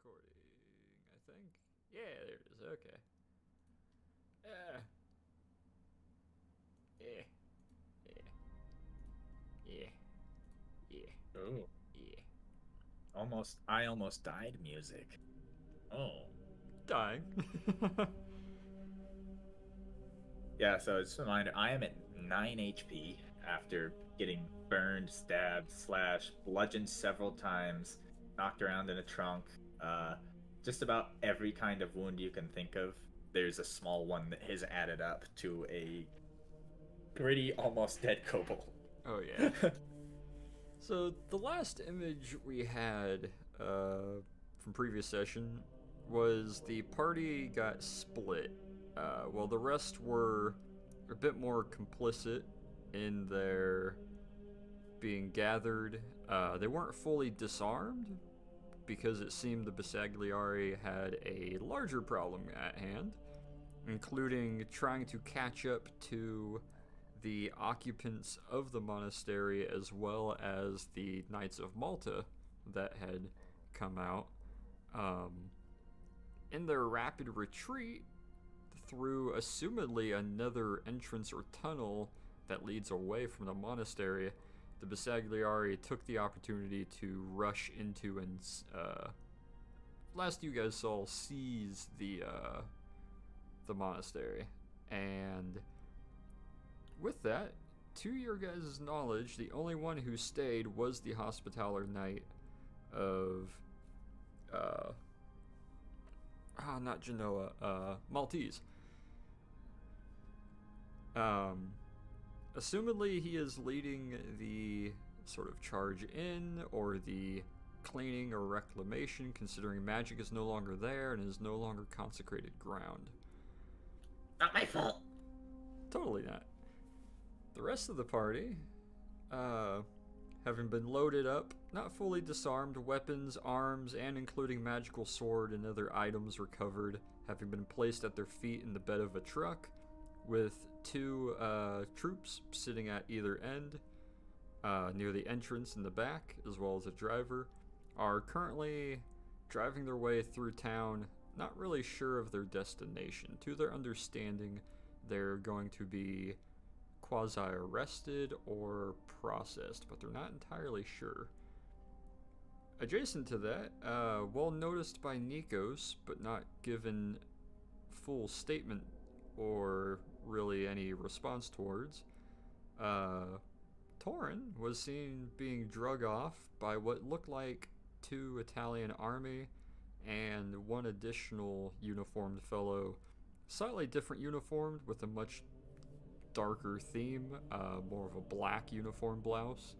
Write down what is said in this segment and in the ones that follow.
recording, I think. Yeah, there it is. Okay. Uh, yeah, yeah, yeah, yeah, Oh, yeah. I almost died music. Oh. Dying. Yeah, so just a reminder, I am at 9 HP after getting burned, stabbed, slashed, bludgeoned several times, knocked around in a trunk. Uh, just about every kind of wound you can think of. There's a small one that has added up to a pretty almost dead kobold. Oh, yeah. So, the last image we had from previous session was the party got split. While the rest were a bit more complicit in their being gathered. They weren't fully disarmed because it seemed the Basagliari had a larger problem at hand, including trying to catch up to the occupants of the monastery as well as the Knights of Malta that had come out. Um, in their rapid retreat through assumedly another entrance or tunnel that leads away from the monastery, the Basagliari took the opportunity to rush into and, last you guys saw, seize the monastery. And with that, to your guys' knowledge, the only one who stayed was the Hospitaller Knight of, uh, not Genoa, Maltese. Um, Assumedly, he is leading the sort of charge in or the cleaning or reclamation, considering magic is no longer there and is no longer consecrated ground. Not my fault. Totally not. The rest of the party, uh, having been loaded up, not fully disarmed, weapons, arms, and including magical sword and other items recovered, having been placed at their feet in the bed of a truck, with two troops sitting at either end, near the entrance in the back, as well as a driver, are currently driving their way through town, not really sure of their destination. To their understanding, they're going to be quasi arrested or processed, but they're not entirely sure. Adjacent to that, well noticed by Nikos, but not given full statement or really any response towards, uh, Torin was seen being drug off by what looked like two Italian army and one additional uniformed fellow, slightly different uniformed with a much darker theme, more of a black uniform blouse,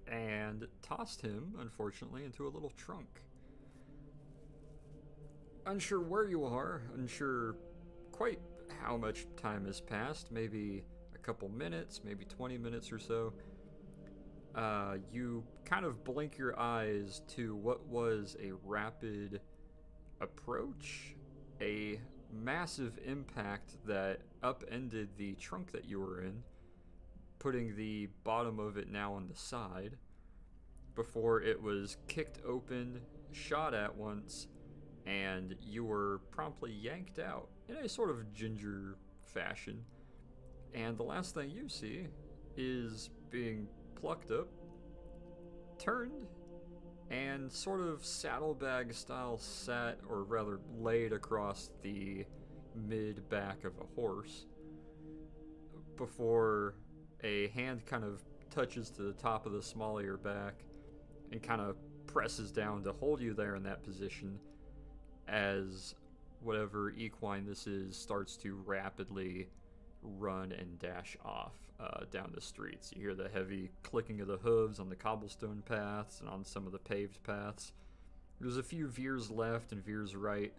and tossed him, unfortunately, into a little trunk. Unsure where you are, unsure quite how much time has passed, maybe a couple minutes, maybe 20 minutes or so. You kind of blink your eyes to what was a rapid approach, a massive impact that upended the trunk that you were in, putting the bottom of it now on the side, before it was kicked open, shot at once, and you were promptly yanked out in a sort of ginger fashion. And the last thing you see is being plucked up, turned, and sort of saddlebag style sat, or rather laid across the mid back of a horse before a hand kind of touches to the top of the small of your back and kind of presses down to hold you there in that position as whatever equine this is starts to rapidly run and dash off down the streets. You hear the heavy clicking of the hooves on the cobblestone paths and on some of the paved paths. There's a few veers left and veers right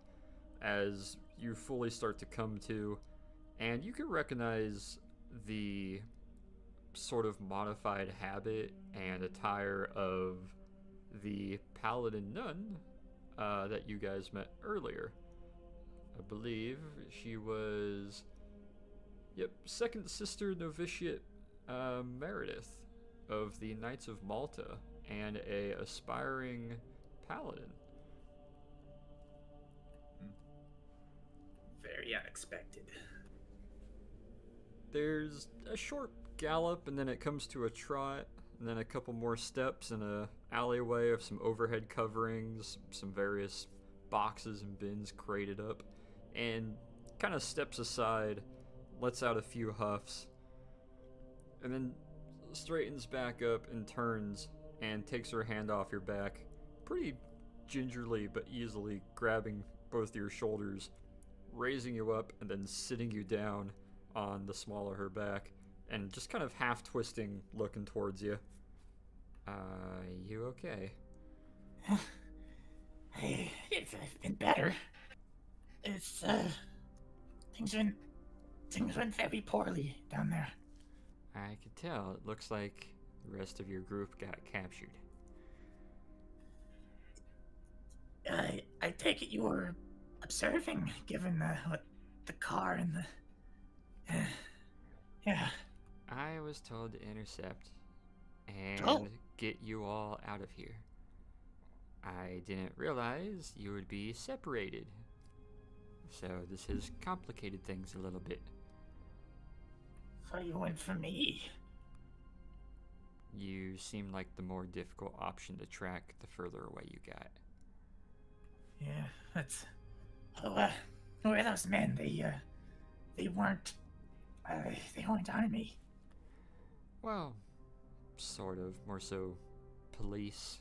as you fully start to come to, and you can recognize the sort of modified habit and attire of the paladin nun that you guys met earlier. I believe she was, yep, second sister novitiate Meredith of the Knights of Malta and a aspiring paladin. very unexpected. There's a short gallop, and then it comes to a trot, and then a couple more steps in a alleyway of some overhead coverings, some various boxes and bins crated up, and kind of steps aside, lets out a few huffs, and then straightens back up and turns and takes her hand off your back, pretty gingerly but easily grabbing both your shoulders, raising you up, and then sitting you down on the small of her back, and just kind of half twisting, looking towards you. You okay? I've been better. It's, things went very poorly down there. I could tell. It looks like the rest of your group got captured. I take it you were observing, given the car and the... yeah. I was told to intercept and Oh. get you all out of here. I didn't realize you would be separated. So this has complicated things a little bit. So you went for me. You seem like the more difficult option to track the further away you got. Yeah, that's... Oh, who are those men? They weren't on me. Well, sort of. More so police.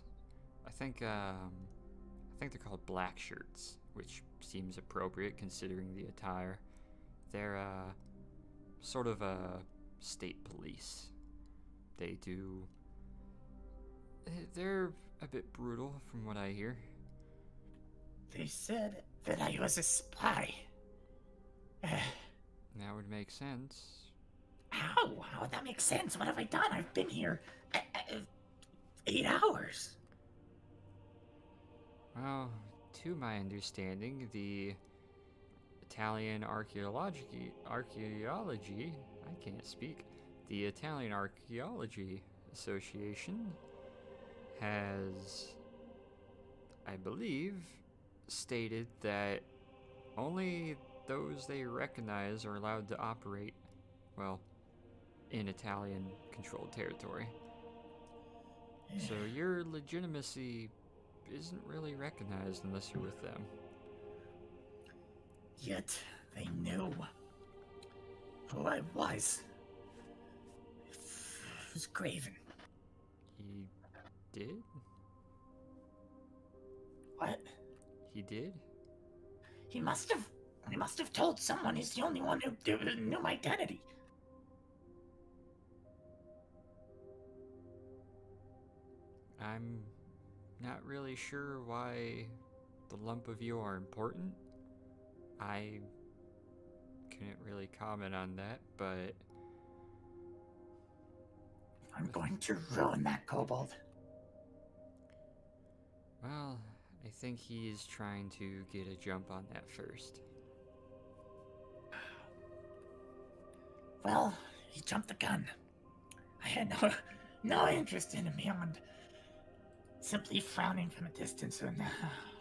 I think they're called black shirts, which seems appropriate considering the attire. They're, sort of a state police. They're a bit brutal from what I hear. They said that I was a spy. That would make sense. How? How would that make sense? What have I done? I've been here 8 hours. Well, to my understanding, the Italian archaeology, I can't speak, the Italian Archaeology Association has, I believe, stated that only those they recognize are allowed to operate, well, in Italian-controlled territory. So your legitimacy isn't really recognized unless you're with them. Yet they knew who I was. It was Graven. He did? What? He did? He must have told someone. He's the only one who knew my identity. I'm not really sure why the lump of you are important. I couldn't really comment on that, but... I'm going to ruin that kobold. Well, I think he's trying to get a jump on that first. Well, he jumped the gun. I had no interest in him beyond simply frowning from a distance, and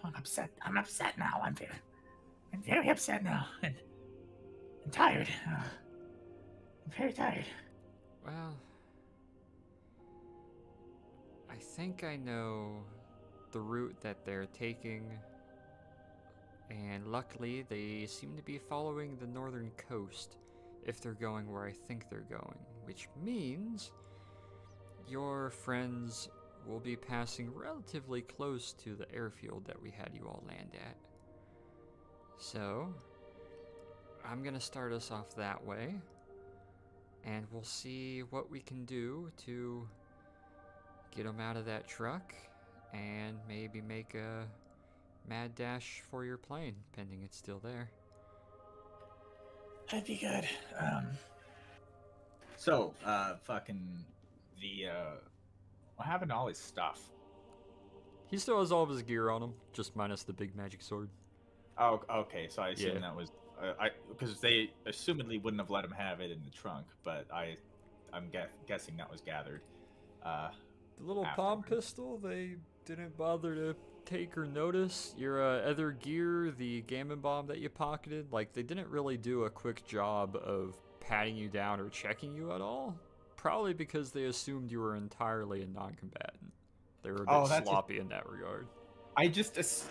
I'm upset. I'm upset now. I'm very upset now, and tired. I'm very tired. Well, I think I know the route that they're taking, and luckily they seem to be following the northern coast if they're going where I think they're going, which means your friends will be passing relatively close to the airfield that we had you all land at. So, I'm gonna start us off that way, and we'll see what we can do to get them out of that truck and maybe make a mad dash for your plane, pending it's still there. That'd be good. So, what happened to all his stuff? He still has all of his gear on him, just minus the big magic sword. Oh, okay. So I assume Yeah. that was, because they assumedly wouldn't have let him have it in the trunk, but I'm guessing that was gathered. The little palm pistol, they didn't bother to take or notice. Your other gear, the Gammon Bomb that you pocketed, like, they didn't really do a quick job of patting you down or checking you at all. Probably because they assumed you were entirely a non-combatant. They were a bit sloppy in that regard.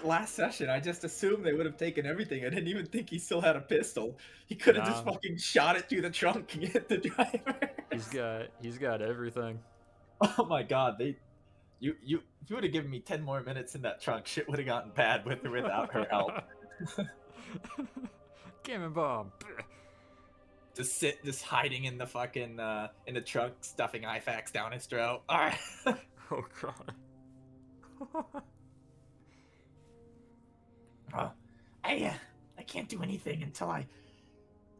Last session, I just assumed they would have taken everything. I didn't even think he still had a pistol. He could have just fucking shot it through the trunk and hit the driver. He's got everything. Oh my god, you if you would have given me 10 more minutes in that trunk, shit would have gotten bad with or without her help. Gammon Bomb. Just hiding in the fucking in the trunk, stuffing IFAX down his throat. All right. Oh god. Well, I can't do anything until I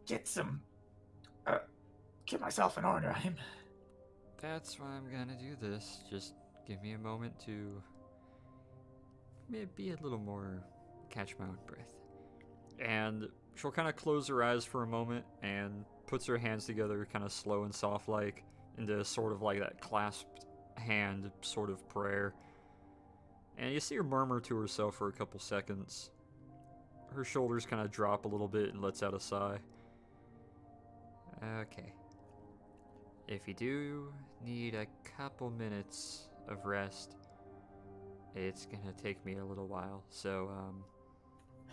get myself in order. That's why I'm gonna do this. Just give me a moment to be a little more, catch my own breath. And she'll kind of close her eyes for a moment and puts her hands together kind of slow and soft like into sort of like that clasped hand sort of prayer. And you see her murmur to herself for a couple seconds. Her shoulders kind of drop a little bit and lets out a sigh. Okay. If you do need a couple minutes of rest, it's gonna take me a little while, so,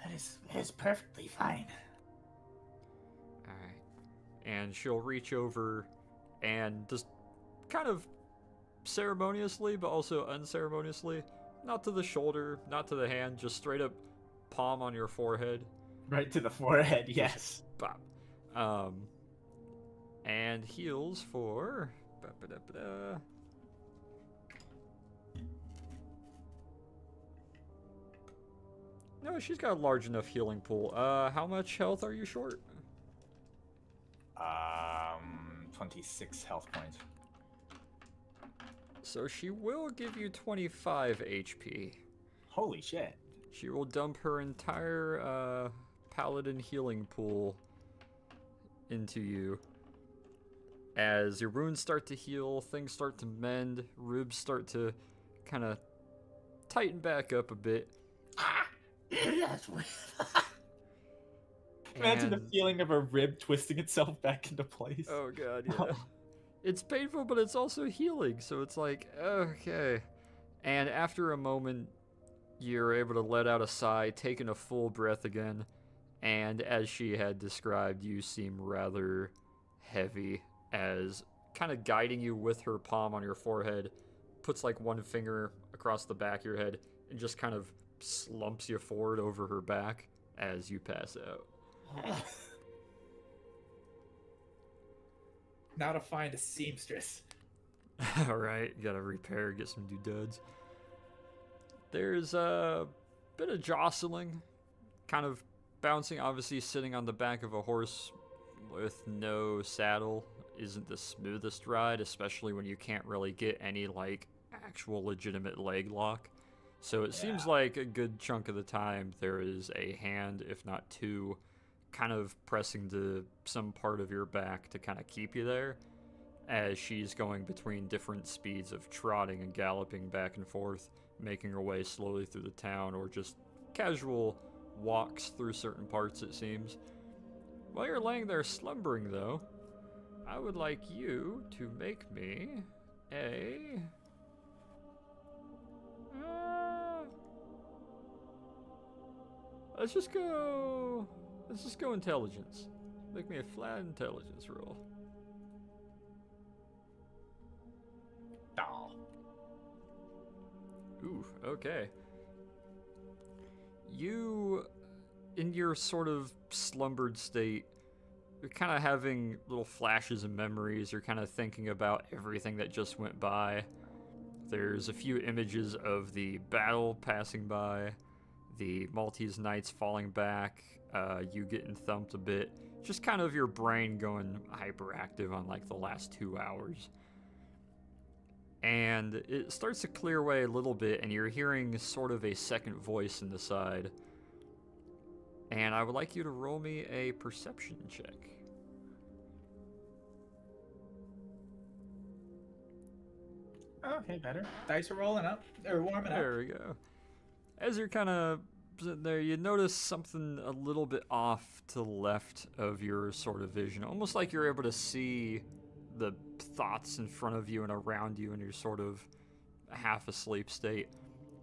That is perfectly fine. Alright. And she'll reach over and just kind of ceremoniously, but also unceremoniously, not to the shoulder, not to the hand, just straight up palm on your forehead. Right to the forehead, yes. Bop. And heals for... No, she's got a large enough healing pool. How much health are you short? 26 health points. So she will give you 25 HP. Holy shit. She will dump her entire paladin healing pool into you. As your wounds start to heal, things start to mend, ribs start to kind of tighten back up a bit. That's weird. Imagine the feeling of a rib twisting itself back into place. Oh god, yeah. It's painful, but it's also healing, so it's like, okay. And after a moment, you're able to let out a sigh, taking a full breath again, and as she had described, you seem rather heavy, as kind of guiding you with her palm on your forehead, puts like one finger across the back of your head, and just kind of slumps you forward over her back as you pass out. Now to find a seamstress. Alright, gotta repair, get some doodads. There's a bit of jostling, kind of bouncing, obviously sitting on the back of a horse with no saddle isn't the smoothest ride, especially when you can't really get any, like, actual legitimate leg lock. So it seems like a good chunk of the time there is a hand, if not two, kind of pressing to some part of your back to kind of keep you there, as she's going between different speeds of trotting and galloping back and forth, making her way slowly through the town, or just casual walks through certain parts, it seems. While you're laying there slumbering, though, I would like you to make me a... Let's just go intelligence. Make me a flat intelligence roll. Oh. Ooh, okay. You, in your sort of slumbered state, you're kind of having little flashes of memories. You're kind of thinking about everything that just went by. There's a few images of the battle passing by, the Maltese Knights falling back, you getting thumped a bit. Just kind of your brain going hyperactive on like the last 2 hours. And it starts to clear away a little bit, and you're hearing sort of a second voice in the side. And I would like you to roll me a perception check. Okay, better. Dice are rolling up. They're warming up. There we go. as you're kind of sitting there, you notice something a little bit off to the left of your sort of vision. Almost like you're able to see the thoughts in front of you and around you in your sort of half asleep state.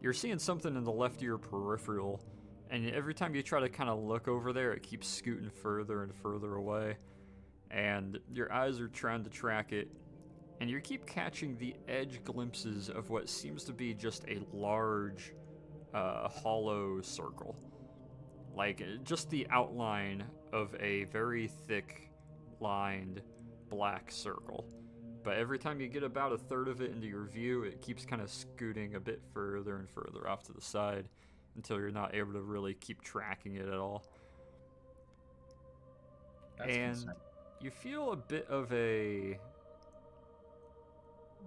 You're seeing something in the left of your peripheral, and every time you try to kind of look over there, it keeps scooting further and further away. And your eyes are trying to track it, and you keep catching the edge glimpses of what seems to be just a large, hollow circle. Like, just the outline of a very thick, lined, black circle. But every time you get about a third of it into your view, it keeps kind of scooting a bit further and further off to the side until you're not able to really keep tracking it at all. That's And concerning. you feel a bit of a...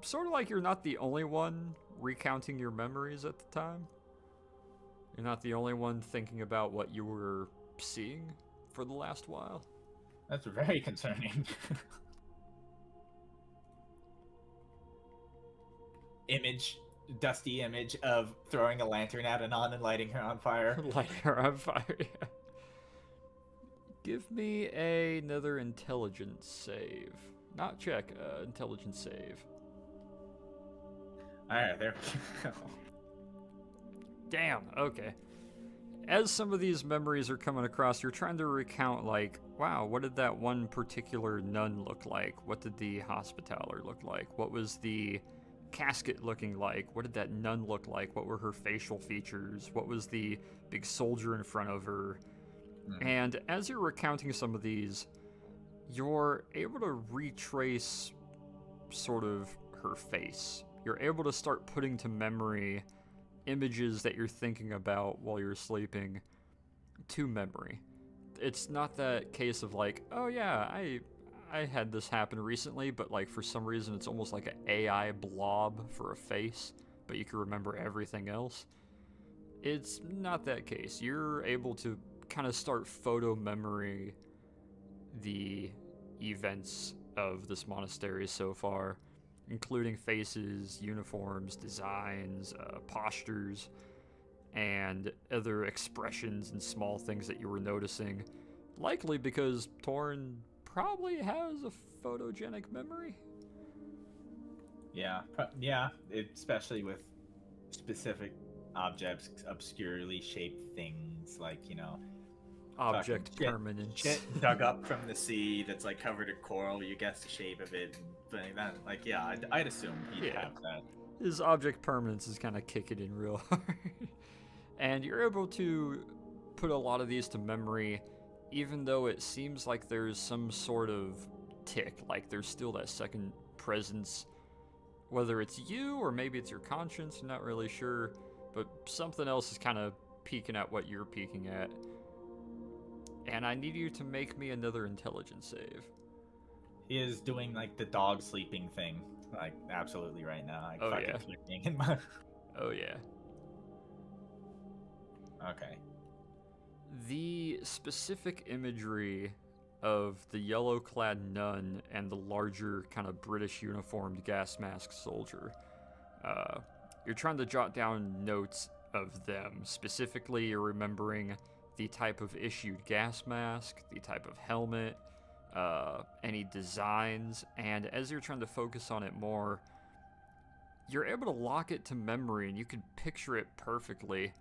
sort of like you're not the only one recounting your memories at the time. You're not the only one thinking about what you were seeing for the last while. That's very concerning. Dusty image of throwing a lantern at Anon and lighting her on fire. Light her on fire, yeah. Give me another intelligence save. Not check, intelligence save. Alright, there we go. Damn, okay. As some of these memories are coming across, you're trying to recount, like, wow, what did that one particular nun look like? What did the hospitaller look like? What was the casket looking like? What did that nun look like? What were her facial features? What was the big soldier in front of her? And as you're recounting some of these, you're able to retrace sort of her face. You're able to start putting to memory images that you're thinking about while you're sleeping to memory. It's not that case of like, oh yeah, I had this happen recently, but like for some reason it's almost like an AI blob for a face, but you can remember everything else. It's not that case. You're able to kind of start photo memory the events of this monastery so far, including faces, uniforms, designs, postures, and other expressions and small things that you were noticing. Likely because Torn probably has a photogenic memory. Yeah, especially with specific objects, obscurely shaped things like, Object fucking permanence. shit dug up from the sea that's like covered in coral. You guess the shape of it, and that, like, yeah, I'd assume he'd have that. His object permanence is kind of kicking in real hard. And you're able to put a lot of these to memory, even though it seems like there's some sort of tick, like there's still that second presence. Whether it's you or maybe it's your conscience, I'm not really sure, but something else is kind of peeking at what you're peeking at. And I need you to make me another intelligence save. He is doing like the dog sleeping thing, like absolutely right now. Like, Oh, fucking yeah. flicking in my... Oh yeah. Okay. The specific imagery of the yellow-clad nun and the larger kind of British uniformed gas mask soldier. You're trying to jot down notes of them. Specifically, you're remembering the type of issued gas mask, the type of helmet, any designs, and as you're trying to focus on it more, you're able to lock it to memory and you can picture it perfectly.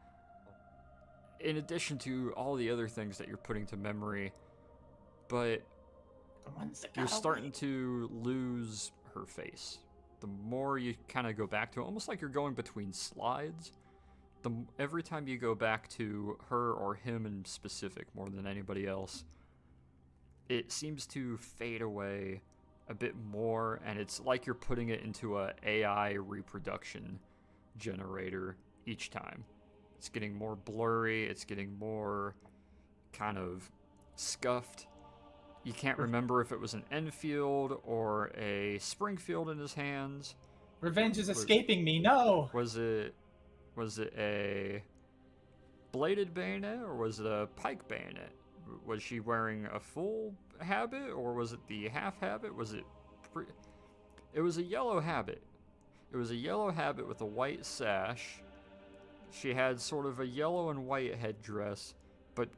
In addition to all the other things that you're putting to memory, but The ones that you're got starting away. to lose her face. The more you kind of go back to it, almost like you're going between slides. Every time you go back to her or him in specific more than anybody else, it seems to fade away a bit more, and it's like you're putting it into a AI reproduction generator each time. It's getting more blurry, it's getting more kind of scuffed. You can't remember if it was an Enfield or a Springfield in his hands. Revenge is escaping me. No. Was it a bladed bayonet or was it a pike bayonet? Was she wearing a full habit or was it the half habit? It was a yellow habit. It was a yellow habit with a white sash. She had sort of a yellow and white headdress, but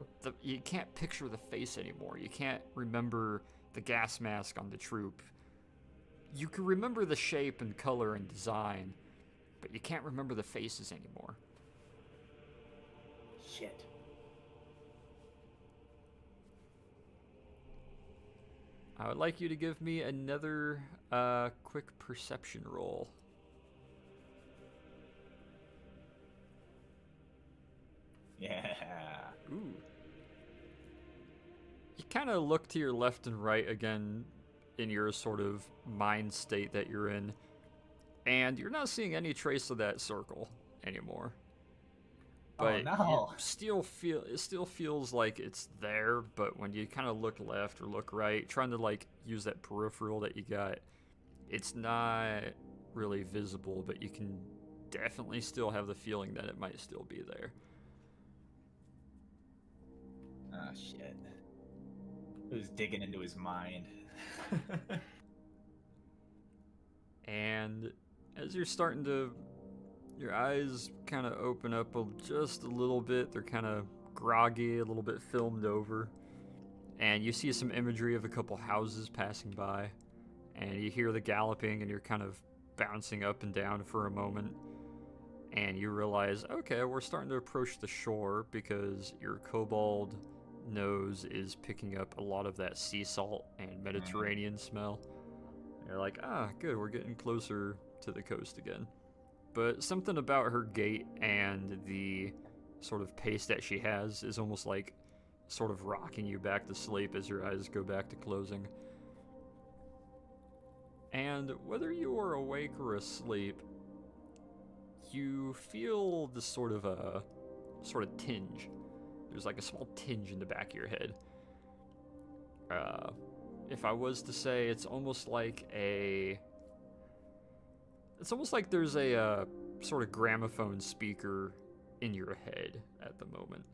you can't picture the face anymore. You can't remember the gas mask on the troop. You can remember the shape and color and design, but you can't remember the faces anymore. Shit. I would like you to give me another quick perception roll. Yeah. Ooh. You kind of look to your left and right again in your sort of mind state that you're in, and you're not seeing any trace of that circle anymore. But no. it still feels like it's there, but when you kind of look left or look right, trying to like use that peripheral that you got, it's not really visible, but you can definitely still have the feeling that it might still be there. Oh, shit. Who's digging into his mind? And as you're starting to, your eyes kind of open up just a little bit. They're kind of groggy, a little bit filmed over. And you see some imagery of a couple houses passing by. And you hear the galloping, and you're kind of bouncing up and down for a moment. And you realize, okay, we're starting to approach the shore because your kobold nose is picking up a lot of that sea salt and Mediterranean smell. And you're like, good, we're getting closer to the coast again. But something about her gait and the sort of pace that she has is almost like sort of rocking you back to sleep as your eyes go back to closing. And whether you are awake or asleep, you feel this sort of tinge. There's like a small tinge in the back of your head. If I was to say, it's almost like there's a sort of gramophone speaker in your head at the moment.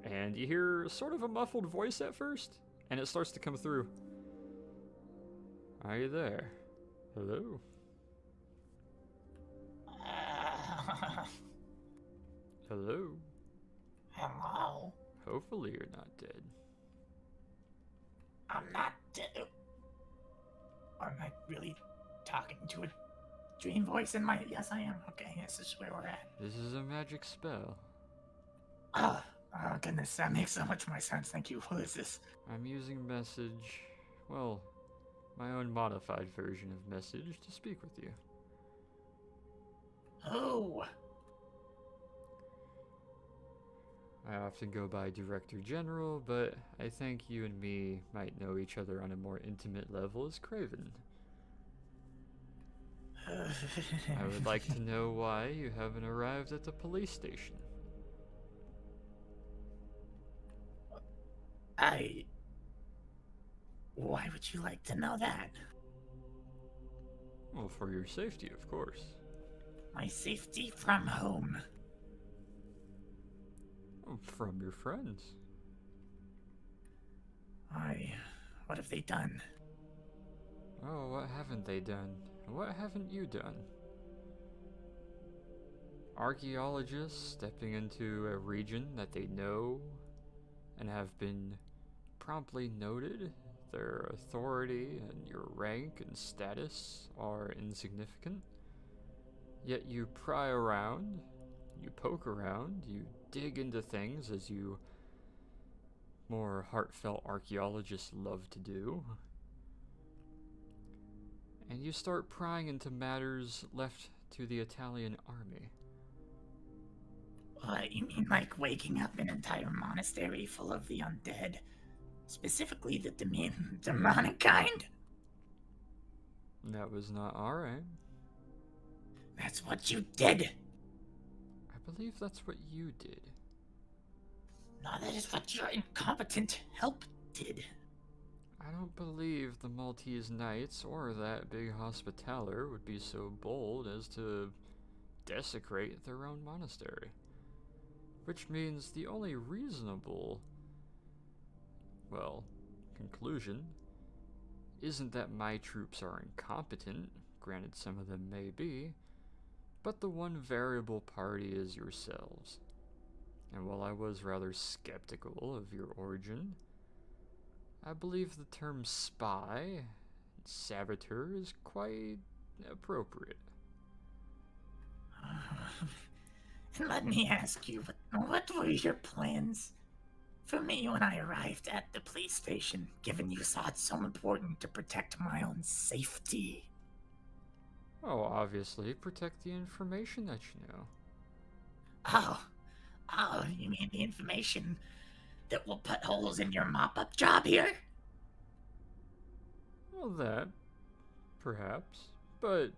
And you hear sort of a muffled voice at first, and it starts to come through. Are you there? Hello? Hello? Hello? Hopefully you're not dead. I'm not dead. Am I really talking to a dream voice in my... Yes, I am. Okay, this is where we're at. This is a magic spell. Oh, goodness, that makes so much more sense. Thank you. Who is this? I'm using message... well, my own modified version of message to speak with you. Who? I often go by Director General, but I think you and me might know each other on a more intimate level as Craven. I would like to know why you haven't arrived at the police station. Why would you like to know that? Well, for your safety, of course. My safety from whom? From your friends. What have they done? Oh, what haven't they done? What haven't you done? Archaeologists stepping into a region that they know and have been promptly noted. Their authority and your rank and status are insignificant. Yet you pry around, you poke around, you dig into things as you more heartfelt archaeologists love to do. And you start prying into matters left to the Italian army. What, you mean like waking up an entire monastery full of the undead? Specifically the demonic kind? That was not our aim. That's what you did! I believe that's what you did. No, that is what your incompetent help did. I don't believe the Maltese Knights or that big hospitaller would be so bold as to desecrate their own monastery. Which means the only reasonable, conclusion isn't that my troops are incompetent, granted some of them may be, But the one variable party is yourselves. And while I was rather skeptical of your origin, I believe the term spy and saboteur is quite appropriate. And let me ask you, what were your plans for me when I arrived at the police station, given you saw it so important to protect my own safety? Oh, obviously, protect the information that you know. Oh, you mean the information that will put holes in your mop-up job here? Well, that, perhaps. But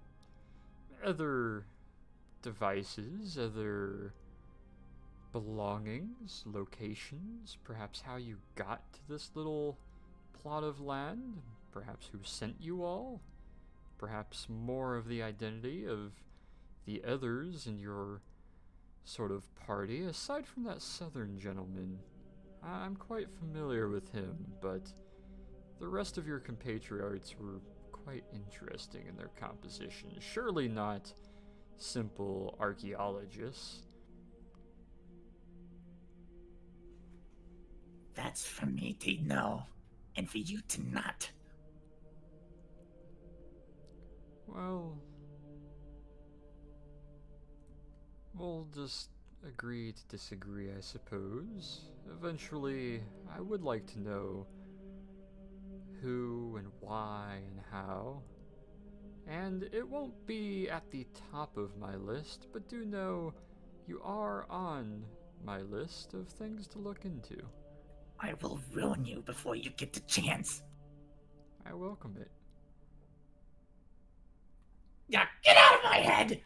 other devices, other belongings, locations, perhaps how you got to this little plot of land, perhaps who sent you all, perhaps more of the identity of the others in your sort of party. Aside from that southern gentleman, I'm quite familiar with him, but the rest of your compatriots were quite interesting in their composition. Surely not simple archaeologists. That's for me to know, and for you to not. Well, we'll just agree to disagree, I suppose. Eventually, I would like to know who and why and how. And it won't be at the top of my list, but do know you are on my list of things to look into. I will ruin you before you get the chance. I welcome it. Yeah, get out of my head!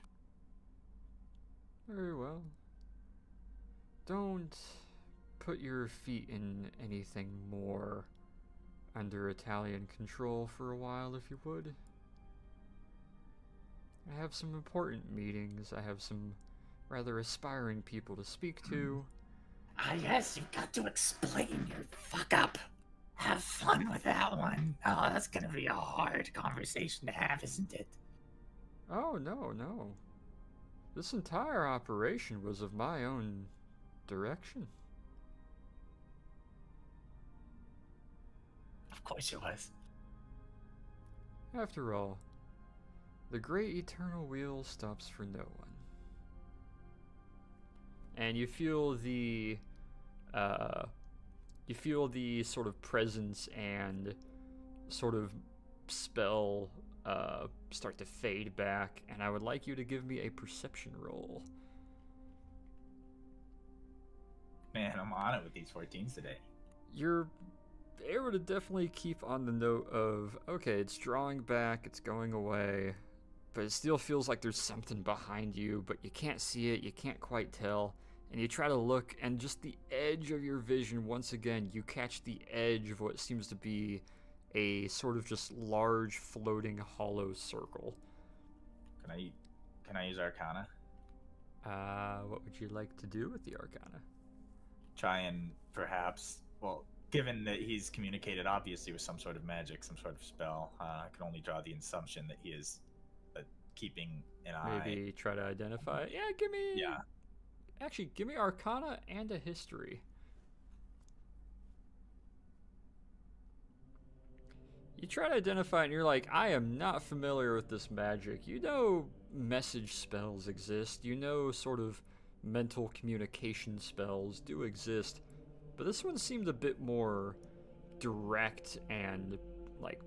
Very well. Don't put your feet in anything more under Italian control for a while, if you would. I have some important meetings. I have some rather aspiring people to speak to. Ah, yes, you've got to explain your fuck up. Have fun with that one. Oh, that's gonna be a hard conversation to have, isn't it? Oh, no. This entire operation was of my own direction. Of course it was. After all, the great eternal wheel stops for no one. And you feel the sort of presence and sort of spell start to fade back, and I would like you to give me a perception roll. Man, I'm on it with these 14s today. You're able to definitely keep on the note of, okay, it's drawing back, it's going away, but it still feels like there's something behind you, but you can't see it, you can't quite tell. And you try to look, and just the edge of your vision, once again, you catch the edge of what seems to be a sort of just large floating hollow circle. Can I use Arcana? What would you like to do with the Arcana? Try and perhaps, well, given that he's communicated obviously with some sort of magic, some sort of spell, I can only draw the assumption that he is keeping an eye. Maybe try to identify it. Yeah, give me... Yeah. Actually, give me Arcana and a History. You try to identify it and you're like, I am not familiar with this magic. You know message spells exist. You know sort of mental communication spells do exist. But this one seemed a bit more direct and, like,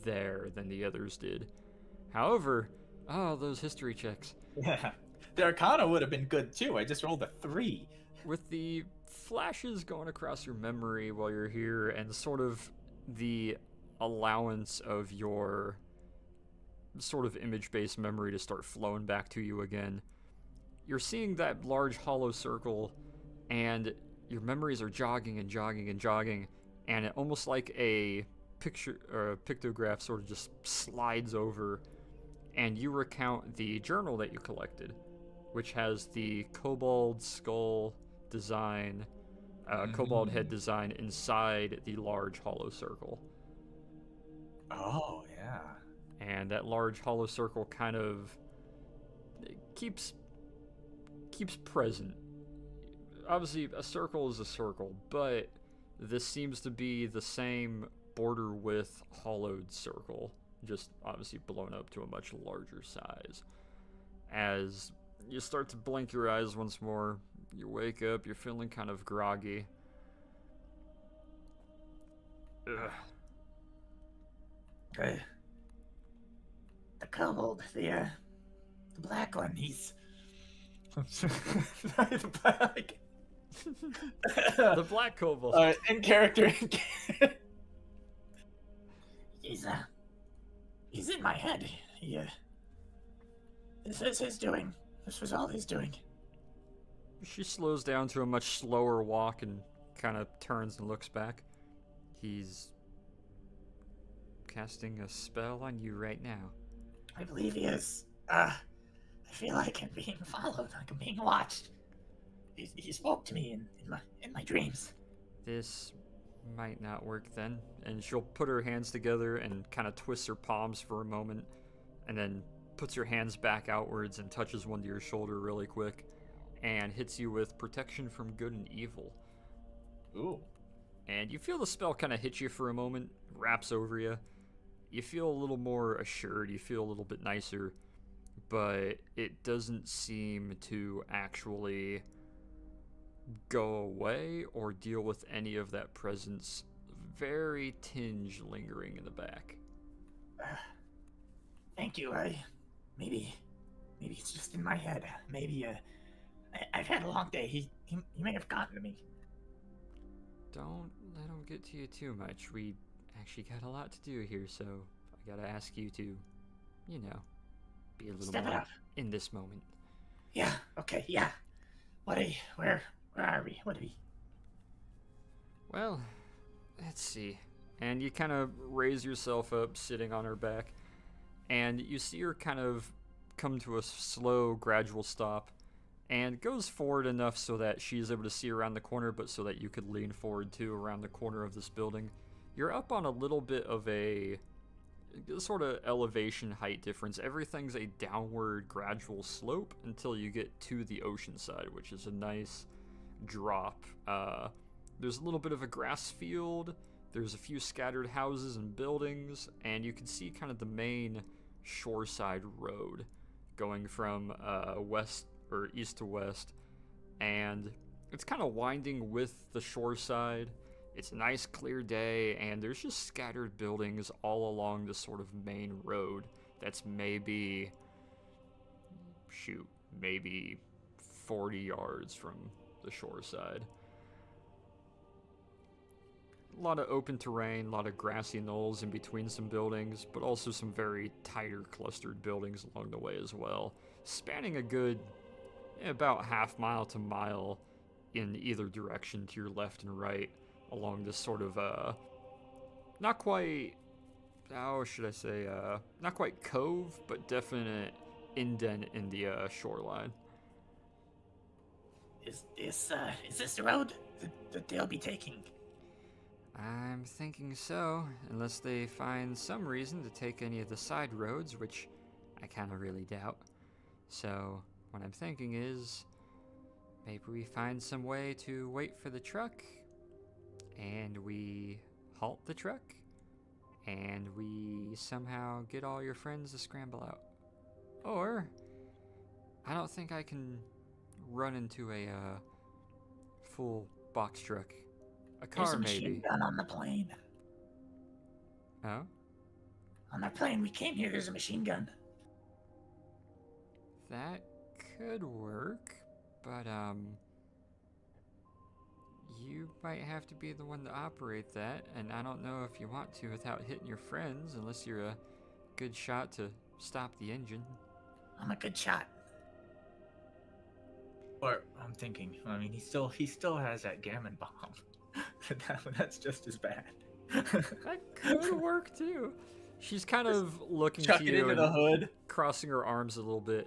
there than the others did. However, those history checks. Yeah. The Arcana would have been good too. I just rolled a 3. With the flashes going across your memory while you're here and sort of the allowance of your sort of image-based memory to start flowing back to you again, you're seeing that large hollow circle and your memories are jogging and jogging and jogging, and it almost like a picture or a pictograph sort of just slides over, and you recount the journal that you collected, which has the kobold skull design, kobold head design inside the large hollow circle. Oh, yeah. And that large hollow circle kind of keeps present. Obviously, a circle is a circle, but this seems to be the same border width hollowed circle, just obviously blown up to a much larger size. As you start to blink your eyes once more, you wake up, you're feeling kind of groggy. Ugh. The kobold, the black one, he's... The black. The black kobold. In character. He's in my head. This is his doing. This was all his doing. She slows down to a much slower walk and kind of turns and looks back. He's casting a spell on you right now. I believe he is. I feel like I'm being followed, like I'm being watched. He spoke to me in my dreams. This might not work then. And she'll put her hands together and kind of twists her palms for a moment, and then puts her hands back outwards and touches one to your shoulder really quick, and hits you with protection from good and evil. Ooh. And you feel the spell kind of hit you for a moment, wraps over you. You feel a little more assured, you feel a little bit nicer, but it doesn't seem to actually go away or deal with any of that presence. Very tinge lingering in the back. Thank you. Maybe it's just in my head. Maybe I've had a long day. He may have gotten to me. Don't let him get to you too much. We actually got a lot to do here, so I gotta ask you to, be a little Step more it up. in this moment. Yeah. Okay. Yeah. Where are we? What are we? Well, let's see. And you kind of raise yourself up, sitting on her back, and you see her kind of come to a slow, gradual stop, and goes forward enough so that she's able to see around the corner, but so that you could lean forward too around the corner of this building. You're up on a little bit of a sort of elevation height difference. Everything's a downward gradual slope until you get to the ocean side, which is a nice drop. There's a little bit of a grass field, there's a few scattered houses and buildings, and you can see kind of the main shoreside road going from west or east to west, and it's kind of winding with the shoreside. It's a nice clear day, and there's just scattered buildings all along this sort of main road that's maybe 40 yards from the shore side. A lot of open terrain, a lot of grassy knolls in between some buildings, but also some very tighter clustered buildings along the way as well, spanning a good about half mile to mile in either direction to your left and right along this sort of not quite, how should I say, not quite cove, but definite indent in the shoreline. Is this the road that they'll be taking? I'm thinking so, unless they find some reason to take any of the side roads, which I kind of really doubt. So, what I'm thinking is, maybe we find some way to wait for the truck, and we halt the truck, and we somehow get all your friends to scramble out. Or, I don't think I can run into a full box truck. A car, There's a machine maybe. gun on the plane. Oh? On the plane, we came here, there's a machine gun. That could work, but, you might have to be the one to operate that, and I don't know if you want to without hitting your friends, unless you're a good shot to stop the engine. I'm a good shot. Or I'm thinking, I mean, he still has that gammon bomb. That's just as bad. That could work too. She's kind of looking Chuck to it you into the and hood. crossing her arms a little bit.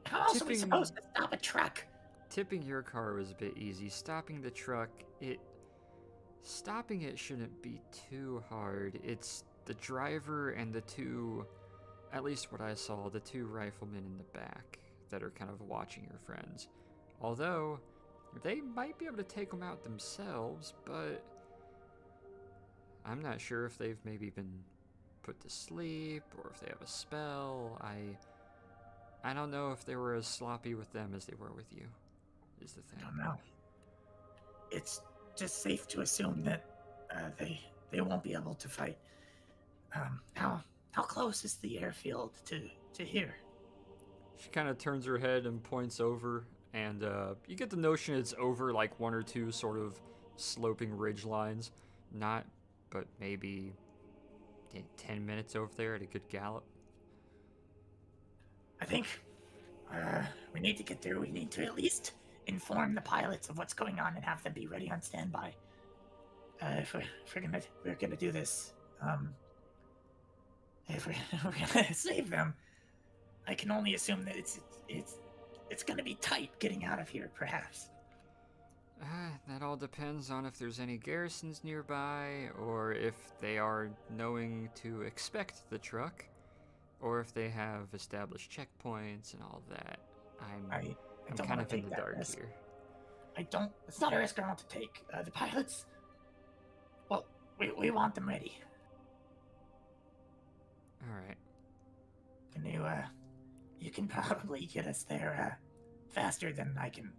How else are we Tipping- supposed to stop a truck? Tipping your car was a bit easy. Stopping the truck, stopping it shouldn't be too hard. It's the driver and the two at least what I saw, the 2 riflemen in the back that are kind of watching your friends. Although, they might be able to take them out themselves, but I'm not sure if they've maybe been put to sleep or if they have a spell. I don't know if they were as sloppy with them as they were with you, is the thing. I don't know. It's just safe to assume that they won't be able to fight. How close is the airfield to here? She kind of turns her head and points over, and you get the notion it's over like 1 or 2 sort of sloping ridge lines. Not, but maybe 10 minutes over there at a good gallop. I think we need to get there. We need to at least inform the pilots of what's going on and have them be ready on standby. If we're gonna do this, if we're gonna save them, I can only assume that it's gonna be tight getting out of here, perhaps. That all depends on if there's any garrisons nearby, or if they are knowing to expect the truck, or if they have established checkpoints and all of that. I'm kind of in the dark here. It's not a risk I want to take. The pilots, well, we want them ready. Alright. You can probably get us there faster than I can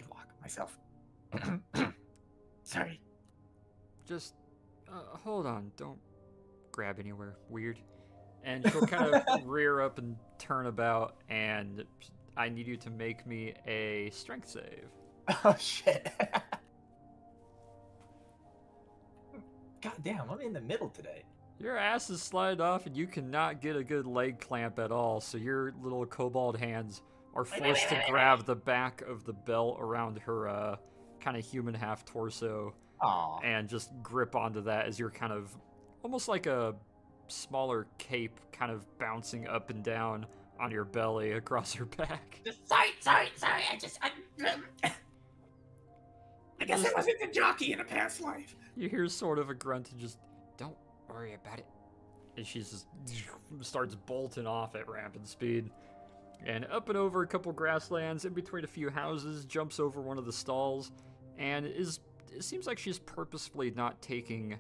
walk myself. Sorry. Just hold on. Don't grab anywhere weird. And she'll kind of rear up and turn about, and I need you to make me a strength save. Oh, shit. God damn, I'm in the middle today. Your ass is slided off, and you cannot get a good leg clamp at all, so your little kobold hands are forced to grab the back of the belt around her kind of human half torso. Aww. And just grip onto that as you're kind of almost like a smaller cape kind of bouncing up and down on your belly across your back. Sorry. I guess I wasn't a jockey in a past life. You hear sort of a grunt and just, don't worry about it. And she just starts bolting off at rampant speed. And up and over a couple grasslands, in between a few houses, jumps over one of the stalls, and it seems like she's purposefully not taking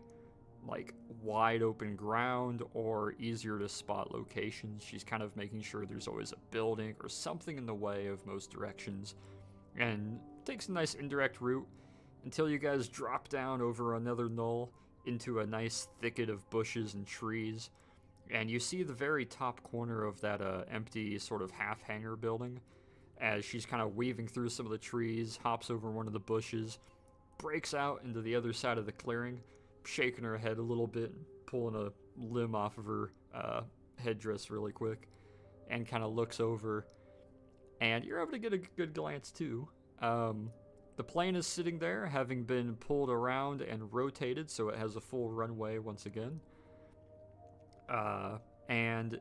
like wide open ground or easier to spot locations. She's kind of making sure there's always a building or something in the way of most directions, and takes a nice indirect route until you guys drop down over another knoll into a nice thicket of bushes and trees, and you see the very top corner of that empty sort of half-hangar building as she's kind of weaving through some of the trees, hops over one of the bushes, breaks out into the other side of the clearing, shaking her head a little bit, pulling a limb off of her headdress really quick, and kind of looks over, and you're able to get a good glance too. The plane is sitting there, having been pulled around and rotated, so it has a full runway once again. And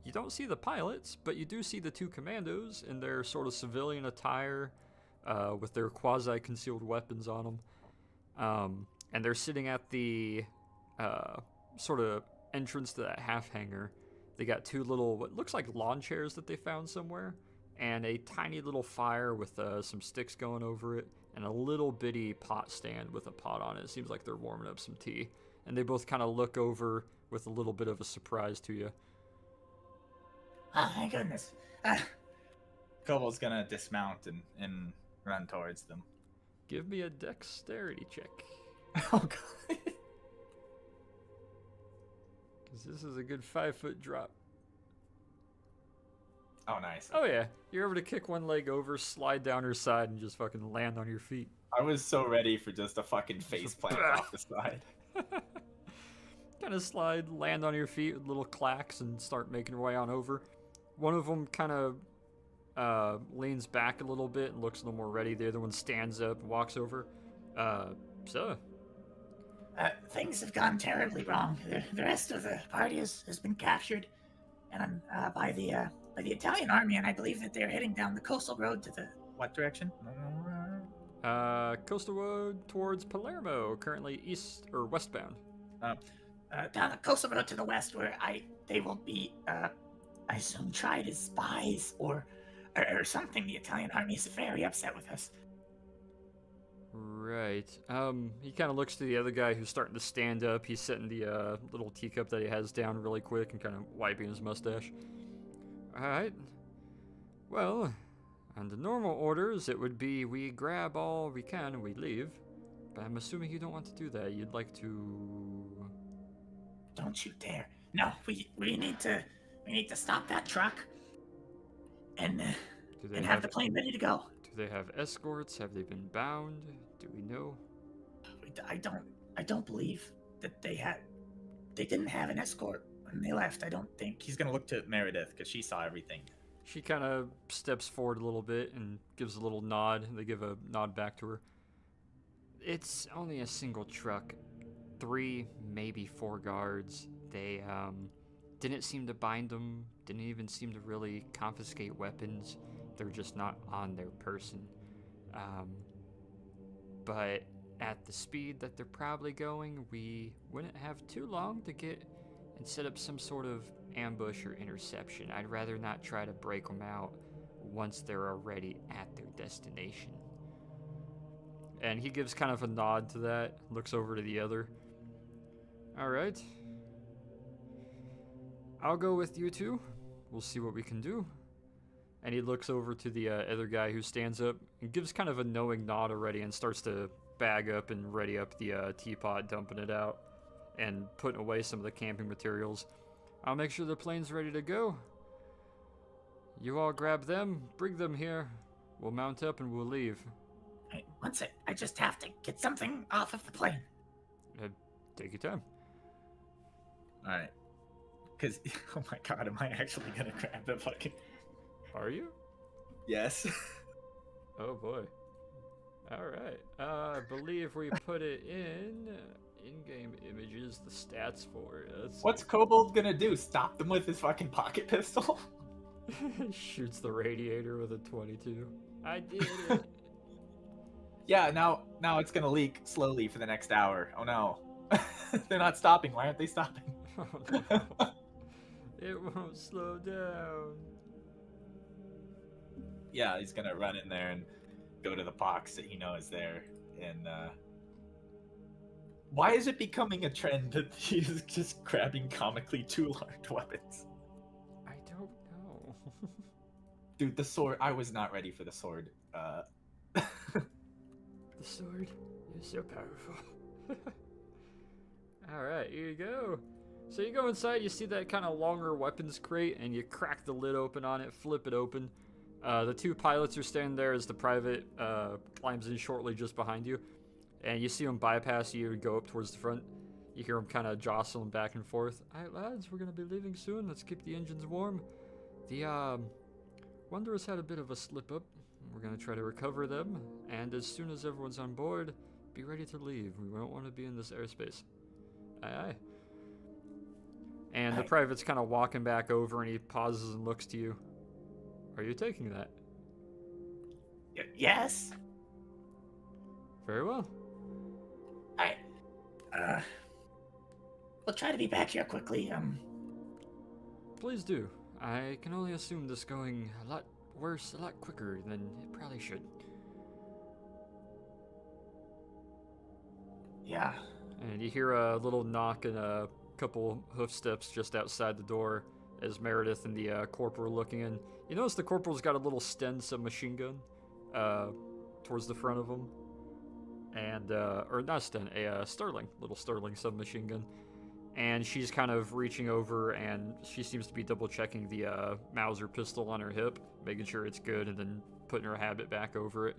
you don't see the pilots, but you do see the 2 commandos in their sort of civilian attire, with their quasi-concealed weapons on them. And they're sitting at the sort of entrance to that half-hangar. They got 2 little, what looks like lawn chairs that they found somewhere, and a tiny little fire with some sticks going over it, and a little bitty pot stand with a pot on it. It seems like they're warming up some tea. And they both kind of look over with a little bit of a surprise to you. Oh, my goodness. Kobold's gonna dismount and run towards them. Give me a dexterity check. Oh, God. Because this is a good 5-foot drop. Oh, nice. Oh, yeah. You're able to kick one leg over, slide down her side, and just fucking land on your feet. I was so ready for just a fucking face plant off the side. Kind of slide, land on your feet with little clacks, and start making your way on over. One of them kind of leans back a little bit and looks a little more ready. The other one stands up and walks over. So? Things have gone terribly wrong. The rest of the party has been captured, and I'm by the Italian army, and I believe that they're heading down the coastal road to the... What direction? Coastal road towards Palermo, currently east or westbound. Down the coastal road to the west, where they will be I assume, tried as spies or something. The Italian army is very upset with us. Right. He kind of looks to the other guy who's starting to stand up. He's setting the little teacup that he has down really quick and kind of wiping his mustache. Alright. Well, under normal orders, it would be we grab all we can and we leave. But I'm assuming you don't want to do that. You'd like to... Don't you dare. No, we need to stop that truck and have the plane ready to go. Do they have escorts? Have they been bound? Do we know? I don't believe that they didn't have an escort when they left. I don't think. He's gonna look to Meredith because she saw everything. She kind of steps forward a little bit and gives a little nod. They give a nod back to her. It's only a single truck. 3, maybe 4 guards. They didn't seem to bind them. Didn't even seem to really confiscate weapons. They're just not on their person. But at the speed that they're probably going, we wouldn't have too long to get and set up some sort of ambush or interception. I'd rather not try to break them out once they're already at their destination. And he gives kind of a nod to that, looks over to the other. Alright. I'll go with you two. We'll see what we can do. And he looks over to the other guy who stands up and gives kind of a knowing nod already and starts to bag up and ready up the teapot, dumping it out and putting away some of the camping materials. I'll make sure the plane's ready to go. You all grab them, bring them here. We'll mount up and we'll leave. Hey, one sec. I just have to get something off of the plane. Take your time. Alright. Because, oh my god, am I actually gonna grab the fucking... Are you? Yes. Oh boy. Alright. I believe we put it in-game images, the stats for it. What's Kobold gonna do? Stop them with his fucking pocket pistol? Shoots the radiator with a 22. I did it. Yeah, now it's gonna leak slowly for the next hour. Oh no. They're not stopping. Why aren't they stopping? Oh, no. It won't slow down. Yeah, he's gonna run in there and go to the box that he knows there. And why is it becoming a trend that he's just grabbing comically 2 large weapons? I don't know. Dude, the sword. I was not ready for the sword. The sword is so powerful. Alright, here you go. So you go inside, you see that kind of longer weapons crate, and you crack the lid open on it, flip it open. The 2 pilots are standing there as the private climbs in shortly just behind you. And you see them bypass you and go up towards the front. You hear them kind of jostling back and forth. Alright lads, we're going to be leaving soon. Let's keep the engines warm. The Wanderers had a bit of a slip up. We're going to try to recover them. And as soon as everyone's on board, be ready to leave. We don't want to be in this airspace. Aye aye. And the private's kind of walking back over and he pauses and looks to you. Are you taking that? Yes. Very well. We'll try to be back here quickly. Please do. I can only assume this going a lot worse, a lot quicker than it probably should. Yeah. And you hear a little knock and a couple hoof steps just outside the door as Meredith and the corporal looking in. You notice the corporal's got a little Sten submachine gun towards the front of him. And, or not Sten, a Sterling, little Sterling submachine gun. And she's kind of reaching over and she seems to be double checking the Mauser pistol on her hip, making sure it's good and then putting her habit back over it.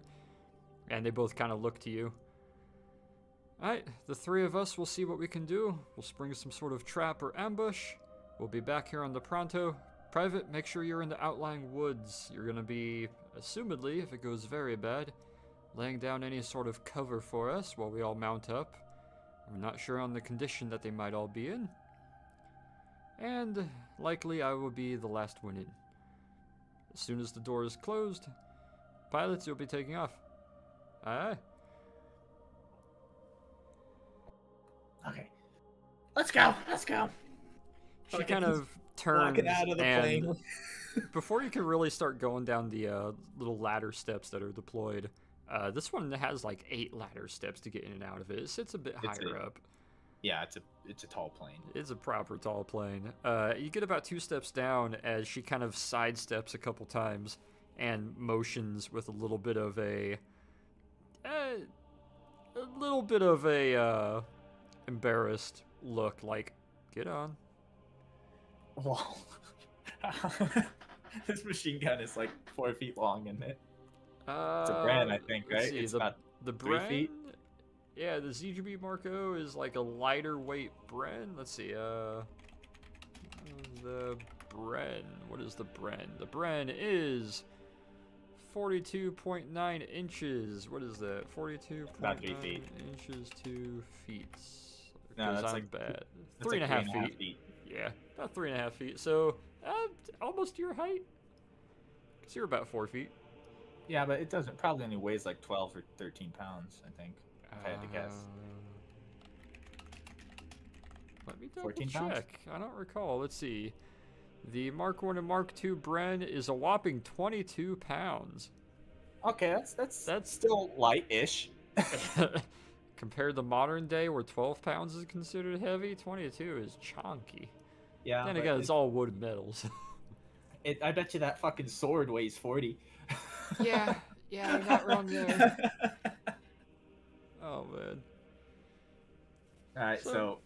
And they both kind of look to you. Alright, the 3 of us will see what we can do. We'll spring some sort of trap or ambush. We'll be back here on the Pronto. Private, make sure you're in the outlying woods. You're gonna be, assumedly, if it goes very bad, laying down any sort of cover for us while we all mount up. We're not sure on the condition that they might all be in. And likely I will be the last one in. As soon as the door is closed, pilots, you'll be taking off. Aye. Okay. Let's go. She kind of turns, walking out of the and plane. before you can really start going down the little ladder steps that are deployed, this one has like 8 ladder steps to get in and out of it. It sits a bit higher up. Yeah, it's a tall plane. It's a proper tall plane. You get about 2 steps down as she kind of sidesteps a couple times and motions with a little bit of a embarrassed look, like, get on. Wow. This machine gun is like 4 feet long, isn't it? It's a brand, I think, let's right? see, It's the about the 3 Bren, feet. yeah, the ZGB Marco is like a lighter weight Bren. Let's see, the Bren. What is the Bren? The Bren is 42.9 inches. What is that? 42.9 3 feet. inches to feet. No, Because that's I'm like bad. that's 3.5 like 3.5 feet. feet. Yeah, about 3.5 feet. So, almost your height. Because you're about 4 feet. Yeah, but it doesn't probably only weighs like 12 or 13 pounds, I think. If I had to guess. Let me double 14 pounds? check. I don't recall. Let's see. The Mark 1 and Mark 2 Bren is a whopping 22 pounds. Okay, that's That's still light-ish. compared to modern day where 12 pounds is considered heavy, 22 is chunky. Yeah. Then but again, it's all wood metals. I bet you that fucking sword weighs 40. Yeah, you're not wrong there. Oh, man. Alright, so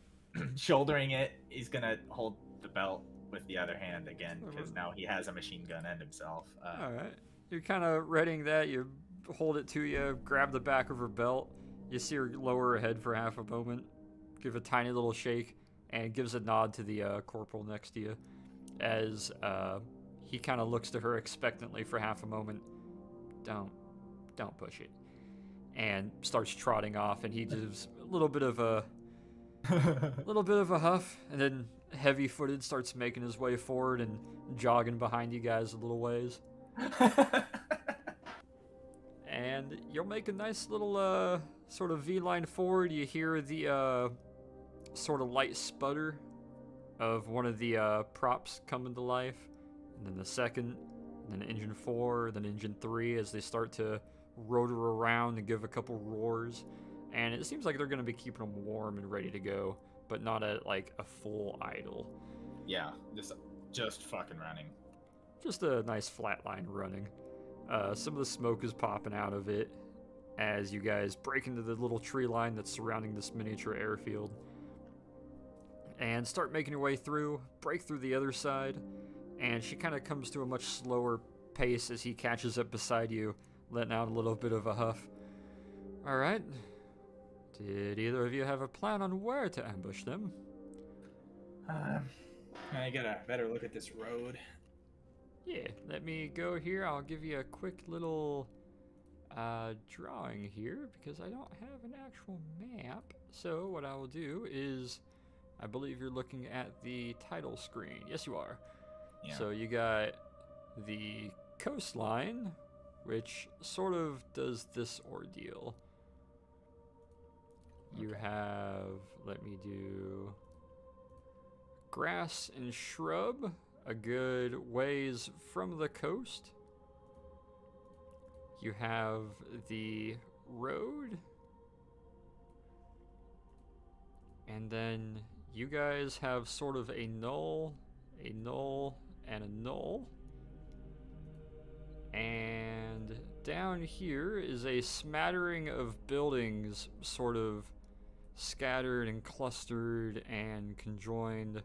shouldering it, he's gonna hold the belt with the other hand again, because now he has a machine gun and himself. Alright. You're kind of readying that. You hold it to you, grab the back of her belt. You see her lower her head for half a moment, give a tiny little shake, and gives a nod to the corporal next to you as he kind of looks to her expectantly for half a moment. Don't push it. And starts trotting off, and he does a little bit of a huff, and then heavy-footed starts making his way forward and jogging behind you guys a little ways. And you'll make a nice little sort of V-line forward. You hear the sort of light sputter of one of the props coming to life, and then the second, and then engine 4, then engine 3 as they start to rotor around and give a couple roars. And it seems like they're going to be keeping them warm and ready to go, but not at like a full idle. Yeah, just fucking running. Just a nice flat line running. Some of the smoke is popping out of it as you guys break into the little tree line that's surrounding this miniature airfield. And start making your way through, break through the other side, and she kind of comes to a much slower pace as he catches up beside you, letting out a little bit of a huff. Alright. Did either of you have a plan on where to ambush them? I got a better look at this road. Yeah, let me go here. I'll give you a quick little drawing here because I don't have an actual map. So what I will do is, I believe you're looking at the title screen. Yes, you are. Yeah. So you got the coastline, which sort of does this ordeal. You have, let me do grass and shrub a good ways from the coast. You have the road. And then you guys have sort of a null, and a null. And down here is a smattering of buildings sort of scattered and clustered and conjoined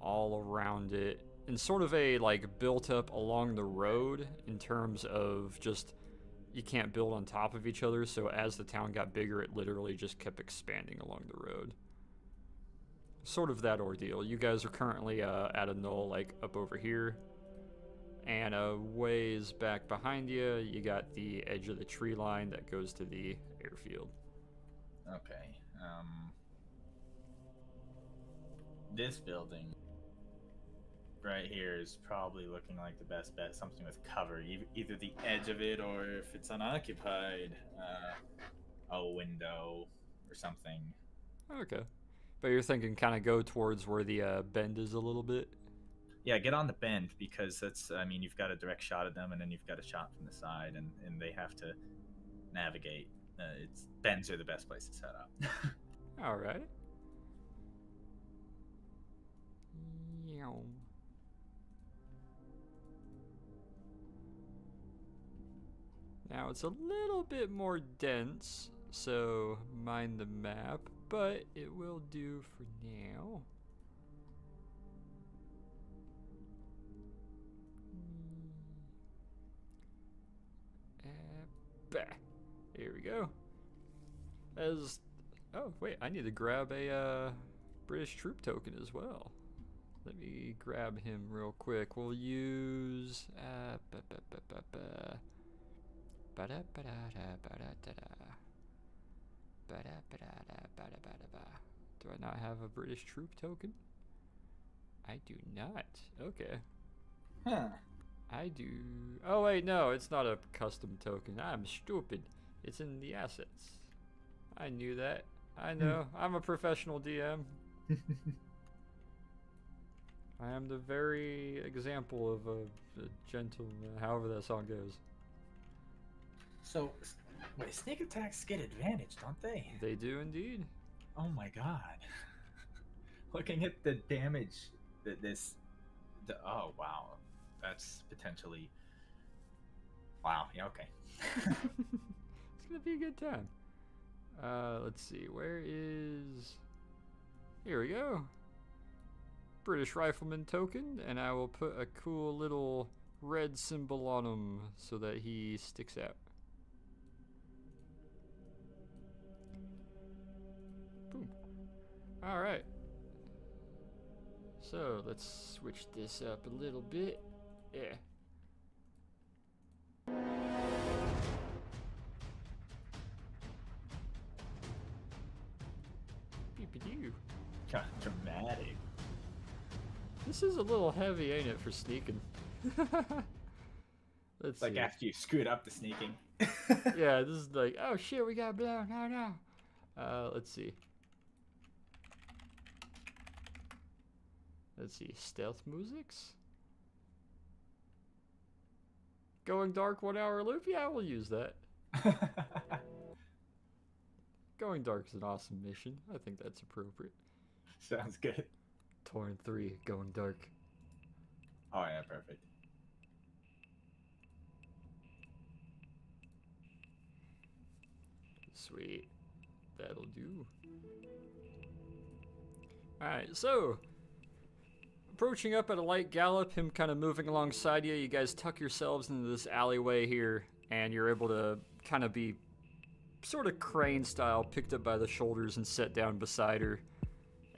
all around it. And sort of a like built up along the road in terms of just you can't build on top of each other. So as the town got bigger, it literally just kept expanding along the road. Sort of that ordeal. You guys are currently at a null like up over here. And a ways back behind you, you got the edge of the tree line that goes to the airfield. Okay. This building right here is probably looking like the best bet. Something with cover, either the edge of it or if it's unoccupied, a window or something. Okay. But you're thinking kind of go towards where the bend is a little bit? Yeah, get on the bend, because that's, I mean, you've got a direct shot at them, and then you've got a shot from the side, and they have to navigate. It's bends are the best place to set up. All right. Meow. Now it's a little bit more dense, so mind the map, but it will do for now. Bah. Here we go. Oh wait, I need to grab a British troop token as well. Let me grab him real quick. We'll use do I not have a British troop token? I do not. Okay. Huh. I do. Oh wait, no, it's not a custom token. I'm stupid. It's in the assets. I knew that. I know. I'm a professional DM. I am the very example of a gentleman, however that song goes. So, wait, sneak attacks get advantage, don't they? They do indeed. Oh my god. Looking at the damage that oh wow. That's potentially... Wow, yeah, okay. It's gonna be a good time. Let's see, where is... Here we go. British Rifleman token, and I will put a cool little red symbol on him so that he sticks out. Boom. Alright. So, let's switch this up a little bit. Yeah. Beep-a-doo. God, dramatic. This is a little heavy, ain't it, for sneaking? Let's Like see. after you screwed up the sneaking. Yeah, this is like, oh shit, we got blown. No. Let's see. Let's see, stealth musics? Going dark 1 hour loop? Yeah, we'll use that. Going dark is an awesome mission. I think that's appropriate. Sounds good. Torn 3, going dark. Oh yeah, perfect. Sweet. That'll do. Alright, so approaching up at a light gallop, him kind of moving alongside you, you guys tuck yourselves into this alleyway here, and you're able to kind of be sort of crane style, picked up by the shoulders and set down beside her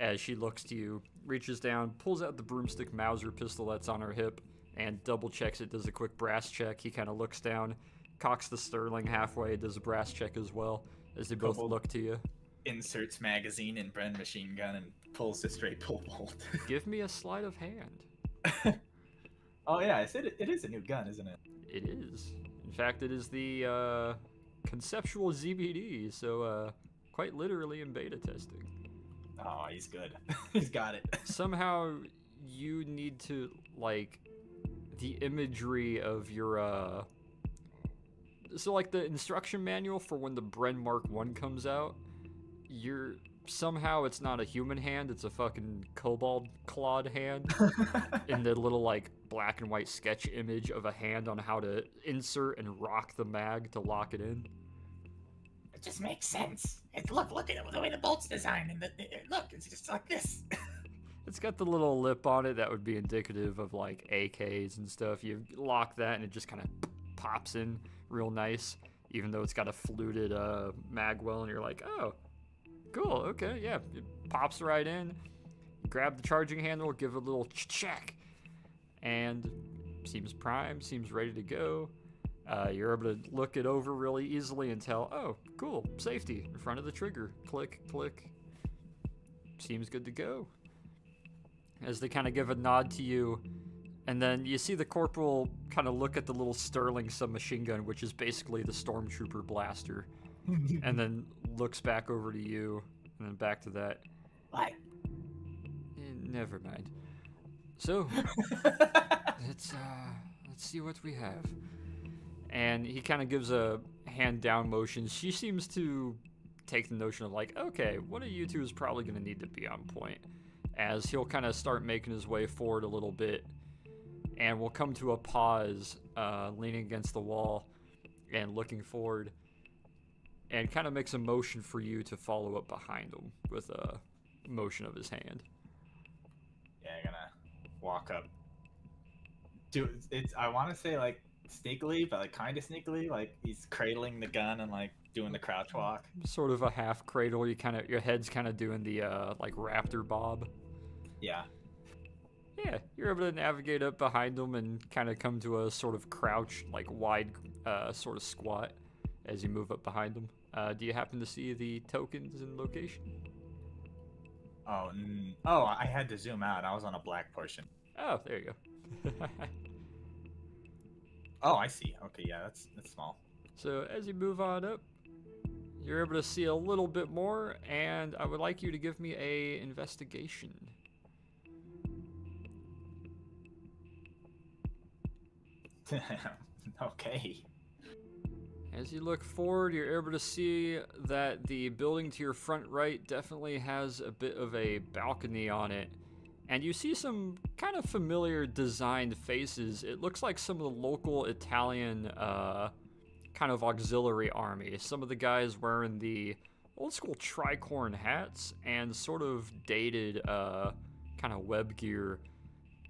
as she looks to you, reaches down, pulls out the broomstick Mauser pistol that's on her hip, and double checks it, does a quick brass check. He kind of looks down, cocks the Sterling halfway, does a brass check as well, as they both look to you. Inserts magazine in Bren machine gun and pulls the straight pull bolt. Give me a sleight of hand. Oh yeah, I said it is a new gun, isn't it? It is. In fact, it is the conceptual ZBD, so quite literally in beta testing. Oh, he's good. He's got it. Somehow you need to, like, the imagery of your so like the instruction manual for when the Bren Mark 1 comes out, somehow it's not a human hand, it's a fucking kobold clawed hand in the little like black and white sketch image of a hand on how to insert and rock the mag to lock it in. It just makes sense. Look at it, the way the bolt's designed, and look, it's just like this. It's got the little lip on it that would be indicative of like AKs and stuff. You lock that and it just kind of pops in real nice, even though it's got a fluted mag well, and you're like, oh, cool, okay, yeah. It pops right in. Grab the charging handle, give it a little check, and seems primed, seems ready to go. You're able to look it over really easily and tell, oh, cool, safety in front of the trigger. Click, click. Seems good to go. As they kind of give a nod to you, and then you see the corporal kind of look at the little Sterling submachine gun, which is basically the Stormtrooper blaster, and then looks back over to you, and then back to that. What? Never mind. So, let's see what we have. And he kind of gives a hand down motion. She seems to take the notion of like, okay, one of you two is probably going to need to be on point. As he'll kind of start making his way forward a little bit, and we'll come to a pause, leaning against the wall and looking forward, and kind of makes a motion for you to follow up behind him with a motion of his hand. Yeah, I'm gonna walk up. I want to say like sneakily, but like kind of sneakily, like he's cradling the gun and like doing the crouch walk. Sort of a half cradle. Your head's kind of doing the like raptor bob. Yeah. Yeah, you're able to navigate up behind him and kind of come to a sort of crouch, like wide sort of squat as you move up behind him. Do you happen to see the tokens and location? Oh, I had to zoom out. I was on a black portion. Oh, there you go. Oh, I see. Okay, yeah, that's small. So as you move on up, you're able to see a little bit more, and I would like you to give me a investigation. Okay. As you look forward, you're able to see that the building to your front right definitely has a bit of a balcony on it. And you see some kind of familiar designed faces. It looks like some of the local Italian kind of auxiliary army. Some of the guys wearing the old school tricorn hats and sort of dated kind of web gear.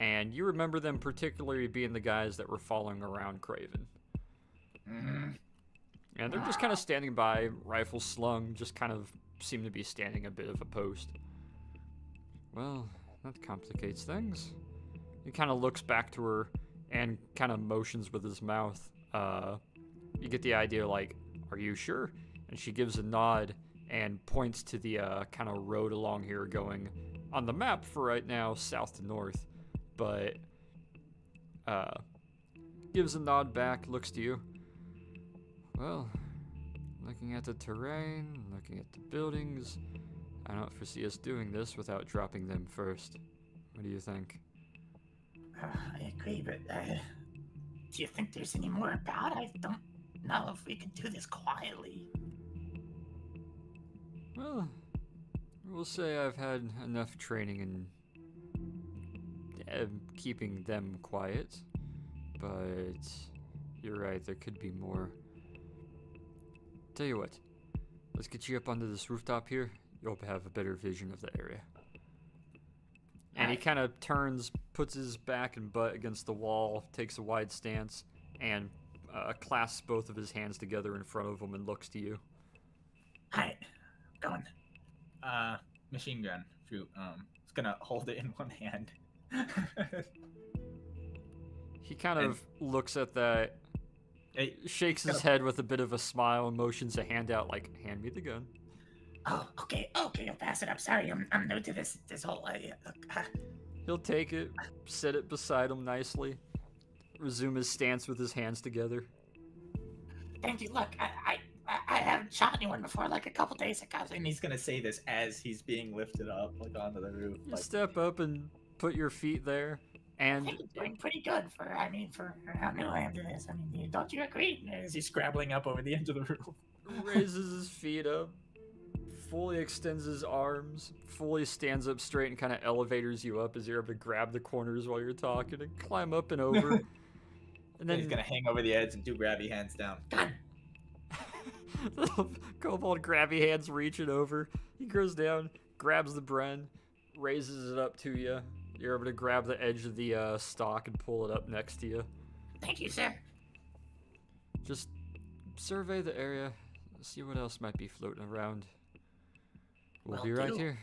And you remember them particularly being the guys that were following around Craven. And they're just kind of standing by, rifles slung, just kind of seem to be standing a bit of a post. Well, that complicates things. He kind of looks back to her and kind of motions with his mouth. You get the idea, like, are you sure? And she gives a nod and points to the kind of road along here going, on the map for right now, south to north. But gives a nod back, looks to you. Well, looking at the terrain, looking at the buildings, I don't foresee us doing this without dropping them first. What do you think? I agree, but do you think there's any more about? I don't know if we can do this quietly. Well, we'll say I've had enough training in keeping them quiet, but you're right, there could be more. Tell you what, let's get you up onto this rooftop here. You'll have a better vision of the area. And he kind of turns, puts his back and butt against the wall, takes a wide stance, and clasps both of his hands together in front of him and looks to you. Alright, going. Machine gun. Shoot. It's gonna hold it in one hand. He kind of looks at that, shakes his of head with a bit of a smile and motions a hand out like, hand me the gun. Oh, okay, I'll pass it up. Sorry, I'm new to this whole idea. He'll take it, set it beside him nicely, resume his stance with his hands together. Thank you. Look, I haven't shot anyone before, like a couple days ago. And he's gonna say this as he's being lifted up, like onto the roof. You Like, step up and put your feet there, I and think I'm doing pretty good for how new I am to this. I mean, don't you agree? as he's scrabbling up over the edge of the roof. raises his feet up, fully extends his arms, fully stands up straight and kind of elevators you up as you're able to grab the corners while you're talking and climb up and over. And then He's gonna hang over the edge and do grabby hands down. Gun. the kobold grabby hands reaching over. He goes down, grabs the Bren, raises it up to you. You're able to grab the edge of the stock and pull it up next to you. Thank you, sir. Just survey the area, see what else might be floating around. We'll Will be right do. here.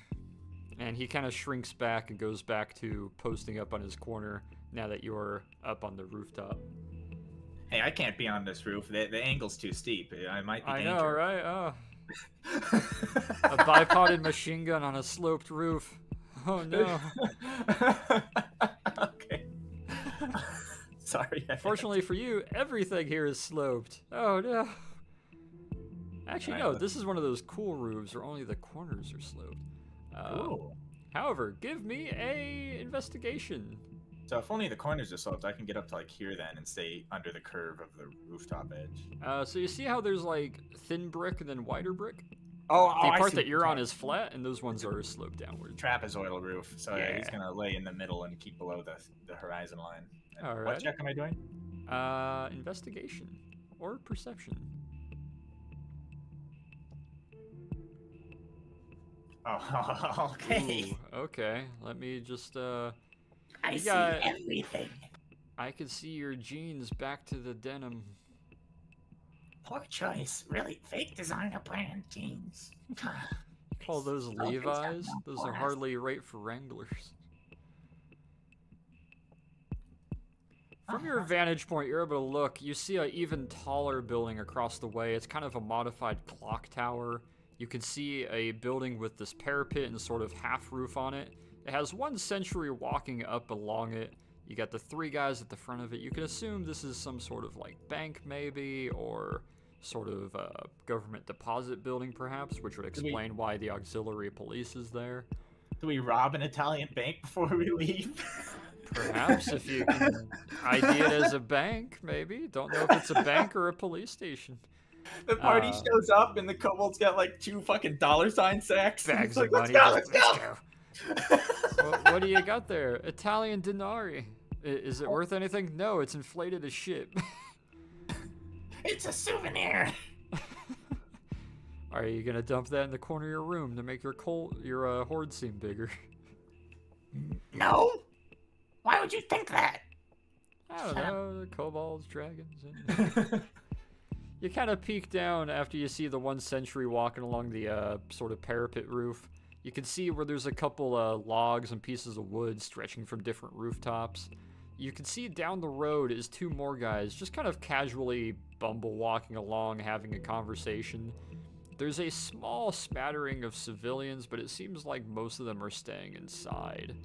And he kind of shrinks back and goes back to posting up on his corner now that you're up on the rooftop. Hey, I can't be on this roof. The angle's too steep. I might be I dangerous. know, right? Oh, a bipoded machine gun on a sloped roof. Oh no. Okay. Sorry. Fortunately for you, everything here is sloped. Oh no. Actually, no, this is one of those cool roofs where only the corners are sloped. Ooh. However, give me a investigation. So if only the corners are sloped, I can get up to like here then and stay under the curve of the rooftop edge. So you see how there's like thin brick and then wider brick? Oh, The I part see that what you're on talking is flat, and those ones are sloped downward. trapezoidal roof. So yeah, he's Yeah. gonna lay in the middle and keep below the horizon line. And All what right. check am I doing? Investigation or perception. Oh, okay. Ooh, okay. Let me just I You see got- everything. I could see your jeans back to the denim. Poor choice. Really, fake designer brand jeans. Call those These outfits have Levi's? no Those are class. hardly right for Wranglers. From your vantage point, you're able to look. You see an even taller building across the way. It's kind of a modified clock tower. You can see a building with this parapet and sort of half roof on it. It has one sentry walking up along it. You got the 3 guys at the front of it. You can assume this is some sort of like bank maybe, or sort of government deposit building perhaps, which would explain why the auxiliary police is there. Do we rob an Italian bank before we leave? Perhaps if you can ID it as a bank, maybe. Don't know if it's a bank or a police station. The party Uh, shows up and the kobold's got like 2 fucking $ sacks. Bags It's of like, money. Let's Let's go. go. What do you got there? Italian denari. Is it worth anything? No, it's inflated as shit. It's a souvenir. Are you gonna dump that in the corner of your room to make your hoard seem bigger? No. Why would you think that? I don't know. Kobolds, dragons. And... You kind of peek down after you see the 1 sentry walking along the sort of parapet roof. You can see where there's a couple logs and pieces of wood stretching from different rooftops. You can see down the road is 2 more guys just kind of casually bumble walking along, having a conversation. There's a small smattering of civilians, but it seems like most of them are staying inside.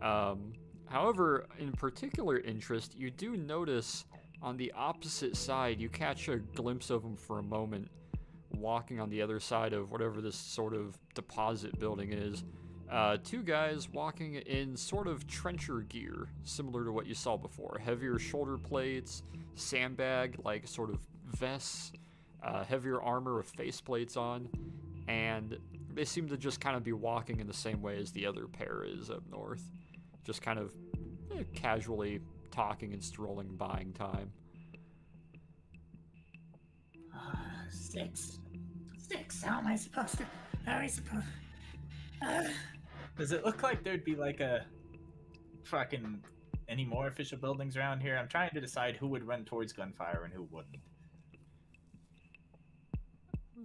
However, in particular interest, you do notice on the opposite side, you catch a glimpse of them for a moment, walking on the other side of whatever this sort of deposit building is. 2 guys walking in sort of trencher gear, similar to what you saw before. Heavier shoulder plates, sandbag, like sort of vests, heavier armor with faceplates on, and they seem to just kind of be walking in the same way as the other pair is up north. Just kind of casually talking and strolling, buying time. 6. How am I supposed to? How are we supposed? Does it look like there'd be like a fucking any more official buildings around here? I'm trying to decide who would run towards gunfire and who wouldn't.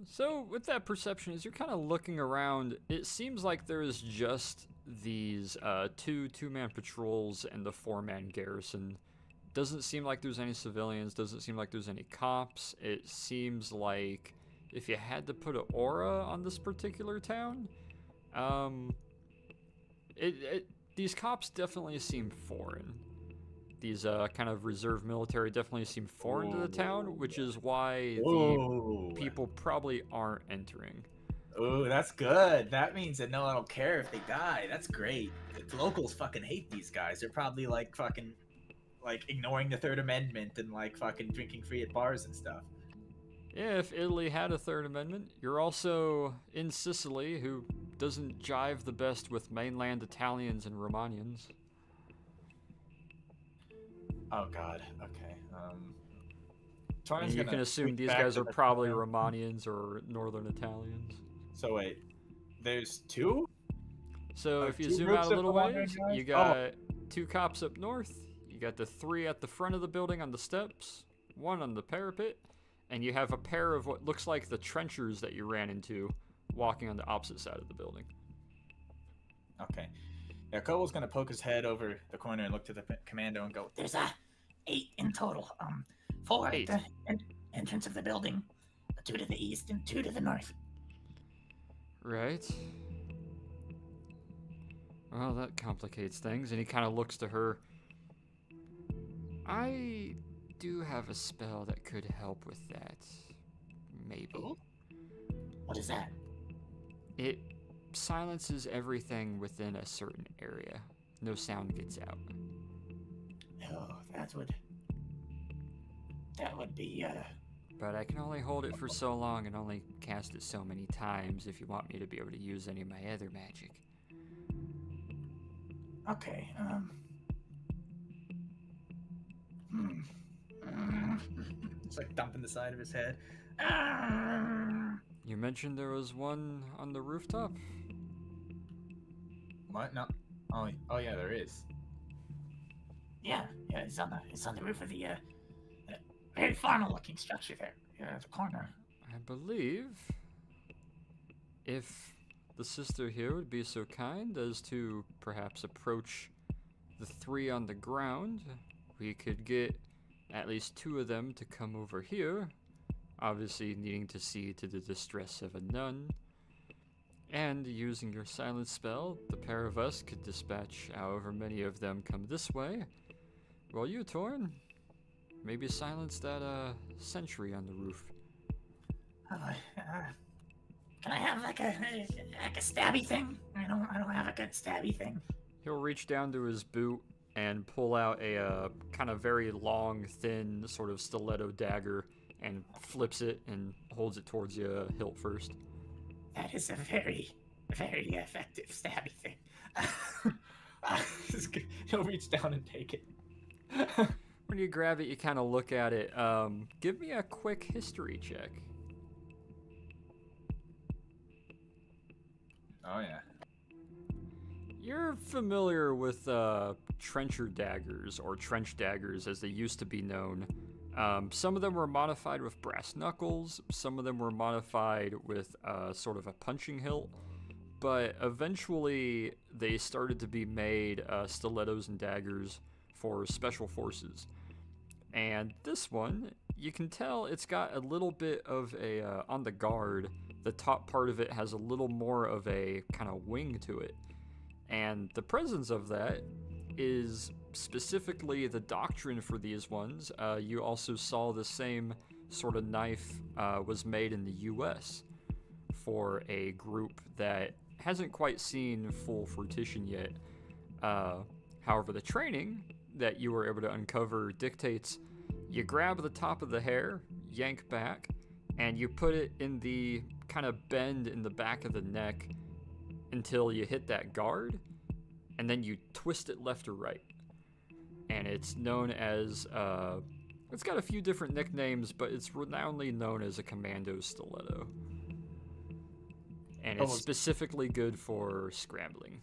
So with that perception, as you're kind of looking around, it seems like there's just these 2 two-man patrols and the 4-man garrison. Doesn't seem like there's any civilians, doesn't seem like there's any cops. It seems like if you had to put an aura on this particular town, these cops definitely seem foreign. These kind of reserve military definitely seem foreign to the town, which is why the people probably aren't entering. Oh, that's good. That means that no one will care if they die. That's great. The locals fucking hate these guys. They're probably like fucking like ignoring the 3rd Amendment and like fucking drinking free at bars and stuff. Yeah, if Italy had a 3rd Amendment. You're also in Sicily, who doesn't jive the best with mainland Italians and Romanians. Oh god. Okay. And you can assume these guys are probably Romanians or Northern Italians. So wait, there's 2? So if you 2 zoom groups out a of little Romanian ways, guys? you got 2 cops up north, you got the 3 at the front of the building on the steps, 1 on the parapet, and you have a pair of what looks like the trenchers that you ran into walking on the opposite side of the building. Okay. Yeah, Kobol's gonna poke his head over the corner and look to the commando and go, There's 8 in total. 4 8. at the entrance of the building, 2 to the east and 2 to the north. Right. Well, that complicates things, and he kind of looks to her. I do have a spell that could help with that. Maybe. Ooh. What is that? It silences everything within a certain area. No sound gets out. Oh, that would be, But I can only hold it for so long and only cast it so many times if you want me to be able to use any of my other magic. okay, It's like dumping the side of his head. You mentioned there was one on the rooftop? What? No. Oh yeah, there is. yeah, it's on the roof of the, very formal-looking structure there. Yeah, the corner. I believe if the sister here would be so kind as to perhaps approach the three on the ground, we could get at least two of them to come over here, obviously needing to see to the distress of a nun. And using your silence spell, the pair of us could dispatch however many of them come this way, while you, Torn, maybe silence that sentry on the roof. Can I have like a stabby thing? I don't have a good stabby thing. He'll reach down to his boot and pull out a kind of very long, thin, sort of stiletto dagger and flips it and holds it towards your hilt first. That is a very, very effective stabby thing. He'll reach down and take it. When you grab it, you kind of look at it. Give me a quick history check. Oh yeah. You're familiar with trencher daggers, or trench daggers as they used to be known. Some of them were modified with brass knuckles, some of them were modified with sort of a punching hilt, but eventually they started to be made stilettos and daggers for special forces. And this one, you can tell it's got a little bit of a, on the guard, the top part of it has a little more of a kind of wing to it. And the presence of that is specifically the doctrine for these ones. You also saw the same sort of knife was made in the US for a group that hasn't quite seen full fruition yet. However, the training that you were able to uncover dictates you grab the top of the hair, yank back, and you put it in the kind of bend in the back of the neck until you hit that guard, and then you twist it left or right. And it's known as, it's got a few different nicknames, but it's renownedly known as a commando stiletto. And it's specifically good for scrambling.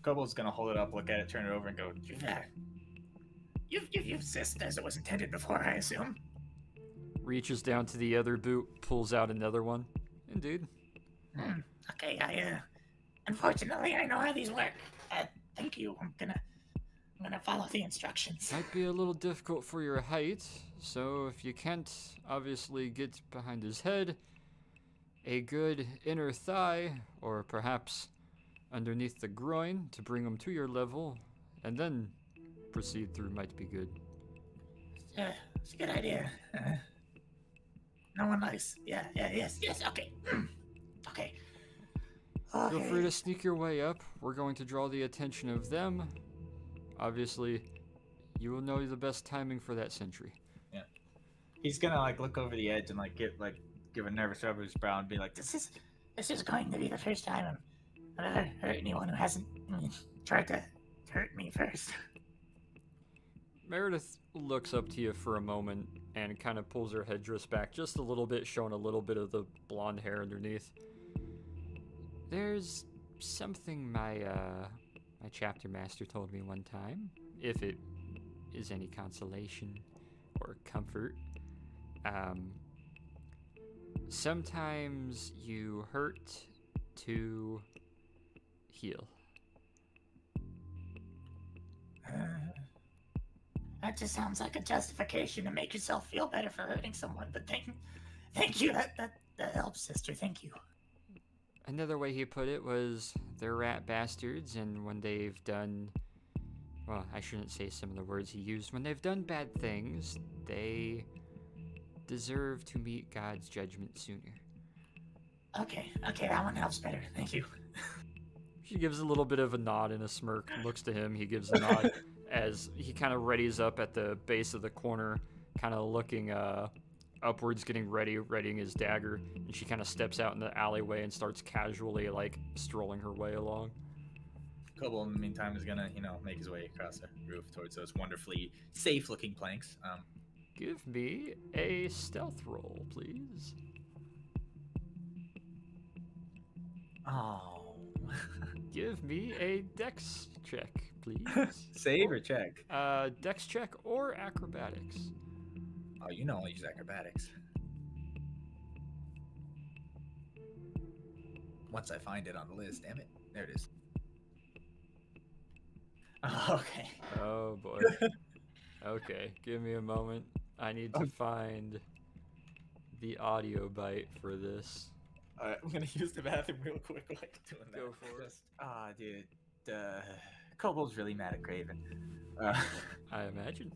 Kobold's gonna hold it up, look at it, turn it over, and go, You've used this as it was intended before, I assume. Reaches down to the other boot, pulls out another one. Indeed. Okay, unfortunately, I know how these work. Thank you. I'm gonna follow the instructions. Might be a little difficult for your height, so if you can't obviously get behind his head, a good inner thigh, or perhaps underneath the groin to bring him to your level, and then proceed through might be good. It's a good idea. No one likes. Yes, okay. Okay. Feel free to sneak your way up. We're going to draw the attention of them. Obviously, you will know the best timing for that sentry. Yeah. He's gonna look over the edge and give a nervous rub of his brow and be like, This is going to be the first time I've ever hurt anyone who hasn't tried to hurt me first. Meredith looks up to you for a moment and kind of pulls her headdress back just a little bit, showing a little bit of the blonde hair underneath. There's something my chapter master told me one time, if it is any consolation or comfort. Sometimes you hurt to heal. That just sounds like a justification to make yourself feel better for hurting someone, but thank you. That helps, sister. Thank you. Another way he put it was, they're rat bastards, and when they've done, well, I shouldn't say some of the words he used, when they've done bad things, they deserve to meet God's judgment sooner. Okay, that one helps better. Thank you. She gives a little bit of a nod and a smirk, looks to him, he gives a nod, as he kind of readies up at the base of the corner, kind of looking upwards, getting ready, readying his dagger, and she kind of steps out in the alleyway and starts casually, like, strolling her way along. Kobold, in the meantime, is gonna, make his way across the roof towards those wonderfully safe-looking planks. Give me a stealth roll, please. Oh. Give me a dex check, please. Save or check? Dex check or acrobatics. Oh, I'll use acrobatics. Once I find it on the list, damn it. There it is. Okay. Oh, boy. Okay, give me a moment. I need to find the audio bite for this. Alright, I'm gonna use the bathroom real quick while I'm doing that. Go for it. Dude. Kobold's really mad at Craven. I imagine.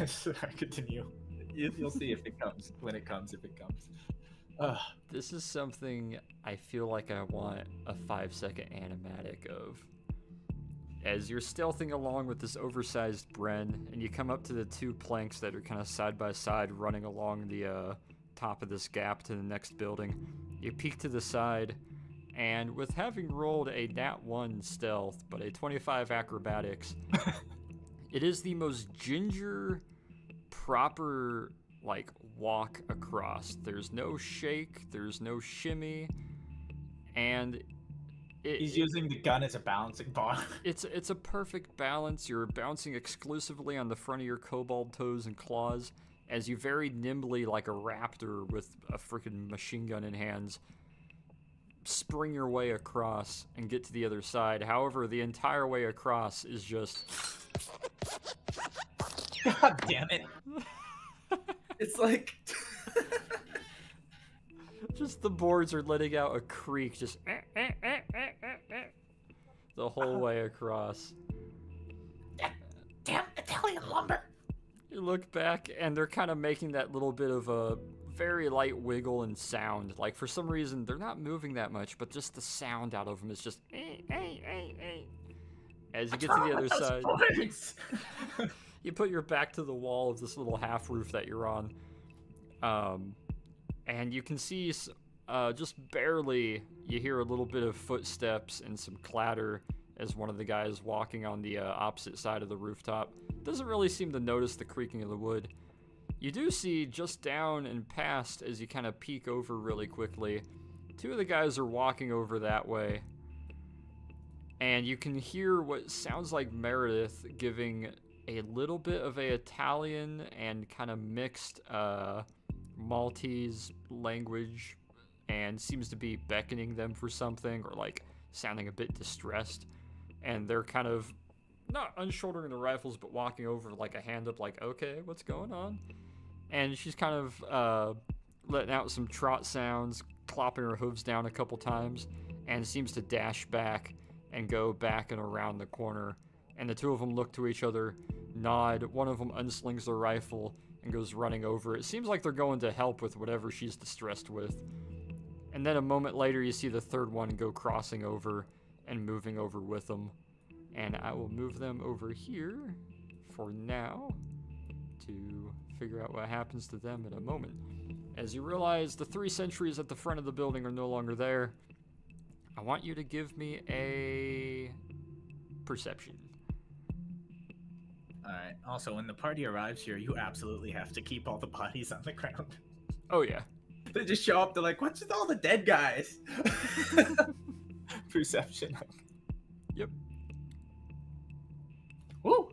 Sorry, continue. You'll see if it comes. When it comes, if it comes. This is something I feel like I want a 5-second animatic of. As you're stealthing along with this oversized Bren, and you come up to the two planks that are kind of side by side running along the top of this gap to the next building, you peek to the side, and with having rolled a nat 1 stealth, but a 25 acrobatics, it is the most ginger, proper, like, walk across. There's no shake, there's no shimmy, and he's using the gun as a balancing bar. It's a perfect balance. You're bouncing exclusively on the front of your kobold toes and claws as you very nimbly, like a raptor with a freaking machine gun in hands, spring your way across and get to the other side. However, the entire way across is just... God damn it. It's like... just the boards are letting out a creak, just the whole way across. Damn Italian lumber. You look back, and they're kind of making that little bit of a very light wiggle and sound. Like, for some reason, they're not moving that much, but just the sound out of them is just... As you get to the other side, you put your back to the wall of this little half roof that you're on. And you can see, just barely, you hear a little bit of footsteps and some clatter as one of the guys walking on the opposite side of the rooftop doesn't really seem to notice the creaking of the wood. You do see just down and past, as you kind of peek over really quickly, two of the guys are walking over that way. And you can hear what sounds like Meredith giving a little bit of a Italian and kind of mixed Maltese language, and seems to be beckoning them for something, or like sounding a bit distressed. And they're kind of not unshouldering the rifles, but walking over like a hand up, like, okay, what's going on? And she's kind of letting out some trot sounds, clopping her hooves down a couple times, and seems to dash back and go back and around the corner. And the two of them look to each other, nod. One of them unslings their rifle and goes running over. It seems like they're going to help with whatever she's distressed with. And then a moment later, you see the third one go crossing over and moving over with them. And I will move them over here for now to figure out what happens to them in a moment. As you realize the 3 sentries at the front of the building are no longer there, I want you to give me a perception. Alright, also, when the party arrives here, you absolutely have to keep all the bodies on the ground. Oh, yeah. They just show up, they're like, what's with all the dead guys? Perception. Yep. Woo!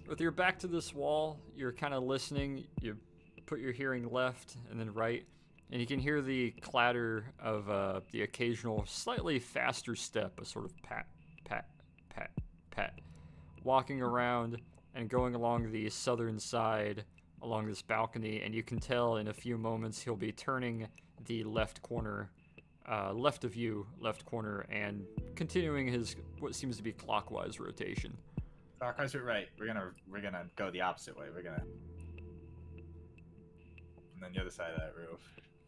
With your back to this wall, you're kind of listening. You put your hearing left and then right, and you can hear the clatter of the occasional slightly faster step, a sort of pat, pat, pat, pat, walking around and going along the southern side along this balcony, and you can tell in a few moments he'll be turning the left corner, left of you, left corner, and continuing his what seems to be clockwise rotation. Clockwise or right? We're gonna go the opposite way. And then the other side of that roof.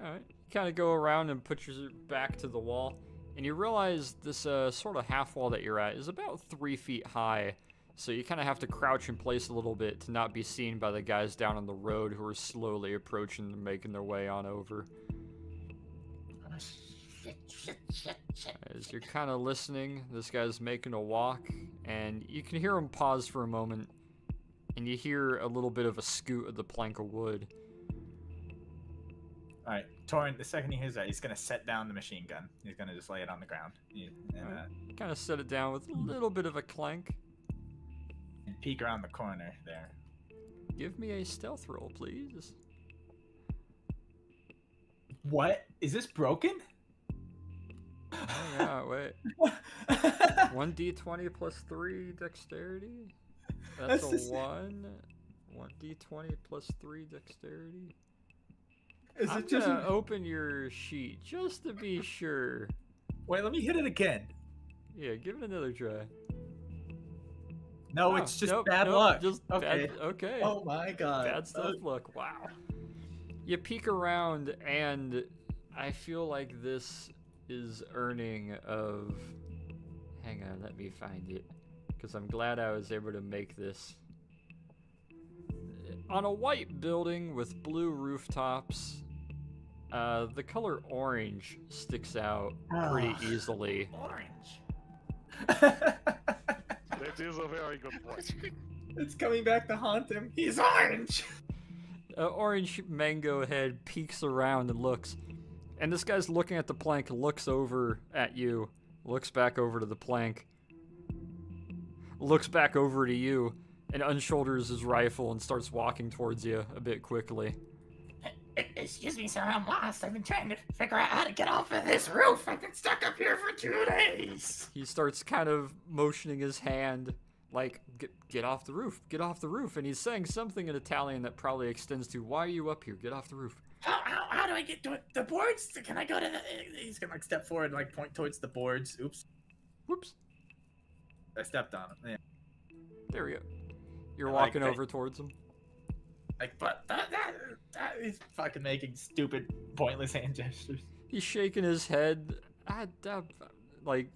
All right, kind of go around and put your back to the wall, And you realize this sort of half wall that you're at is about 3 feet high, so you kind of have to crouch in place a little bit to not be seen by the guys down on the road who are slowly approaching and making their way on over. Shit. As you're kind of listening, this guy's making a walk, and you can hear him pause for a moment, and you hear a little bit of a scoot of the plank of wood. All right, Torin, the second he hears that, he's going to set down the machine gun. He's going to just lay it on the ground. Kind of set it down with a little bit of a clank. And peek around the corner there. Give me a stealth roll, please. What? Is this broken? Hang on, wait. 1d20 plus 3 dexterity? That's a 1. 1d20 plus 3 dexterity? I'm gonna open your sheet just to be sure. Wait, let me hit it again. Yeah, give it another try. No, it's just bad luck. Just okay. Okay. Oh my god. Bad stuff luck. Wow. You peek around, and I feel like this is earning of... Hang on, let me find it. Because I'm glad I was able to make this. On a white building with blue rooftops, the color orange sticks out pretty easily. Orange. That is a very good point. It's coming back to haunt him. He's orange. Orange mango head peeks around and looks. And this guy's looking at the plank, looks over at you, looks back over to the plank, looks back over to you, and unshoulders his rifle and starts walking towards you a bit quickly. Excuse me, sir, I'm lost. I've been trying to figure out how to get off of this roof. I've been stuck up here for 2 days. He starts kind of motioning his hand, like, get off the roof, get off the roof. And he's saying something in Italian that probably extends to, why are you up here? Get off the roof. How do I get to it? The boards? Can I go to the... He's gonna like step forward and like point towards the boards. Oops. Whoops. I stepped on him. Yeah. There we go. You're I walking like over towards him. Like, but that he's fucking making stupid, pointless hand gestures. He's shaking his head, like,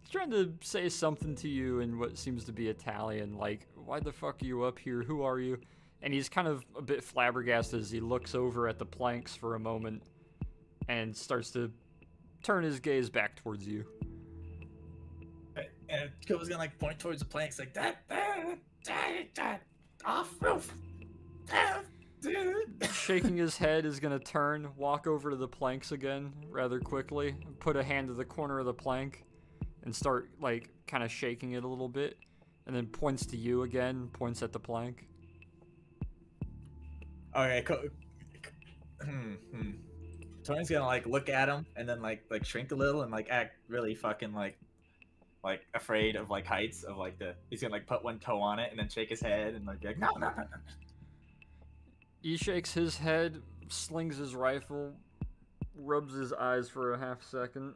trying to say something to you in what seems to be Italian, like, why the fuck are you up here? Who are you? And he's kind of a bit flabbergasted as he looks over at the planks for a moment and starts to turn his gaze back towards you. And Koba's gonna like point towards the planks like that off roof. Shaking his head is gonna turn, walk over to the planks again rather quickly, put a hand to the corner of the plank, and start like kind of shaking it a little bit, and then points to you again, points at the plank. Okay, Tony's gonna like look at him and then like shrink a little and like act really fucking like afraid of like heights of like he's gonna like put one toe on it and then shake his head and like be like no. He shakes his head, slings his rifle, rubs his eyes for a half second,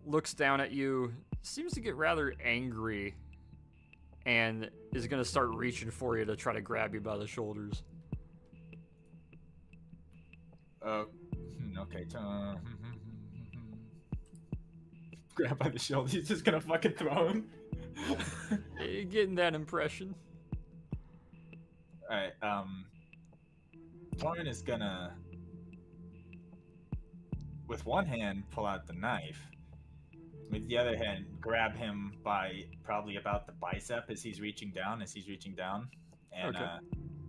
looks down at you, seems to get rather angry, and is going to start reaching for you to try to grab you by the shoulders. Okay. Grab by the shoulder. He's just going to fucking throw him. You're getting that impression. Alright, Torin is gonna, with one hand, pull out the knife. With the other hand, grab him by probably about the bicep as he's reaching down, and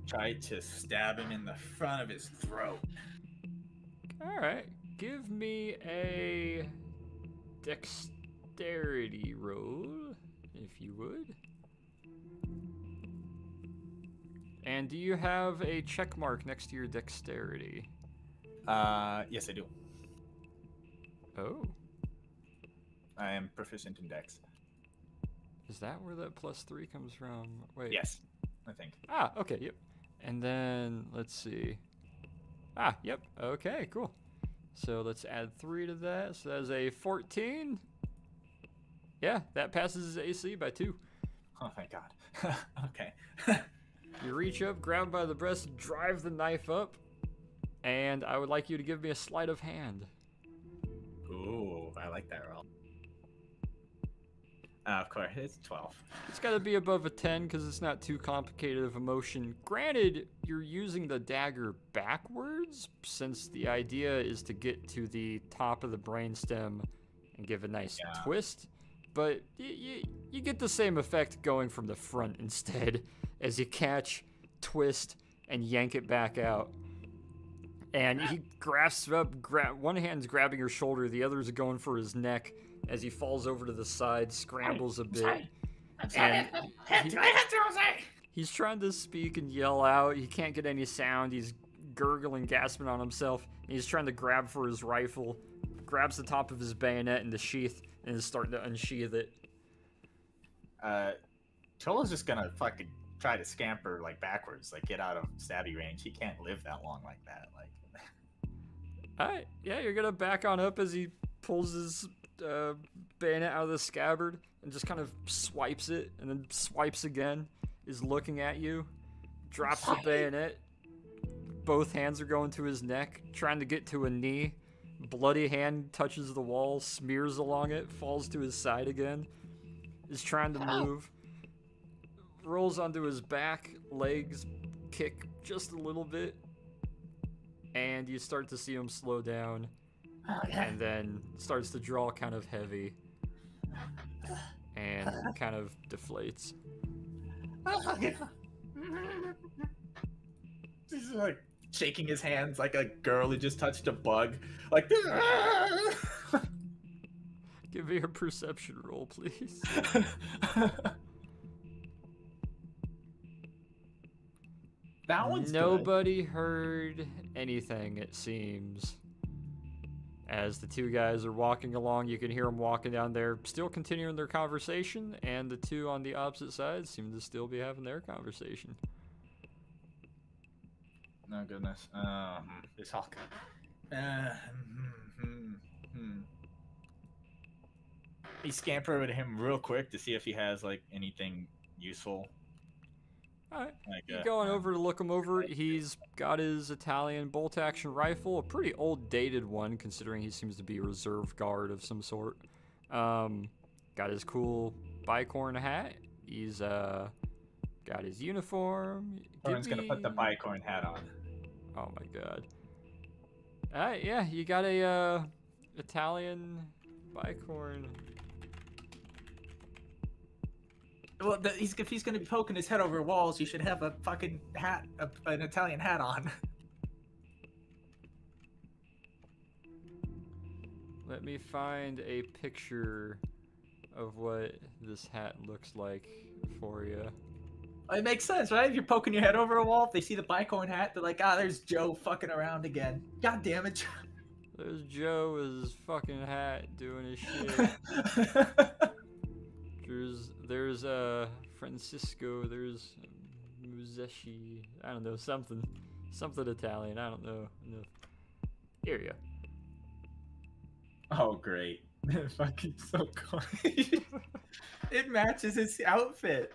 try to stab him in the front of his throat. Alright, give me a dexterity roll, if you would. And do you have a check mark next to your dexterity? Yes, I do. Oh. I am proficient in dex. Is that where that +3 comes from? Wait. Yes, I think. Ah, okay, yep. And then, let's see. Ah, yep, okay, cool. So let's add 3 to that. So that's a 14. Yeah, that passes his AC by 2. Oh, thank God. Okay. You reach up, grab by the breast, drive the knife up, and I would like you to give me a sleight of hand. I like that roll. Of course, it's 12. It's got to be above a 10 because it's not too complicated of a motion. Granted, you're using the dagger backwards since the idea is to get to the top of the brainstem and give a nice twist. But you get the same effect going from the front instead as you catch, twist, and yank it back out. And he grasps up, one hand's grabbing your shoulder, the other's going for his neck as he falls over to the side, scrambles a bit. I'm sorry. He's trying to speak and yell out. He can't get any sound. He's gurgling, gasping on himself. He's trying to grab for his rifle, grabs the top of his bayonet in the sheath, and is starting to unsheath it. Cholo's just gonna fucking try to scamper like backwards, like get out of stabby range. He can't live that long like that. Like, alright, yeah, you're gonna back on up as he pulls his bayonet out of the scabbard and just kind of swipes it, and then swipes again. Is looking at you, drops the bayonet. Both hands are going to his neck, trying to get to a knee. Bloody hand touches the wall, smears along it, falls to his side again. Is trying to move. Rolls onto his back, legs kick just a little bit. And you start to see him slow down. And then starts to draw kind of heavy. And kind of deflates. He's like shaking his hands like a girl who just touched a bug. Like, give me a perception roll, please. That one's Nobody heard anything, it seems. As the two guys are walking along, you can hear them walking down there, still continuing their conversation, and the two on the opposite side seem to still be having their conversation. Oh, goodness. It's all good. He scamper over to him real quick to see if he has, like, anything useful. Alright, like, going over to look him over. He's got his Italian bolt-action rifle, a pretty old-dated one, considering he seems to be a reserve guard of some sort. Got his cool bicorn hat. He's got his uniform. Thorn's gonna put the bicorn hat on. Oh my god. Alright, yeah, you got a Italian bicorn. Well, if he's gonna be poking his head over walls, you should have a fucking hat, an Italian hat on. Let me find a picture of what this hat looks like for you. It makes sense, right? If you're poking your head over a wall, if they see the bicorn hat, they're like, ah, there's Joe fucking around again. God damn it. There's Joe with his fucking hat doing his shit. There's Francisco, there's Muzeshi, I don't know, something Italian, I don't know. No. Here you go. Oh, great. Fucking so cool. It matches his outfit.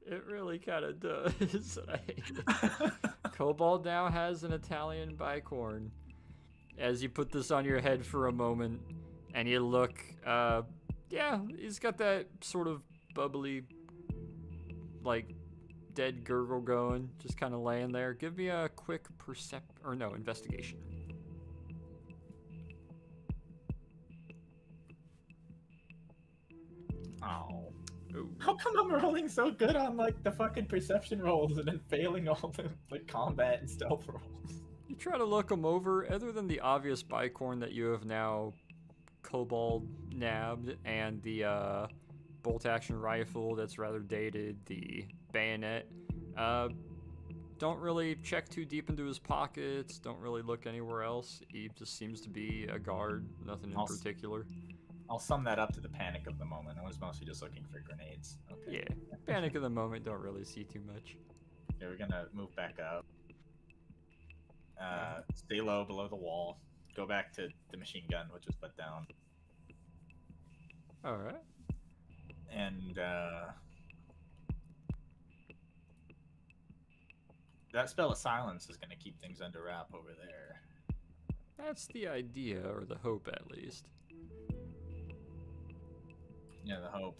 It really kind of does. Cobalt now has an Italian bicorn. As you put this on your head for a moment, and you look, yeah, he's got that sort of bubbly, like, dead gurgle going, just kind of laying there. Give me a quick investigation. Oh. Ooh. How come I'm rolling so good on, like, the fucking perception rolls and then failing all the, like, combat and stealth rolls? You try to look him over, other than the obvious bicorn that you have now cobalt nabbed, and the bolt-action rifle that's rather dated, the bayonet. Don't really check too deep into his pockets, don't really look anywhere else. He just seems to be a guard, nothing in particular. I'll sum that up to the panic of the moment. I was mostly just looking for grenades. Okay. Yeah, panic of the moment, don't really see too much. Okay, we're gonna move back up. Stay low below the wall. Go back to the machine gun, which was put down. Alright. And, that spell of silence is gonna keep things under wrap over there. That's the idea, or the hope at least. Yeah, the hope.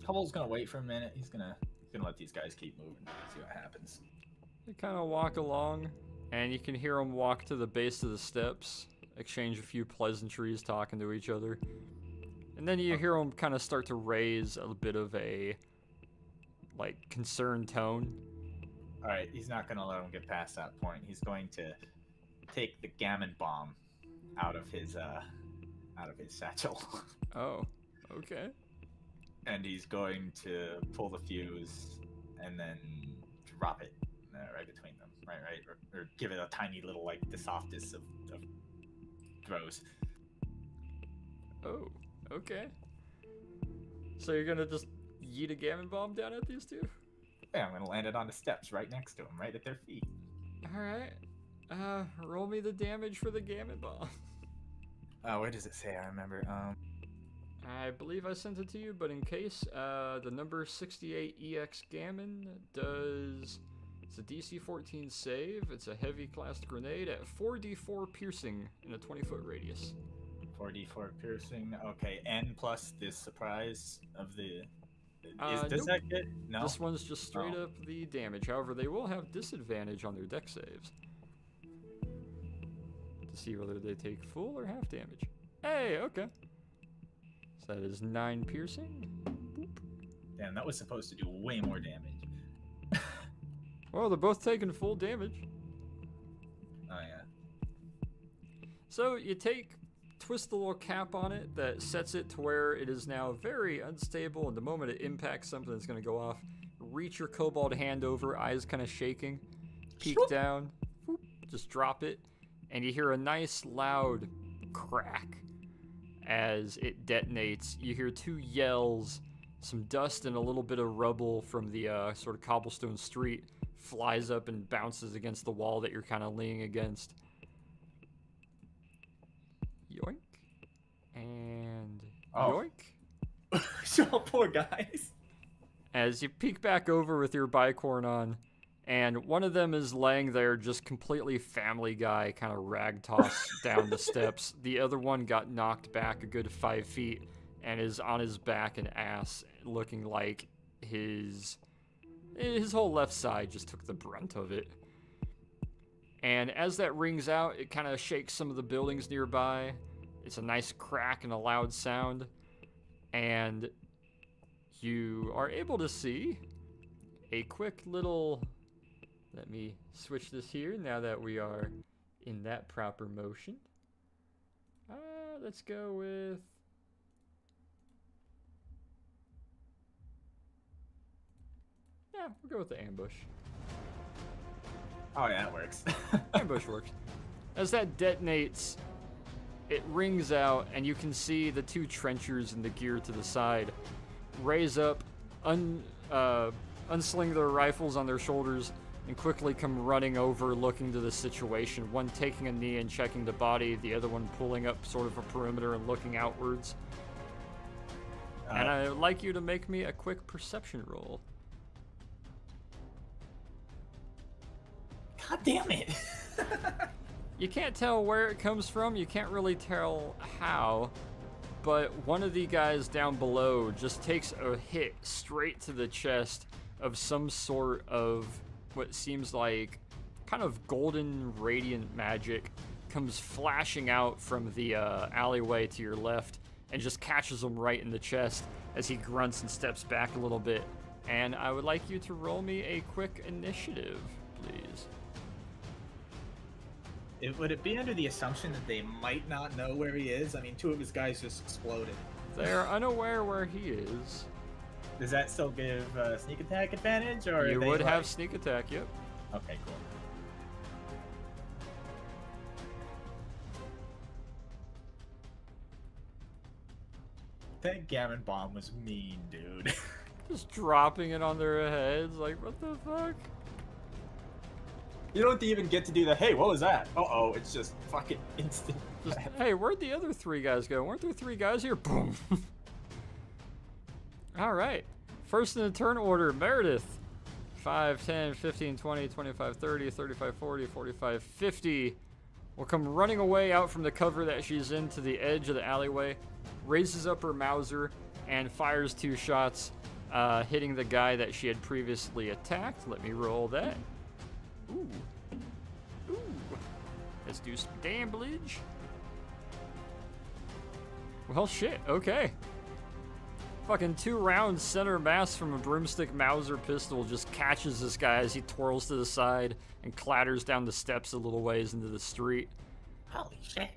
Hubble's gonna wait for a minute. He's gonna let these guys keep moving. See what happens. They kind of walk along, and you can hear them walk to the base of the steps, exchange a few pleasantries, talking to each other. And then you hear them kind of start to raise a bit of a, like, concerned tone. All right, he's not gonna let him get past that point. He's going to take the gammon bomb out of his satchel. Oh, okay. And he's going to pull the fuse and then drop it right between them, right, or give it a tiny little, like, the softest of throws. Oh, okay. So you're gonna just yeet a gammon bomb down at these two? Yeah, I'm gonna land it on the steps right next to him, right at their feet. All right. Roll me the damage for the gammon bomb. Where does it say? I remember. I believe I sent it to you, but in case, the number 68 EX Gammon does... It's a DC 14 save. It's a heavy classed grenade at 4d4 piercing in a 20-foot radius. 4d4 piercing. Okay, and plus this surprise of the... does Nope. that get... No? This one's just straight up the damage. However, they will have disadvantage on their dex saves. To see whether they take full or half damage. Hey, okay. So that is 9 piercing. Boop. Damn, that was supposed to do way more damage. Well, they're both taking full damage. Oh, yeah. So you twist the little cap on it that sets it to where it is now very unstable, and the moment it impacts something, it's going to go off. Reach your kobold hand over, eyes kind of shaking. Peek down, whoop, just drop it, and you hear a nice loud crack as it detonates. You hear 2 yells, some dust and a little bit of rubble from the sort of cobblestone street flies up and bounces against the wall that you're kind of leaning against. Yoink. And yoink. So poor guys. As you peek back over with your bicorn on, and one of them is laying there just completely Family Guy, kind of rag tossed down the steps. The other one got knocked back a good 5 feet and is on his back and ass, looking like his whole left side just took the brunt of it. And as that rings out, it kind of shakes some of the buildings nearby. It's a nice crack and a loud sound. And you are able to see a quick little... Let me switch this here now that we are in that proper motion. Let's go with... Yeah, we'll go with the ambush. Oh, yeah, that works. Ambush works. As that detonates, it rings out, and you can see the 2 trenchers in the gear to the side raise up, unsling their rifles on their shoulders, and quickly come running over looking to the situation. One taking a knee and checking the body, the other one pulling up sort of a perimeter and looking outwards. And I'd like you to make me a quick perception roll. God damn it. You can't tell where it comes from, you can't really tell how, but one of the guys down below just takes a hit straight to the chest of some sort of what seems like kind of golden radiant magic comes flashing out from the alleyway to your left and just catches him right in the chest as he grunts and steps back a little bit. And I would like you to roll me a quick initiative, please. Would it be under the assumption that they might not know where he is? I mean, 2 of his guys just exploded. They're unaware where he is. Does that still give sneak attack advantage? Or You would have sneak attack, yep. Okay, cool. That gammon bomb was mean, dude. Just dropping it on their heads, like, what the fuck? You don't even get to do the, hey, what was that? Uh-oh, it's just fucking instant. Just, hey, where'd the other 3 guys go? Weren't there 3 guys here? Boom. Alright. First in the turn order, Meredith. 5, 10, 15, 20, 25, 30, 35, 40, 45, 50. will come running away out from the cover that she's in to the edge of the alleyway, raises up her Mauser, and fires 2 shots, hitting the guy that she had previously attacked. Let me roll that. Ooh. Ooh. Let's do some damage. Well, shit, okay. Fucking 2 rounds center mass from a broomstick Mauser pistol just catches this guy as he twirls to the side and clatters down the steps a little ways into the street. Holy shit.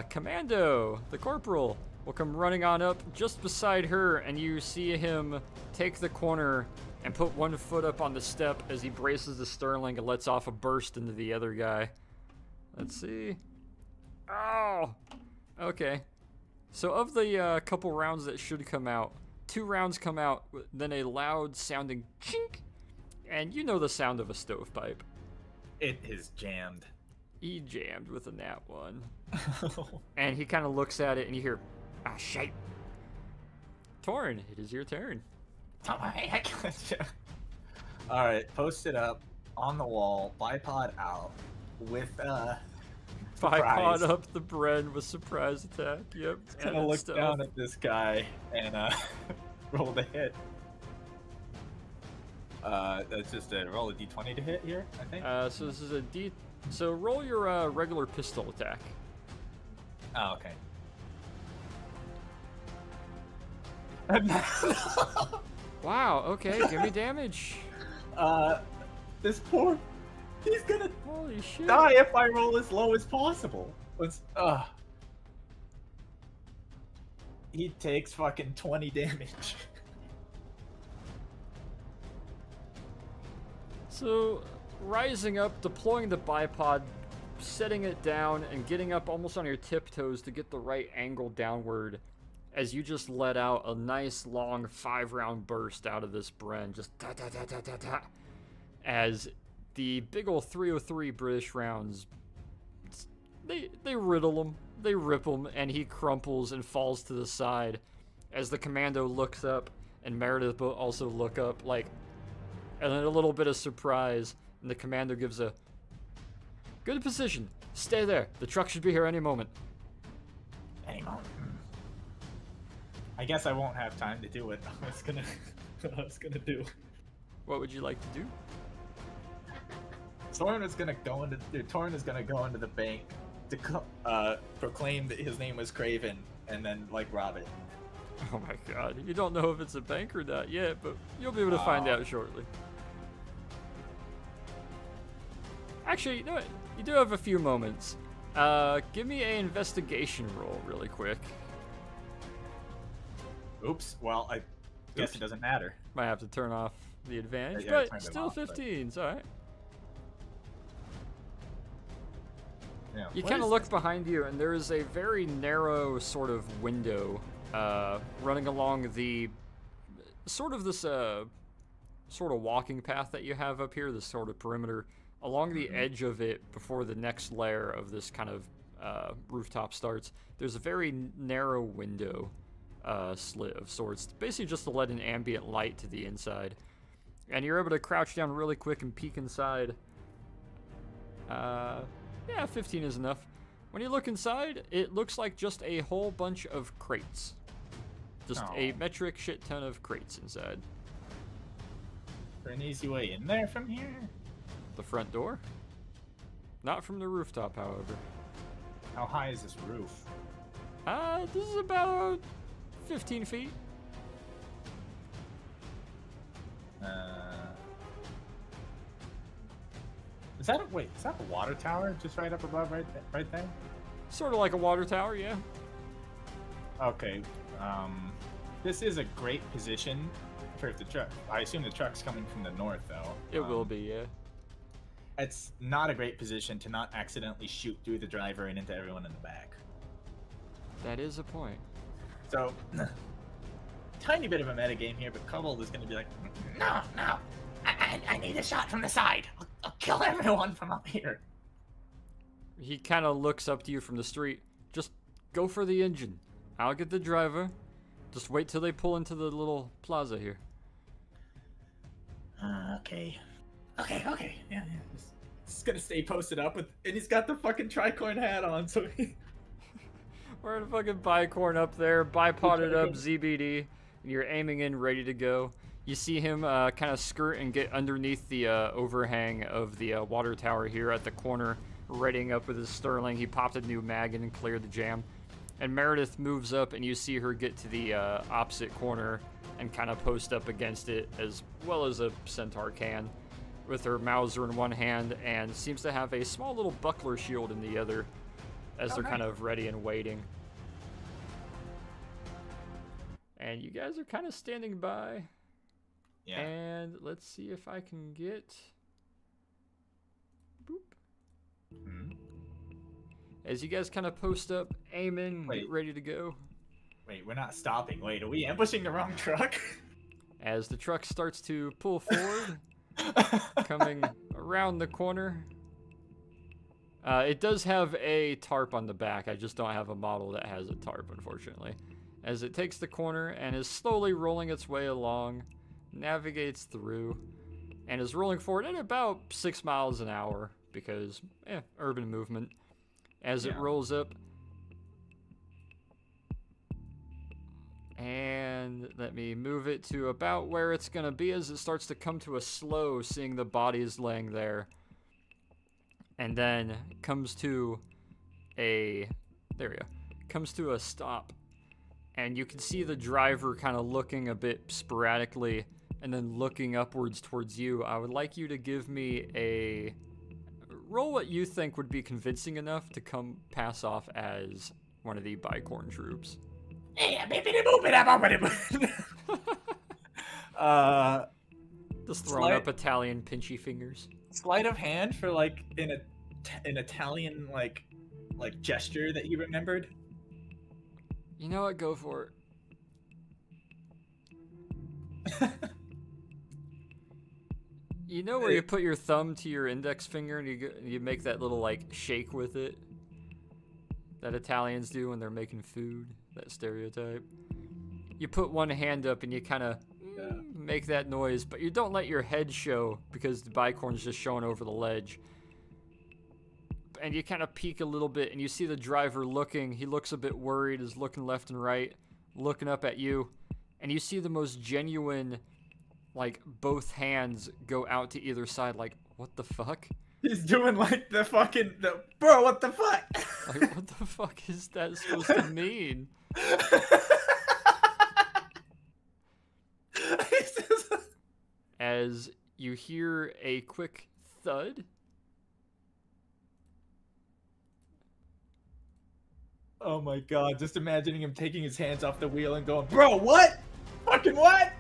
Commando, the corporal, will come running on up just beside her, and you see him take the corner and put 1 foot up on the step as he braces the Sterling and lets off a burst into the other guy. Let's see. Oh! Okay. So of the couple rounds that should come out, 2 rounds come out, then a loud sounding chink, and you know the sound of a stovepipe. It is jammed. He jammed with a nat 1. And he kind of looks at it, and you hear, ah, shite. Torn, it is your turn. Don't worry, I got you. Alright, post it up on the wall, bipod out, with Bipod up the Bren with surprise attack. Yep. It's gonna look down at this guy and roll the hit. That's just a roll a d20 to hit here, I think. So this is a D. So roll your regular pistol attack. Oh, okay. Wow. Okay. Give me damage. This poor. He's gonna Holy shit. die if I roll as low as possible. He takes fucking 20 damage. So, rising up, deploying the bipod, setting it down, and getting up almost on your tiptoes to get the right angle downward as you just let out a nice long 5-round burst out of this Bren. Just ta-ta-ta-ta-ta-ta. As the big ol' 303 British rounds, they riddle him, they rip him, and he crumples and falls to the side as the commando looks up and Meredith also look up, like, and then a little bit of surprise, and the commando gives a good position. Stay there. The truck should be here any moment. Any moment. I guess I won't have time to do what I was gonna do. What would you like to do? Torn is gonna go into the bank to proclaim that his name was Craven, and then like rob it. Oh my god, you don't know if it's a bank or not yet, but you'll be able to find out shortly. Actually, you know what? You do have a few moments. Give me an investigation roll really quick. Oops. Well, I guess it doesn't matter. Might have to turn off the advantage, Yeah, but turn them still off, but- 15's alright. Yeah. You What kind of is look this? behind you, and there is a very narrow sort of window running along the sort of this sort of walking path that you have up here, this sort of perimeter. Along the edge of it, before the next layer of this kind of rooftop starts, there's a very narrow window slit of sorts, basically just to let in ambient light to the inside. And you're able to crouch down really quick and peek inside. Yeah, 15 is enough. When you look inside, it looks like just a whole bunch of crates. Just a metric shit ton of crates inside. Is there an easy way in there from here? The front door? Not from the rooftop, however. How high is this roof? This is about 15 feet. Is that a water tower just right up above, right there? Sort of like a water tower, yeah. Okay. This is a great position for if the truck. I assume the truck's coming from the north, though. It will be, yeah. It's not a great position to not accidentally shoot through the driver and into everyone in the back. That is a point. So, tiny bit of a metagame here, but Cobalt is going to be like, No. I need a shot from the side. I'll kill everyone from up here. He kind of looks up to you from the street. Just go for the engine. I'll get the driver. Just wait till they pull into the little plaza here. Okay. Yeah. He's gonna stay posted up with, and he's got the fucking tricorn hat on, so he... We're gonna fucking bicorn up there, bipod it up, ZBD, and you're aiming in, ready to go. You see him kind of skirt and get underneath the overhang of the water tower here at the corner, readying up with his Sterling. He popped a new mag in and cleared the jam. And Meredith moves up, and you see her get to the opposite corner and kind of post up against it, as well as a Centaur can, with her Mauser in one hand, and seems to have a small little buckler shield in the other, as they're kind of ready and waiting. And you guys are kind of standing by. Yeah. And let's see if I can get... Boop. As you guys kind of post up, aim in, get ready to go. Wait, we're not stopping. Wait, are we ambushing the wrong truck? As the truck starts to pull forward, coming around the corner. It does have a tarp on the back. I just don't have a model that has a tarp, unfortunately. As it takes the corner and is slowly rolling its way along, navigates through, and is rolling forward at about 6 miles an hour because, urban movement. As it rolls up, and let me move it to about where it's gonna be as it starts to come to a slow, seeing the bodies laying there, and then comes to a, there we go, comes to a stop, and you can see the driver kind of looking a bit sporadically and then looking upwards towards you. I would like you to give me a roll what you think would be convincing enough to pass off as one of the Bicorn troops. Just throwing up Italian pinchy fingers. Sleight of hand for like an Italian like gesture that you remembered. You know what? Go for it. You know where you put your thumb to your index finger and you make that little like shake with it that Italians do when they're making food, that stereotype. You put one hand up and you kind of make that noise, but you don't let your head show because the bicorn's just showing over the ledge. And you kind of peek a little bit and you see the driver looking. He looks a bit worried, is looking left and right, looking up at you, and you see the most genuine, like, both hands go out to either side, like, what the fuck? He's doing like bro, what the fuck? Like, what the fuck is that supposed to mean? As you hear a quick thud. Oh my god, just imagining him taking his hands off the wheel and going, bro, what? Fucking what?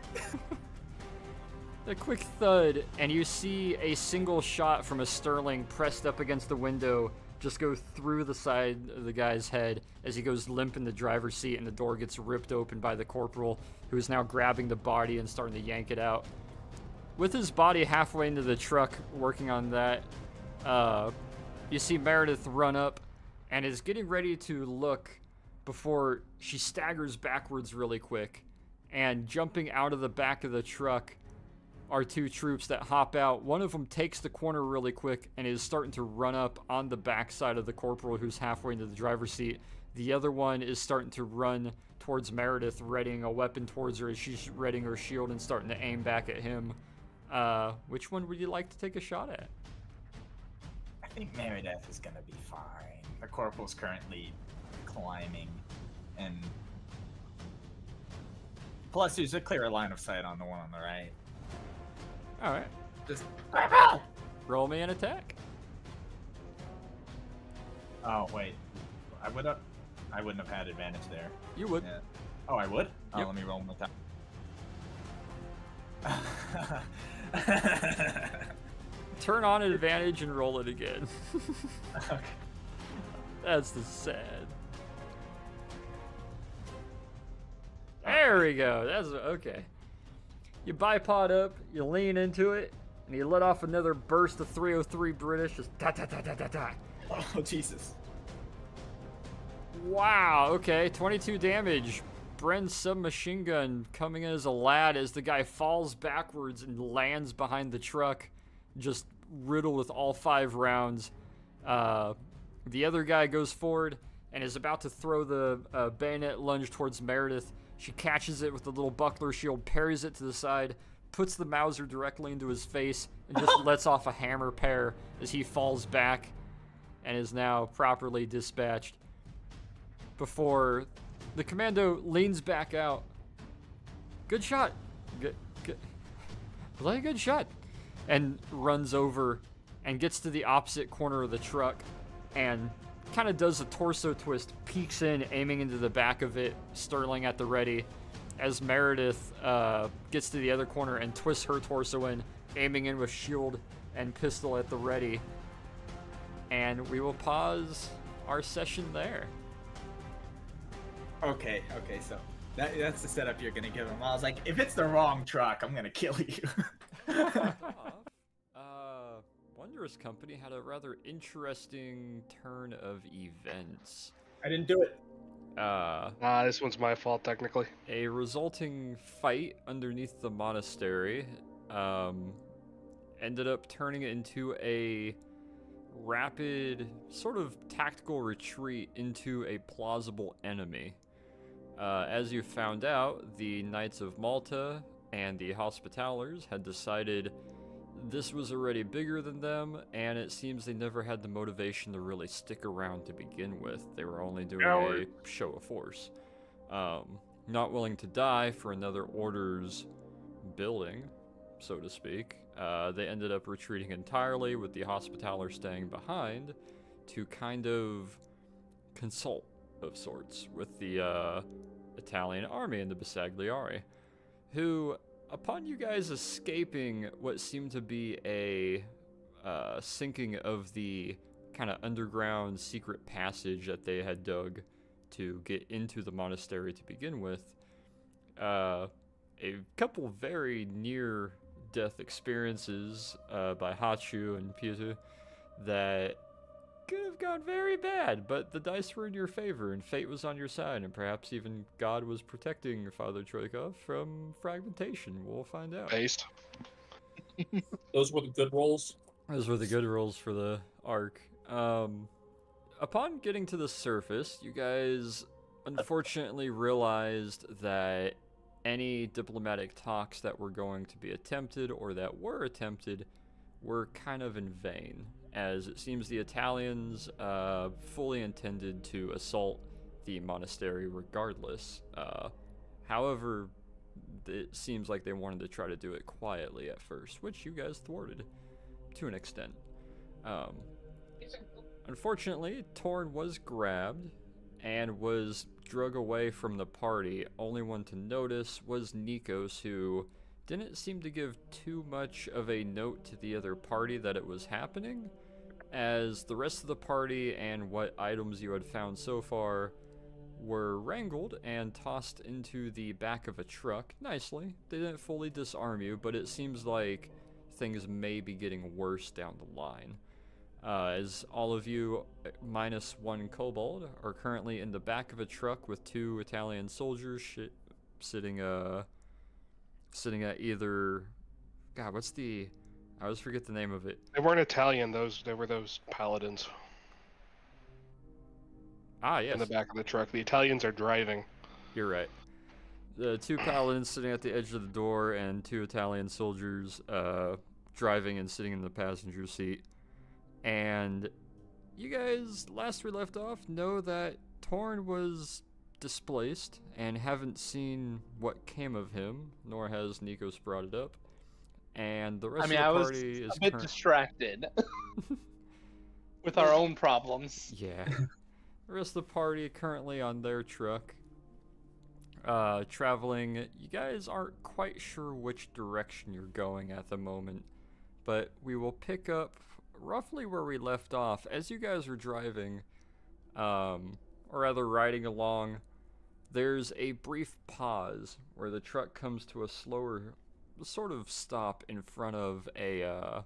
A quick thud, and you see a single shot from a Sterling pressed up against the window just go through the side of the guy's head as he goes limp in the driver's seat, and the door gets ripped open by the corporal, who is now grabbing the body and starting to yank it out. With his body halfway into the truck working on that, you see Meredith run up and is getting ready to look before she staggers backwards really quick, and jumping out of the back of the truck are two troops that hop out. One of them takes the corner really quick and is starting to run up on the backside of the corporal who's halfway into the driver's seat. The other one is starting to run towards Meredith, readying a weapon towards her as she's readying her shield and starting to aim back at him. Which one would you like to take a shot at? I think Meredith is gonna be fine. The corporal's currently climbing, and plus there's a clearer line of sight on the one on the right. Alright. Just roll me an attack. Oh wait, I wouldn't have had advantage there. You would. Yeah. Oh, I would? Oh, Yep. let me roll one attack. Turn on advantage and roll it again. Okay. That's the sad. There we go. That's okay. You bipod up, you lean into it, and you let off another burst of 303 British, just ta ta ta ta ta ta. Oh Jesus. Wow, okay, 22 damage. Bren's submachine gun coming in as a lad as the guy falls backwards and lands behind the truck, just riddled with all 5 rounds. The other guy goes forward and is about to throw the bayonet lunge towards Meredith. She catches it with the little buckler shield, parries it to the side, puts the Mauser directly into his face, and just lets off a hammer pair as he falls back and is now properly dispatched. Before the commando leans back out. Good shot. Good. Play a good shot. And runs over and gets to the opposite corner of the truck and kind of does a torso twist, peeks in, aiming into the back of it, Sterling at the ready, as Meredith gets to the other corner and twists her torso in, aiming in with shield and pistol at the ready. And we will pause our session there. Okay, so that's the setup you're gonna give him. I was like, if it's the wrong truck, I'm gonna kill you. Wondrous Company had a rather interesting turn of events. I didn't do it. This one's my fault, technically. A resulting fight underneath the monastery ended up turning into a rapid sort of tactical retreat into a plausible enemy. As you found out, the Knights of Malta and the Hospitallers had decided this was already bigger than them, and it seems they never had the motivation to really stick around to begin with. They were only doing a show of force. Not willing to die for another order's building, so to speak, they ended up retreating entirely, with the Hospitaller staying behind to kind of consult of sorts with the Italian army and the Bersaglieri, who, upon you guys escaping what seemed to be a sinking of the kind of underground secret passage that they had dug to get into the monastery to begin with, a couple very near-death experiences by Hachu and Pietro that could have gone very bad, but the dice were in your favor and fate was on your side, and perhaps even God was protecting Father Troikov from fragmentation. We'll find out. Based. Those were the good rolls. Those were the good rolls for the arc. Upon getting to the surface, you guys unfortunately realized that any diplomatic talks that were going to be attempted or that were attempted were kind of in vain, as it seems the Italians fully intended to assault the monastery regardless. However, it seems like they wanted to try to do it quietly at first, which you guys thwarted to an extent. Unfortunately, Torn was grabbed and was drug away from the party. Only one to notice was Nikos, who didn't seem to give too much of a note to the other party that it was happening, as the rest of the party and what items you had found so far were wrangled and tossed into the back of a truck nicely. They didn't fully disarm you, but it seems like things may be getting worse down the line. As all of you, minus one kobold, are currently in the back of a truck with 2 Italian soldiers sitting at either... God, what's the... I always forget the name of it. They weren't Italian, they were those paladins. Ah, yes. In the back of the truck. The Italians are driving. You're right. The 2 paladins sitting at the edge of the door and 2 Italian soldiers driving and sitting in the passenger seat. And you guys, last we left off, know that Torn was displaced and haven't seen what came of him, nor has Nikos brought it up. And the rest of the party is a bit distracted with our own problems. Yeah. The rest of the party currently on their truck, traveling. You guys aren't quite sure which direction you're going at the moment, but we will pick up roughly where we left off. As you guys are driving, or rather riding along, there's a brief pause where the truck comes to a slower sort of stop in front of a,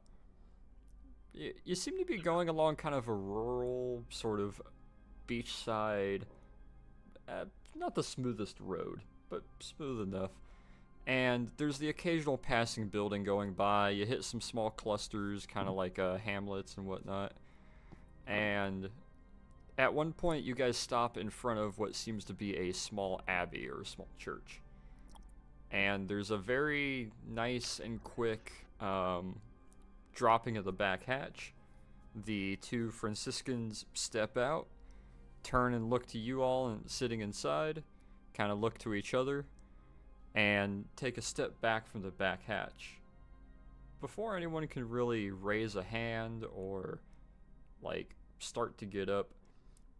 you seem to be going along kind of a rural, sort of beachside, not the smoothest road, but smooth enough. and there's the occasional passing building going by. You hit some small clusters, kind of like hamlets and whatnot. And at one point, you guys stop in front of what seems to be a small abbey or a small church. And there's a very nice and quick dropping of the back hatch. The two Franciscans step out, turn and look to you all and sitting inside, kind of look to each other, and take a step back from the back hatch. Before anyone can really raise a hand or like start to get up,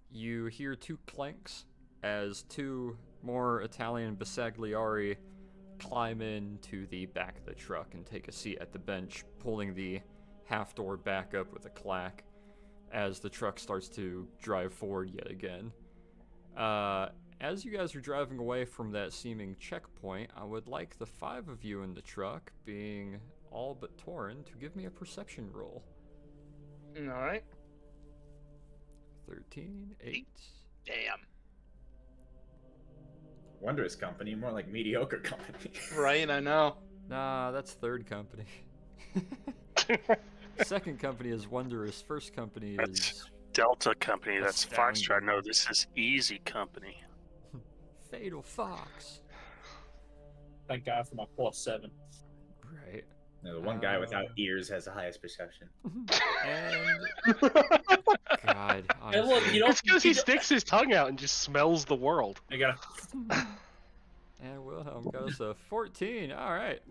you hear two clanks as two more Italian Basagliari climb into the back of the truck and take a seat at the bench, pulling the half door back up with a clack as the truck starts to drive forward yet again. As you guys are driving away from that seeming checkpoint, I would like the 5 of you in the truck, being all but Torin, to give me a perception roll. Alright. 13, 8. Damn. Wondrous company, more like mediocre company. Right, I know. Nah, that's third company. Second company is Wondrous. First company That's is Delta Company. That's Astounding. Foxtrot. No, this is Easy Company. Fatal Fox. Thank God for my +7. Right. No, the one guy without ears has the highest perception. And God, Hey, look, honestly. you don't. It's because he sticks his tongue out and just smells the world. I gotta. And Wilhelm goes to 14. All right.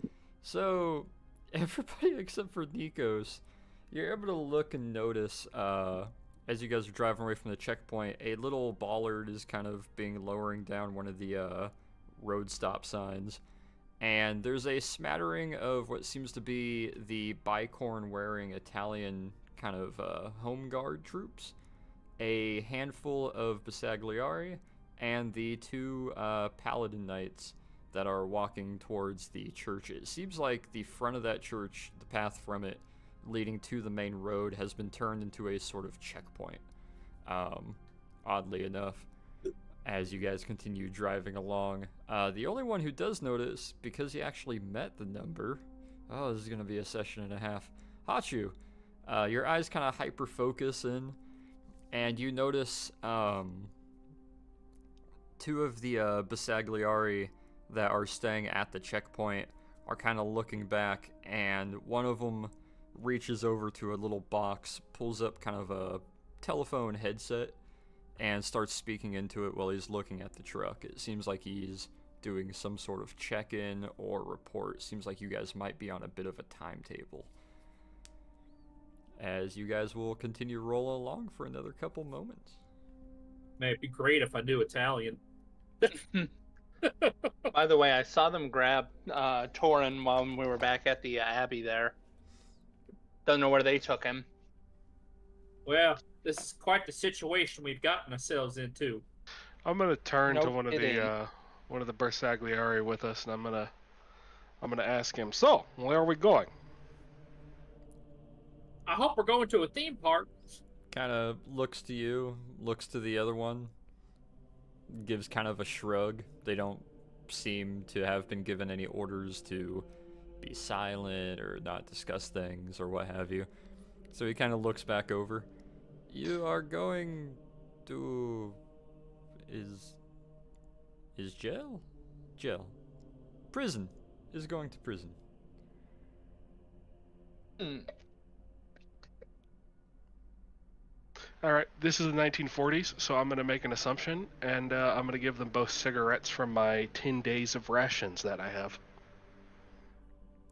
So everybody except for Nikos, you're able to look and notice as you guys are driving away from the checkpoint, a little bollard is kind of being lowering down one of the road stop signs. And there's a smattering of what seems to be the bicorn-wearing Italian kind of home guard troops, a handful of Basagliari, and the 2 Paladin Knights that are walking towards the church. It seems like the front of that church, the path from it leading to the main road, has been turned into a sort of checkpoint, oddly enough, as you guys continue driving along. The only one who does notice, because he actually met the number, oh, this is going to be a session and a half, Hachu, your eyes kind of hyper-focus in, and you notice 2 of the Basagliari that are staying at the checkpoint are kind of looking back, and one of them reaches over to a little box, pulls up kind of a telephone headset, and starts speaking into it while he's looking at the truck. It seems like he's doing some sort of check-in or report. Seems like you guys might be on a bit of a timetable. As you guys will continue rolling along for another couple moments. Man, it'd be great if I knew Italian. By the way, I saw them grab Torin while we were back at the Abbey there. Don't know where they took him. Well, this is quite the situation we've gotten ourselves into. I'm gonna turn to Nope, one of it the Bersagliari with us, and I'm gonna ask him. So, where are we going? I hope we're going to a theme park. Kind of looks to you, looks to the other one, gives kind of a shrug. They don't seem to have been given any orders to be silent or not discuss things or what have you. So he kind of looks back over. You are going to... Is jail? Jail. Prison. Is going to prison. Alright, this is the 1940s, so I'm going to make an assumption, and I'm going to give them both cigarettes from my 10 days of rations that I have.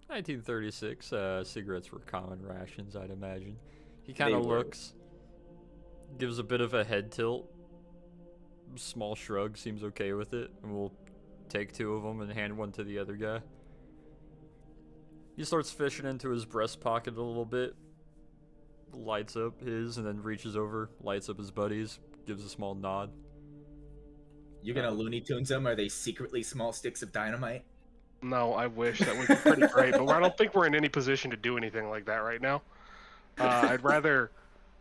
1936, cigarettes were common rations, I'd imagine. He kind They of were. looks, gives a bit of a head tilt, small shrug, seems okay with it, and we'll take 2 of them and hand one to the other guy. He starts fishing into his breast pocket a little bit, lights up his, and then reaches over, lights up his buddy's, gives a small nod. You gonna Looney Tunes them? Are they secretly small sticks of dynamite? No, I wish. That would be pretty great, but I don't think we're in any position to do anything like that right now. I'd rather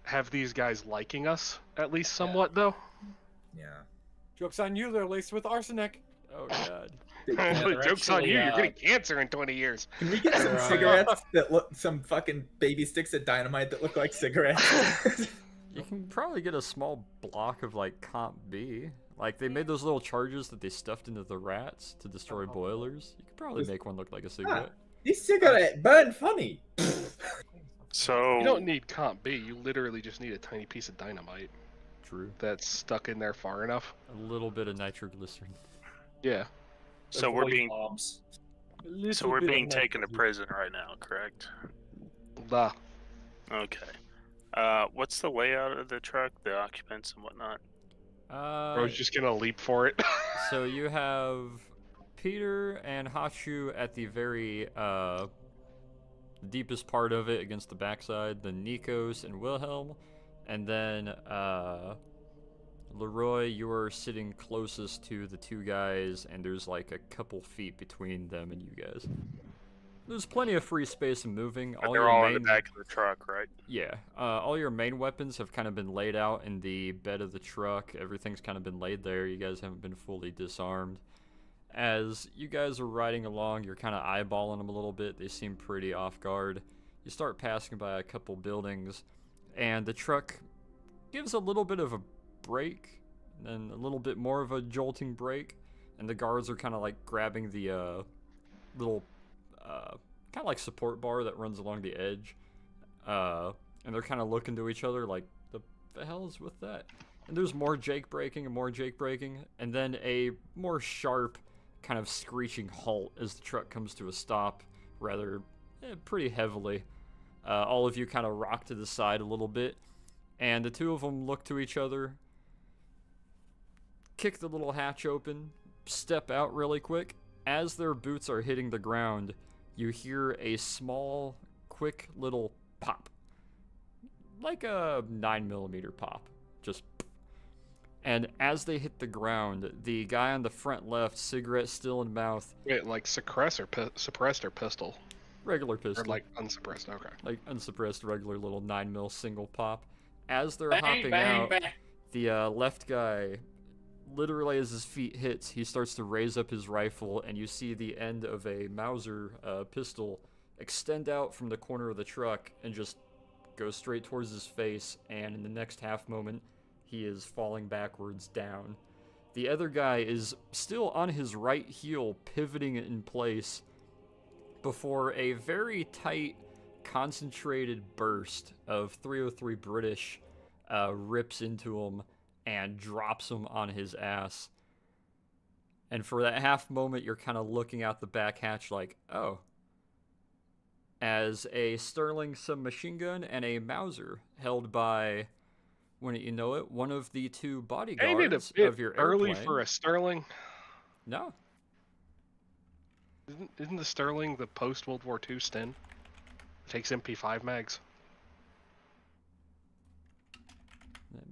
have these guys liking us, at least somewhat, though. Yeah. Joke's on you, they're laced with arsenic. Oh god. they're Joke's on actually, you. You're getting cancer in 20 years. Can we get some They're, cigarettes that look, some fucking baby sticks of dynamite that look like cigarettes? You can probably get a small block of like Comp B. Like they made those little charges that they stuffed into the rats to destroy boilers. You could probably make one look like a cigarette. These cigarettes burn funny. So You don't need Comp B. You literally just need a tiny piece of dynamite True. that's stuck in there far enough. A little bit of nitroglycerin. Yeah. so we're avoid being bombs. so we're being taken to prison right now, correct? Da. Okay. What's the layout of the truck, the occupants and whatnot? I was just gonna leap for it. So you have Peter and Hachu at the very deepest part of it against the backside, then Nikos and Wilhelm, and then Leroy, you are sitting closest to the two guys, and there's like a couple feet between them and you guys. There's plenty of free space and moving. But they're all in the back of the truck, right? Yeah, all your main weapons have kind of been laid out in the bed of the truck. Everything's kind of been laid there. You guys haven't been fully disarmed. As you guys are riding along, you're kind of eyeballing them a little bit. They seem pretty off guard. You start passing by a couple buildings, and the truck gives a little bit of a brake, and then a little bit more of a jolting brake, and the guards are kind of like grabbing the little kind of like support bar that runs along the edge, and they're kind of looking to each other like, the hell is with that? And there's more Jake braking and more Jake braking, and then a more sharp kind of screeching halt as the truck comes to a stop, rather pretty heavily. All of you kind of rock to the side a little bit, and the two of them look to each other, kick the little hatch open, step out really quick. As their boots are hitting the ground, you hear a small, quick little pop. Like a 9mm pop. Just. And as they hit the ground, the guy on the front left, cigarette still in mouth. Wait, like suppressed or pistol? Regular pistol. Or like unsuppressed, okay. Like unsuppressed, regular little 9mm single pop. As they're Bang, hopping bang, out, bang. the left guy, literally as his feet hits, he starts to raise up his rifle, and you see the end of a Mauser pistol extend out from the corner of the truck and just go straight towards his face, and in the next half moment, he is falling backwards down. The other guy is still on his right heel, pivoting in place before a very tight, concentrated burst of 303 British rips into him and drops him on his ass. And for that half moment, you're kind of looking out the back hatch like, oh. As a Sterling submachine gun and a Mauser held by, wouldn't you know it, one of the two bodyguards Ain't it a bit of your early airplane. for a Sterling? No. Isn't the Sterling the post-World War II Sten? Takes MP5 mags.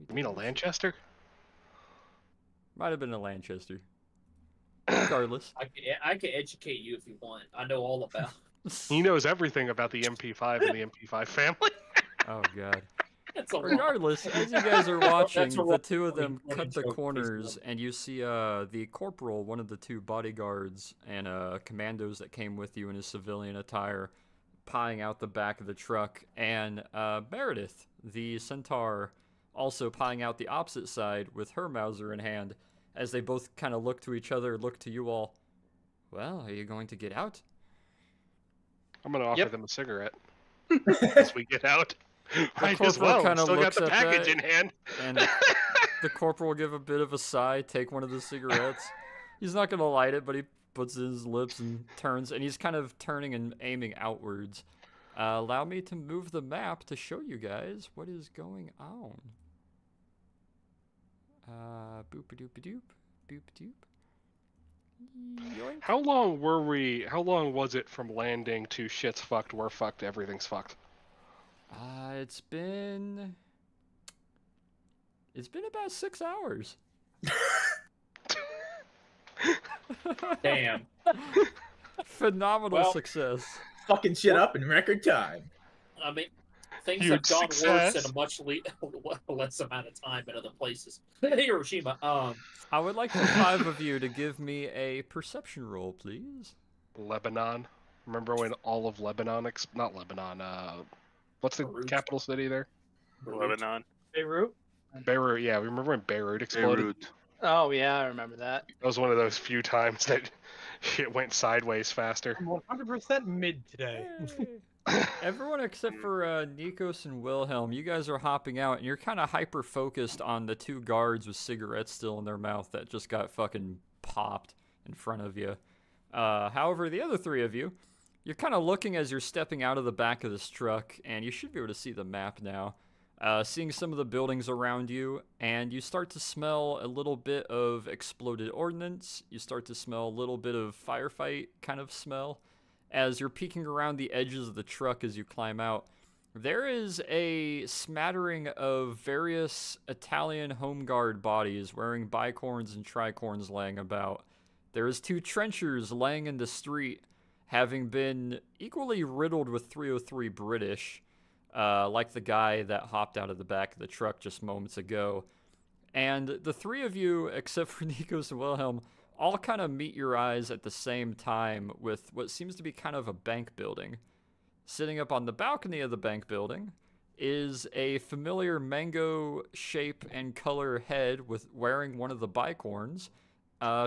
You mean a Lanchester? Might have been a Lanchester. Regardless. I can educate you if you want. I know all about. He knows everything about the MP5 and the MP5 family. Oh god. That's a lot. Regardless, as you guys are watching, That's a the two of funny- them funny cut the joke, corners, basically. and you see the corporal, one of the two bodyguards and commandos that came with you in his civilian attire, pieing out the back of the truck, and Meredith, the centaur, also pieing out the opposite side with her Mauser in hand, as they both kind of look to each other, look to you all. Well, are you going to get out? I'm gonna offer Yep. them a cigarette as we get out. Might as corporal well. kinda Still got looks the at package that. in hand. And the corporal will give a bit of a sigh, take one of the cigarettes. He's not going to light it, but he puts it in his lips and turns, and he's kind of turning and aiming outwards. Allow me to move the map to show you guys what is going on. Boop-a-doop-a-doop, boop-a-doop. Yoink. How long was it from landing to shit's fucked, we're fucked, everything's fucked? It's been about 6 hours. Damn. Phenomenal Well, success. Fucking shit up in record time. I mean, things Huge have gone worse in success. a much less amount of time in other places. Hiroshima. I would like the 5 of you to give me a perception roll, please. Lebanon. Remember when all of Lebanon, not Lebanon, what's the Beirut. capital city there? Lebanon. Beirut? Beirut, yeah, remember when Beirut exploded? Beirut. Oh yeah, I remember that. That was one of those few times that shit went sideways faster. I'm 100% mid today. Everyone except for Nikos and Wilhelm, you guys are hopping out, and you're kind of hyper-focused on the 2 guards with cigarettes still in their mouth that just got fucking popped in front of you. However, the other 3 of you, you're kind of looking as you're stepping out of the back of this truck, and you should be able to see the map now. Seeing some of the buildings around you, and you start to smell a little bit of exploded ordnance. You start to smell a little bit of firefight kind of smell. As you're peeking around the edges of the truck as you climb out, there is a smattering of various Italian home guard bodies wearing bicorns and tricorns laying about. There is 2 trenchers laying in the street, having been equally riddled with 303 British, like the guy that hopped out of the back of the truck just moments ago. And the 3 of you, except for Nikos and Wilhelm, all kind of meet your eyes at the same time with what seems to be kind of a bank building. Sitting up on the balcony of the bank building is a familiar mango shape and color head with wearing one of the bicorns,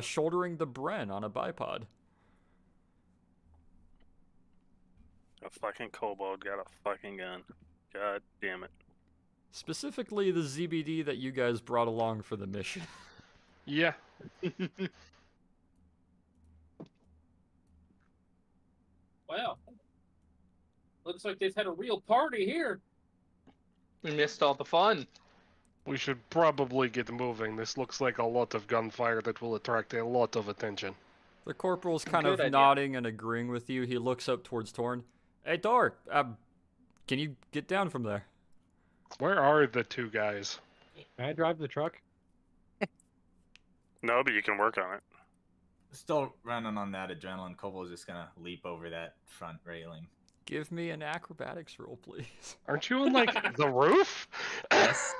shouldering the Bren on a bipod. A fucking kobold got a fucking gun. God damn it. Specifically the ZBD that you guys brought along for the mission. Yeah. Wow. Looks like they've had a real party here. We missed all the fun. We should probably get moving. This looks like a lot of gunfire that will attract a lot of attention. The corporal's kind Good of idea. nodding and agreeing with you. He looks up towards Torn. Hey, Tor, can you get down from there? Where are the 2 guys? Can I drive the truck? No, but you can work on it. Still running on that adrenaline. Kobold's just gonna leap over that front railing. Give me an acrobatics roll, please. Aren't you on, like, the roof? Yes.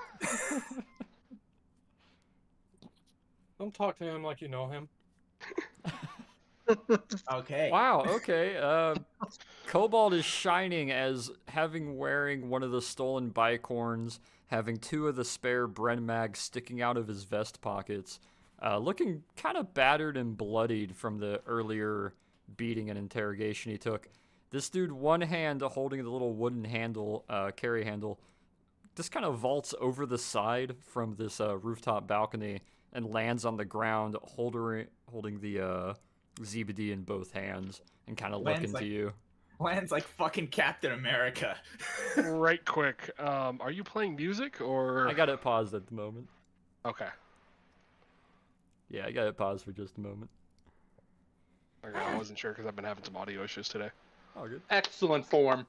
Don't talk to him like you know him. Okay. Wow, okay. Cobalt is shining as having wearing one of the stolen bicorns, having 2 of the spare Bren mags sticking out of his vest pockets, looking kind of battered and bloodied from the earlier beating and interrogation he took. This dude, one hand holding the little wooden handle, carry handle, just kind of vaults over the side from this rooftop balcony and lands on the ground, holding the ZBD in both hands and kind of looking to you. Lands like fucking Captain America. Right quick. Are you playing music or? I got it paused at the moment. Okay. Yeah, I got it paused for just a moment. Okay, I wasn't sure because I've been having some audio issues today. Oh, good. Excellent form.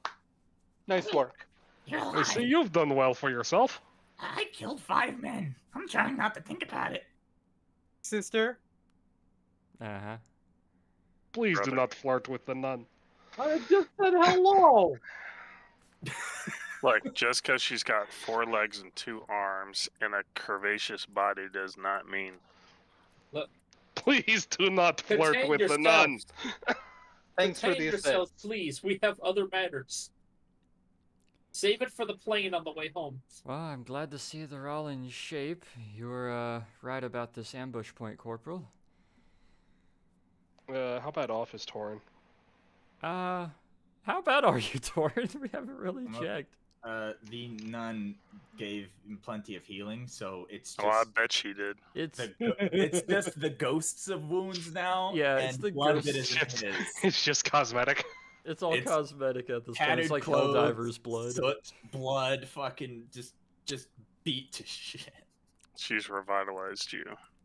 Nice work. You're I see lying. you've done well for yourself. I killed 5 men. I'm trying not to think about it. Sister, Uh-huh. Please do Brother. not flirt with the nun. I just said hello. Look, just because she's got 4 legs and 2 arms and a curvaceous body does not mean. Please do not flirt Contain with the yourselves. nun. Thanks for Contain the assist. yourselves, please. We have other matters. Save it for the plane on the way home. Well, I'm glad to see they're all in shape. You were right about this ambush point, Corporal. How about Office Torn? How bad are you, Torrent? We haven't really I'm up. checked. The nun gave him plenty of healing, so it's just Oh, I bet she did. It's it's just the ghosts of wounds now. Yeah, and it's the blood of it ghosts. isn't his. It's just cosmetic. it's all it's cosmetic at this point. Tattered It's like clothes, Helldiver's blood. soot, blood, fucking just beat to shit. She's revitalized you.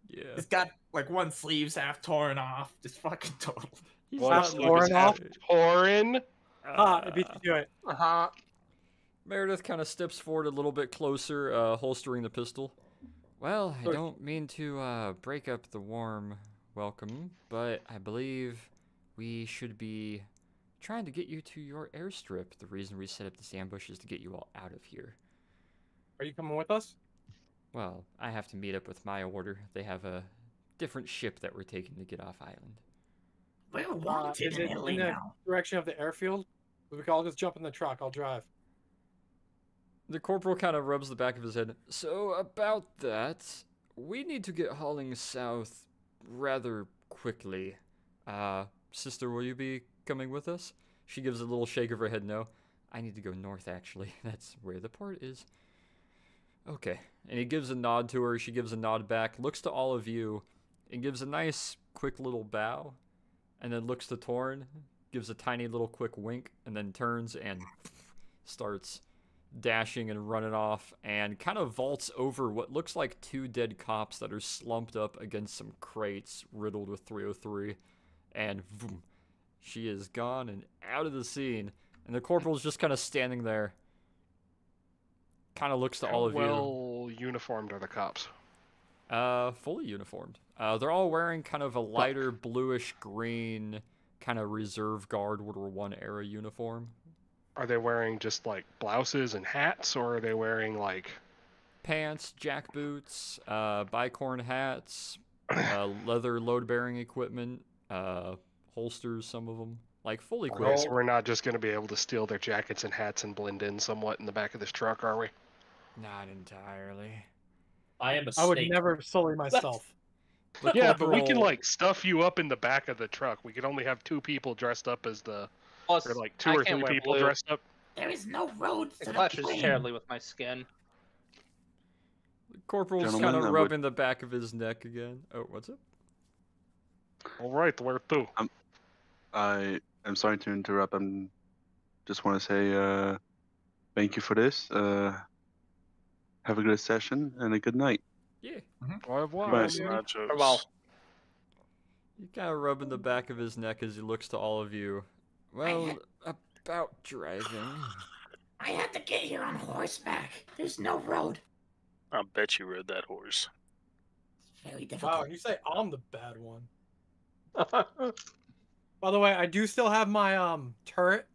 Yeah. It's got like one sleeve's half torn off, just fucking total. He's One not sleeve looking is torn off. great. Torn. I beat you to it. Uh-huh. Meredith kind of steps forward a little bit closer, holstering the pistol. Well, I don't mean to break up the warm welcome, but I believe we should be trying to get you to your airstrip. The reason we set up this ambush is to get you all out of here. Are you coming with us? Well, I have to meet up with my order. They have a different ship that we're taking to get off island. We're wanted Is in it Italy in the now. direction of the airfield? We can all just jump in the truck. I'll drive. The corporal kind of rubs the back of his head. So, about that, we need to get hauling south rather quickly. Sister, will you be coming with us? She gives a little shake of her head, no. I need to go north, actually. That's where the port is. Okay. And he gives a nod to her. She gives a nod back, looks to all of you, and gives a nice, quick little bow, and then looks to Torn, gives a tiny little quick wink, and then turns and starts dashing and running off, and kind of vaults over what looks like 2 dead cops that are slumped up against some crates riddled with 303, and boom, she is gone and out of the scene, and the corporal's just kind of standing there, kind of looks to all of you. Well uniformed are the cops? Fully uniformed. They're all wearing kind of a lighter bluish green, kind of reserve guard World War I era uniform. Are they wearing just like blouses and hats, or are they wearing like Pants, jack boots, bicorn hats, leather load-bearing equipment, holsters, some of them, like fully Okay, equipped. so we're not just going to be able to steal their jackets and hats and blend in somewhat in the back of this truck, are we? Not entirely. I am a I would snake. never sully myself. The Yeah, but we can corporal- like stuff you up in the back of the truck. We can only have 2 people dressed up as the, Plus, or like 2 I or can't 3 wear people blue. dressed up. There is no road It to the clashes plane. terribly with my skin. The corporal's Gentlemen, kind I of would- rubbing the back of his neck again. Oh, what's up? All right, where to? I am sorry to interrupt. I'm just want to say thank you for this. Have a good session and a good night. Yeah. Au revoir. Nice. Nachos. Well, You're kind of rubbing the back of his neck as he looks to all of you. Well, about driving. I had to get here on horseback. There's no road. I bet you rode that horse. It's very difficult. Wow, you say I'm the bad one. By the way, I do still have my turret.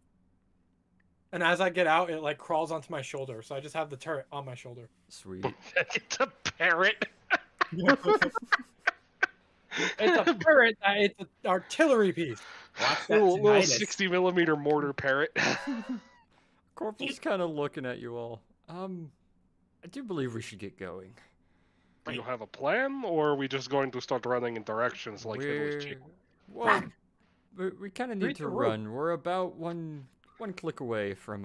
And as I get out, it like crawls onto my shoulder. So I just have the turret on my shoulder. Sweet. It's a parrot. It's a turret. It's an artillery piece. Watch that little tinnitus. 60 millimeter mortar parrot. Corporal's kind of looking at you all. I do believe we should get going. Do you have a plan, or are we just going to start running in directions like Hitler's chief? Well, we kind of need Read to the room. run. We're about one click away from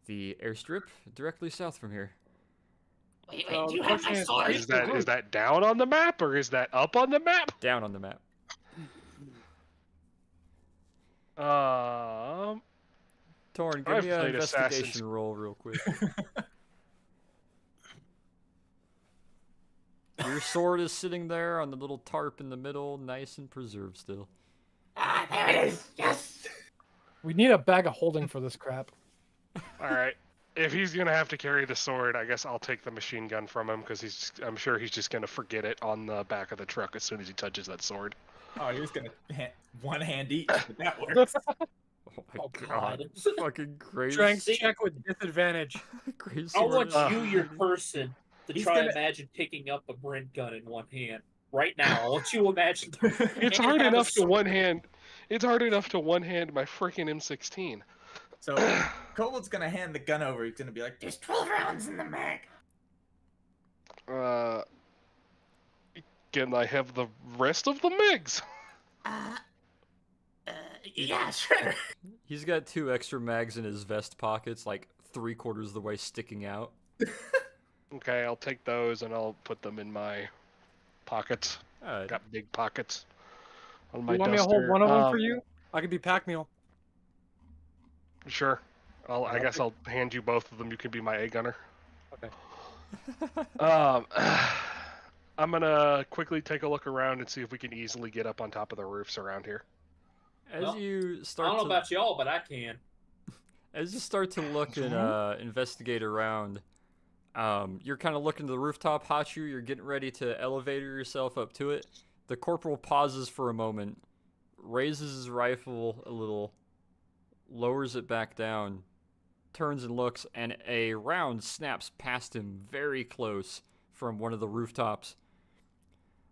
the airstrip, directly south from here. Wait, So do you the have my question sword? Is that down on the map, or is that up on the map? Down on the map. Torn, give I've me an played investigation Assassin's- roll real quick. Your sword is sitting there on the little tarp in the middle, nice and preserved still. Ah, there it is. Yes. We need a bag of holding for this crap. All right. If he's gonna have to carry the sword, I guess I'll take the machine gun from him because I'm sure he's just gonna forget it on the back of the truck as soon as he touches that sword. Oh, he was gonna one hand each, but that works. Oh my Oh, god. God. Fucking great. Strength See- check with disadvantage. Great I sword. want Uh, you, your person, to He's try gonna- and imagine picking up a Brent gun in one hand. Right now, I want you to imagine. It's and hard have a enough to sword. one hand. It's hard enough to one hand my freaking M16. So Kobold's gonna hand the gun over. He's gonna be like, There's 12 rounds in the mag. Can I have the rest of the MiGs? Yeah, sure. He's got 2 extra mags in his vest pockets, like 3/4 of the way sticking out. Okay, I'll take those and I'll put them in my pockets. Alright. Got big pockets on my You want me to duster. hold one of them for you? I could be pack mule. Sure. I guess I'll hand you both of them. You can be my A gunner. Okay. I'm gonna quickly take a look around and see if we can easily get up on top of the roofs around here. As Well, you I start don't know to about y'all, but I can. As you start to look and investigate around, you're kind of looking to the rooftop, Hachu. You're getting ready to elevator yourself up to it. The corporal pauses for a moment, raises his rifle a little, lowers it back down, turns and looks, and a round snaps past him very close from one of the rooftops.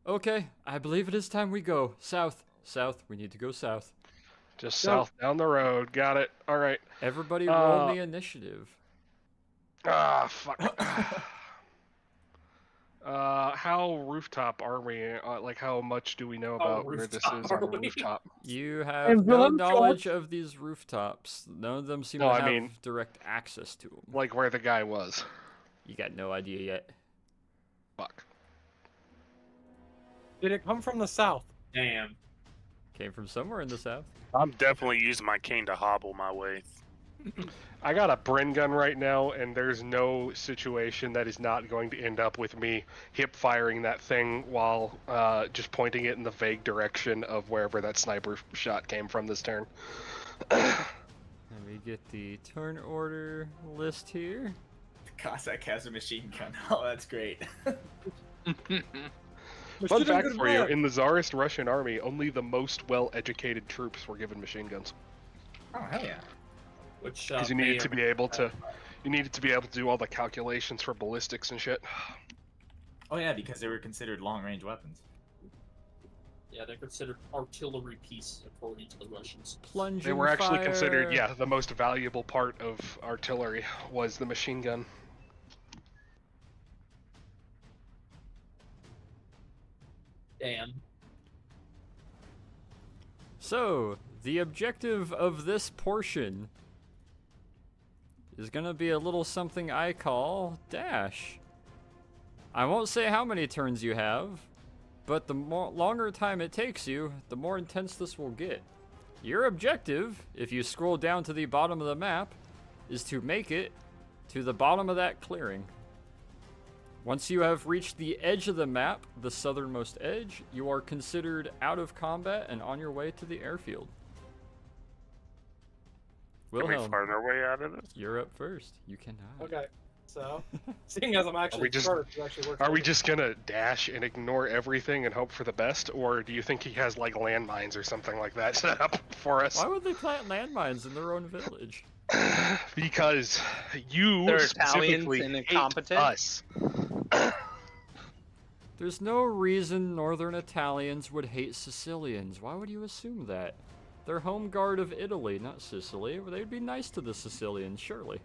Okay, I believe it is time we go. South. South. We need to go south. Just south down the road. Got it. All right. Everybody roll me initiative. Ah, fuck. How rooftop are we? Like, how much do we know about where this is on the rooftop? You have no knowledge of these rooftops. None of them seem to have direct access to them. Like where the guy was. You got no idea yet. Fuck. Did it come from the south? Damn. Came from somewhere in the south. I'm definitely using my cane to hobble my way. I got a Bren gun right now, and there's no situation that is not going to end up with me hip firing that thing while just pointing it in the vague direction of wherever that sniper shot came from this turn. Let me get the turn order list here. The Cossack has a machine gun. Oh, that's great. Fun fact for you, in the Tsarist Russian army, only the most well-educated troops were given machine guns. Oh, hell yeah. Because you needed to be able to, do all the calculations for ballistics and shit. Oh yeah, because they were considered long-range weapons. Yeah, they're considered artillery piece according to the Russians. Plunging They were actually fire. considered, the most valuable part of artillery was the machine gun. Damn. So, the objective of this portion is going to be a little something I call dash. I won't say how many turns you have, but the longer time it takes you, the more intense this will get. Your objective, if you scroll down to the bottom of the map, is to make it to the bottom of that clearing. Once you have reached the edge of the map, the southernmost edge, you are considered out of combat and on your way to the airfield. Can we Wilhelm, find our way out of this? you're up first. You cannot. Okay, so seeing as I'm actually first, it actually works. Are we just gonna dash and ignore everything and hope for the best, or do you think he has like landmines or something like that set up for us? Why would they plant landmines in their own village? Because you They're specifically Italians and hate incompetent. us. There's no reason Northern Italians would hate Sicilians. Why would you assume that? They're home guard of Italy, not Sicily. They'd be nice to the Sicilians, surely.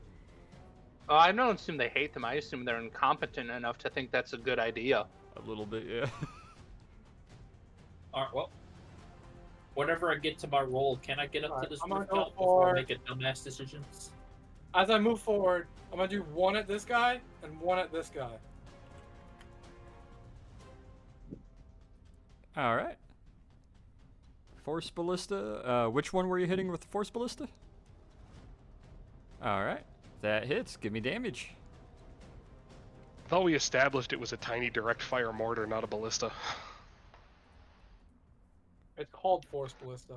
Oh, I don't assume they hate them. I assume they're incompetent enough to think that's a good idea. A little bit, yeah. Alright, well. Whenever I get to my roll, can I get up to this I'm gonna rooftop go before I for- make a dumbass decision? As I move forward, I'm gonna do one at this guy and one at this guy. Alright. Force Ballista. Which one were you hitting with the Force Ballista? Alright. That hits. Give me damage. I thought we established it was a tiny direct fire mortar, not a ballista. It's called Force Ballista.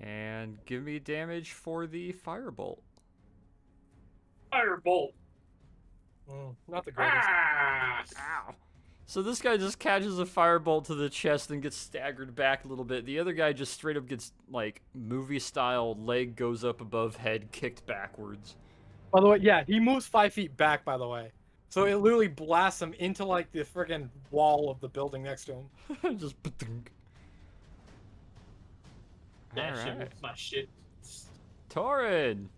And give me damage for the Firebolt. Firebolt! Not the greatest. Ow. So this guy just catches a firebolt to the chest and gets staggered back a little bit. The other guy just straight up gets, like, movie-style, leg goes up above head, kicked backwards. By the way, yeah, he moves 5 feet back, by the way. So it literally blasts him into, like, the friggin' wall of the building next to him. Just ba-dunk. That shit Alright. with my shit. Torrid!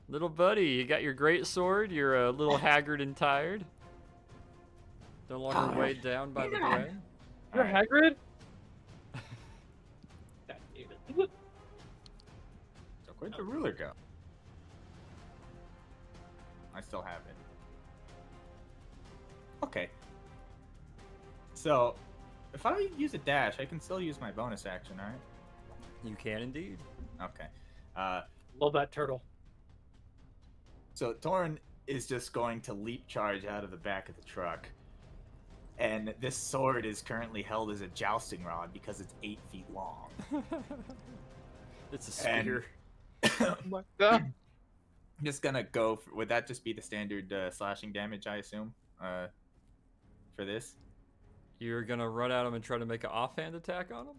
Little buddy, you got your great sword, you're a little haggard and tired. No longer weighed down by the bread. You're Hagrid? God damn it. So where'd the ruler go? I still have it. Okay. So, if I use a dash, I can still use my bonus action, right? You can indeed. Okay. Love that turtle. So Torn is just going to leap charge out of the back of the truck. And this sword is currently held as a jousting rod because it's 8 feet long. It's a spear. I'm just gonna go. Would that just be the standard slashing damage, I assume, for this? You're gonna run at him and try to make an offhand attack on him?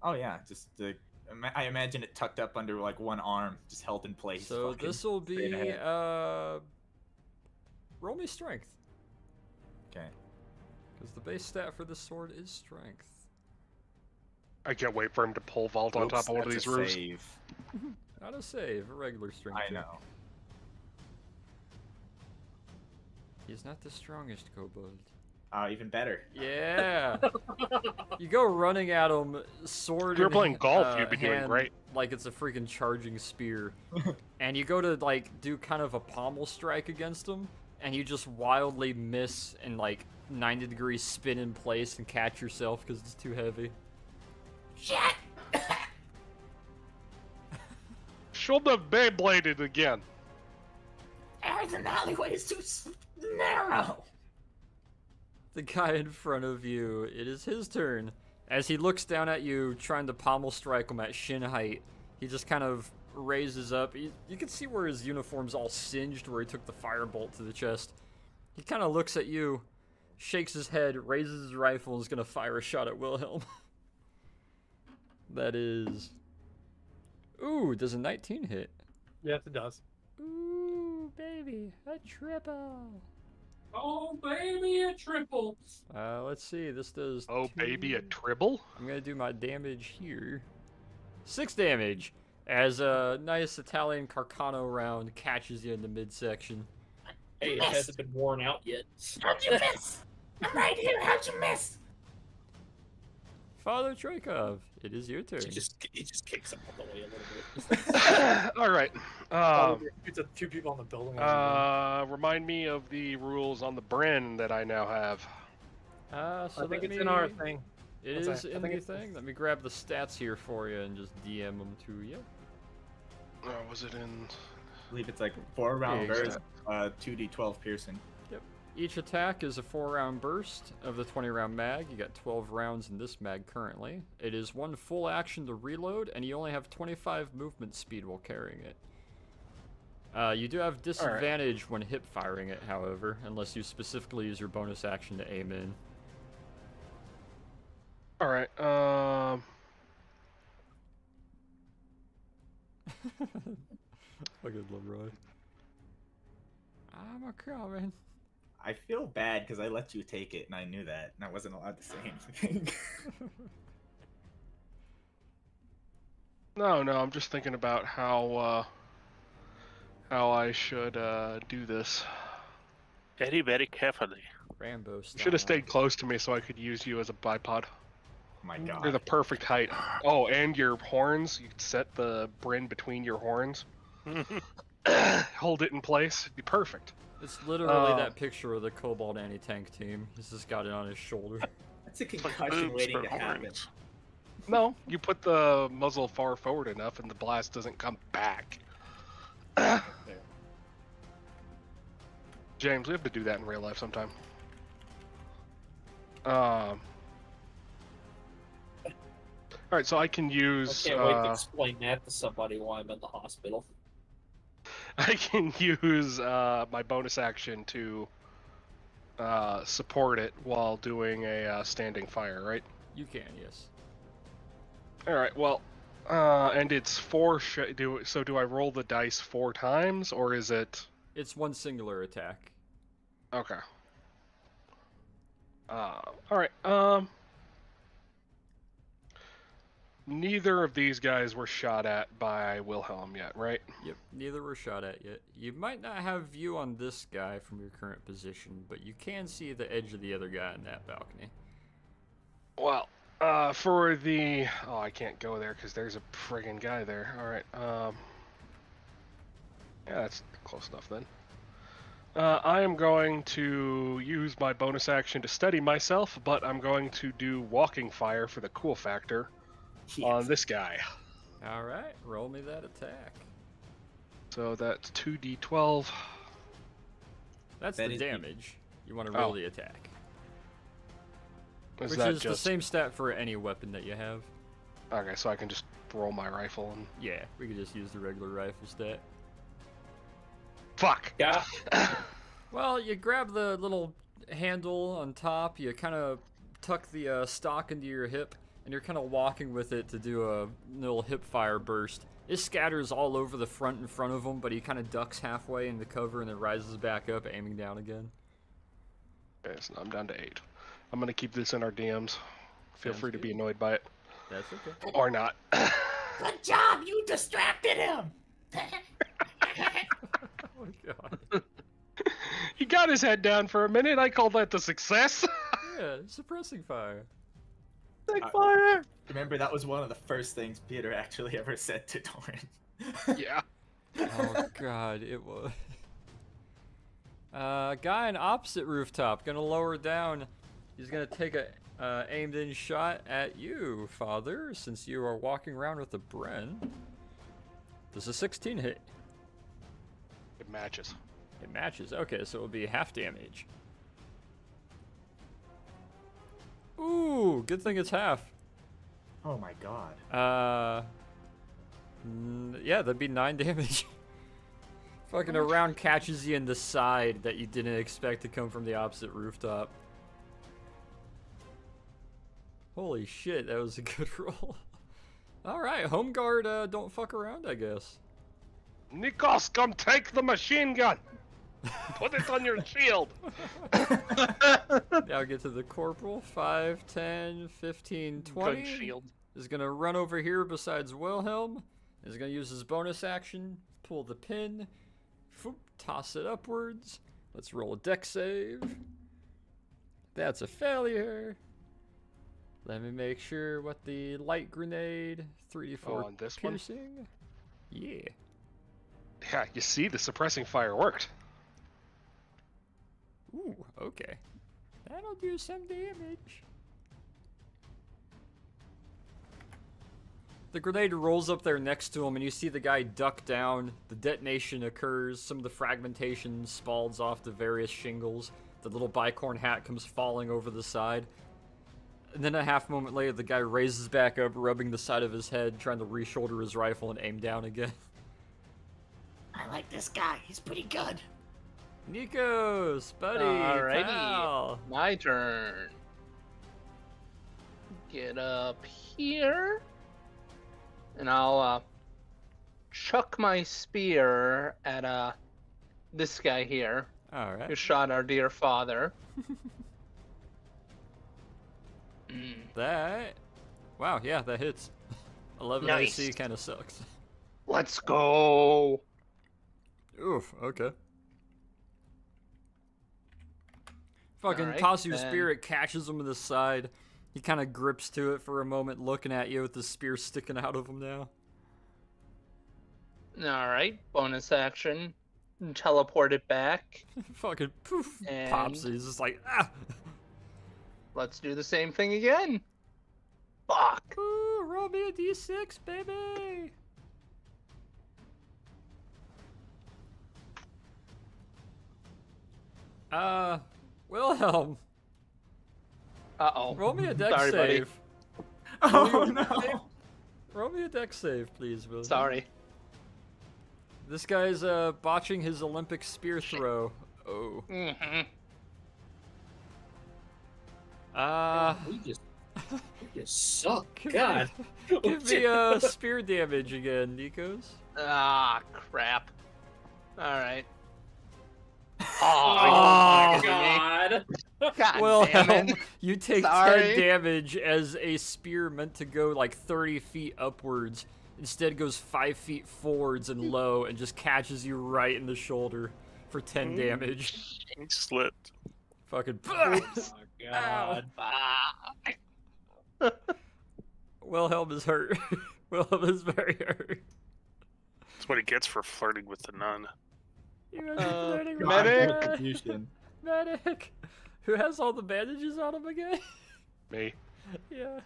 Oh yeah, just I imagine it tucked up under like one arm, just held in place. So fucking this will straight be ahead. roll me strength, Okay. because the base stat for this sword is strength. I can't wait for him to pole vault on Oops, top of one of that's these a roofs. save. Not a save, a regular strength I check. know. He's not the strongest kobold. Even better. Yeah. You go running at him, sword If you were in playing golf, you'd be doing hand, great. like it's a freaking charging spear. And you go to like do kind of a pommel strike against him, and you just wildly miss and like 90-degree spin in place and catch yourself because it's too heavy. Shit! Should have Beybladed again. Everything alleyway is too narrow. The guy in front of you, it is his turn. As he looks down at you, trying to pommel strike him at shin height, he just kind of raises up. You can see where his uniform's all singed, where he took the firebolt to the chest. He kind of looks at you, shakes his head, raises his rifle, and is going to fire a shot at Wilhelm. That is... Ooh, does a 19 hit? Yes, it does. Ooh, baby, a triple. Oh, baby, a triple. Let's see, this does... Oh, baby, a 2. tribble? I'm gonna do my damage here. 6 damage, as a nice Italian Carcano round catches you in the midsection. Hey, it hasn't been worn out yet. How'd you miss? I'm right here. How'd you miss? Father Troikov, it is your turn. He just kicks him out the way a little bit. All right. It's a few people on the building. Remind me of the rules on the Bren that I now have. So I think let it's in our thing. It What's is that? I in think the it's- thing. Let me grab the stats here for you and just DM them to you. Was it in? I believe it's like 4-round Yeah, burst, 2d12 piercing. Each attack is a 4-round burst of the 20-round mag. You got 12 rounds in this mag currently. It is 1 full action to reload, and you only have 25 movement speed while carrying it. You do have disadvantage when hip firing it, however, unless you specifically use your bonus action to aim in. All right. Fucking Leroy. I'm a coming. I feel bad because I let you take it and I knew that and I wasn't allowed to say anything. No, I'm just thinking about how I should do this. Very, very carefully. Rambo You style. should have stayed close to me so I could use you as a bipod. My You're god. the perfect height. Oh, and your horns. You could set the Brin between your horns. Hold it in place. It'd be perfect. It's literally that picture of the Cobalt anti-tank team. He's just got it on his shoulder. That's a Like concussion boobs waiting for to happen. horns. No, you put the muzzle far forward enough and the blast doesn't come back. James, we have to do that in real life sometime. Alright, so I can I use can't wait to explain that to somebody while I'm in the hospital. I can use my bonus action to support it while doing a standing fire, right? You can, yes. Alright, well, and it's 4 so do I roll the dice 4 times, or is it... It's 1 singular attack. Okay. Alright, neither of these guys were shot at by Wilhelm yet, right? Yep, neither were shot at yet. You might not have view on this guy from your current position, but you can see the edge of the other guy in that balcony. Well, for the... Oh, I can't go there because there's a friggin' guy there. Alright, yeah, that's close enough then. I am going to use my bonus action to steady myself, but I'm going to do walking fire for the cool factor on this guy. Alright, roll me that attack. So that's 2d12. That's That the is the- damage. You want to roll Oh. the attack. Is Which that is the just... same stat for any weapon that you have. Okay, so I can just roll my rifle and... Yeah, we could just use the regular rifle stat. Fuck! Yeah. Well, you grab the little handle on top, you kind of tuck the stock into your hip, and you're kind of walking with it to do a little hip fire burst. It scatters all over the front in front of him, but he kind of ducks halfway into cover and then rises back up, aiming down again. Okay, so I'm down to 8. I'm gonna keep this in our DMs. Feel Sounds free to be good. annoyed by it. That's okay. Or not. Good job, you distracted him. Oh my god. He got his head down for a minute. I call that the success. Yeah, suppressing fire. Like fire! Remember, that was one of the first things Peter actually ever said to Torin. Yeah. Oh god, it was. Guy on opposite rooftop, gonna lower down. He's gonna take a aimed in shot at you, Father, since you are walking around with a Bren. Does a 16 hit? It matches. It matches. Okay, so it'll be half damage. Ooh, good thing it's half. Oh my god. Yeah, that'd be 9 damage. Fucking a round catches you in the side that you didn't expect to come from the opposite rooftop. Holy shit, that was a good roll. Alright, home guard, don't fuck around, I guess. Nikos, come take the machine gun. Put it on your shield. Now get to the corporal. 5, 10, 15, 20. Gun shield. Is gonna run over here besides Wilhelm. Is gonna use his bonus action. Pull the pin. Foop, toss it upwards. Let's roll a dex save. That's a failure. Let me make sure what the light grenade. 3d4 on this one? piercing. Yeah. Yeah, you see, the suppressing fire worked. Ooh, okay. That'll do some damage. The grenade rolls up there next to him, and you see the guy duck down. The detonation occurs. Some of the fragmentation spalds off the various shingles. The little bicorn hat comes falling over the side. And then a half moment later, the guy raises back up, rubbing the side of his head, trying to re-shoulder his rifle and aim down again. I like this guy. He's pretty good. Nikos, buddy, Alrighty. pal. My turn. Get up here. And I'll chuck my spear at this guy here All right. who shot our dear father. That. Wow, yeah, that hits. 11 Nice. AC kind of sucks. Let's go. Oof, okay. Fucking Alright, toss your then. spear, it catches him in the side. He kind of grips to it for a moment, looking at you with the spear sticking out of him now. Alright, bonus action. Teleport it back. Fucking poof, And- pops. He's just like, ah! Let's do the same thing again. Fuck. Ooh, roll me a d6, baby! Wilhelm, Uh-oh. roll me a dex Sorry, buddy. save. Oh no! Roll me a dex save, please, Wilhelm. Sorry. This guy's botching his Olympic spear throw. Oh. Mm-hmm. We just suck. Give God. me, give me spear damage again, Nikos. Ah, crap. Alright. Oh, Oh, my God. God Wilhelm, damn it. you take Sorry. 10 damage as a spear meant to go like 30 feet upwards. Instead goes 5 feet forwards and low and just catches you right in the shoulder for 10 damage. He slipped. Fucking. Oh, God. Wilhelm is hurt. Wilhelm is very hurt. That's what he gets for flirting with the nun. You guys are flirting with medic. the guy. Confusion. Medic. Who has all the bandages on him again? Me. Yeah.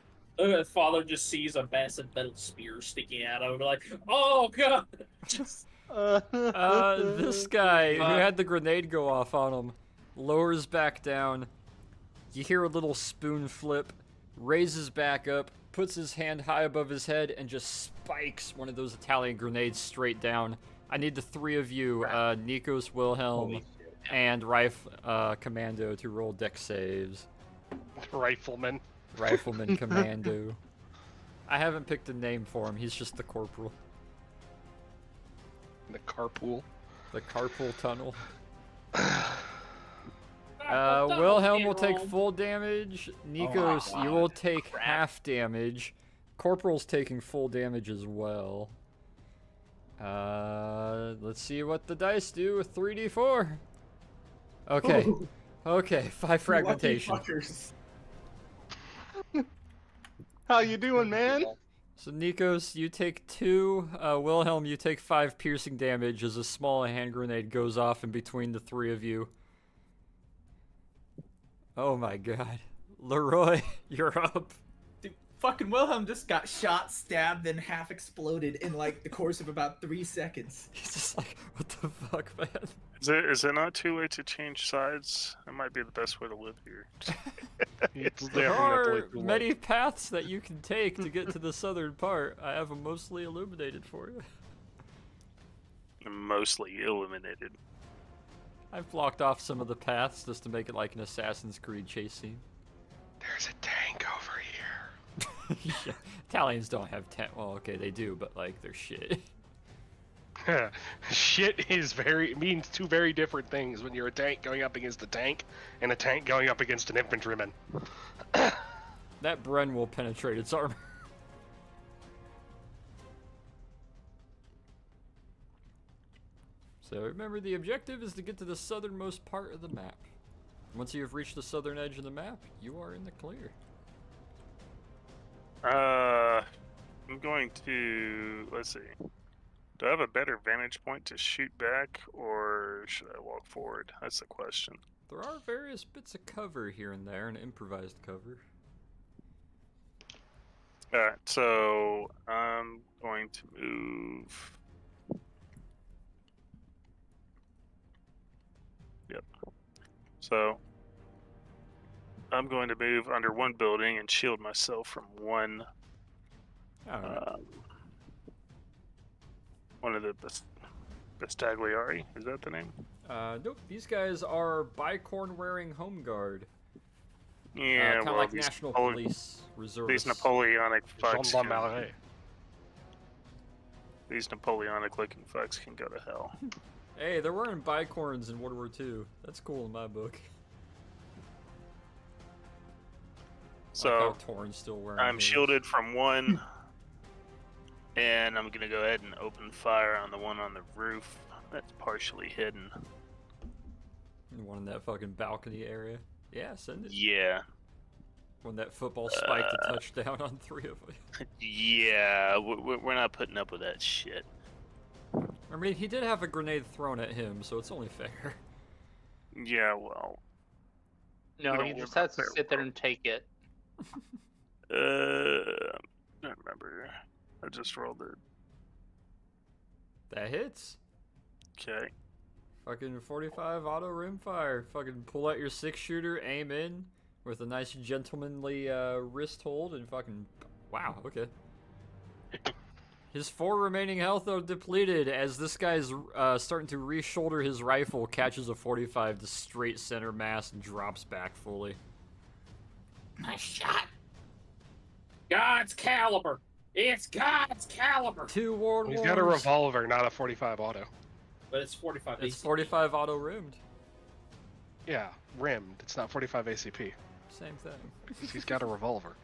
Father just sees a massive metal spear sticking out of him, like, oh God! Just This guy who had the grenade go off on him lowers back down. You hear a little spoon flip, raises back up, puts his hand high above his head, and just spikes one of those Italian grenades straight down. I need the three of you, Nikos, Wilhelm, Holy shit. and Commando to roll dex saves. Rifleman. Rifleman Commando. I haven't picked a name for him. He's just the corporal. The carpool. The carpool tunnel. Tunnel Wilhelm will take Hero. full damage. Nikos, you will take Crap. half damage. Corporal's taking full damage as well. Let's see what the dice do with 3d4. Okay. Ooh. Okay, 5 fragmentation. Lucky fuckers. How you doing, man? So Nikos, you take 2. Wilhelm, you take 5 piercing damage as a small hand grenade goes off in between the 3 of you. Oh my god. Leroy, you're up. Dude, fucking Wilhelm just got shot, stabbed, then half exploded in like the course of about 3 seconds. He's just like, what the fuck, man? Is it not too late to change sides? That might be the best way to live here. It's There definitely are too late. many paths that you can take to get to the southern part. I have them mostly illuminated for you. Mostly illuminated. I've blocked off some of the paths just to make it like an Assassin's Creed chase scene. There's a tank over here. Yeah. Italians don't have well, okay, they do, but like they're shit. Shit means two very different things when you're a tank going up against a tank and a tank going up against an infantryman. That Bren will penetrate its armor. So remember, the objective is to get to the southernmost part of the map. Once you have reached the southern edge of the map, you are in the clear. I'm going to, let's see. Do I have a better vantage point to shoot back, or should I walk forward? That's the question. There are various bits of cover here and there, and improvised cover. Alright, so I'm going to move. Yep. So I'm going to move under one building and shield myself from one of the Bastagliari. Is that the name? Nope. These guys are bicorn-wearing home guard. Yeah, Kind of well, like these National Napole- Police Reservists. These Napoleonic fucks. Gendarmerie. These Napoleonic-looking fucks can go to hell. Hey, they're wearing bicorns in World War II. That's cool in my book. So like how Torn's still wearing I'm his. shielded from one, and I'm gonna go ahead and open fire on the one on the roof that's partially hidden. One in that fucking balcony area. Yeah, send it. Yeah, When that football spiked a touchdown on 3 of them. yeah, we're not putting up with that shit. I mean, he did have a grenade thrown at him, so it's only fair. Yeah, well, No, We he don't just live has to up there, sit there bro. and take it. I don't remember. I just rolled it. That hits. Okay. Fucking 45 auto rimfire. Fucking pull out your 6-shooter, aim in with a nice gentlemanly wrist hold, and fucking. Wow, okay. His 4 remaining health are depleted as this guy's starting to re-shoulder his rifle, catches a 45 to straight center mass, and drops back fully. Nice shot. God's caliber. It's God's caliber. 2 World He's Wars. got a revolver, not a 45 auto. But it's 45. It's ACP. 45 auto rimmed. Yeah, rimmed. It's not 45 ACP. Same thing. He's got a revolver.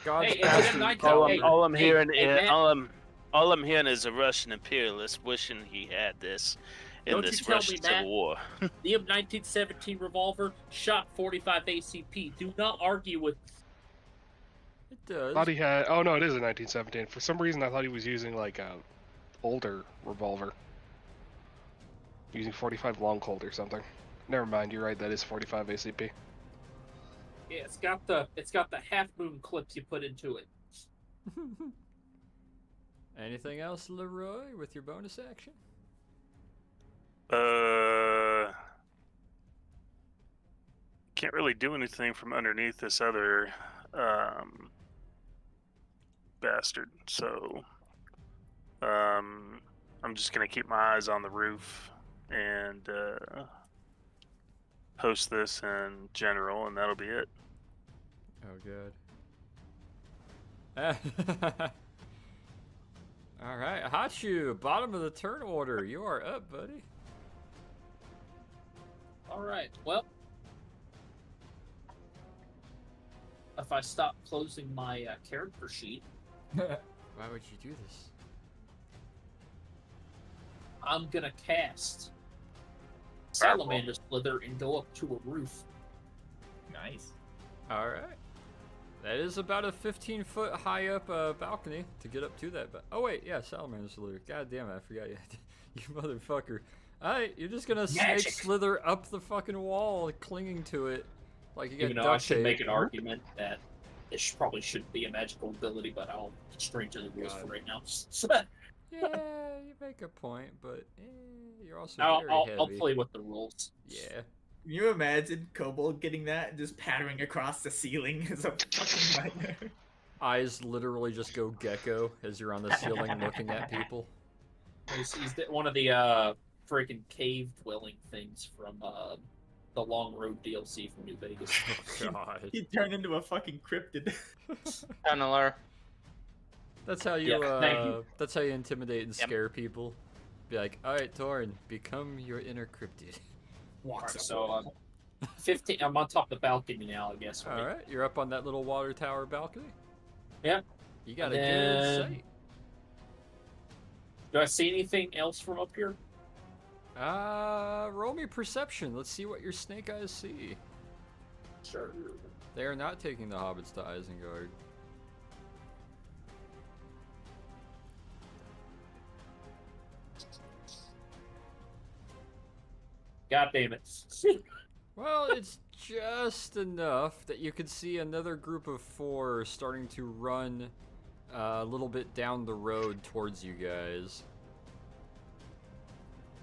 God's Hey, it's bastard M19. caliber. Hey, All I'm hey, hearing hey, is Matt. all I'm hearing is a Russian imperialist wishing he had this in Don't you this tell me, Russian Matt. Civil War. The M1917 revolver shot 45 ACP. Do not argue with. It does. Thought he had. Oh no, it is a 1917. For some reason, I thought he was using like a older revolver, using 45 long Colt or something. Never mind. You're right. That is 45 ACP. Yeah, it's got the half moon clips you put into it. Anything else, Leroy, with your bonus action? Can't really do anything from underneath this other bastard, so I'm just gonna keep my eyes on the roof and post this in general, and that'll be it. Oh, God. All right, Hachu, bottom of the turn order. You are up, buddy. All right. Well, if I stop closing my character sheet, Why would you do this? I'm gonna cast Salamander Slither and go up to a roof. Nice. All right. That is about a 15-foot high up balcony to get up to that. Oh wait, yeah, Salamander Slither. God damn it, I forgot you. You motherfucker. Alright, you're just gonna snake slither up the fucking wall, clinging to it. Like you get Even though I duct should tape. make an argument that this probably shouldn't be a magical ability, but I'll straight to the rules for right now. Yeah, you make a point, but you're also very I'll heavy. play with the rules. Yeah. Can you imagine Kobold getting that and just pattering across the ceiling as a fucking nightmare? Eyes literally just go gecko as you're on the ceiling looking at people. He's one of the freaking cave dwelling things from the Long Road DLC from New Vegas. Oh god. He turned into a fucking cryptid. Tunneler. That's how you thank you. That's how you intimidate and scare people. Be like, alright, Torin, become your inner cryptid. Walks up. So 15. I'm on top of the balcony now, I guess. Right? Alright, you're up on that little water tower balcony. Yeah. You got And a then- good sight. Do I see anything else from up here? Roll me perception. Let's see what your snake eyes see. Sure. They are not taking the hobbits to Isengard. God damn it. Well, it's just enough that you could see another group of 4 starting to run a little bit down the road towards you guys.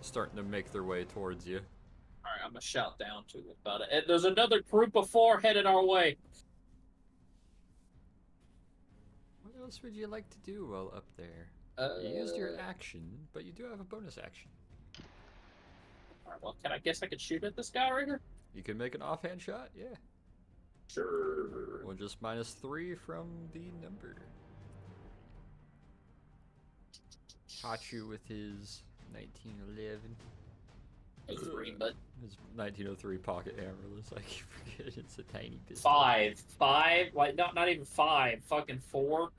Starting to make their way towards you. Alright, I'm gonna shout down to them about it. And there's another group of 4 headed our way. What else would you like to do while up there? You used your action, but you do have a bonus action. Alright, well, I guess I could shoot at this guy right here? You can make an offhand shot, yeah. Sure. We'll just -3 from the number. Hachu with his 1911. It's 3, but His 1903 pocket hammer looks like you forget it's a tiny pistol. 5, like not even 5, fucking 4.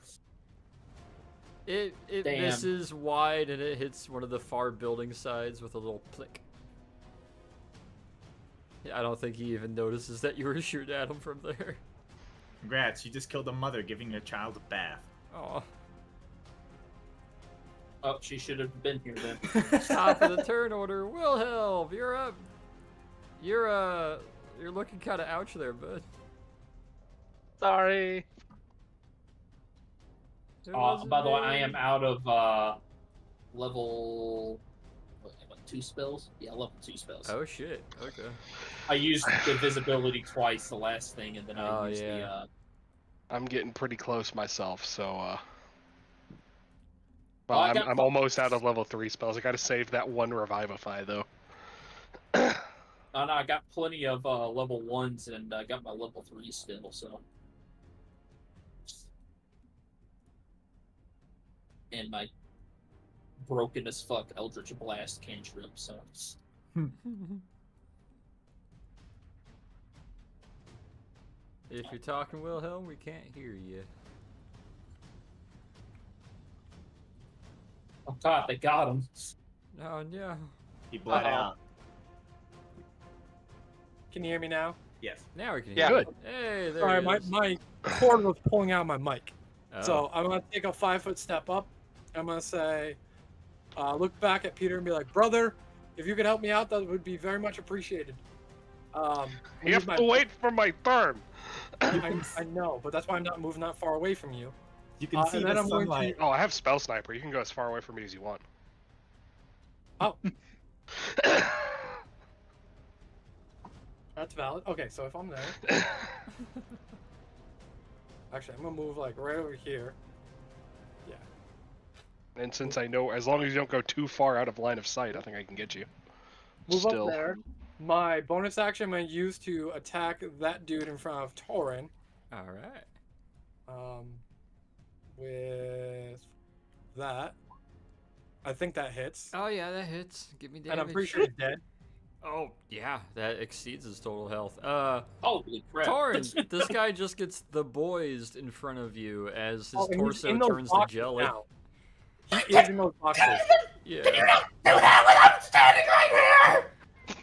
It Damn. misses wide and it hits one of the far building sides with a little plick. Yeah, I don't think he even notices that you were shooting at him from there. Congrats, you just killed a mother giving your child a bath. Oh, Oh, she should have been here then. top of the turn order. Wilhelm, you're up. You're looking kind of ouch there, bud. Sorry. It wasn't By the way, me. I am out of level what, 2 spells. Yeah, level 2 spells. Oh shit. Okay. I used the visibility twice, the last thing, and then Oh, I used yeah. the. I'm getting pretty close myself, so Well, I well, got I'm fu- almost out of level 3 spells. I gotta save that one Revivify though. Oh, no, I got plenty of level 1s, and I got my level 3 still, so. And my broken as fuck Eldritch Blast cantrip, so. If you're talking Wilhelm, we can't hear you. Oh god, they got him. Oh no. He bled Uh-oh. out. Can you hear me now? Yes. Now we can Yeah. hear Good. you. Hey, there Sorry, it my, is. my cord was pulling out my mic. Oh. So I'm gonna take a 5-foot step up. I'm gonna say, look back at Peter and be like, brother, if you could help me out, that would be very much appreciated. You have to wait for my turn. I know, but that's why I'm not moving that far away from you. You can see and the then I'm going to- sunlight. Oh, I have Spell Sniper. You can go as far away from me as you want. Oh, that's valid. Okay, so if I'm there, actually, I'm gonna move like right over here. Yeah. And since I know, as long as you don't go too far out of line of sight, I think I can get you. Move Still. up there. My bonus action I'm gonna use to attack that dude in front of Torin. All right. with that. I think that hits. Oh yeah, that hits. Give me damage. And I'm pretty sure he's dead. Oh yeah, that exceeds his total health. Holy crap. Torrin, this guy just gets the boys in front of you as his Oh, and he's torso in those turns to boxes jelly. now. He is in those boxes. Yeah. Do that when I'm standing right here!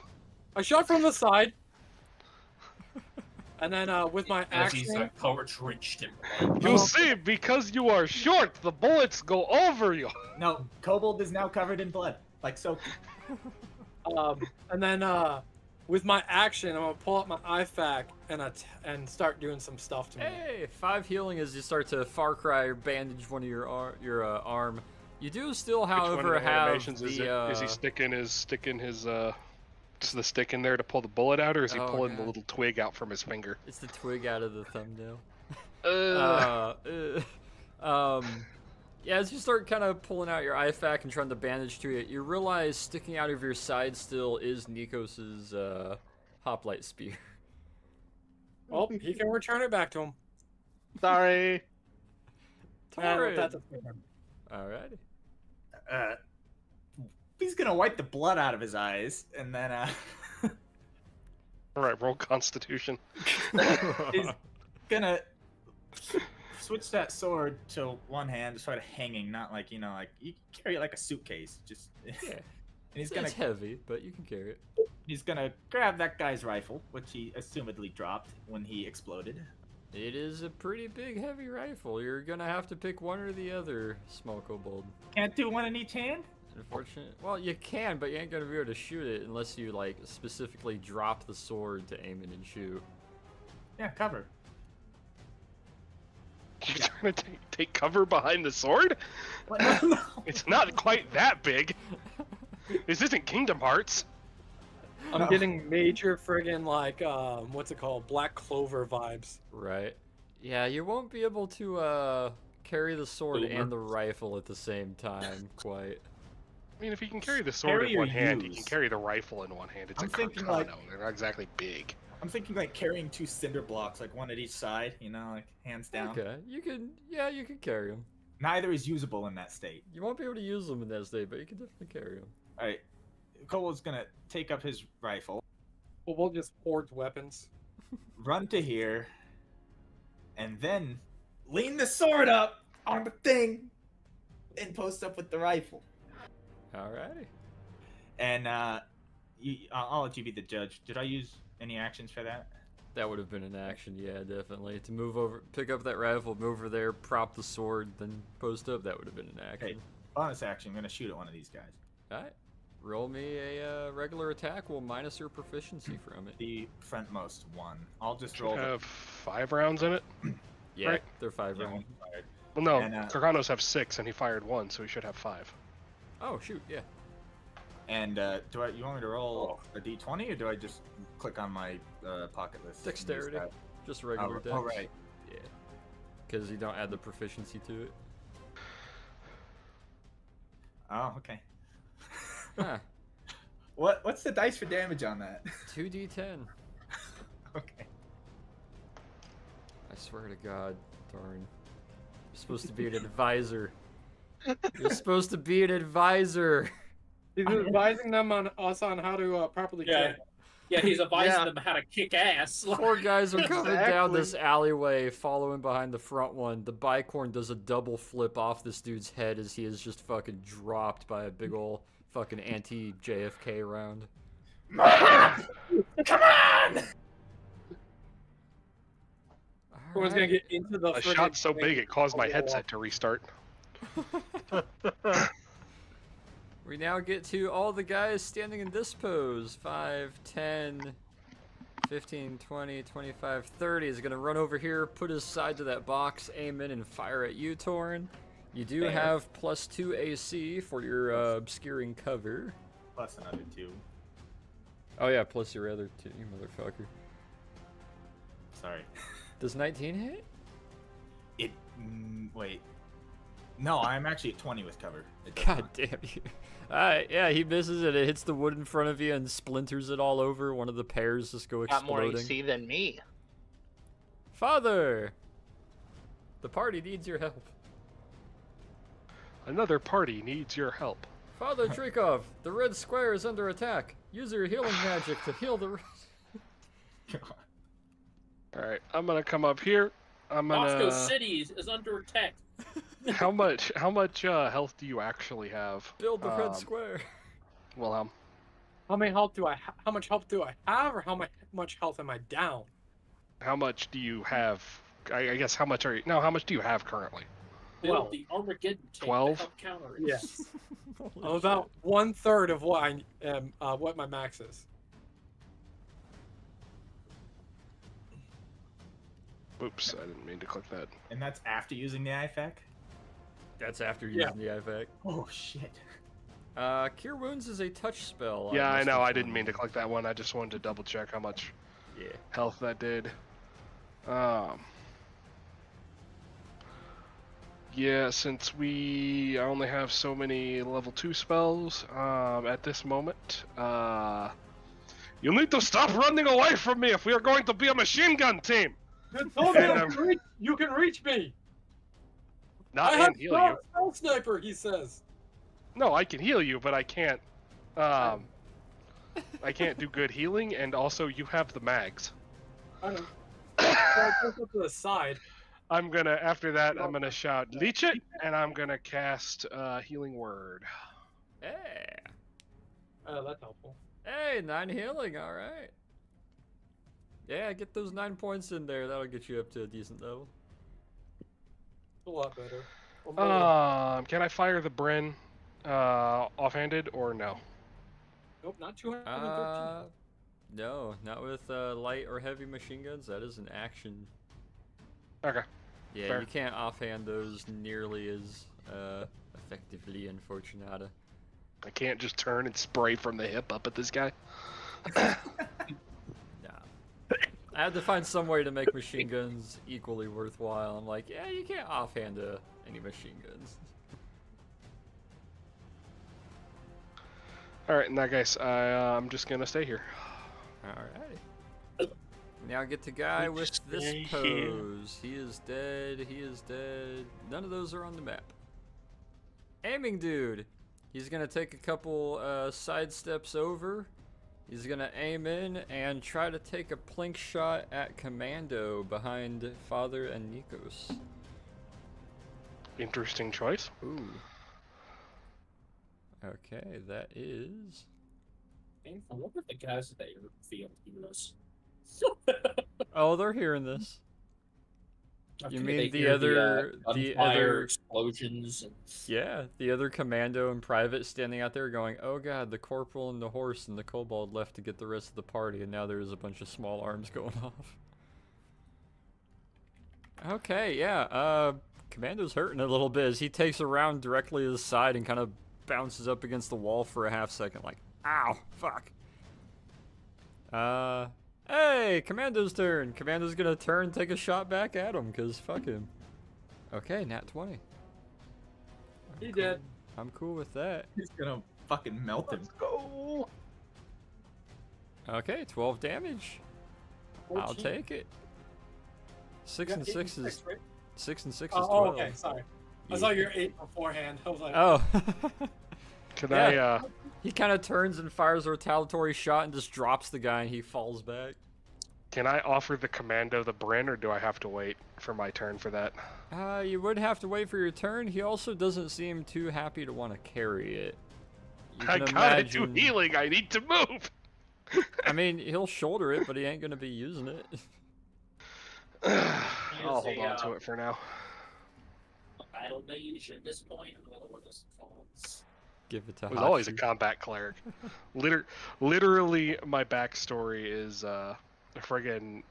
I shot from the side. And then with my As he's action, power drenched in blood. You see, because you are short, the bullets go over you. No, Kobold is now covered in blood, like so. and then with my action, I'm gonna pull up my IFAC and start doing some stuff to me. Hey, 5 healing as you start to Far Cry bandage one of your arm. You do still, Which one however, of the have animations the. is it? Is he sticking his just the stick in there to pull the bullet out, or is he Oh, pulling the God. little twig out from his finger? It's the twig out of the thumbnail. Yeah, as you start kind of pulling out your IFAC and trying to bandage to it, you realize sticking out of your side still is Nikos's hoplite spear. Oh, he can return it back to him. Sorry. Torrin. That's a fair. Alrighty. He's gonna wipe the blood out of his eyes, and then All right, roll Constitution. he's gonna switch that sword to one hand, sort of hanging, not like like you carry it like a suitcase, just. Yeah. And he's It's gonna heavy, but you can carry it. he's gonna grab that guy's rifle, which he assumedly dropped when he exploded. It is a pretty big, heavy rifle. You're gonna have to pick one or the other, small kobold. Can't do one in each hand. Unfortunate. Well, you can, but you ain't gonna be able to shoot it unless you like specifically drop the sword to aim it and shoot. Yeah, cover. You're trying to take cover behind the sword? What? No. It's not quite that big. This isn't Kingdom Hearts. I'm No. getting major friggin' like what's it called? Black Clover vibes. Right. Yeah, you won't be able to carry the sword Boomer. and the rifle at the same time, quite. I mean, if he can carry the sword Carry in or one hand, he use? can carry the rifle in one hand. It's I'm a thinking, Carcano. like- They're not exactly big. I'm thinking like carrying 2 cinder blocks, like one at each side, like hands down. Okay, you can carry them. Neither is usable in that state. You won't be able to use them in that state, but you can definitely carry them. All right, Kobold's gonna take up his rifle, Well, we'll just hoard weapons. run to here, and then lean the sword up on the thing, and post up with the rifle. Alrighty. And I'll let you be the judge. Did I use any actions for that? That would have been an action, yeah, definitely. To move over, pick up that rifle, move over there, prop the sword, then post up, that would have been an action. Okay. Bonus action. I'm gonna shoot at one of these guys. Alright. Roll me a regular attack, we'll minus your proficiency from it. The frontmost one. I'll just Should roll. have 5 rounds in it. Yeah, Right. they're 5 Yeah, round. one fired. Well, no, And, Carcanos have 6, and he fired 1, so he should have 5. Oh, shoot, yeah. And you want me to roll a d20 or do I just click on my pocket list? and use Dexterity. that? Just regular dex. Oh, right. Yeah. Because you don't add the proficiency to it. Oh, okay. Huh. What's the dice for damage on that? 2d10. Okay. I swear to God, darn. You're supposed to be an advisor. You're supposed to be an advisor. He's advising them on us on how to properly Yeah. kill. Yeah, he's advising Yeah. them how to kick ass. 4 guys are coming down Exactly. this alleyway, following behind the front one. The bicorn does a double flip off this dude's head as he is just fucking dropped by a big ol' fucking anti-JFK round. Come on! Everyone's gonna get into the A friggin' shot so thing. big it caused my headset to restart. We now get to all the guys standing in this pose. 5, 10, 15, 20, 25, 30. Is going to run over here, put his side to that box, aim in, and fire at you, Torn. You do Fair. have +2 AC for your obscuring cover. Plus another 2. Oh yeah, plus your other 2, you motherfucker. Sorry. Does 19 hit? Wait. No, I'm actually at 20 with cover. It does God not. damn you. Alright, yeah, he misses it. It hits the wood in front of you and splinters it all over. One of the pears just go Got more exploding. AC than me. Father! The party needs your help. Another party needs your help. Father Trikov, the red square is under attack. Use your healing magic to heal the. Alright, I'm gonna come up here. I'm gonna. Moscow City is under attack. How much health do you actually have? Build the red square. Wilhelm. How much health do I have, or how much health am I down? How much do you have? I guess how much how much do you have currently? Build the Armageddon tank 12? to help counter it. Yes. I'm about 1/3 of what I am, what my max is. Oops, I didn't mean to click that. And that's after using the IFAC? That's after using the IFAC. Oh, shit. Cure Wounds is a touch spell. Yeah, I know. I didn't mean to click that one. I just wanted to double check how much health that did. Yeah, since I only have so many level 2 spells at this moment, you need to stop running away from me if we are going to be a machine gun team! You told me you can reach me! Not I have and heal you. Stealth sniper, he says. No, I can heal you, but I can't. I can't do good healing, and also you have the mags. I know. I put it to the side. I'm gonna, after that, I'm gonna shout, leech it, and I'm gonna cast Healing Word. Hey. Oh, that's helpful. Hey, 9 healing, alright. Yeah, get those 9 points in there. That'll get you up to a decent level. A lot better. Can I fire the Bryn offhanded, or no? Nope, not 213. No, not with light or heavy machine guns. That is an action. Okay. Yeah, Fair. you can't offhand those nearly as effectively, unfortunately. I can't just turn and spray from the hip up at this guy. Nah. I had to find some way to make machine guns equally worthwhile. I'm like, yeah, you can't offhand any machine guns. Alright, in that case, I'm just gonna stay here. Alrighty. Now get the guy with this pose. He is dead. He is dead. None of those are on the map. Aiming dude. He's gonna take a couple side steps over. He's gonna aim in and try to take a plink shot at Commando behind Father and Nikos. Interesting choice. Ooh. Okay, that is. I wonder if the guys at the airfield hear us. Oh, they're hearing this. You mean they the hear other gunfire, explosions? And... Yeah, the other commando and private standing out there going, "Oh god, the corporal and the horse and the kobold left to get the rest of the party, and now there's a bunch of small arms going off." Okay, yeah. Commando's hurting a little bit as he takes a round directly to the side and kind of bounces up against the wall for a half second, like, "Ow, fuck." Hey, Commando's turn. Commando's gonna turn, take a shot back at him, cause fuck him. Okay, nat 20. He did. I'm cool with that. He's gonna fucking melt him. Let's go. Okay, 12 damage. 14. I'll take it. 6 and 6 is right? 6 and 6 is 12. Oh, okay, sorry. I saw your 8 beforehand. I was like, Oh. Can Yeah. He kind of turns and fires a retaliatory shot and just drops the guy and he falls back. Can I offer the commando the Bryn, or do I have to wait for my turn for that? You would have to wait for your turn. He also doesn't seem too happy to want to carry it. You I can gotta do imagine- healing. I need to move. I mean, he'll shoulder it, but he ain't gonna be using it. I'll hold on to it for now. Battle mage at this point. I don't know what this calls. Give it to I was always a Hachi. combat cleric. Literally, my backstory is a friggin'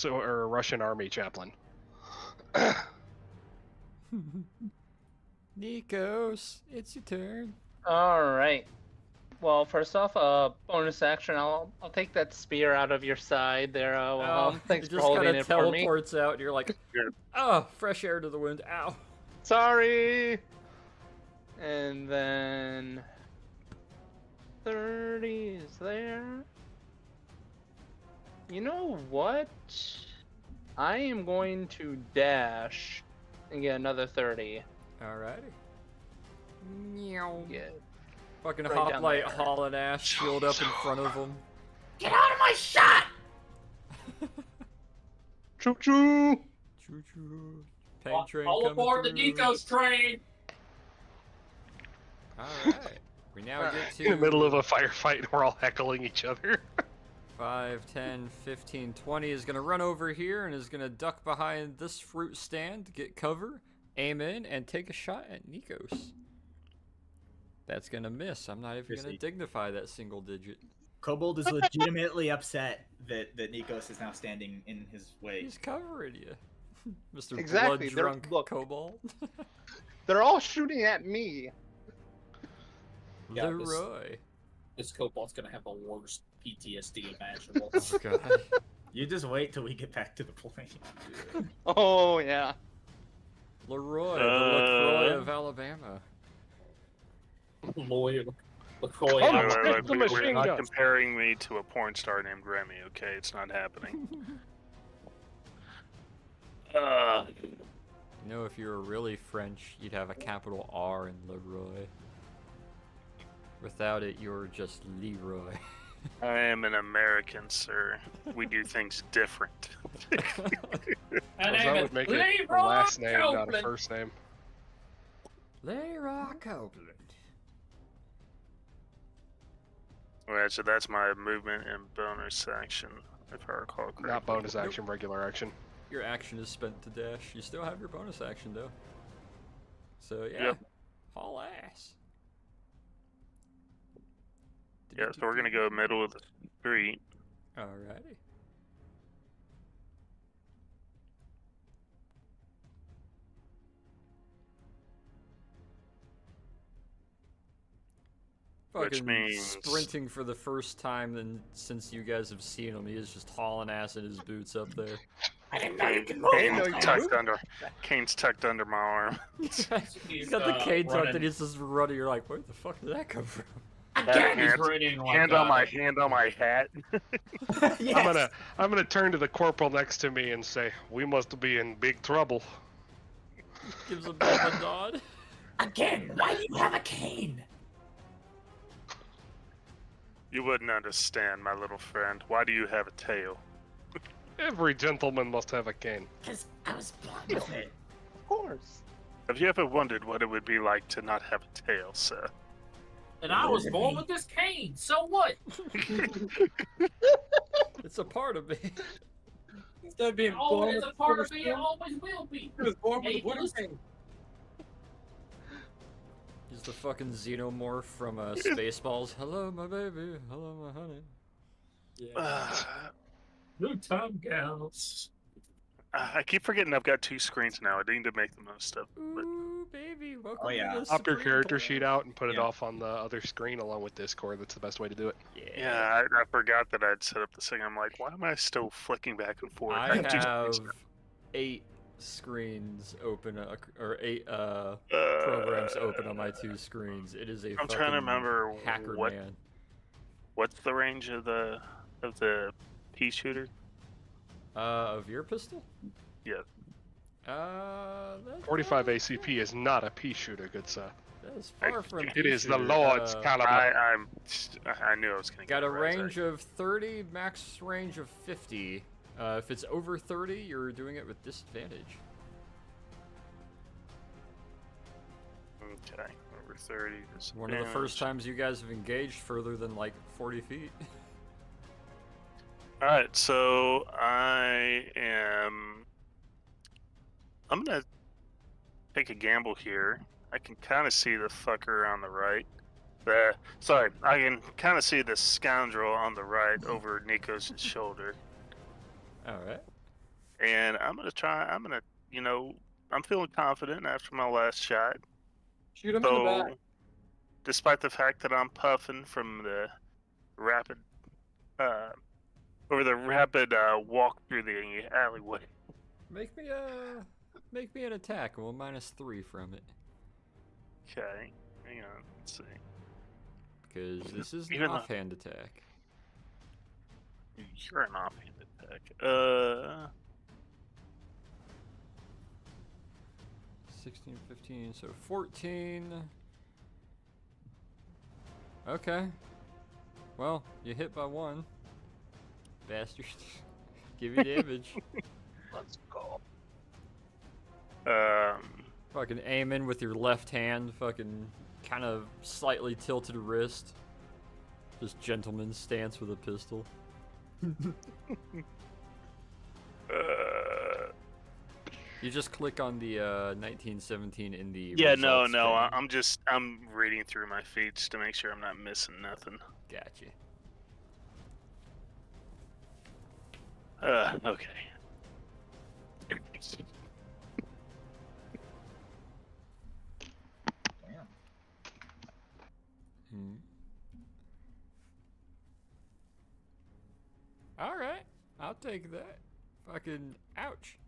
or a Russian army chaplain. Nikos, it's your turn. All right. Well, first off, bonus action. I'll take that spear out of your side there. Thanks it for just holding kind it of for me. teleports out, and you're like, oh, fresh air to the wound. Ow. Sorry. And then 30 is there. You know what? I am going to dash and get another 30. Alrighty. Yeah. Fucking Right down hoplite there. hauling ass, shield up in front of him. Get out of my shot! Choo choo! Choo choo. Pain train All coming aboard the through. Nikos train. Alright. We now get to In the middle of a firefight, and we're all heckling each other. 5, 10, 15, 20 is going to run over here and is going to duck behind this fruit stand to get cover, aim in, and take a shot at Nikos. That's going to miss. I'm not even going to dignify that single digit. Kobold is legitimately upset that Nikos is now standing in his way. He's covering you. Mr. Exactly, they're- Blood-drunk look. Kobold. They're all shooting at me. Yeah, Leroy. This Kobold's gonna have the worst PTSD imaginable. Oh, God. You just wait till we get back to the point. Oh, yeah. Leroy, the LaCroix of Alabama. Lawyer, Oh, LaCroix. no. Look, Take the we're machine not gun. comparing me to a porn star named Remy, okay? It's not happening. You know, if you were really French, you'd have a capital R in Leroy. Without it, you're just Leroy. I am an American, sir. We do things different. And That would make it a last name, not a first name. Leroy Copeland. Alright, so that's my movement and bonus action, if I recall correctly. Not bonus action, regular action. Your action is spent to dash. You still have your bonus action, though. So, yeah. Yep. Haul ass. Yeah, so we're gonna go middle of the street. Alrighty. Which Fucking means- sprinting for the first time and since you guys have seen him. He is just hauling ass in his boots up there. I didn't know you could move. Kane's tucked under my arm. He's got the cane tucked and he's just running. You're like, where the fuck did that come from? Again, He's running like Hand on my hat. Yes. I'm gonna turn to the corporal next to me and say, "We must be in big trouble." Gives a bit of a nod. again, why do you have a cane? You wouldn't understand, my little friend. Why do you have a tail? Every gentleman must have a cane. Because I was born with it. Of course. Have you ever wondered what it would be like to not have a tail, sir? And I was born with this cane. So what? It's a part of me. Instead of being Oh, born it's with a part of silver me. It skin, always will be. he was born with Hey, a wooden listen. cane. He's the fucking xenomorph from Spaceballs. Hello, my baby. Hello, my honey. Yeah. New time gals. I keep forgetting I've got 2 screens now. I need to make the most of it. But Ooh, baby. Welcome Oh, yeah. to the Pop your Supreme character Bowl. sheet out and put it Yeah. off on the other screen along with Discord. That's the best way to do it. yeah, I forgot that I'd set up this thing. I'm like, why am I still flicking back and forth? I have 2 have screens 8 screens open, or 8 now. programs open on my 2 screens. It is a I'm fucking trying to remember hacker what- man. What's the range of the pea shooter? Of your pistol? Yeah. That's 45 ACP is not a pea shooter, good sir. That's far from. It is the pea shooter. Lord's caliber. I knew I was gonna Got get a it right, range sorry. of 30, max range of 50. If it's over 30, you're doing it with disadvantage. Okay, over 30. One of the first times you guys have engaged further than like 40 feet. Alright, so I'm gonna take a gamble here. I can kind of see the fucker on the right. I can kind of see the scoundrel on the right over Nikos' shoulder. Alright. And I'm feeling confident after my last shot. Shoot him in the back. Despite the fact that I'm puffing from the rapid walk through the alleyway. Make me an attack. Well, -3 from it. Okay, hang on, let's see. Because this is an Even though- offhand attack. You're an offhand attack. 16, 15, so 14. Okay. Well, you hit by 1. Bastard. Give you damage. Let's go. Fucking aim in with your left hand, fucking kind of slightly tilted wrist. Just gentleman's stance with a pistol. You just click on the 1917 in the Yeah, no, results no. pane. I'm reading through my feeds to make sure I'm not missing nothing. Gotcha. Okay. Damn. Alright, I'll take that. Fucking ouch.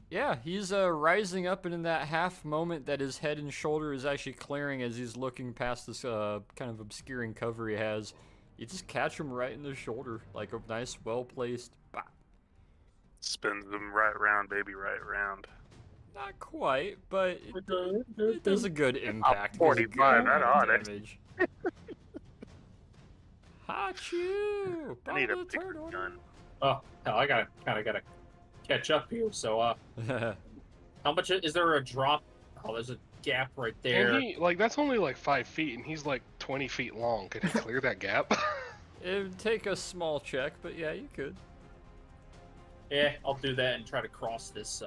Yeah, he's rising up, and in that half moment that his head and shoulder is actually clearing as he's looking past this kind of obscuring cover he has, you just catch him right in the shoulder, like a nice, well-placed bop. Spins them right round, baby, right round. Not quite, but it does a good impact. 45, that ought it. damage. Hachu! I need a Bottom of the bigger turtle. gun. Oh, hell, I gotta catch up here. So, how much is there a drop? Oh, there's a gap right there. And he, like, that's only like 5 feet, and he's like 20 feet long. Could he clear that gap? It would take a small check, but yeah, you could. Yeah, I'll do that and try to cross this.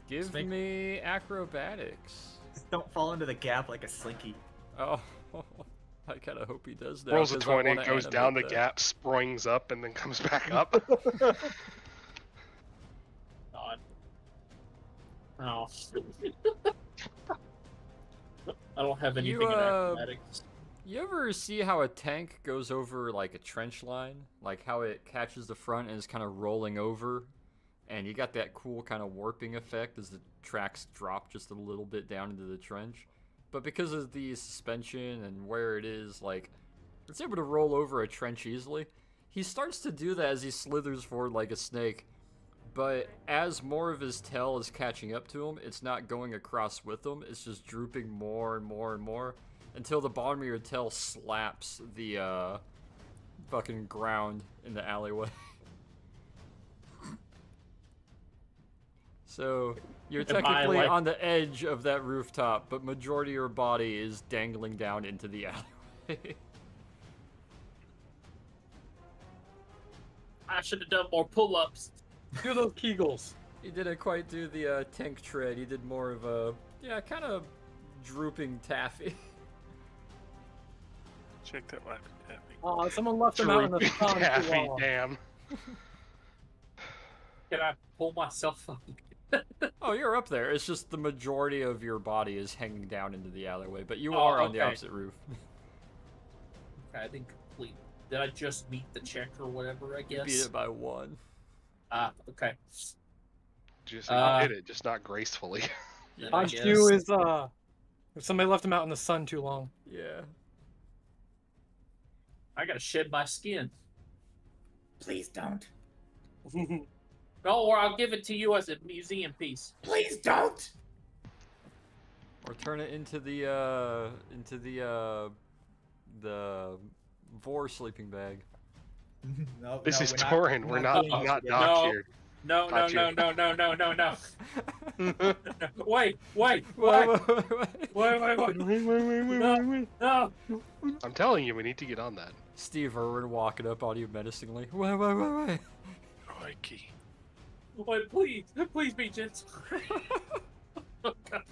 Give me acrobatics. Just don't fall into the gap like a slinky. Oh, I kind of hope he does that. Rolls a 'cause I 20, wanna goes down the animate that. gap, springs up, and then comes back up. God. Oh. I don't have anything in acrobatics. You ever see how a tank goes over like a trench line? Like how it catches the front and is kind of rolling over? And you got that cool kind of warping effect as the tracks drop just a little bit down into the trench. But because of the suspension and where it is, like, it's able to roll over a trench easily. He starts to do that as he slithers forward like a snake. But as more of his tail is catching up to him, it's not going across with him. It's just drooping more and more and more until the bottom of your tail slaps the fucking ground in the alleyway. So you're technically on the edge of that rooftop, but majority of your body is dangling down into the alleyway. I should have done more pull-ups. Do those Kegels. He didn't quite do the tank tread. He did more of a, yeah, kind of drooping taffy. Check that Laffy Taffy. Oh, someone left them out in the sun too Taffy, long. damn. Can I pull myself up? Oh, you're up there. It's just the majority of your body is hanging down into the alleyway, but you Oh, are on the okay. opposite roof. Okay, I didn't complete. Did I just meet the check or whatever, I guess? Beat it by 1. Ah, okay. Just you did it, just not gracefully. Then I Q guess- is if somebody left him out in the sun too long. Yeah. I gotta shed my skin. Please don't. No, or I'll give it to you as a museum piece. Please don't. Or turn it into the Vor sleeping bag. No, This no, is we're not- Torin. We're not doing this not together. docked No. here. No, Got no, you. no, no, no, no, no, no. Wait. Wait. No. I'm telling you, we need to get on that. Steve Irwin walking up on you menacingly. Wait. Crikey. Wait, please be gentle. Oh, God.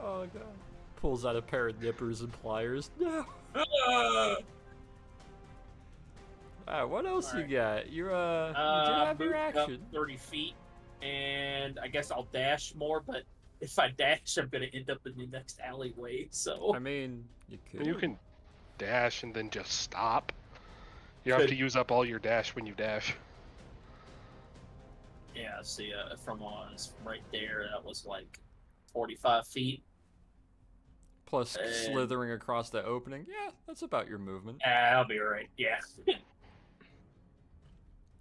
Oh god. Pulls out a pair of nippers and pliers. No. What else you got? You're you did have your moved up action. 30 feet, and I guess I'll dash more, but if I dash, I'm gonna end up in the next alleyway, so... I mean, you could. You can dash and then just stop. You have Could- to use up all your dash when you dash. Yeah, see, from right there, that was like 45 feet. Plus slithering across the opening. Yeah, that's about your movement. I'll be right, yeah.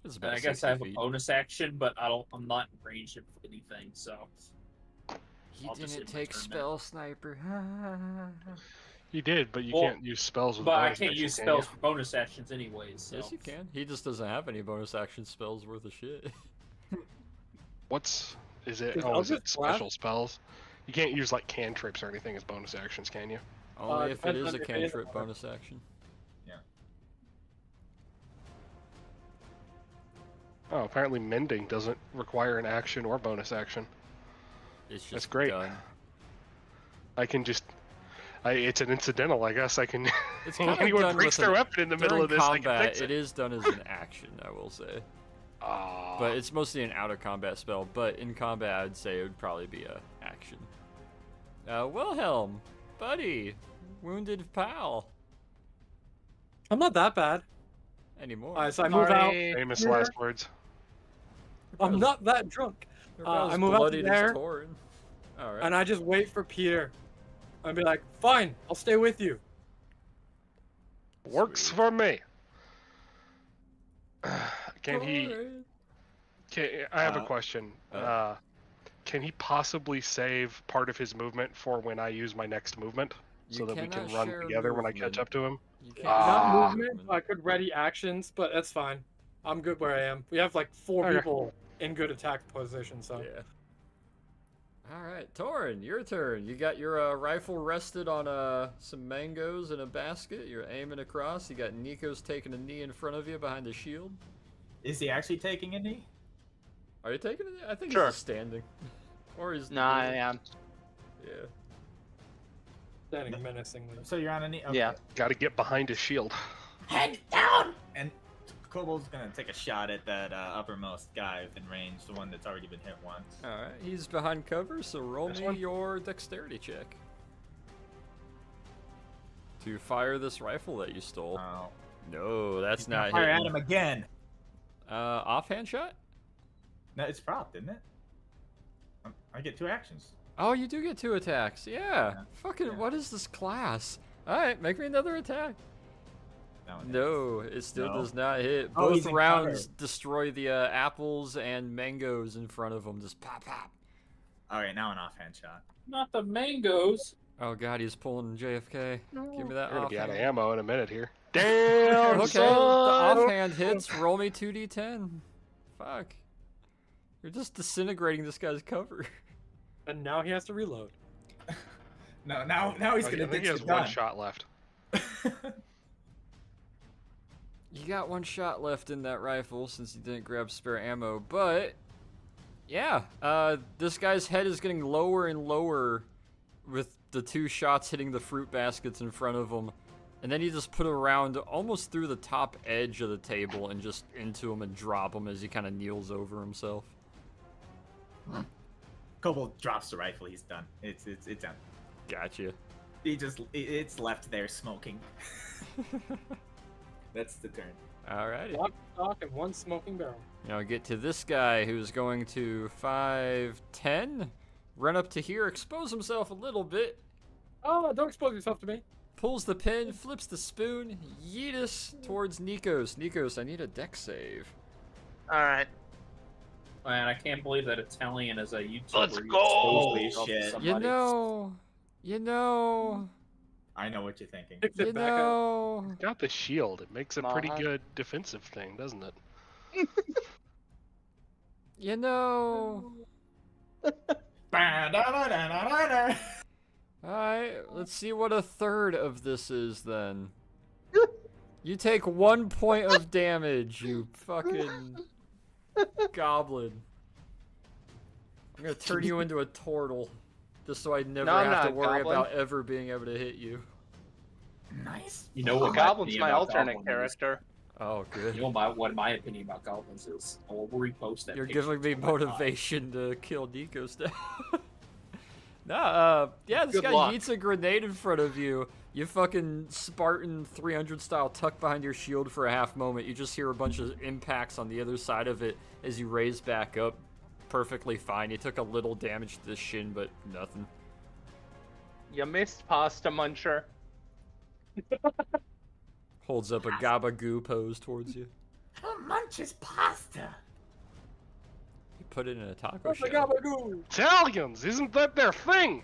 It's And about I guess 60 I have feet. a bonus action, but I'm not in range of anything, so... He I'll just didn't hit my take turn spell sniper. You did, but you Well, can't use spells with But a I bonus can't action, use can spells you? for bonus actions anyways. So. Yes, you can. He just doesn't have any bonus action spells worth of shit. Is it? Is Oh, is it Eldritch Blast- special spells? You can't use like cantrips or anything as bonus actions, can you? Only if it depends is on a your phase cantrip order. bonus action. Oh, apparently mending doesn't require an action or bonus action. It's just That's great. done. I can just. It's an incidental, I guess. I can. It's kind of Anyone done breaks with their an, weapon in the middle during of this, I can combat. fix It is done as an action, I will say. Ah. But it's mostly an out of combat spell. But in combat, I'd say it would probably be a action. Wilhelm, buddy, wounded pal. I'm not that bad. Anymore. Alright, so I move out. Famous here. last words. I'm not that drunk. I move out to there, Alright. and I just wait for Peter. I'd be like, fine, I'll stay with you. Works for me. Can he? I have a question. Can he possibly save part of his movement for when I use my next movement, so that we can run together when I catch up to him? Not movement, I could ready actions, but that's fine. I'm good where I am. We have like 4 Okay. people in good attack position, so. Yeah. Alright, Torin, your turn. You got your rifle rested on some mangoes in a basket. You're aiming across. You got Nikos taking a knee in front of you behind the shield. Is he actually taking a knee? Are you taking it? I think Sure. he's just standing. Or he's... Nah, I am. Yeah. Standing menacingly. So you're on a knee? Okay. Yeah. Got to get behind his shield. Head down! And Kobold's gonna take a shot at that uppermost guy within range, the one that's already been hit once. Alright, he's behind cover, so roll This me one? your dexterity check. To fire this rifle that you stole. Oh. No, that's He's gonna not fire at hitting. him again. Offhand shot? No, it's propped, isn't it? I get 2 actions. Oh, you do get 2 attacks. Yeah. Yeah. Fucking, Yeah. what is this class? Alright, make me another attack. That one hits. No, it still No. does not hit. Oh, he's Both in rounds cover. destroy the apples and mangoes in front of him. Just pop, pop. Alright, now an offhand shot. Not the mangoes. Oh god, he's pulling JFK. Give me that We're gonna be out of offhand. ammo in a minute here. Damn, Okay, the son! offhand hits. Roll me 2d10. Fuck. You're just disintegrating this guy's cover. And now he has to reload. No, now he's I gonna think ditch he has the one gun. shot left. You got 1 shot left in that rifle since you didn't grab spare ammo, but yeah, this guy's head is getting lower and lower with the 2 shots hitting the fruit baskets in front of him. And then you just put it around almost through the top edge of the table and just into him and drop him as he kind of kneels over himself. Kobold drops the rifle. He's done. It's done. Gotcha. It's left there smoking. That's the turn. Alrighty. Lock, stock, and 1 smoking barrel. Now get to this guy who's going to 5, 10, run up to here, expose himself a little bit, Oh, don't expose yourself to me. pulls the pin, flips the spoon, yeetus towards Nikos. Nikos, I need a dex save. All right. Man, I can't believe that Italian is a YouTuber. Let's You go! exposed yourself to Holy shit. somebody. You know, I know what you're thinking. Picks it back up. Got the shield. It makes a pretty Uh-huh. good defensive thing, doesn't it? you know. Alright, let's see what a third of this is then. You take 1 point of damage, you fucking goblin. I'm gonna turn you into a turtle, just so I never No, I'm have to not, worry goblin. about ever being able to hit you. Nice. You know The what Goblin's opinion my about alternate goblins is? character. Oh, good. You know what my opinion about goblins is. I'll repost that. You're picture giving me to my pod. motivation to kill Nikos now. Nah, yeah, this Good guy luck. yeets a grenade in front of you. You fucking Spartan 300 style tuck behind your shield for a half moment. You just hear a bunch of impacts on the other side of it as you raise back up. Perfectly fine. You took a little damage to the shin, but nothing. You missed, pasta muncher. Holds up a gabagoo pose towards you. Who munches pasta? You put it in a taco What's the shell. gabagoo? Italians, isn't that their thing?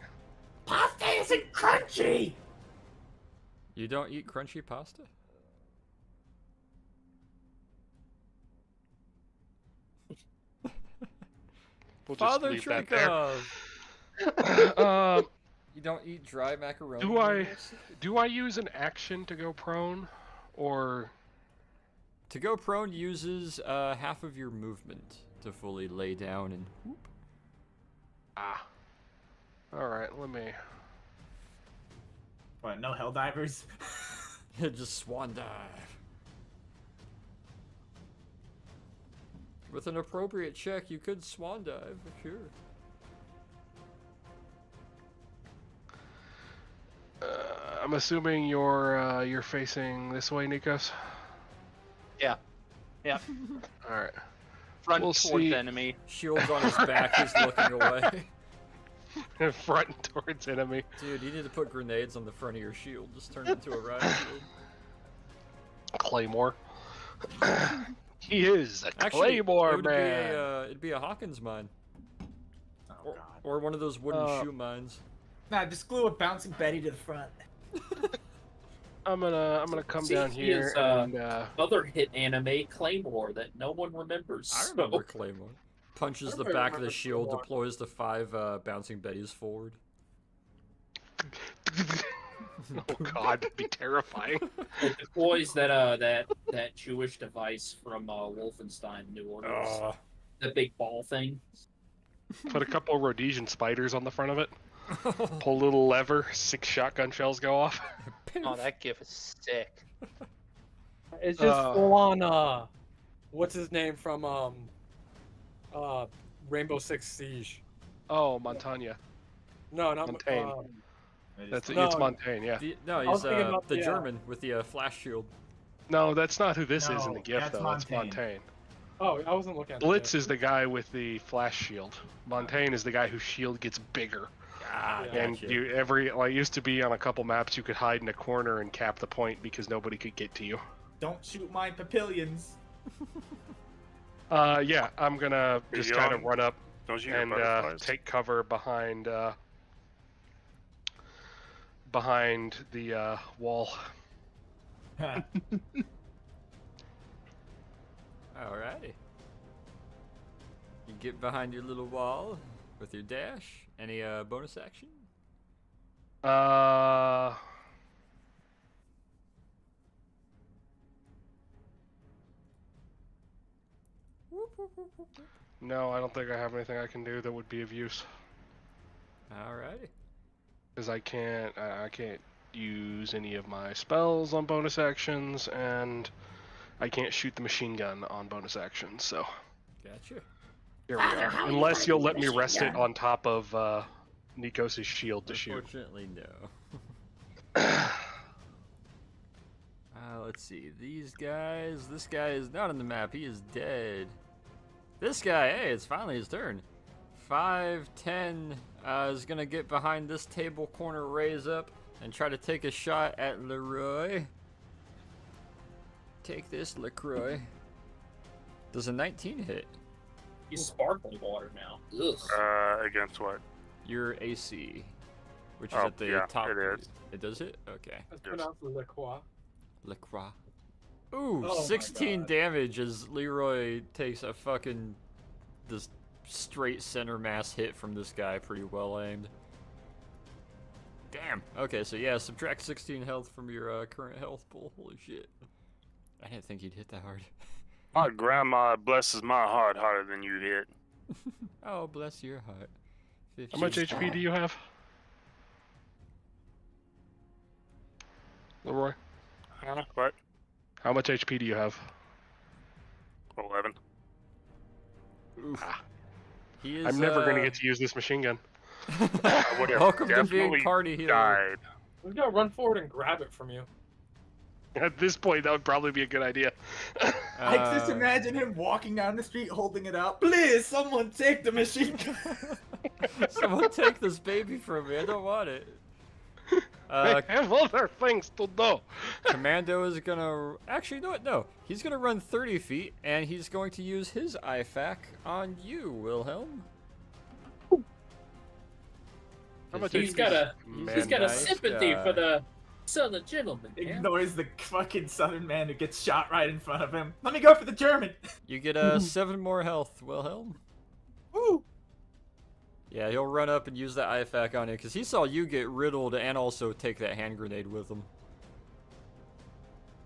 Pasta isn't crunchy! You don't eat crunchy pasta? We'll just Father leave that there. Trinkov! You don't eat dry macaroni noodles? Do I use an action to go prone, or To go prone uses half of your movement to fully lay down and whoop. All right, let me. What? No hell divers? Just swan dive. With an appropriate check, you could swan dive, sure. I'm assuming you're facing this way, Nikos. Yeah. Yeah. All right. Front We'll towards see. enemy. Shield's on his back, he's looking away. Front towards enemy. Dude, you need to put grenades on the front of your shield. Just turn it into a riot shield. Claymore. He is a Actually, Claymore it would man. it'd be a Hawkins mine. Oh, Or, God. or one of those wooden shoe mines. Nah, just glue a bouncing Betty to the front. I'm gonna come See, down he here is, and Other hit anime, Claymore, that no one remembers. I remember Claymore. Punches the Everybody back of the remembers shield, Claymore. deploys the 5 bouncing betties forward. oh god, that'd be terrifying. It deploys that Jewish device from Wolfenstein New Order. The big ball thing. Put a couple of Rhodesian spiders on the front of it. Pull a little lever, 6 shotgun shells go off. Oh, that gif is sick. It's just full on. What's his name from Rainbow Six Siege? Oh, Montaigne. No, not Montaigne. It's No. Montaigne, yeah. No, was he's thinking about the the, German with the flash shield. No, that's not who this is in the No, GIF, that's though. That's Montaigne. Montaigne. Oh, I wasn't looking at Blitz it. is the guy with the flash shield. Montaigne is the guy whose shield gets bigger. Ah, Yeah. And gotcha. it used to be on a couple maps you could hide in a corner and cap the point because nobody could get to you. Don't shoot my papillions. Yeah, I'm gonna just you kind of on? run up Don't you get and butterflies? take cover behind the wall. Alrighty. You get behind your little wall with your dash. Any bonus action? No, I don't think I have anything I can do that would be of use. Alrighty. Because I can't use any of my spells on bonus actions, and I can't shoot the machine gun on bonus actions, so Gotcha. here we are. Unless you'll let me rest it on top of Nikos' shield to shoot. Unfortunately, no. Let's see. These guys. This guy is not on the map. He is dead. This guy, hey, it's finally his turn. 5'10", is gonna get behind this table corner, raise up, and try to take a shot at Leroy. Take this, LaCroix. Does a 19 hit? He's sparkling water now. Ugh. Against what? Your AC, which is Oh, at the yeah, top. it is. It does hit? Okay. It's pronounced Le Croix. LaCroix. Ooh, Oh my 16 God. damage as Leroy takes a fucking this straight center mass hit from this guy, pretty well aimed. Damn. Okay, so yeah, subtract 16 health from your current health pool. Holy shit. I didn't think he'd hit that hard. My grandma blesses my heart harder than you hit. Oh, bless your heart. How much 50. HP do you have? Leroy? What? How much HP do you have? 11. Oof. He is, I'm never going to get to use this machine gun. I would have Welcome to being definitely party healer. died. We've got to run forward and grab it from you. At this point, that would probably be a good idea. I just imagine him walking down the street holding it up. Please, someone take the machine gun. Someone take this baby from me. I don't want it. I have other things to do. Commando is gonna... Actually, you know what? No. He's gonna run 30 feet, and he's going to use his IFAC on you, Wilhelm. How much He's HP? got a Man, he's got a nice sympathy guy. for the Southern gentleman. Yeah. Ignores the fucking southern man who gets shot right in front of him. Let me go for the German. You get 7 more health, Wilhelm. Woo! Yeah, he'll run up and use that IFAC on you, because he saw you get riddled and also take that hand grenade with him.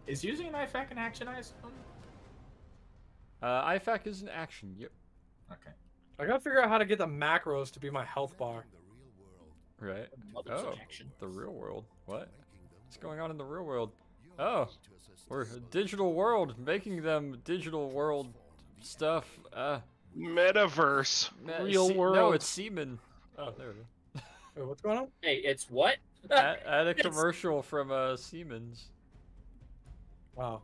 Is using an IFAC an action, I assume? IFAC is an action, yep. Okay. I gotta figure out how to get the macros to be my health bar. Right. Mother's Oh, action. the real world. What? What's going on in the real world? Oh, we're a digital world, making them digital world stuff. Metaverse. Real world. No, it's semen. Oh, there we go. Wait, what's going on? Hey, it's what? Add a commercial from Siemens. Wow.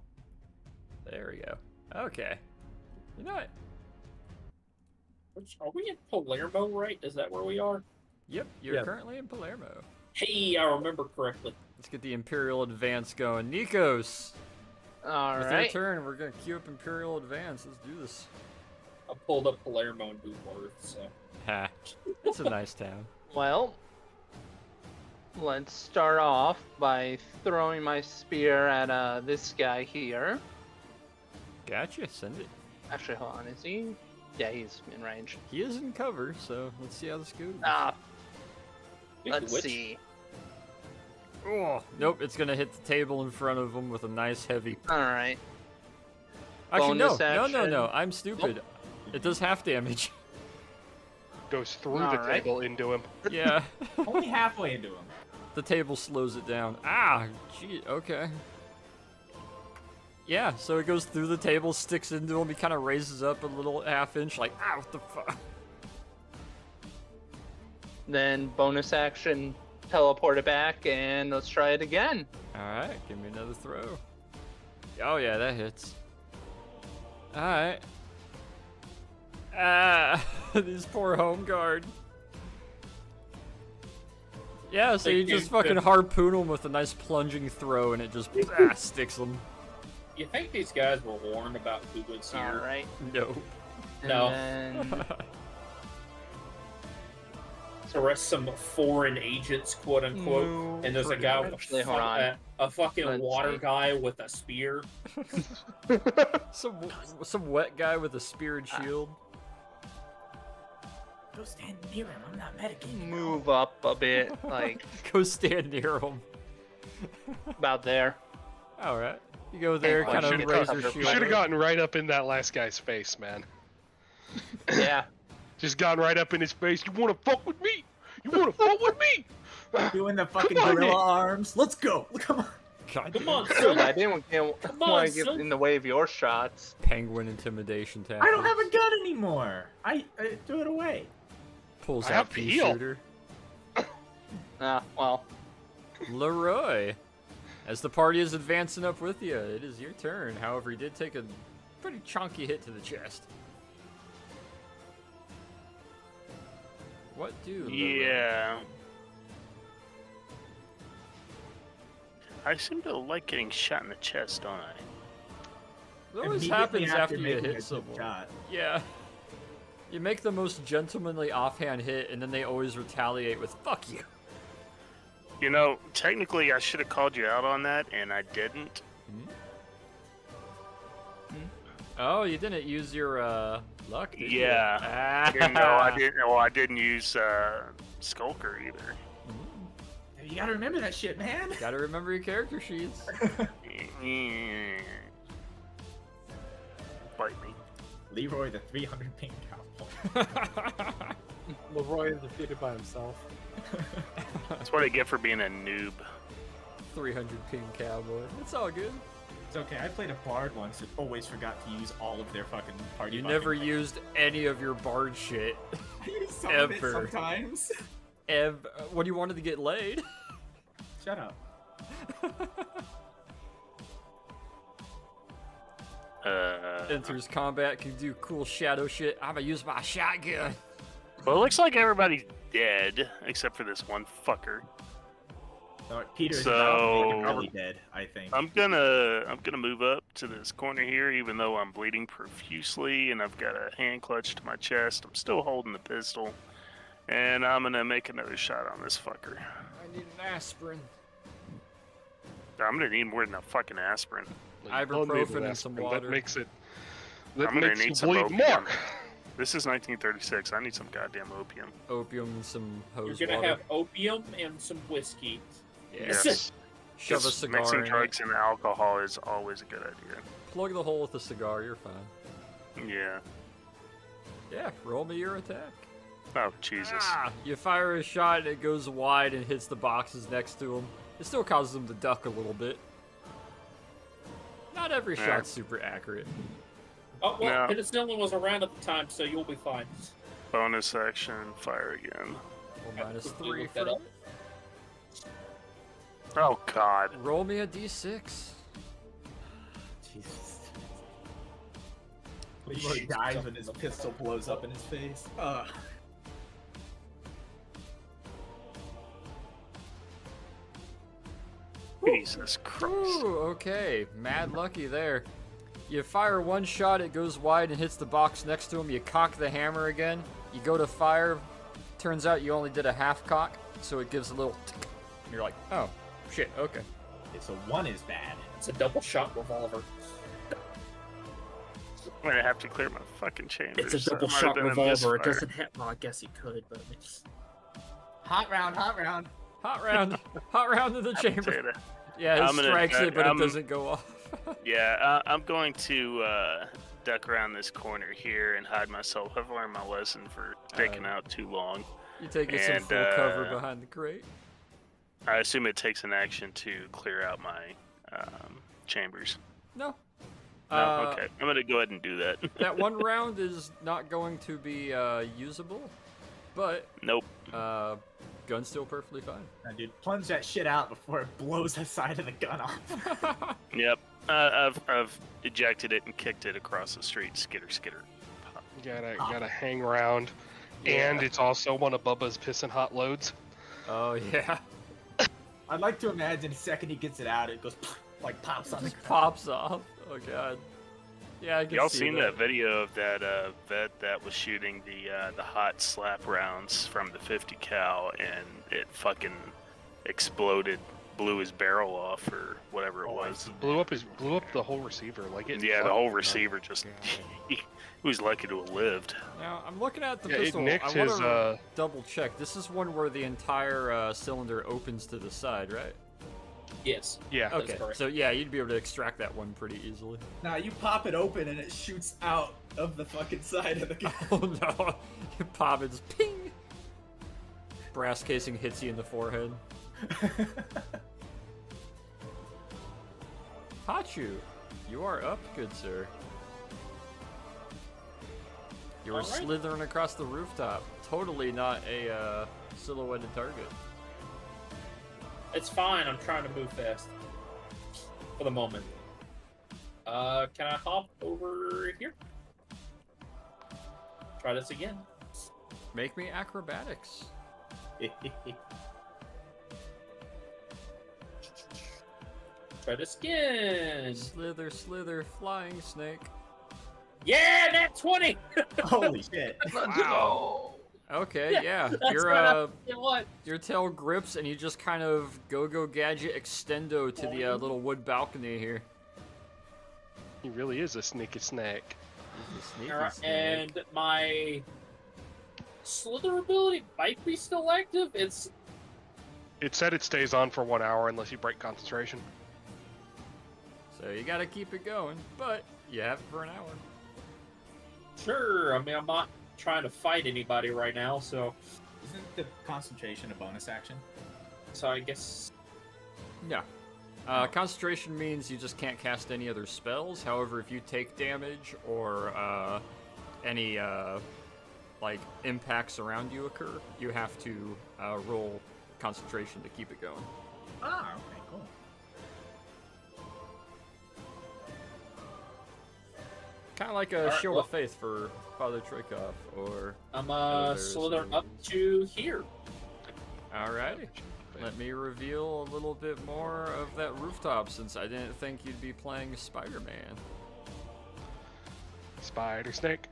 There we go. Okay. You know what? Are we in Palermo, right? Is that where we are? Yep, you're Yep. currently in Palermo. Hey, I remember correctly. Let's get the Imperial Advance going. Nikos! All With right. your turn, we're gonna queue up Imperial Advance. Let's do this. I pulled up Palermo and Bootworth, so. Ha. It's a nice town. Well, let's start off by throwing my spear at this guy here. Gotcha, send it. Actually, hold on. Is he? Yeah, he's in range. He is in cover, so let's see how this goes. Let's Which- see. Oh, nope, it's gonna hit the table in front of him with a nice heavy. All right. Actually, Bonus no, action. I'm stupid. It does half damage. Goes through the Alright. table into him. Yeah. Only halfway into him. The table slows it down. Ah, gee, okay. Yeah, so it goes through the table, sticks into him, he kind of raises up a little half-inch, like, ah, what the fuck? Then bonus action, teleport it back, and let's try it again. Alright, give me another throw. Oh yeah, that hits. Alright. Ah, this poor home guard. Yeah, so you just fucking harpoon him with a nice plunging throw and it just sticks him. You think these guys were warned about who was All here? right. No. No. And then To arrest some foreign agents, quote unquote. Move And there's a guy with Actually, hold on. a fucking Let's water see. guy with a spear. some wet guy with a spear and shield. Go stand near him. I'm not medicated. move up a bit, like Go stand near him. about there. Alright. You go there, Well, kind of should've raise got your the shield. You should have up. gotten right up in that last guy's face, man. Yeah. Just gotten right up in his face. You wanna fuck with me? You wanna fuck with me? Doing the fucking Come on, gorilla Nick. arms. Let's go. Come on. God Come damn. on, Good, son. I didn't on, want to get son. in the way of your shots. Penguin intimidation tactics. I don't have a gun anymore. I threw it away. Pulls I out have pea heal. shooter. Well, Leroy. As the party is advancing up with you, it is your turn. However, he did take a pretty chunky hit to the chest. What do? Leroy? Yeah. I seem to like getting shot in the chest, don't I? It always Immediately happens after you making a hit good someone. shot. Yeah. You make the most gentlemanly offhand hit, and then they always retaliate with "fuck you." You know, technically I should have called you out on that, and I didn't. Oh, you didn't use your luck, did you? Yeah. Ah. I didn't know I didn't. Well, I didn't use Skulker either. You gotta remember that shit, man. Gotta remember your character sheets. Bite me. Leroy, the 300 ping cowboy. Leroy is defeated by himself. That's what I get for being a noob. 300 ping cowboy. It's all good. It's okay. I played a bard once and always forgot to use all of their fucking party. You buffing never things. used any of your bard shit. I use some of it ever. sometimes. When you wanted to get laid. Shut up. Enters combat, can do cool shadow shit. I'm gonna use my shotgun. Well, it looks like everybody's dead except for this one fucker. No, Peter's So- probably dead, I think. I'm gonna move up to this corner here, even though I'm bleeding profusely and I've got a hand clutch to my chest. I'm still holding the pistol, and I'm gonna make another shot on this fucker. I need an aspirin. I'm gonna need more than a fucking aspirin. Ibuprofen and some water. That makes it. I'm That gonna makes need you some bleed opium. more. This is 1936. I need some goddamn opium. Opium and some hose You're gonna water. have opium and some whiskey. Yes. Shove a Just cigar mixing in drugs it. and alcohol is always a good idea. Plug the hole with a cigar, you're fine. Yeah. Yeah, roll me your attack. Oh, Jesus. You fire a shot and it goes wide and hits the boxes next to him. It still causes him to duck a little bit. Not every Yeah. shot's super accurate. Oh, well, No. penicillin was around at the time, so you'll be fine. Bonus action, fire again. Well, minus quickly 3 look that for up. Oh, God. Roll me a d6. Jesus. Leroy dies when his pistol blows up in his face. Jesus Christ. Ooh, okay. Mad lucky there. You fire one shot, it goes wide and hits the box next to him. You cock the hammer again. You go to fire. Turns out you only did a half cock, so it gives a little tick. And you're like, oh, shit, okay. Okay, so 1 is bad. It's a double shot revolver. I'm gonna have to clear my fucking chambers. It's a double That might have shot been a revolver. It misfire. doesn't have. Well, I guess he could, but. Hot round, hot round. Hot round. Hot round in the chamber. Potato. Yeah, it I'm gonna strikes attack- it, but I'm- it doesn't go off. Yeah, I'm going to duck around this corner here and hide myself. I've learned my lesson for sticking out too long. You take some And, full cover behind the crate. I assume it takes an action to clear out my chambers. No. No, okay. I'm gonna go ahead and do that. That one round is not going to be usable, but Nope. gun's still perfectly fine. Now, dude, plunge that shit out before it blows the side of the gun off. Yep. I've ejected it and kicked it across the street. Skitter, skitter. Pop. You gotta hang around. And it's also one of Bubba's pissin' hot loads. Oh, yeah. I'd like to imagine the second he gets it out, it goes like pops on the Just pops off. Oh, God. Yeah, I can Y'all see seen that video of that vet that was shooting the hot slap rounds from the 50 cal and it fucking exploded, blew his barrel off or whatever it was. Blew up the whole receiver. Like it. Yeah, the fucked whole him up. receiver just. He was lucky to have lived. Now, I'm looking at the Yeah, it pistol. nicked I want his, to double check. This is one where the entire cylinder opens to the side, right? Yes. Yeah. That's Okay, correct. so yeah, you'd be able to extract that one pretty easily. Now you pop it open and it shoots out of the fucking side of the gun. Oh no, you pop it, just ping! Brass casing hits you in the forehead. Hachu, you are up, good sir. You were All right. slithering across the rooftop. Totally not a silhouetted target. It's fine. I'm trying to move fast. For the moment. Can I hop over here? Try this again. Make me acrobatics. Try this again. Slither, slither, flying snake. Yeah, that 20. Holy shit. Wow. Okay, yeah. That's Your what I feel like. your tail grips and you just kind of go gadget extendo to the little wood balcony here. He really is a sneaky snack. Sneaky Alright, snake. and my slither ability might be still active. It's It said it stays on for 1 hour unless you break concentration. So you gotta keep it going, but you have it for an hour. sure. I mean, I'm not trying to fight anybody right now, so Isn't the concentration a bonus action? I guess No. Concentration means you just can't cast any other spells. However, if you take damage or any like impacts around you occur, you have to roll concentration to keep it going. Ah, okay, cool. Kind of like a Alright, shield well- of faith for Father Troikov, or I'm Others slithering up moves. to here. alrighty. Let me reveal a little bit more of that rooftop, since I didn't think you'd be playing Spider-Man. Spider snake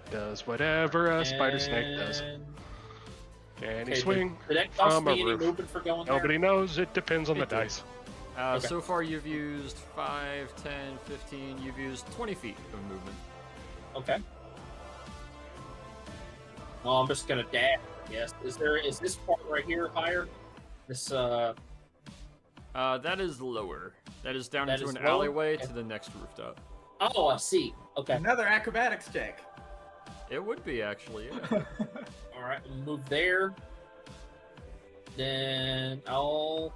does whatever a spider snake does. And Any Okay, swing did that cost from a me any roof. movement for going there? Nobody knows. It depends on the It did. dice. Okay. So far, you've used 5, 10, 15. You've used 20 feet of movement. Okay. Well, I'm just gonna dash. Yes. Is this part right here higher? This that is lower. That is down That into is an lower? alleyway Okay. to the next rooftop. Oh, I see. Okay. Another acrobatics check. It would be actually, yeah. All right. Move there. Then I'll.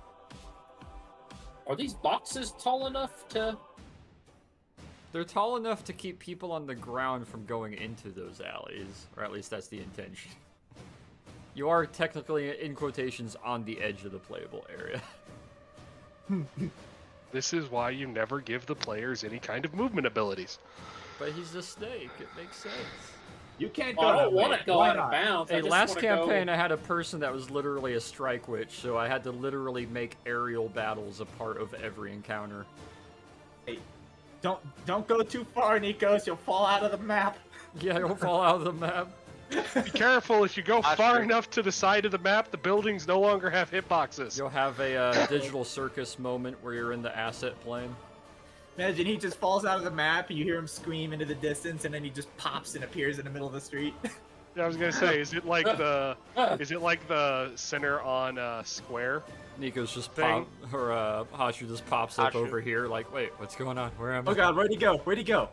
Are these boxes tall enough to? They're tall enough to keep people on the ground from going into those alleys, or at least that's the intention. You are technically, in quotations, on the edge of the playable area. This is why you never give the players any kind of movement abilities. But he's a snake. It makes sense. You can't Oh, go. I don't that want way. to go Why out of not? bounds. I Hey, just last wanna campaign go... I had a person that was literally a strike witch, so I had to literally make aerial battles a part of every encounter. Hey, don't go too far, Nikos. You'll fall out of the map. Yeah, you'll fall out of the map. Be careful, if you go That's far true. enough to the side of the map, the buildings no longer have hitboxes. You'll have a digital circus moment where you're in the asset plane. Imagine he just falls out of the map, and you hear him scream into the distance, and then he just pops and appears in the middle of the street. Yeah, I was gonna say, is it like the center on Square? Nico's just Thing. pop, or Hashu just pops up Hashu. over here, like, wait, what's going on? Where am I? Oh god, where'd he go? Where'd he go?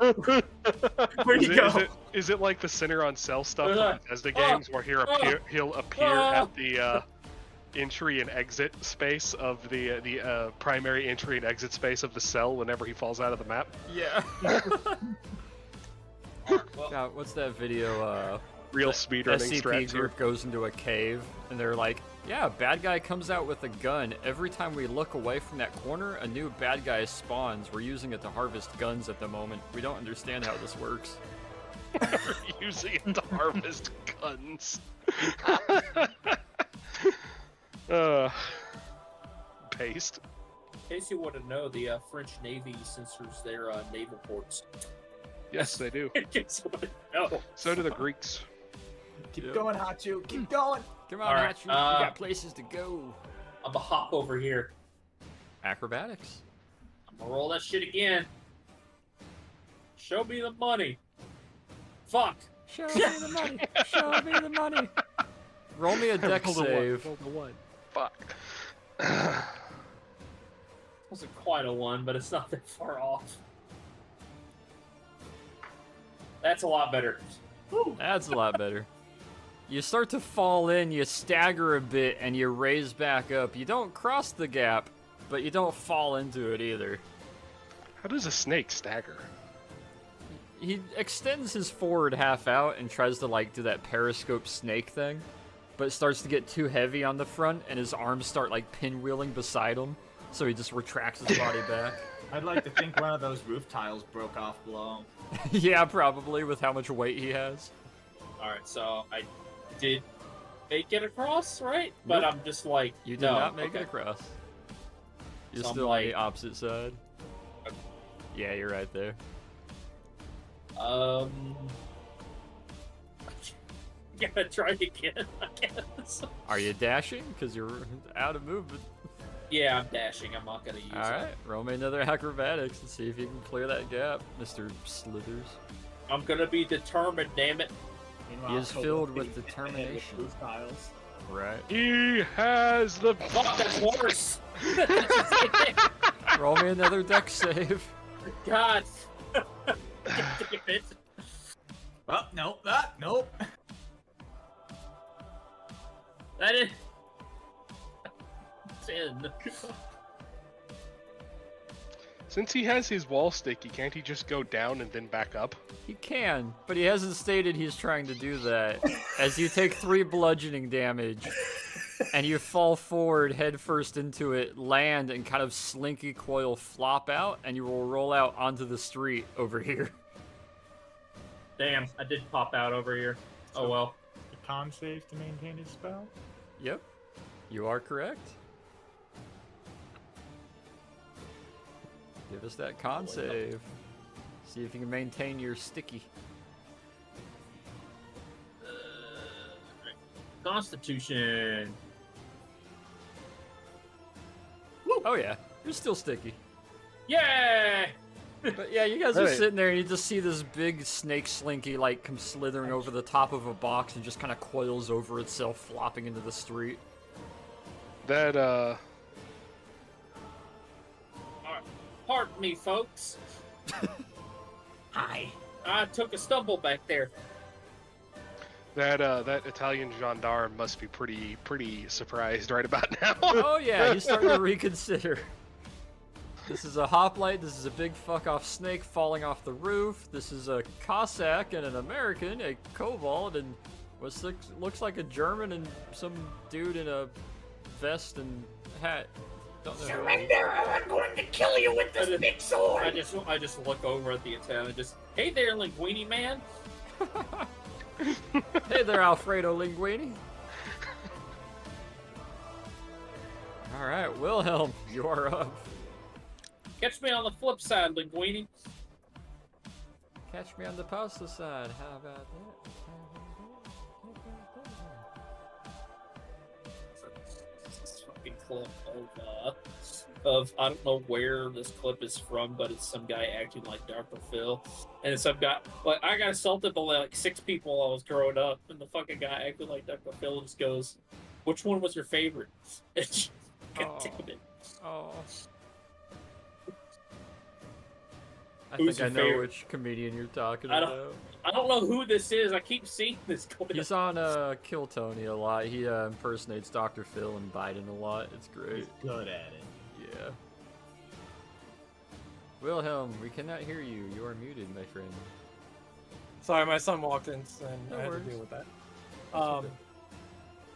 Where'd Is he it, go? is it like the center on Cell stuff Uh, as the games where he'll appear at the entry and exit space of the primary entry and exit space of the cell whenever he falls out of the map? Yeah. Well, God, what's that video? Real speedrunning SCP strats here. group goes into a cave, and they're like, yeah, bad guy comes out with a gun. Every time we look away from that corner, a new bad guy spawns. We're using it to harvest guns at the moment. We don't understand how this works. Using it to harvest guns. Paste. in case you want to know, the French Navy censors their naval ports. Yes, they do. In case you want to know. So do the Greeks. Keep Yep. going, Hachu. Keep going. Come on, All right, Hatch, we got places to go. I'm gonna hop over here. Acrobatics. I'm gonna roll that shit again. Show me the money. Fuck. Show me the money. Show me the money. Roll me a deck Roll the one, save. roll the one. Fuck. Wasn't quite a one, but it's not that far off. That's a lot better. That's a lot better. You start to fall in, you stagger a bit, and you raise back up. You don't cross the gap, but you don't fall into it either. How does a snake stagger? He extends his forward half out and tries to, like, do that periscope snake thing, but it starts to get too heavy on the front, and his arms start, like, pinwheeling beside him, so he just retracts his body back. I'd like to think one of those roof tiles broke off below. Yeah, probably, with how much weight he has. Alright, so I did make it across, right? But Nope. I'm just like, You did no, not make okay. it across. You're So I'm still on the like- opposite side. Yeah, you're right there. Gotta try again, I guess. Are you dashing? Because you're out of movement. Yeah, I'm dashing. I'm not gonna use it. Alright, roll me another acrobatics and see if you can clear that gap, Mr. Slithers. I'm gonna be determined, damn it. He is filled with determination. Roof tiles. Right. He has the. Fuck, that's worse. Roll me another deck save. God. Damn it. Oh, nope. Nope. That is 10. Since he has his wall sticky, can't he just go down and then back up? He can, but he hasn't stated he's trying to do that. As you take 3 bludgeoning damage, and you fall forward head first into it, land, and kind of slinky coil flop out, and you will roll out onto the street over here. Damn, I did pop out over here. Oh well. A con save to maintain his spell. Yep, you are correct. Give us that con save. See if you can maintain your sticky. Con Constitution. Oh yeah, you're still sticky. Yeah. But yeah, you guys are Right. sitting there and you just see this big snake slinky like come slithering over the top of a box and just kind of coils over itself, flopping into the street. That Pardon me, folks. Hi. I took a stumble back there. that Italian gendarme must be pretty surprised right about now. Oh yeah, he's starting to reconsider. This is a hoplite, this is a big fuck-off snake falling off the roof, this is a Cossack and an American, a kobold, and what looks like a German and some dude in a vest and hat. Don't know who he is. Surrender, or I'm going to kill you with this big sword. I just look over at the Italian. Just, hey there, linguini man. Hey there, Alfredo Linguini. Alright, Wilhelm, you are up. Catch me on the flip side, linguini. Catch me on the pasta side, how about that? This fucking clip of I don't know where this clip is from, but it's some guy acting like Dr. Phil, and it's some guy. Like I got assaulted by like 6 people while I was growing up, and the fucking guy acting like Dr. Phil just goes, "Which one was your favorite?" God damn it. Oh. I Who's think I your know favorite? which comedian you're talking I about. don't know who this is. I keep seeing this going. He's on Kill Tony a lot. He impersonates Dr. Phil and Biden a lot. It's great. Good at it. Yeah. Wilhelm, we cannot hear you. You are muted, my friend. Sorry, my son walked in and No I had worries. to deal with that.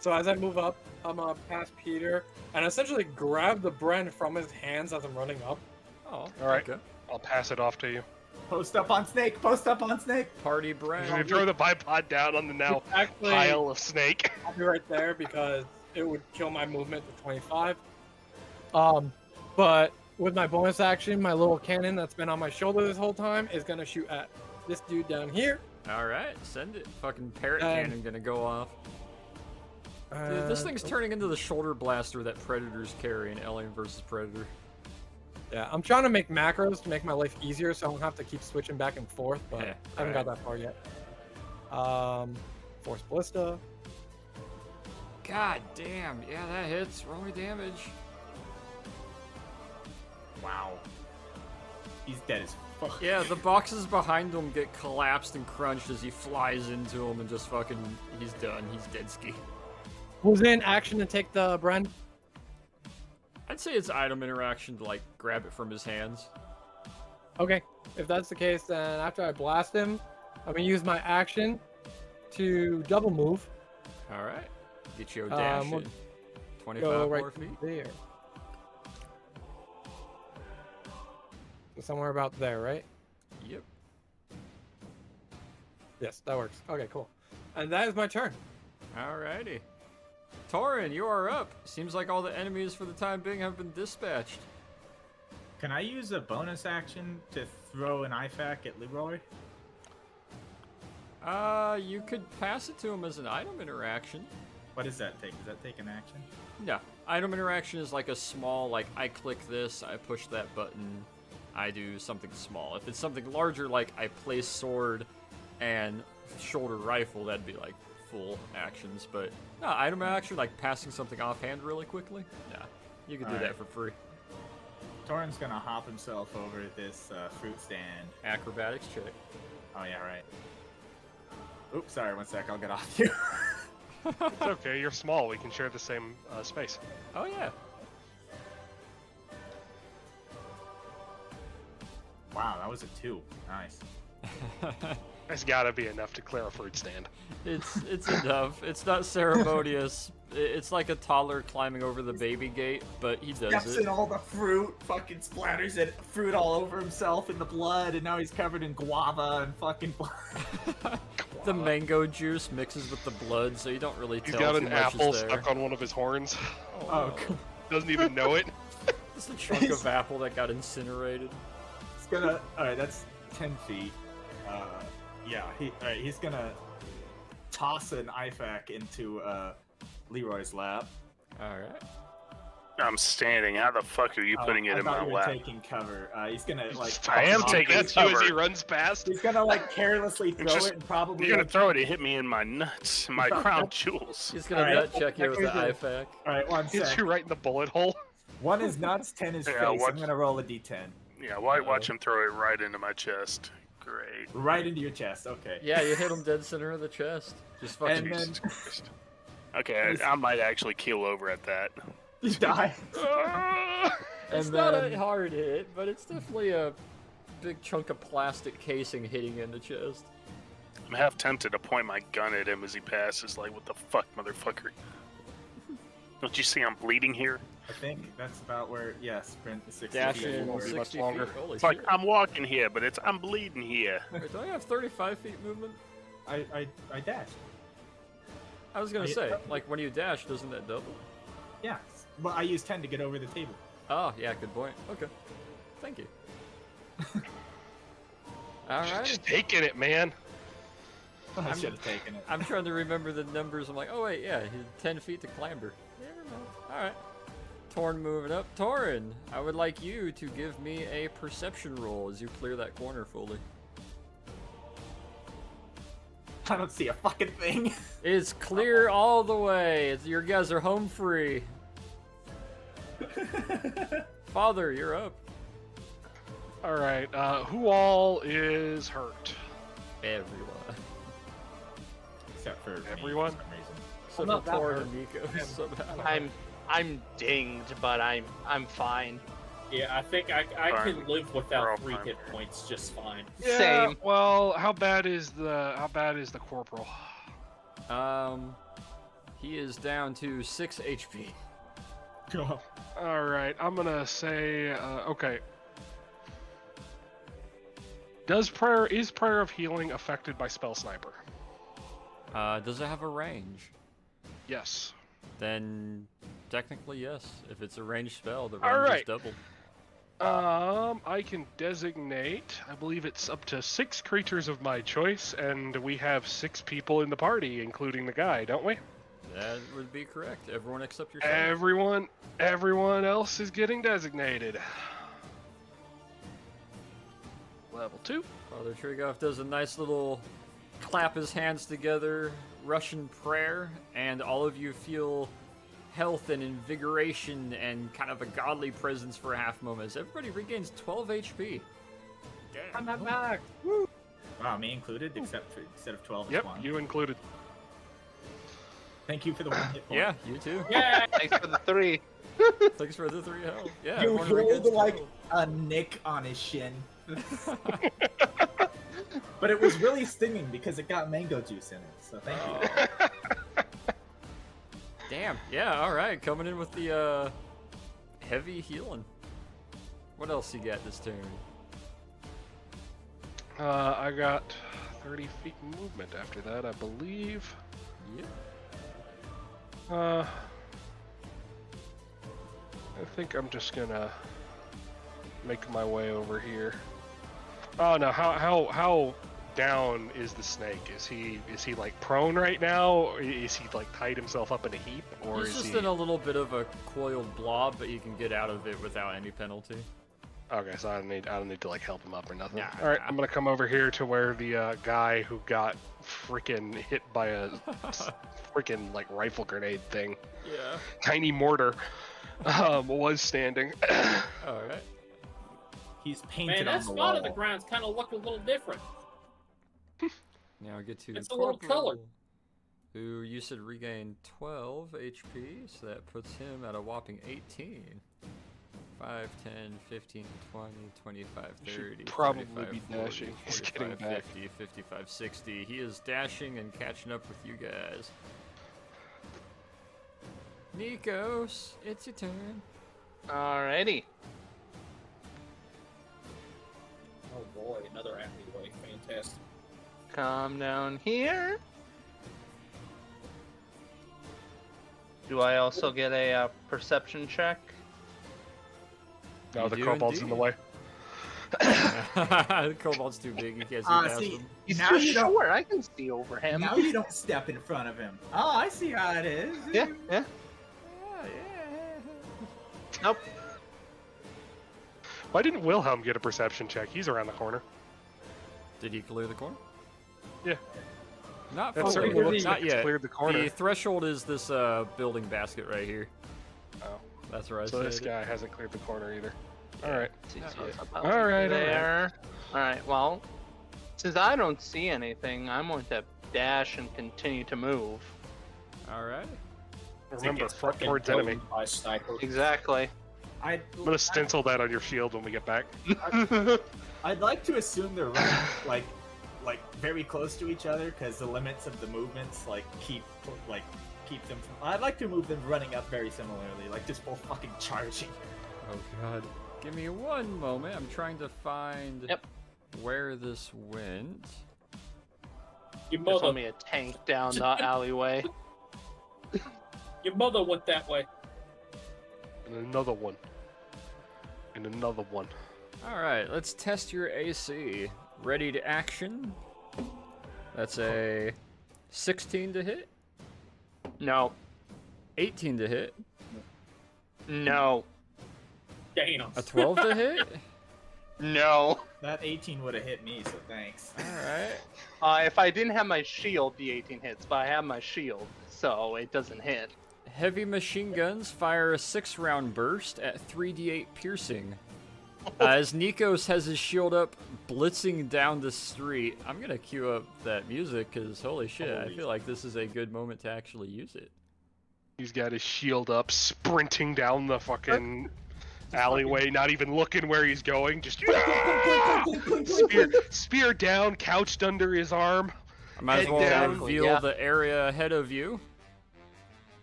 So as I move up, I'm gonna pass Peter and essentially grab the Bren from his hands as I'm running up. Oh, All right. okay. I'll pass it off to you. Post up on snake. Post up on snake. Party You Brand. throw the bipod down on the now Actually, pile of snake. I'll be right there because it would kill my movement to 25. But with my bonus action, my little cannon that's been on my shoulder this whole time is gonna shoot at this dude down here. Alright, send it. Fucking parrot Um, cannon gonna go off. Dude, this thing's turning into the shoulder blaster that Predators carry in Alien vs. Predator. Yeah, I'm trying to make macros to make my life easier so I don't have to keep switching back and forth, but Yeah, I haven't got that far yet. Force Ballista. God damn, yeah, that hits. Roll me damage. Wow. He's dead as fuck. Yeah, the boxes behind him get collapsed and crunched as he flies into him and just fucking, he's done. He's dead ski. Who's in action to take the Bren? I'd say it's item interaction to like grab it from his hands. Okay, if that's the case, then after I blast him, I'm gonna use my action to double move. Alright. Get you a dash we'll in. 25 Go right more feet. there. So somewhere about there, right? Yep. Yes, that works. Okay, cool. And that is my turn. Alrighty. Torin, you are up. Seems like all the enemies for the time being have been dispatched. Can I use a bonus action to throw an IFAC at Leroy? You could pass it to him as an item interaction. What does that take? Does that take an action? No. Item interaction is like a small, like, I click this, I push that button, I do something small. If it's something larger, like I place sword and shoulder rifle, that'd be like full actions. But no, item action, like passing something offhand really quickly, nah, you can do that Alright. for free. Torin's gonna hop himself over this fruit stand. Acrobatics check. Oh yeah, right. Oops, sorry, 1 sec, I'll get off you. It's okay, you're small. We can share the same space. Oh yeah. Wow, that was a 2. Nice. That's gotta be enough to clear a fruit stand. It's enough. It's not ceremonious. It's like a toddler climbing over the baby gate, but he does Steps it. in all the fruit, fucking splatters it, fruit all over himself in the blood, and now he's covered in guava and fucking blood. The mango juice mixes with the blood, so you don't really He's tell got too an much apple is there. stuck on one of his horns. Oh, cool. Doesn't even know it. It's a chunk of apple that got incinerated. It's gonna. Alright, that's 10 feet. Yeah, alright, he's gonna toss an IFAC into Leroy's lap. All right. I'm standing. How the fuck are you putting it I in thought my you were lap? taking cover. He's gonna like. I am taking That's you as he cover. runs past. He's gonna like carelessly throw just- it and probably. You're gonna like, throw it to hit me in my nuts, my crown jewels. He's gonna All right. nut check you with the Okay. IFAC. All right, one Hits sec. you right in the bullet hole. 1 is nuts, 10 is Yeah, face. watch- I'm gonna roll a d10. Yeah, watch him throw it right into my chest. Great. Right into your chest. Okay. Yeah, you hit him dead center of the chest. Just fucking. And then Jesus Christ. Okay, I might actually keel over at that. you die. It's And not then a hard hit, but it's definitely a big chunk of plastic casing hitting you in the chest. I'm half tempted to point my gun at him as he passes, like, what the fuck, motherfucker? Don't you see I'm bleeding here? I think that's about where. Yeah, sprint 60 Dash feet in won't be much 60 longer. feet. Holy It's like, shit. I'm walking here, but I'm bleeding here. Wait, do I have 35 feet movement? I dash. I was gonna I- say, like, when you dash, doesn't that double? Yeah. Well, I use 10 to get over the table. Oh, yeah, good point. Okay. Thank you. Alright. Just taking it, man. I should have taken it. I'm trying to remember the numbers. I'm like, oh wait, yeah, he's 10 feet to clamber. Never mind. Alright. Torn moving up. Torin, I would like you to give me a perception roll as you clear that corner fully. I don't see a fucking thing. It's clear all the way. Your guys are home free. Father, you're up. All right. Who all is hurt? Everyone. Except for me, Everyone? for some reason. So not for that Torin hurt. and Nico somehow. I'm dinged, but I'm fine. Yeah, I think I Fine. can live We're all without 3 fine. hit points just fine. Yeah, Same. well, how bad is the corporal? He is down to 6 HP. Go. All right, I'm gonna say okay. Is prayer of healing affected by spell sniper? Does it have a range? Yes. Then technically yes. If it's a ranged spell, the All range right. is doubled. I can designate. I believe it's up to 6 creatures of my choice, and we have 6 people in the party, including the guy, don't we? That would be correct. Everyone except yourself. Everyone else is getting designated. Level 2. Father Trigoff does a nice little clap his hands together, Russian prayer, and all of you feel health and invigoration and kind of a godly presence for a half moment as everybody regains 12 HP. I'm not back. Wow, me included, except for instead of 12, Yep, it's 1. you included. Thank you for the 1 hit point. Yeah, you too. Yeah. Thanks for the 3. Thanks for the 3 health. Yeah, You everyone regains rolled like 12. a nick on his shin. But it was really stinging because it got mango juice in it. So thank you. Damn. Yeah, alright. Coming in with the heavy healing. What else you got this turn? I got 30 feet movement after that, I believe. Yep. I think I'm just gonna make my way over here. Oh no, how down is the snake? Is he like prone right now? Or is he like tied himself up in a heap, or He's is just he? in a little bit of a coiled blob, but you can get out of it without any penalty. Okay, so I don't need to like help him up or nothing. Nah, All right, nah. I'm gonna come over here to where the guy who got freaking hit by a freaking like rifle grenade thing, Yeah. tiny mortar, was standing. Alright. He's painted Man, on that the spot wall. on the ground's kind of look a little different. Now I get to It's a little Corporal, colored. who you said regained 12 HP, so that puts him at a whopping 18. 5, 10, 15, 20, 25, He should 30, probably 35, be 40, dashing. He's 45, getting back. 50, 55, 60. He is dashing and catching up with you guys. Nikos, it's your turn. Alrighty. Oh boy, another alleyway. Fantastic. Come down here. Do I also get a perception check? No, You the do kobold's in the indeed. way. The kobold's too big. You can't see past See, him. He's now too you don't. short. I can see over him. Now you don't step in front of him. Oh, I see how it is. Yeah. Nope. Why didn't Wilhelm get a perception check? He's around the corner. Did he clear the corner? Yeah. Not That fully. certainly looks Not like it's yet. cleared the corner. The threshold is this building basket right here. Oh. That's right. So this guy hasn't cleared the corner either. All right. All right. There. All right. Well, since I don't see anything, I'm going to dash and continue to move. All right. Remember, front Fucking towards enemy. by sniper. Exactly. I'd, I'm gonna stencil that on your shield when we get back. I'd like to assume they're running like very close to each other because the limits of the movements keep them. I'd like to move them running up very similarly, like just both fucking charging. Oh god. Give me one moment. I'm trying to find where this went. Your There's mother, only a tank down the alleyway. your mother went that way. And another one. And another one. All right, let's test your AC. Ready to action. That's a 16 to hit, No. 18 to hit, No. Damn. a 12 to hit. No. That 18 would have hit me, so thanks. All right. If I didn't have my shield, the 18 hits, but I have my shield, so it doesn't hit. Heavy machine guns fire a 6-round burst at 3d8 piercing. As Nikos has his shield up, blitzing down the street. I'm gonna cue up that music because holy shit, I feel like this is a good moment to actually use it. He's got his shield up, sprinting down the fucking alleyway, not even looking where he's going. Just spear down, couched under his arm. I might as Head well down. reveal the area ahead of you.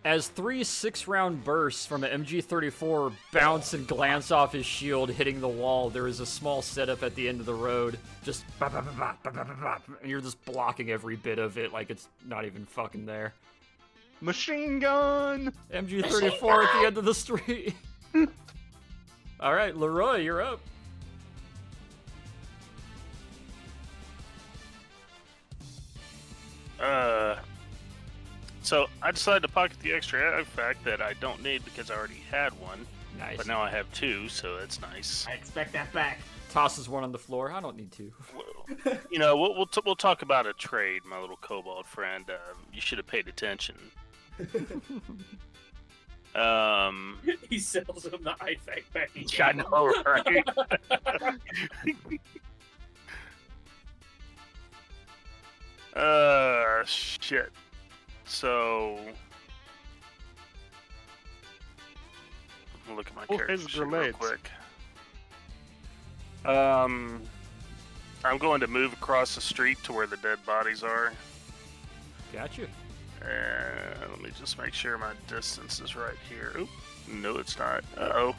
As 3 6-round bursts from an MG34 bounce and glance off his shield, hitting the wall, there is a small setup at the end of the road. Just and you're just blocking every bit of it like it's not even fucking there. Machine gun! MG34 at the end of the street. All right, Leroy, you're up. So I decided to pocket the extra artifact that I don't need because I already had one. Nice. But now I have 2, so that's nice. I expect that back. Tosses one on the floor. I don't need 2. You know, we'll talk about a trade, my little kobold friend. You should have paid attention. He sells him the IFAC back. I know, right? Shit. So, look at my character his sheet real grenades. quick. I'm going to move across the street to where the dead bodies are. Gotcha. And let me just make sure my distance is right here. Oop, no, it's not. Uh-oh.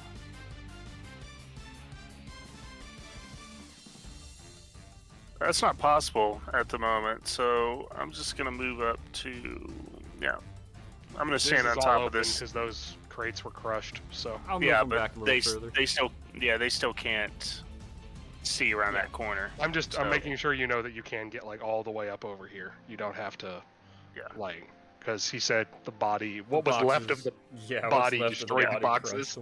That's not possible at the moment, so I'm just gonna move up to, yeah. I'm gonna stand on top of this. Because those crates were crushed, so. I'll move Yeah, them but back a little further. they still can't see around that corner. I'm So- making sure you know that you can get like all the way up over here. You don't have to, like, because he said the body, what was left of the body destroyed the boxes.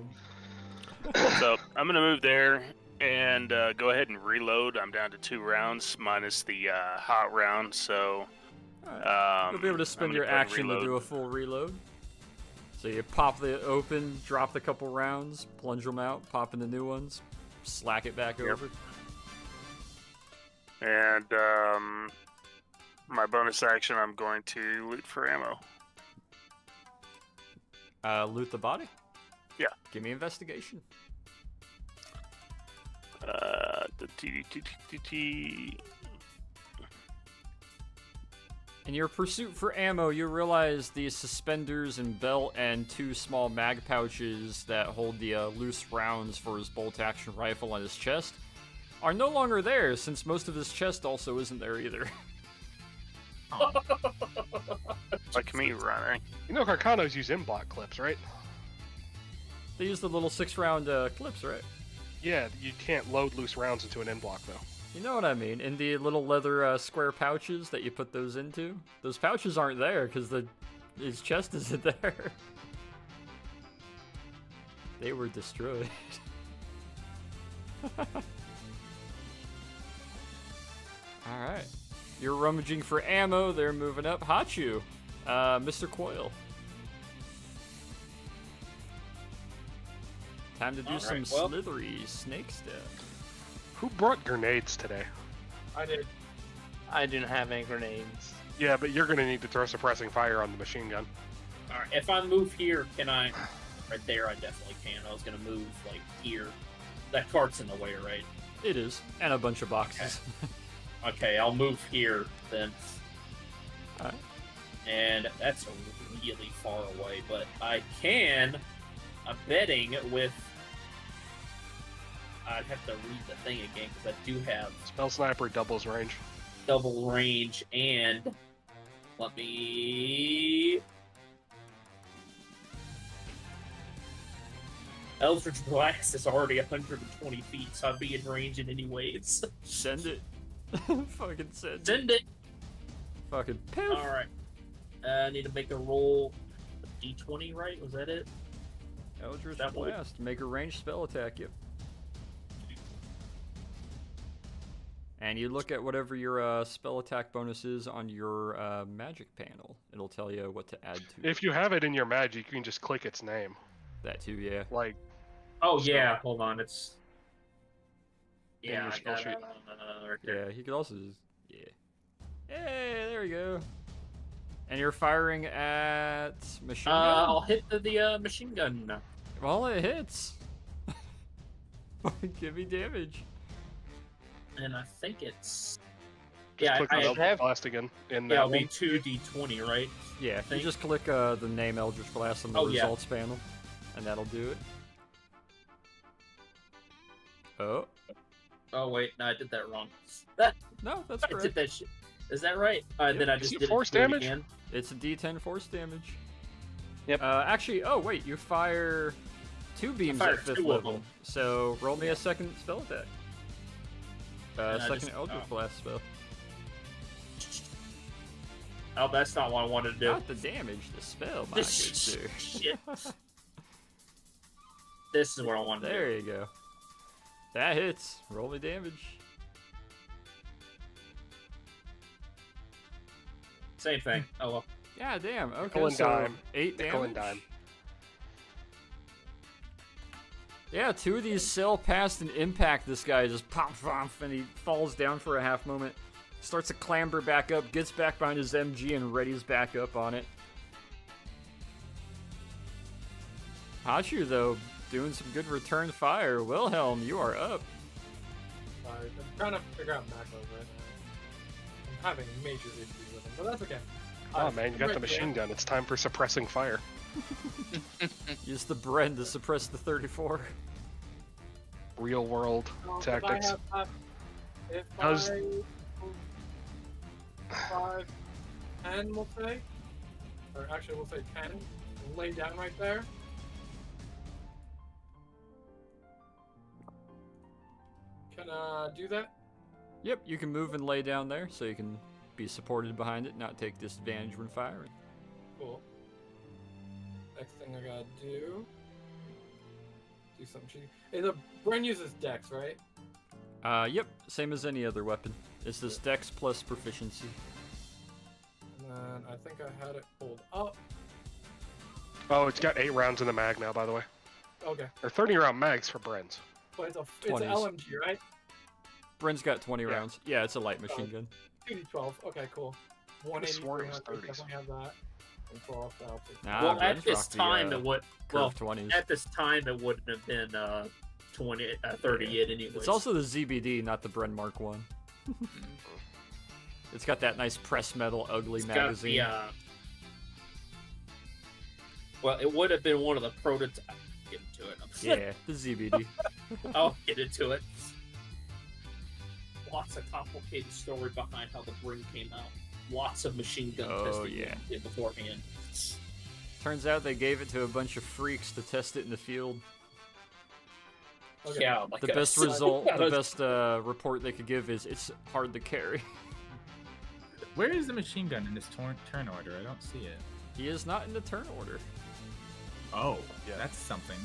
So I'm gonna move there and go ahead and reload. I'm down to 2 rounds minus the hot round, so You'll be able to spend your action to do a full reload. So you pop it open, drop the couple rounds, plunge them out, pop in the new ones, slack it back over. And my bonus action, I'm going to loot for ammo. Loot the body? Yeah. Give me investigation. In your pursuit for ammo, you realize the suspenders and belt and 2 small mag pouches that hold the loose rounds for his bolt-action rifle on his chest are no longer there, since most of his chest also isn't there either. Like me running. You know Carcanos use in-block clips, right? They use the little 6-round clips, right? Yeah, you can't load loose rounds into an end block though. You know what I mean? In the little leather square pouches that you put those into, those pouches aren't there because his chest isn't there. They were destroyed. Alright. You're rummaging for ammo, they're moving up. Hachu, Mr. Coil. Time to do some slithery snake stuff. Who brought grenades today? I did. I didn't have any grenades. Yeah, but you're gonna need to throw suppressing fire on the machine gun. Alright, if I move here, can I... Right there, I definitely can. I was gonna move, like, here. That cart's in the way, right? It is. And a bunch of boxes. Okay, I'll move here, then. Alright. And that's really far away, but I can... I'm betting with... I'd have to read the thing again, because I do have... Spell Sniper doubles range. Double range, and... Let me... Eldritch Blast is already 120 feet, so I'd be in range in any ways. Send it. Fucking send it. Send it! Fucking poof. Alright. I need to make a roll. D20, right? Was that it? Eldritch That one? Blast. Make a ranged spell attack, yep. And you look at whatever your spell attack bonus is on your magic panel. It'll tell you what to add to If you have it in your magic, you can just click its name. that too, yeah. Like, Oh, yeah. Hold on. It's... your Yeah, I spell got sheet. it. Right there. Yeah, he could also just... Yeah. Hey, there we go. And you're firing at machine gun? I'll hit the machine gun. Well, it hits. Give me damage. And I think it's... just Yeah, click I on have... Eldritch Blast again. And Yeah, that it'll be will 2d20, right? Yeah, you think- just click the name Eldritch Blast on the Oh, yeah. results panel, and that'll do it. Oh. Oh, wait. No, I did that wrong. No, that's I did correct. that shit. Is that right? Yep. Then I Is just it did force do it damage? again. It's a D10 force damage. Yep. Actually, oh wait, you fire 2 beams fired at 5th 2 of level. them. So roll me a second spell attack. And I Second just- Eldritch oh. Blast spell. Oh, that's not what I wanted to do. Not the damage, the spell, my good sir. Shit. This is what I wanted to do. There you go. That hits. Roll me damage. Same thing. Oh, well. Yeah, damn. Okay, Nickel and so dime. 8 damage. Nickel and dime. Yeah, 2 of these sail past and impact this guy, just pop, pop, and he falls down for a half moment. Starts to clamber back up, gets back behind his MG, and readies back up on it. Hachu, though, doing some good return fire. Wilhelm, you are up. Sorry, I'm trying to figure out macros right now. I'm having major issues with them, but that's okay. Oh man, you got the machine gun. It's time for suppressing fire. Use the Bren to suppress the 34. Real world tactics. If Does- I 5, 10, we'll say, or actually we'll say 10, and lay down right there. Can do that? Yep, you can move and lay down there, so you can be supported behind it, not take disadvantage when firing. Cool. Next thing I gotta do something cheeky. Hey, the Bren uses Dex, right? Yep, same as any other weapon. It's this Dex plus proficiency. And then I think I had it pulled up. Oh, it's got 8 rounds in the mag now, by the way. Okay, Or 30 round mags for Brens. but it's an 20s. LMG, right? Bren's got 20 Yeah. rounds. Yeah, it's a light machine gun. 2d12. Okay, cool. 180. sworn it was 300, 30s. definitely have that. And 12 thousand. Nah, Well, at Bren's this rocked the, time, it would... Well, curved 20s. at this time, it wouldn't have been 30 yet anyways. It's also the ZBD, not the Bren Mark 1. It's got that nice press metal, ugly It's got magazine. the, well, it would have been one of the prototypes. Get into it. Yeah, the ZBD. I'll get into it. Lots of complicated story behind how the Bring came out. Lots of machine gun Oh, testing yeah. did beforehand. Turns out they gave it to a bunch of freaks to test it in the field. Okay. Yeah, like The best result, the best report they could give is it's hard to carry. Where is the machine gun in this turn order? I don't see it. He is not in the turn order. Oh, Yeah. that's something.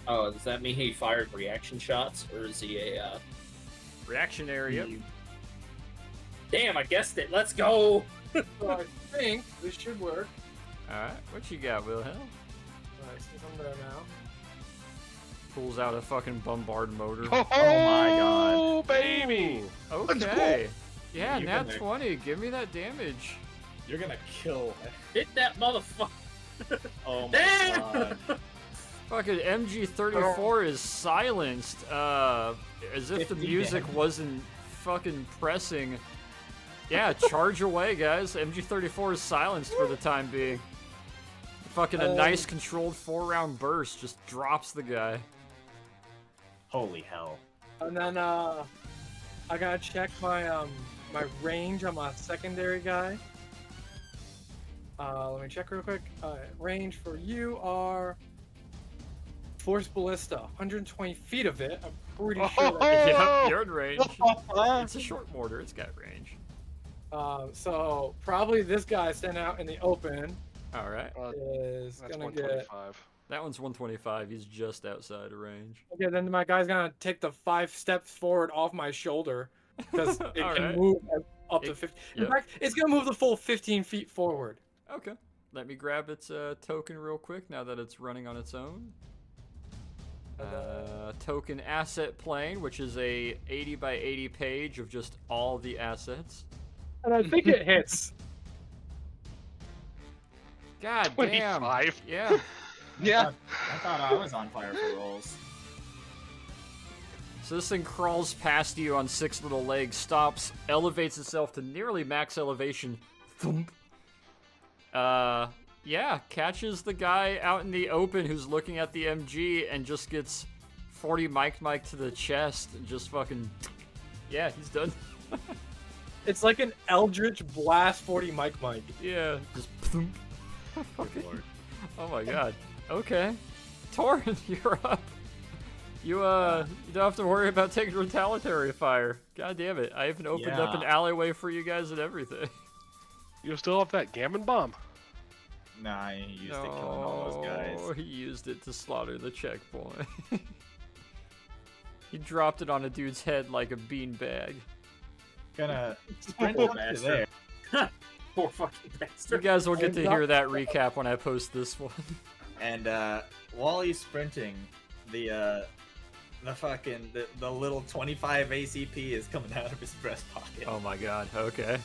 Oh, does that mean he fired reaction shots, or is he a? Reactionary. Yep. Damn, I guessed it. Let's go. So I think this should work. All right, what you got, Wilhelm? Alright, since I'm there now. Pulls out a fucking bombard motor. Oh, my God. Oh, baby! Okay. Yeah, You're nat gonna- 20. Give me that damage. You're gonna kill. Hit that motherfucker. Oh my Damn! god. Fucking MG34 is silenced, as if the 50 music damage. wasn't fucking pressing. Yeah, charge away, guys. MG34 is silenced for the time being. Fucking a nice controlled 4-round burst just drops the guy. Holy hell. And then I gotta check my my range on my secondary guy. Let me check real quick. Range for you are Force Ballista, 120 feet of it. I'm pretty sure. That Yep, you're in range. It's a short mortar. It's got range. so probably this guy standing out in the open All right. is That's gonna get. 125. That one's 125. He's just outside of range. Okay, then my guy's gonna take the 5 steps forward off my shoulder because it All can right. move up to 50. In yep. fact, it's gonna move the full 15 feet forward. Okay. Let me grab its token real quick now that it's running on its own. Token asset plane, which is a 80 by 80 page of just all the assets. And I think it hits. God damn. 25. Yeah. Yeah. I thought I was on fire for rolls. So this thing crawls past you on 6 little legs, stops, elevates itself to nearly max elevation. Thump. Yeah, catches the guy out in the open who's looking at the MG and just gets 40 Mike to the chest and just fucking... Yeah, he's done. It's like an Eldritch Blast 40 Mike. Yeah, just... thump. Good lord. Oh my god. Okay. Torrin, you're up. You don't have to worry about taking retaliatory fire. God damn it. I even opened up an alleyway for you guys and everything. You still have that gammon bomb. Nah, I ain't used it killing all those guys. He used it to slaughter the checkpoint. He dropped it on a dude's head like a beanbag. Gonna sprint up to there. Poor fucking You bastard. guys will get to hear that recap when I post this one. And while he's sprinting, the little 25 ACP is coming out of his breast pocket. Oh my god, okay.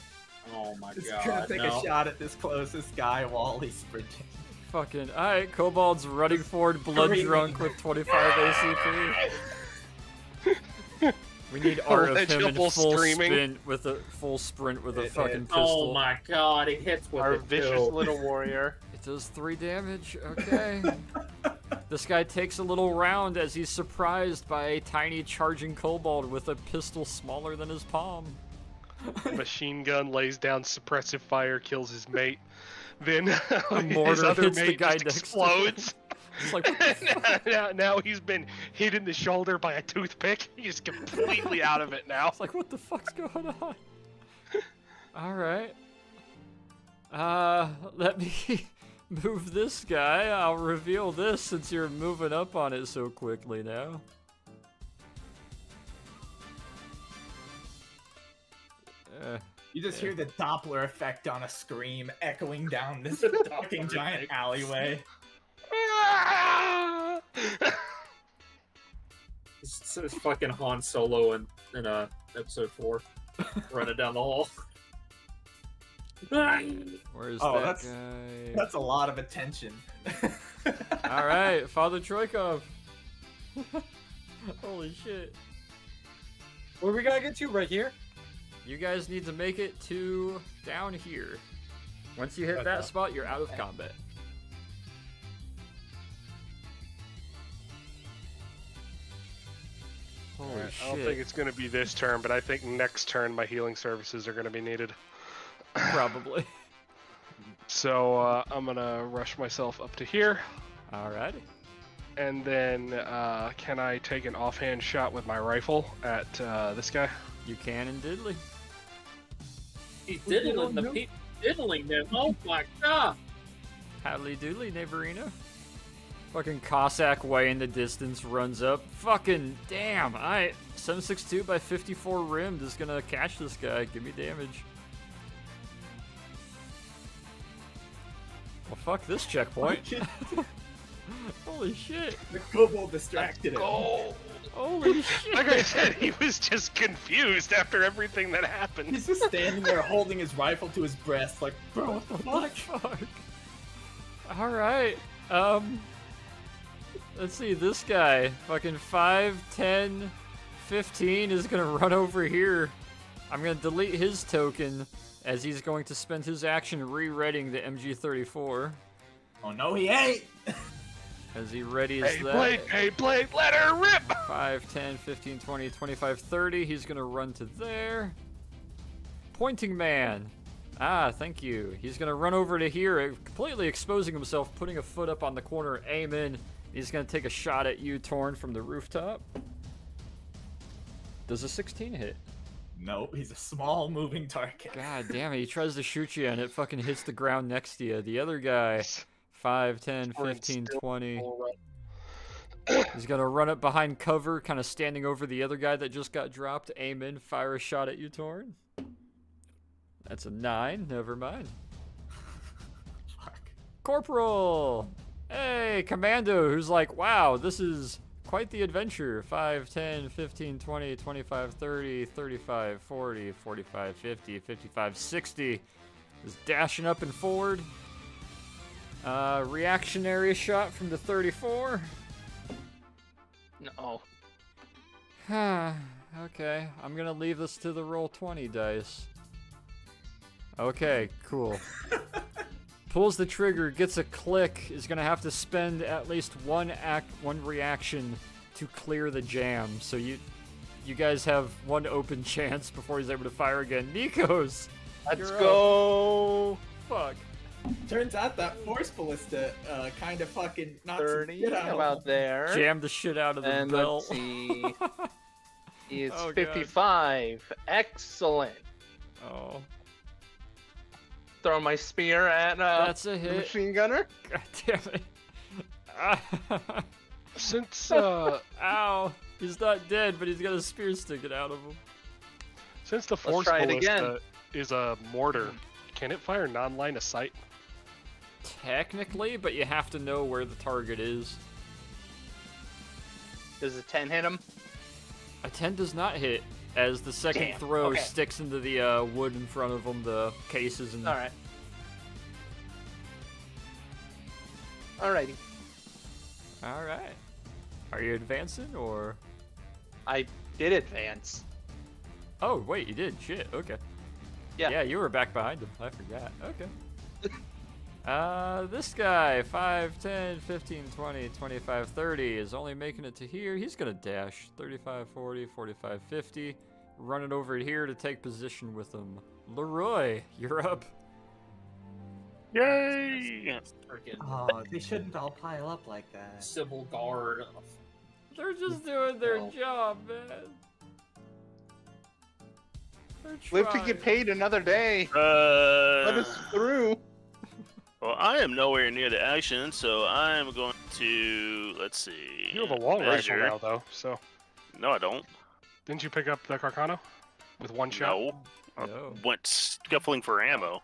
Oh my He's god. gonna take no. a shot at this closest guy while he's sprinting. Fucking, alright, Kobold's running forward, blood drunk with 25 ACP. We need art of him in Legible full streaming. sprint with a It fucking hit. pistol. Oh my god, he hits with Our it vicious too. little warrior. It does 3 damage, okay. This guy takes a little round as he's surprised by a tiny charging kobold with a pistol smaller than his palm. Machine gun lays down suppressive fire, kills his mate. Then his mortar other hits the mate guy just next to him. explodes. It's like, now he's been hit in the shoulder by a toothpick. He's completely out of it now. it's like, what the fuck's going on? Alright. Let me move this guy. I'll reveal this since you're moving up on it so quickly now. You just hear the Doppler effect on a scream echoing down this fucking giant alleyway. It's fucking Han Solo in episode 4, running down the hall. Where's Oh, that that's- guy? That's a lot of attention. Alright, Father Troikov. Holy shit. Where we gotta get to? Right here? You guys need to make it to down here. Once you hit that spot, you're out of combat. Holy Alright, shit. I don't think it's going to be this turn, but I think next turn my healing services are going to be needed. Probably. So I'm going to rush myself up to here. Alrighty. and then can I take an offhand shot with my rifle at this guy? You can and diddly. He's diddling diddling them. Oh my god! Howdy doodly, neighborino. Fucking Cossack way in the distance runs up. Fucking damn! 762 by 54 rimmed is gonna catch this guy. Give me damage. Well, fuck this checkpoint. Holy shit! The kobold distracted him. Holy shit! Like I said, he was just confused after everything that happened. He's just standing there holding his rifle to his breast, like, bro, what the fuck? Fuck. All right. Let's see. This guy, fucking 5, 10, 15, is gonna run over here. I'm gonna delete his token as he's going to spend his action re-readying the MG34. Oh no, he ain't! As he readies Hey, that. Blade, let her rip! 5, 10, 15, 20, 25, 30. He's gonna run to there. Pointing man. Ah, thank you. He's gonna run over to here, completely exposing himself, putting a foot up on the corner, aim in. He's gonna take a shot at you, Torn, from the rooftop. Does a 16 hit? Nope, he's a small moving target. God damn it, he tries to shoot you and it fucking hits the ground next to you. The other guy, 5, 10, 15, 20. He's gonna run up behind cover, kind of standing over the other guy that just got dropped, aim in, fire a shot at you, Torn. That's a 9, never mind. Fuck. Corporal! Hey, Commando, who's like, wow, this is quite the adventure. 5, 10, 15, 20, 25, 30, 35, 40, 45, 50, 55, 60. Is dashing up and forward. Reactionary shot from the 34. No. Okay, I'm gonna leave this to the roll 20 dice. Okay, cool. Pulls the trigger, gets a click, is gonna have to spend at least one reaction to clear the jam. So you guys have one open chance before he's able to fire again. Nikos! Let's go! Fuck. Turns out that force ballista kind of fucking knocks the 30 shit out of about him. there. Jam the shit out of the And belt. let's see. It's Oh, God. 55. Excellent. Oh, Throw my spear at that's a the hit. machine gunner. God damn it. Since Ow. He's not dead, but he's got a spear sticking out of him. since the force try it ballista is a mortar, can it fire non-line of sight? Technically, but you have to know where the target is. Does a 10 hit him? A 10 does not hit, as the second Damn, throw okay. sticks into the wood in front of him, the cases and... Alright. Alrighty. Alright. Are you advancing, or... I did advance. Oh, wait, you did. Shit, okay. Yeah. Yeah, you were back behind him. I forgot. Okay. This guy, 5, 10, 15, 20, 25, 30, is only making it to here. He's gonna dash. 35, 40, 45, 50. Running over here to take position with him. Leroy, you're up. Yay! Freaking Oh, they shouldn't all pile up like that. civil guard. They're just doing their Well. job, man. They're Live to trying. get paid another day. Let us through. Well, I am nowhere near the action, so I am going to, let's see. You have a long rifle measure. now, though. So No, I don't. didn't you pick up the Carcano with one shot? No. I No. went scuffling for ammo.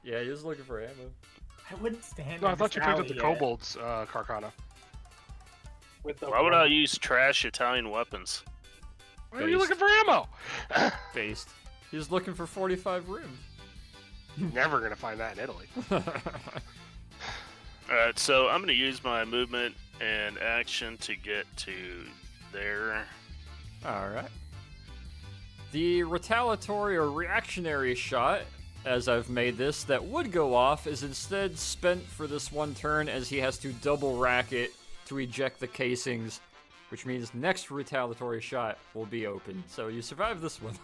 Yeah, he was looking for ammo. I wouldn't stand No, I in thought this you picked up the alley yet. Kobold's Carcano. With the Why would I use trash Italian weapons? Why are you looking for ammo? Based. He was looking for 45 rims. Never gonna find that in Italy. Alright, so I'm going to use my movement and action to get to there. Alright. The retaliatory or reactionary shot, as I've made this, that would go off is instead spent for this one turn as he has to double rack it to eject the casings, which means next retaliatory shot will be open. So you survive this one.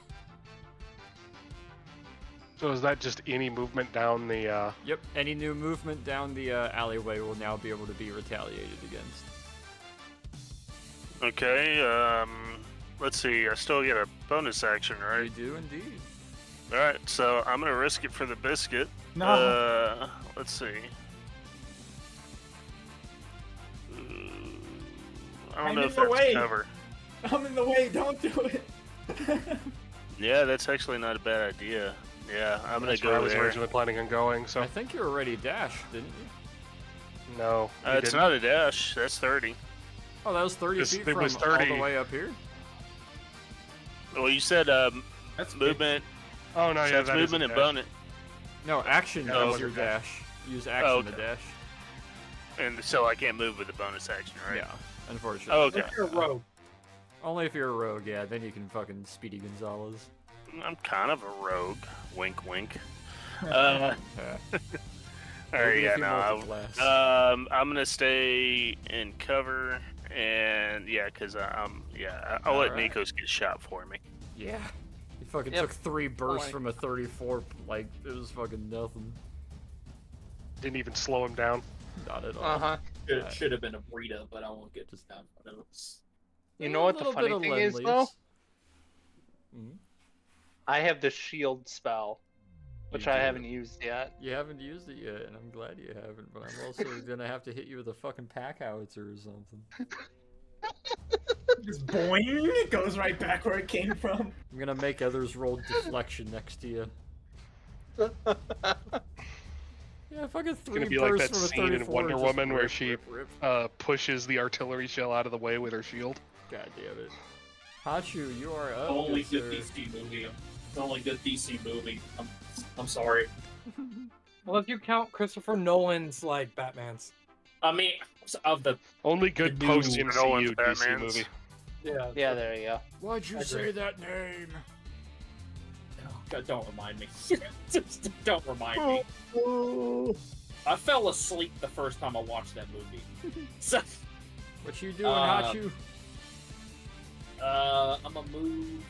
So is that just any movement down the? Yep, any new movement down the alleyway will now be able to be retaliated against. Okay, let's see. I still get a bonus action, You right? do indeed. Alright, so I'm gonna risk it for the biscuit. No. Let's see. I don't I'm know in if the that's way. cover. I'm in the way. Don't do it. Yeah, that's actually not a bad idea. Yeah, I'm gonna That's where I go was there. originally planning on going. So I think you already dashed, didn't you? no, you It's didn't. not a dash. That's 30. Oh, that was 30 This- feet it from was all 30. the way up here? Well, you said That's movement. Oh no, So yeah, it's that is movement a and dash. bonus. No, action Yeah, that is was your a dash. dash. Use action Oh, to okay. dash. And so I can't move with the bonus action, right? Yeah, unfortunately. Oh, okay. If you're a rogue. Only if you're a rogue, yeah, then you can fucking Speedy Gonzalez. I'm kind of a rogue. Wink, wink. Yeah. Alright, Maybe yeah, if you no. multiclass. I'm gonna stay in cover, and yeah, cause I'll let Alright. Nikos get shot for me. Yeah. He fucking Yep. took 3 bursts Like- from a 34, like, it was fucking nothing. Didn't even slow him down. Not at all. Uh-huh. Should have been a Rita, but I won't get this down for those. You know what the funny thing is, though? Mhm. I have the shield spell, which You I do. haven't used yet. You haven't used it yet, and I'm glad you haven't, but I'm also gonna have to hit you with a fucking pack howitzer or something. Just boing. It goes right back where it came from. I'm gonna make others roll deflection next to you. Yeah, fucking It's 3 gonna be like bursts that from a scene in 34, Wonder just Woman where rip, she rip, rip. pushes the artillery shell out of the way with her shield. God damn it. Hachu, you are up. Only yes, good sir. DC movie. It's the only good DC movie. I'm sorry. Well, if you count Christopher Nolan's like Batman's. I mean, of the Only good The new post Nolan's MCU DC Batmans. movie. Yeah. Yeah, there you go. Why'd you I say agree. that name? God, don't remind me. Just don't remind me. I fell asleep the first time I watched that movie. So, What you doing, Uh, Hachu? I'm gonna move.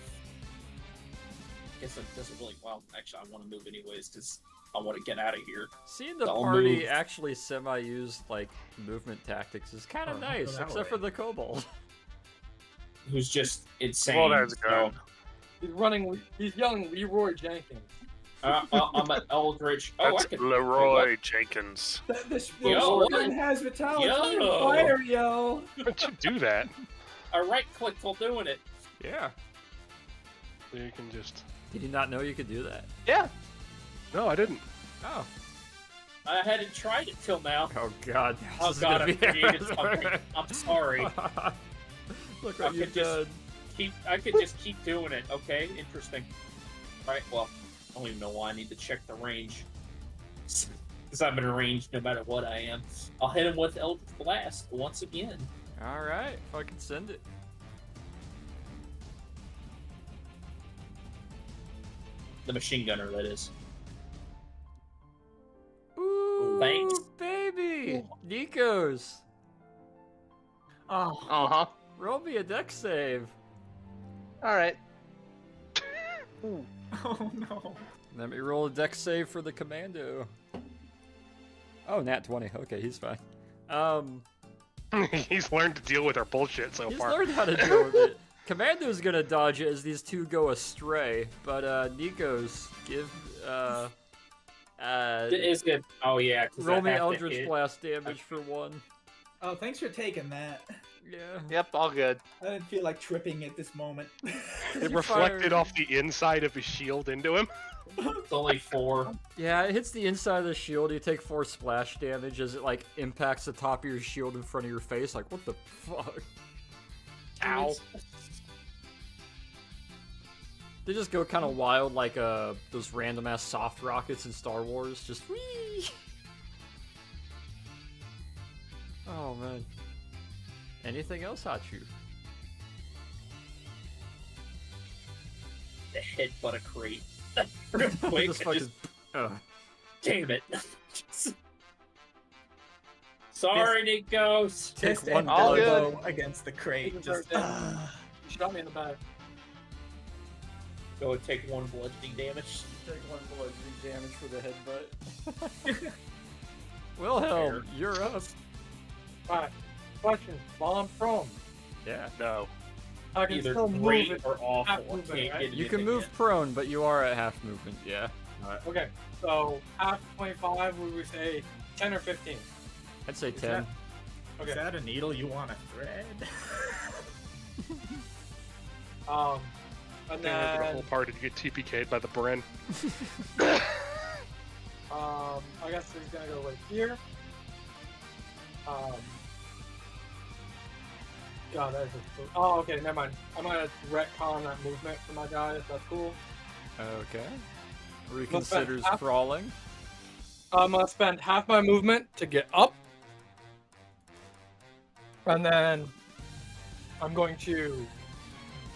I guess it doesn't really. Well, actually, I want to move anyways because I want to get out of here. Seeing the I'll party move. actually semi-use like movement tactics is kind of Oh, nice, that except way. for the kobold. Who's just insane? Well, that's so, good. He's yelling Leroy Jenkins. I'm an Eldritch. Oh, That's I could. Leroy Jenkins. The Yo, sword has metallic Yo. fire, yo. Why'd you do that? I right click while doing it. Yeah. So you can just. Did you not know you could do that? Yeah. No, I didn't. Oh. I hadn't tried it till now. Oh god. Oh This is god, gonna I be created something. I'm sorry. Look I what you've could just- done. I could just keep doing it. Okay, interesting. Alright, well, I don't even know why I need to check the range. Because I'm in range no matter what I am. I'll hit him with Eldritch Blast once again. Alright, fucking send it. The machine gunner, that is. Ooh, Thanks. baby! Nikos! Oh, Uh-huh. Roll me a deck save. Alright. oh no. Let me roll a deck save for the commando. Oh, nat 20. Okay, he's fine. He's learned to deal with our bullshit so He's far. learned how to deal with it. Commando's gonna dodge it as these two go astray, but Nikos, give Is it? Oh yeah. 'cause roll I me have to Eldritch hit. Blast damage for 1. Oh, thanks for taking that. Yeah. Yep, all good. I didn't feel like tripping at this moment. It You reflected fired- off the inside of his shield into him. It's only 4. Yeah, it hits the inside of the shield. You take 4 splash damage as it like impacts the top of your shield in front of your face. Like, what the fuck? Ow. They just go kind of wild, like those random ass soft rockets in Star Wars. Just whee. Oh man. Anything else, Hachu? The headbutt a crate. Real quick. Just I fucking. just, Ugh. damn it. Sorry, Nikos. Take Just one an All blood. good. elbow against the crate. Even Just, though You shot me in the back. Go and take 1 bludgeoning damage. Take 1 bludgeoning damage for the headbutt. Wilhelm, you're up. Alright. Question. While I'm prone, Yeah. No. I can Either still move great it. or awful. half I movement, can't right? get You anything can move yet. prone, but you are at half movement. Yeah. Okay, so half 25, would we say 10 or 15? I'd say Is 10. that- Okay. Is that a needle you want to thread? And Take over the then whole party to get TPK'd by the Bren. I guess he's gonna go right here. God, that is oh, okay, never mind. I'm gonna retcon that movement for my guy, if that's cool. Okay. Reconsiders crawling. I'm gonna spend half my movement to get up. And then I'm going to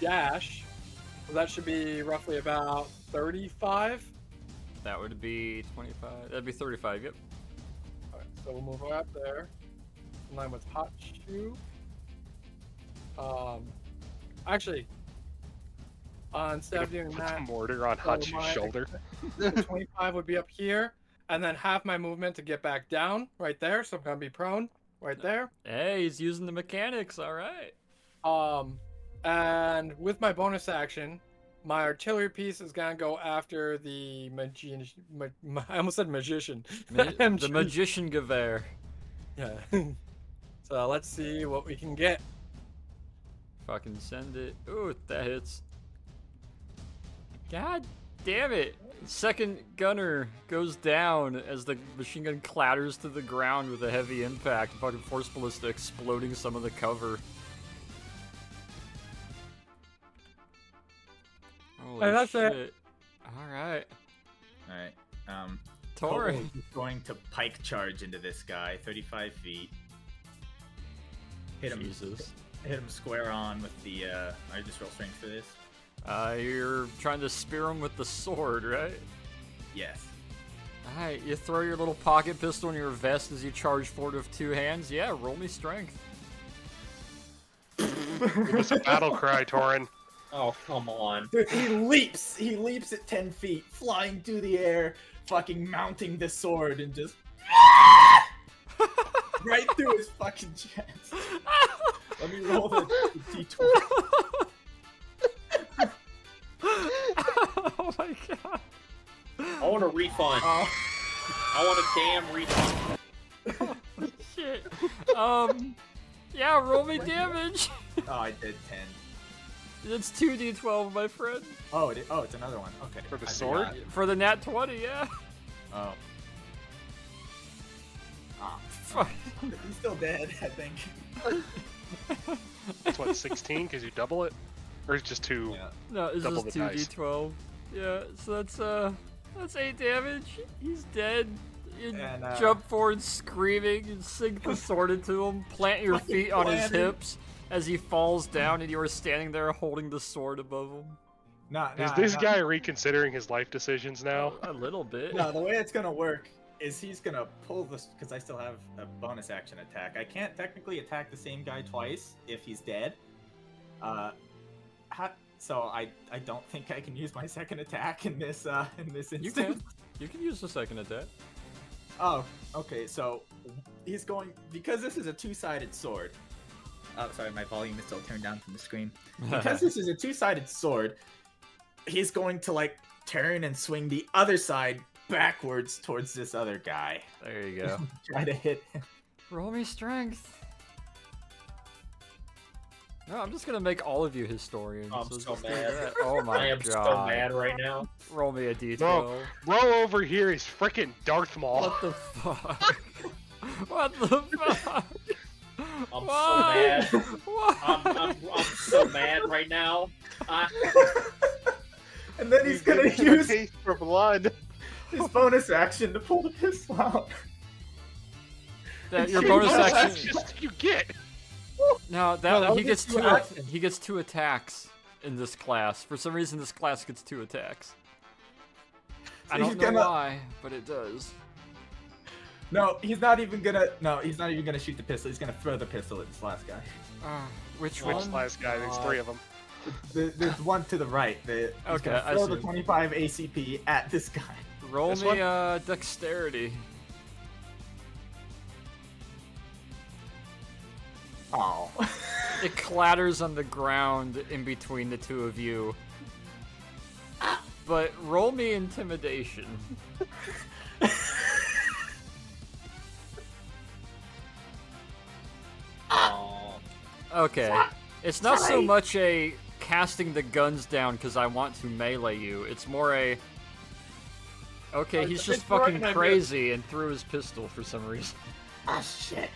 dash. So that should be roughly about 35. That would be 25. That'd be 35. Yep. Alright, so we'll move right up there. In line with Hot Shoe. Actually, instead of doing Put that, the mortar on so Hachi's my- shoulder. 25 would be up here, and then half my movement to get back down right there. So I'm gonna be prone right there. Hey, he's using the mechanics. All right. And with my bonus action, my artillery piece is gonna go after the magician. I almost said magician. The magician Gewehr. Yeah. So let's see what we can get. Fucking send it. Ooh, that hits. God damn it. Second gunner goes down as the machine gun clatters to the ground with a heavy impact. Fucking force ballista exploding some of the cover. Holy Hey, that's shit. it. Alright. Alright. Tori. Kobold is going to pike charge into this guy, 35 feet. Hit him. Jesus. Hit him square on with the. I just roll strength for this. You're trying to spear him with the sword, right? Yes. Alright, you throw your little pocket pistol in your vest as you charge forward with two hands. Yeah, roll me strength. Give us a battle cry, Torin. Oh, come on. Dude, he leaps. He leaps at 10 feet, flying through the air, fucking mounting the sword, and just right through his fucking chest. Let me roll the d20. Oh my god. I want a refund. I want a damn refund. Shit. Yeah, roll me damage. Oh, I did 10. It's 2d12, my friend. Oh, it's another one. Okay. For the I sword? forgot. For the nat 20, yeah. Oh. Fuck. He's still dead, I think. It's what, 16? Because you double it? Or it's just 2? Yeah. No, it's Double just the dice. 2d12. Yeah, so that's 8 damage. He's dead. You And, jump forward screaming and sink the sword into him. Plant your feet on his planted. hips as he falls down, and you are standing there holding the sword above him. Is this guy reconsidering his life decisions now? A little bit. No, the way it's gonna work is he's gonna pull this because I still have a bonus action attack. I can't technically attack the same guy twice if he's dead. So I don't think I can use my second attack in this instance. You can. You can use the second attack. Oh, okay. So he's going because this is a two-sided sword. Oh, sorry, my volume is still turned down from the screen. Because this is a two-sided sword, he's going to like turn and swing the other side backwards towards this other guy. There you go. Try to hit him. Roll me strength. No, I'm just gonna make all of you historians. I'm so just do mad. that. Oh my I am god. so mad right now. Roll me a d12. Bro, bro over here is freaking Darth Maul. What the fuck? What the fuck? I'm Why? so mad. Why? I'm so mad right now. And then he's gonna use taste for blood. his bonus action to pull the pistol out. That your bonus That's action. just you get. No, No, that he was gets just two two. actions. He gets 2 attacks in this class. For some reason, this class gets 2 attacks. I So don't he's know gonna- why, but it does. No, he's not even gonna. No, he's not even gonna shoot the pistol. He's gonna throw the pistol at this last guy. Which Which one? last guy? There's 3 of them. There's one to the right. He's Okay, gonna I throw the see. 25 ACP at this guy. Roll This me one? dexterity. Oh. It clatters on the ground in between the two of you. But roll me intimidation. Oh. Okay. It's not so much a casting the guns down because I want to melee you. It's more a... Okay, he's just fucking crazy and threw his pistol for some reason. Ah, shit.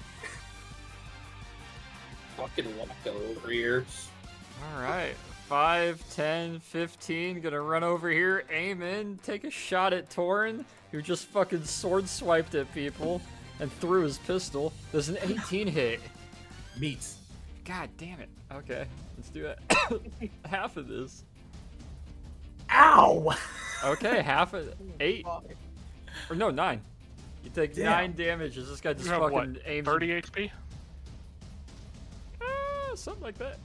Fucking wacko over here. Alright. 5, 10, 15. Gonna run over here, aim in, take a shot at Torin, who just fucking sword swiped at people and threw his pistol. There's an 18 hit. Meets. God damn it. Okay, let's do it. Half of this. Ow! Okay, half of 8. Or no, 9. You take 9 damage as this guy just You have fucking what, aims. 30 HP? Something like that.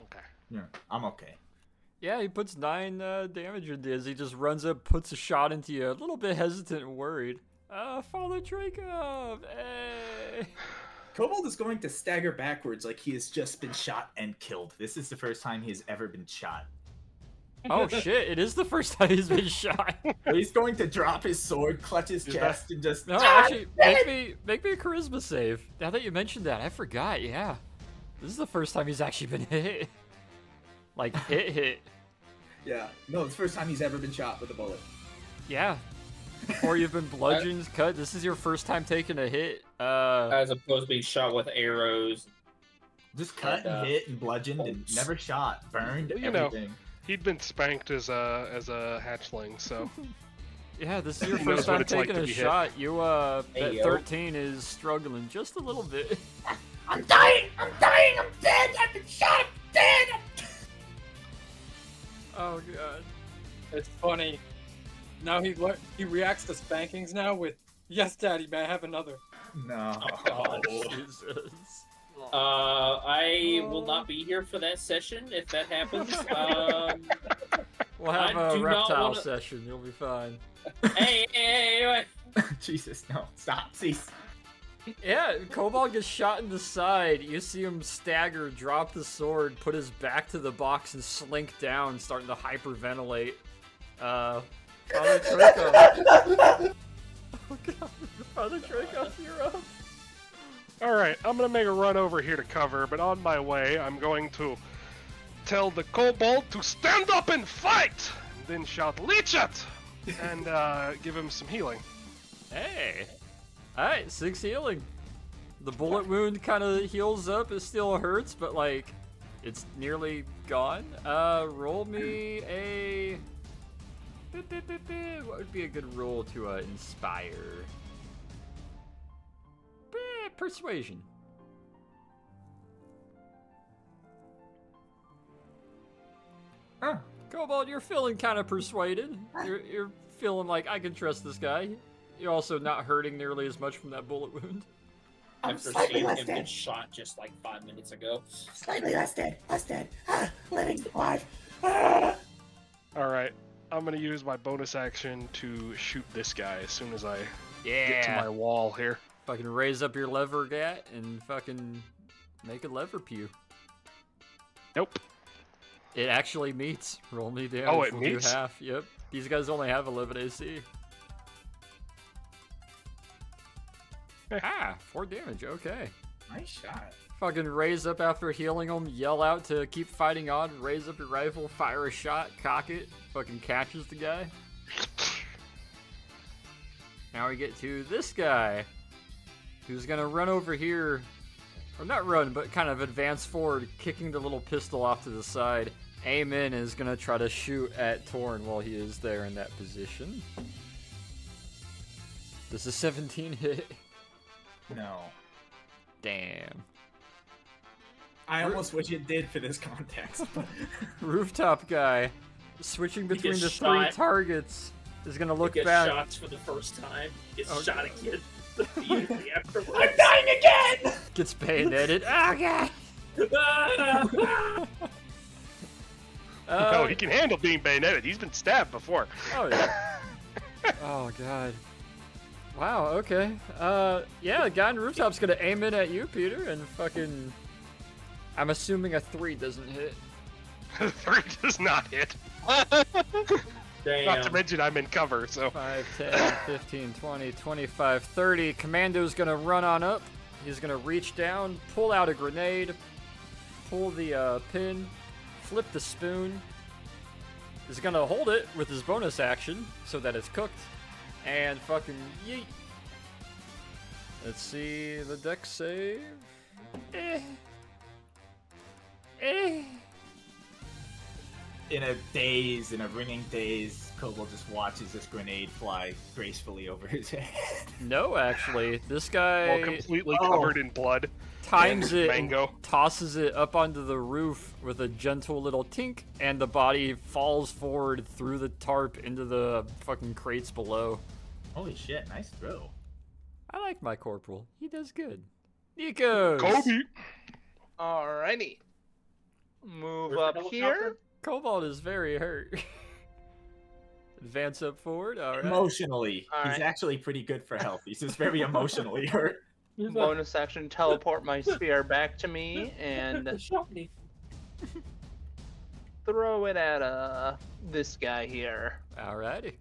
Okay. Yeah, I'm okay. Yeah, he puts 9 damage into as he just runs up, puts a shot into you, a little bit hesitant and worried. Father Dracov! Hey! Kobold is going to stagger backwards like he has just been shot and killed. This is the first time he's ever been shot. Oh shit, it is the first time he's been shot. He's going to drop his sword, clutch his chest, and just... No, actually, make me a charisma save. Now that you mentioned that, I forgot, yeah. This is the first time he's actually been hit. Like, hit. Yeah. No, it's the first time he's ever been shot with a bullet. Yeah. Or you've been bludgeoned, cut. This is your first time taking a hit. As opposed to being shot with arrows. Just cut and hit and bludgeoned and never shot. Burned, Well, you know, everything. he'd been spanked as a hatchling, so. Yeah, this is your He knows first what time it's like taking to a be hit. shot. You, that Hey, yo. 13 is struggling just a little bit. I'm dying! I'm dying! I'm dead! I've been shot! I'm dead! Oh, God. It's funny. Now he reacts to spankings now with, "Yes, Daddy, may I have another?" No. God. Jesus. I will not be here for that session if that happens. We'll have I a do not reptile wanna- session. You'll be fine. hey, Jesus, no. Stop. Cease. Yeah, Cobalt gets shot in the side. You see him stagger, drop the sword, put his back to the box, and slink down, starting to hyperventilate. Father Draco. Oh god, Father Draco, you're up. Alright, I'm gonna make a run over here to cover, but on my way, I'm going to tell the kobold to stand up and fight! And then shout, "Leech it!" And give him some healing. Hey. Alright, 6 healing. The bullet wound kind of heals up. It still hurts, but like, it's nearly gone. Roll me a... What would be a good roll to inspire? Persuasion. Huh. Cobalt, you're feeling kind of persuaded. You're feeling like, I can trust this guy. You're also not hurting nearly as much from that bullet wound. After slightly seeing less him get dead. shot just like 5 minutes ago. Slightly less dead. Less dead. Living. Alive. Ah. Alright, I'm gonna use my bonus action to shoot this guy as soon as I Yeah. get to my wall here. Fucking raise up your lever gat and fucking make a lever pew. Nope. It actually meets. Roll me damage. Oh, it we'll meets? do half. Yep. These guys only have 11 AC. Ah, 4 damage. Okay. Nice shot. Fucking raise up after healing them. Yell out to keep fighting on. Raise up your rifle. Fire a shot. Cock it. Fucking catches the guy. Now we get to this guy, who's gonna run over here, or not run, but kind of advance forward, kicking the little pistol off to the side. Aim in is gonna try to shoot at Torn while he is there in that position. Does a 17 hit? No. Damn. I almost wish it did for this context. But... Rooftop guy, switching between gets the shot. 3 targets, is gonna look Gets back. shots for the first time. Gets Oh, shot again. Immediately afterwards. I'm dying again! Gets bayoneted. Oh god! No, he can handle being bayoneted. He's been stabbed before. Oh yeah. Oh god. Wow, okay. Yeah, the guy on the rooftop's gonna aim in at you, Peter, and fucking I'm assuming a 3 doesn't hit. 3 does not hit. Damn. Not to mention I'm in cover, so. 5, 10, 15, 20, 25, 30. Commando's gonna run on up. He's gonna reach down, pull out a grenade, pull the pin, flip the spoon. He's gonna hold it with his bonus action so that it's cooked, and fucking yeet. Let's see the deck save. In a ringing daze, Kobold just watches this grenade fly gracefully over his head. No, actually, this guy All completely covered in blood. times and it, mango. and tosses it up onto the roof with a gentle little tink, and the body falls forward through the tarp into the fucking crates below. Holy shit, nice throw. I like my corporal. He does good. Nikos! Kobe! Alrighty. Move Where's up the here. helicopter? Cobalt is very hurt. Advance up forward, alright. Emotionally, All he's right. actually pretty good for health. He's just very emotionally hurt. Bonus action, teleport my spear back to me and Shot me. throw it at this guy here. Alrighty.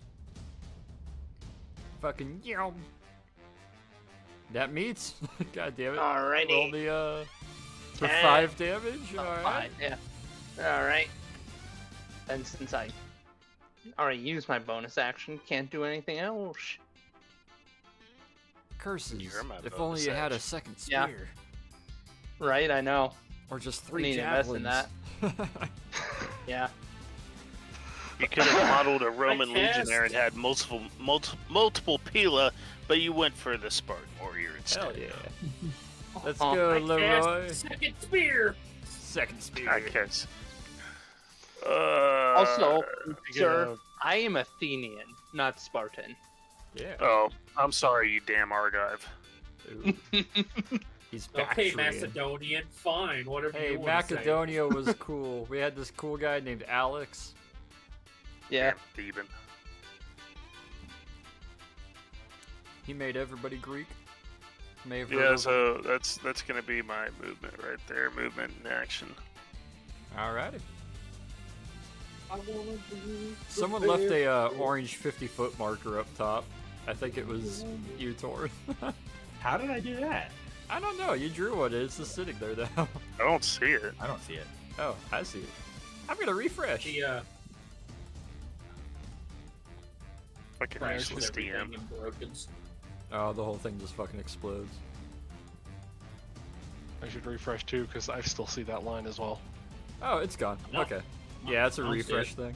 Fucking yum. That meets. God damn it. Roll Alrighty. the for 10. 5 damage. Oh, Alright. fine, yeah. Alright. And since I already used my bonus action, can't do anything else. Curses. You're my If bonus only you had a action. second Yeah. spear. Right, I know. Or just I 3 need to invest in javelins. Yeah. You could have modeled a Roman cast- legionnaire and had multiple Pila, but you went for the Spartan warrior instead. Hell yeah. Let's Oh, go, I Leroy. cast second spear. Second spear. I guess. Also, sir, of- I am Athenian, not Spartan. Yeah. Oh, I'm sorry, you damn Argive. Ooh. He's Okay, Bactrian. Macedonian. Fine, whatever Hey, you want to say. Macedonia was cool. We had this cool guy named Alex. Yeah. Damn Theban. He made everybody Greek. May have Yeah, heard of so that's gonna be my movement right there. Movement in action. him. Alrighty. I wanna be Someone the left a bear. orange 50-foot marker up top. I think it was you, Tor. How did I do that? I don't know. You drew one. It's just sitting there now. I don't see it. I don't see it. Oh, I see it. I'm gonna refresh. The Fucking crashes useless everything DM. and broken. Oh, the whole thing just fucking explodes. I should refresh too, because I still see that line as well. Oh, it's gone. No. Okay. Yeah, it's a I don't see refresh it. thing.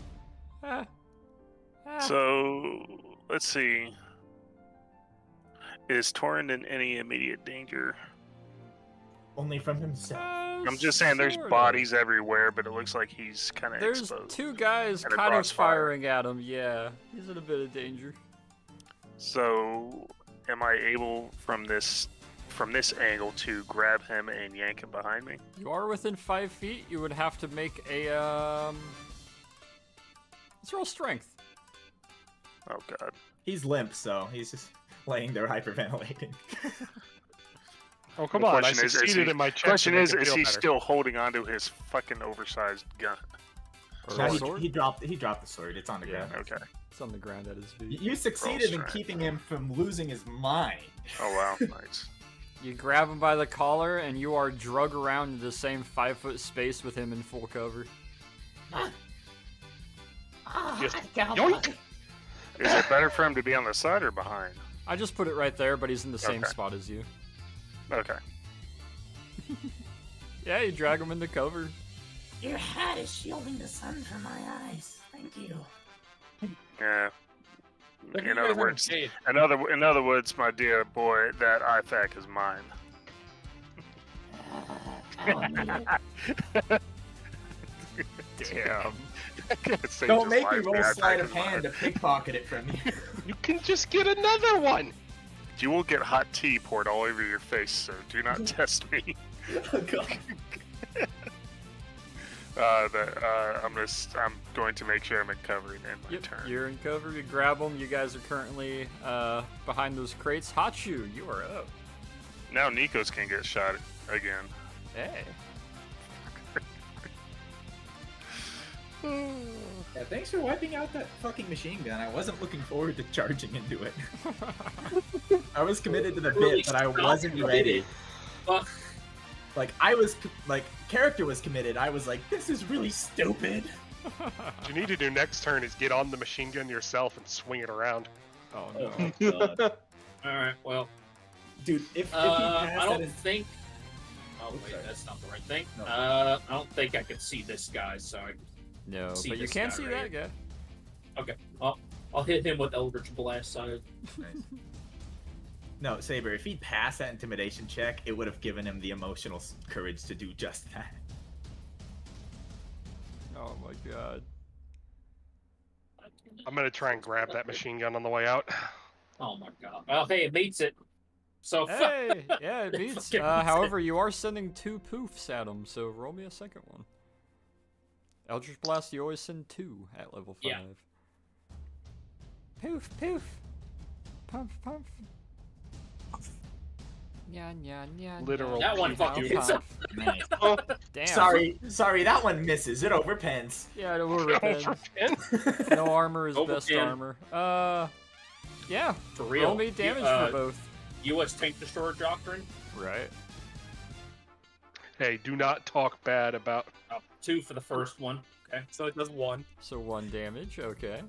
Ah. Ah. So let's see. Is Torrent in any immediate danger? Only from himself. I'm just saying there's sorta. bodies everywhere, but it looks like he's kind of There's exposed. 2 guys And a kind of crossfire. firing at him. Yeah, he's in a bit of danger. So, am I able from this angle to grab him and yank him behind me? You are within 5 feet. You would have to make a let's roll strength. Oh God. He's limp, so he's just laying there hyperventilating. Oh, come The on, I question is succeeded he- in my check. Question to make is it feel he better. still holding onto his fucking oversized gun? Or No, roll he, sword. he dropped the sword. It's on the Yeah. ground. Okay. It's on the ground at his feet. You succeeded in strength. keeping him from losing his mind. Oh wow, nice. You grab him by the collar, and you are drug around into the same 5-foot space with him in full cover. Just Yoink! yoink! Is it better for him to be on the side or behind? I just put it right there, but he's in the same Okay. spot as you. Okay. Yeah, you drag him into cover. Your hat is shielding the sun from my eyes. Thank you. Yeah. Look, you In guys other haven't words, paid. in other words, my dear boy, that IFAC is mine. Damn. Don't make me roll sleight of hand to pickpocket it from you. You can just get another one! You will get hot tea poured all over your face, so do not test me. Oh, God. I'm going to make sure I'm in cover in my Yep, turn. you're in cover. You grab them. You guys are currently behind those crates. Hachu, you are up. Now Nikos can get shot again. Hey. Yeah, thanks for wiping out that fucking machine gun. I wasn't looking forward to charging into it. I was committed to the Really bit, but I wasn't ready. Fuck. Like, character was committed. I was like, this is really stupid. What you need to do next turn is get on the machine gun yourself and swing it around. Oh Oh no. my god. Alright, well. Dude, if he I passed don't that in... think. Oh, wait, sorry. that's not the right thing. No. I don't think I can see this guy, so No, See but you this can guy see right that guy. okay. I'll hit him with Eldritch Blast side. Nice. No, Saber, if he'd passed that intimidation check, it would have given him the emotional courage to do just that. Oh my god. I'm gonna try and grab that machine gun on the way out. Oh my god. Well, hey, it meets it. So Hey, yeah, it beats. Fucking However, you are sending 2 poofs at him, so roll me a second one. Eldritch Blast, you always send 2 at level 5. Yeah. Poof, poof. Pump, pump. Nya, nya, nya, Literal That one nya, fucking nya, hits pump. Nice. Damn. Sorry, that one misses. It overpens. Yeah, it overpins. No armor is best Overpin. armor. Yeah. For real. Roll me damage for both. U.S. Tank Destroyer Doctrine. Right. Hey, do not talk bad about. 2 for the first one. Okay. So it does 1. So 1 damage, okay.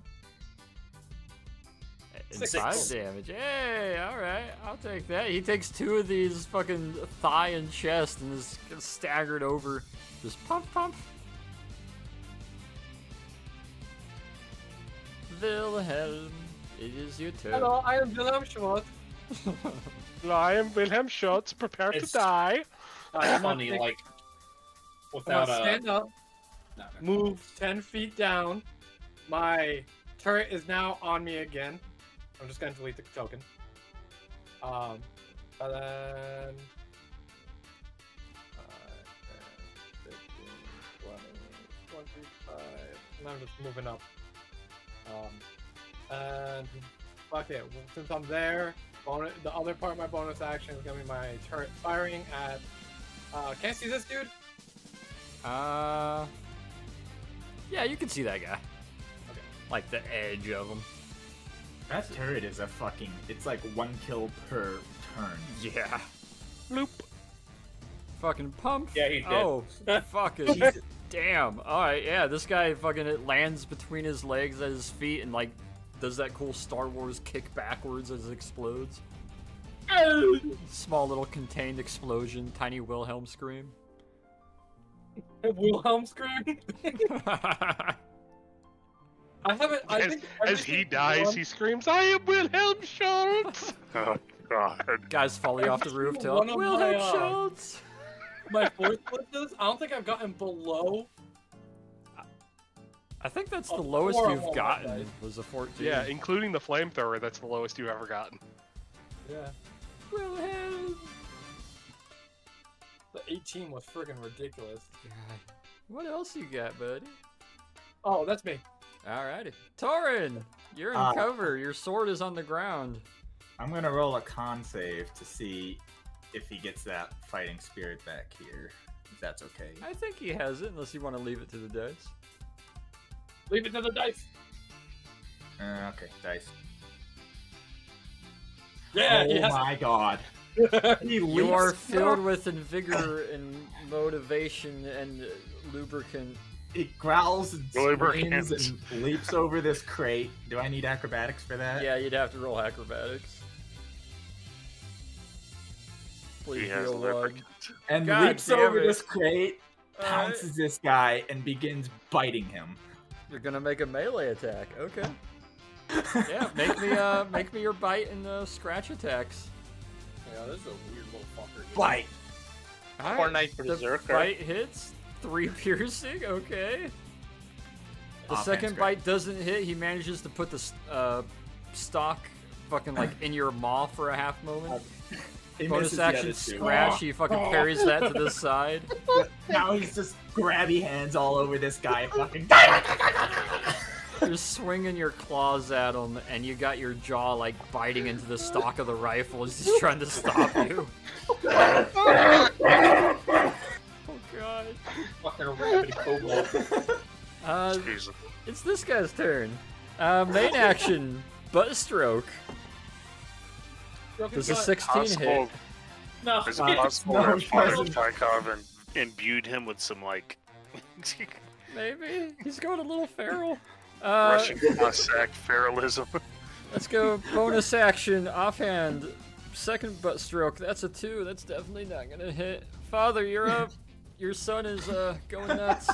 And 6. 5 damage. Hey, alright, I'll take that. He takes 2 of these fucking thigh and chest and is staggered over. Just pump, pump. Wilhelm, it is your turn. Hello, I am Wilhelm Schwartz. I am Wilhelm Schultz, prepare to It's- die. That's funny, think- like I'm without gonna a stand up, no, no. move 10 feet down. My turret is now on me again. I'm just gonna delete the token. And then 15, 20, 25. And I'm just moving up. And fuck it. Since I'm there, the other part of my bonus action is gonna be my turret firing at. Can't see this dude. Yeah, you can see that guy. Okay. Like the edge of him. That turret is a fucking... It's like 1 kill per turn. Yeah. Bloop. Fucking pump. Yeah, he's dead. Oh, fucking damn. Alright, yeah, this guy fucking it lands between his legs at his feet and like does that cool Star Wars kick backwards as it explodes. Small little contained explosion, tiny Wilhelm scream. Wilhelm scream. I haven't. I As, think as he dies, he screams, "I am Wilhelm Schultz!" Oh god. Guys falling off the roof to One of Wilhelm my, Schultz. my fourth blitzes. I don't think I've gotten below. I think that's A the lowest 4 you've on my gotten dice. was a 14. Yeah, including the flamethrower, that's the lowest you've ever gotten. Yeah. Wilhelm. The 18 was friggin' ridiculous. God. What else you got, buddy? Oh, that's me. Alrighty. Torin, you're in cover. Your sword is on the ground. I'm gonna roll a con save to see if he gets that fighting spirit back here. If that's okay. I think he has it, unless you want to leave it to the dice. Leave it to the dice. Okay, dice. Yeah, oh he has my god. He You are leaps- filled with vigor and motivation and lubricant. It growls and Lubricant. screams and leaps over this crate. Do I need acrobatics for that? Yeah, you'd have to roll acrobatics. Please He has roll one. lubricant. And God leaps damn over it. this crate, Alright. pounces this guy, and begins biting him. You're gonna make a melee attack. Okay. Yeah, make me your bite and scratch attacks. Yeah, this is a weird little fucker. Bite! Alright, Fortnite the Berserker. bite hits. 3 piercing. Okay. The Offense, second great. bite doesn't hit. He manages to put the stock fucking like in your maw for a half moment. He Bonus misses the action other two. scratch. He fucking parries that to the side. Now he's just grabby hands all over this guy. Fucking. You're swinging your claws at him, and you got your jaw like biting into the stock of the rifle as he's trying to stop you. Oh god. Fucking rabid kobold. Jesus. It's this guy's turn. Main action, butt stroke. Does a 16 hit? No, Is it Uh, possible no, that it Father doesn't. Tarkov imbued him with some, like, Maybe. He's going a little feral. Russian Cossack feralism? Let's go bonus action, offhand. Second butt stroke. That's a 2. That's definitely not going to hit. Father, you're up. Your son is going nuts.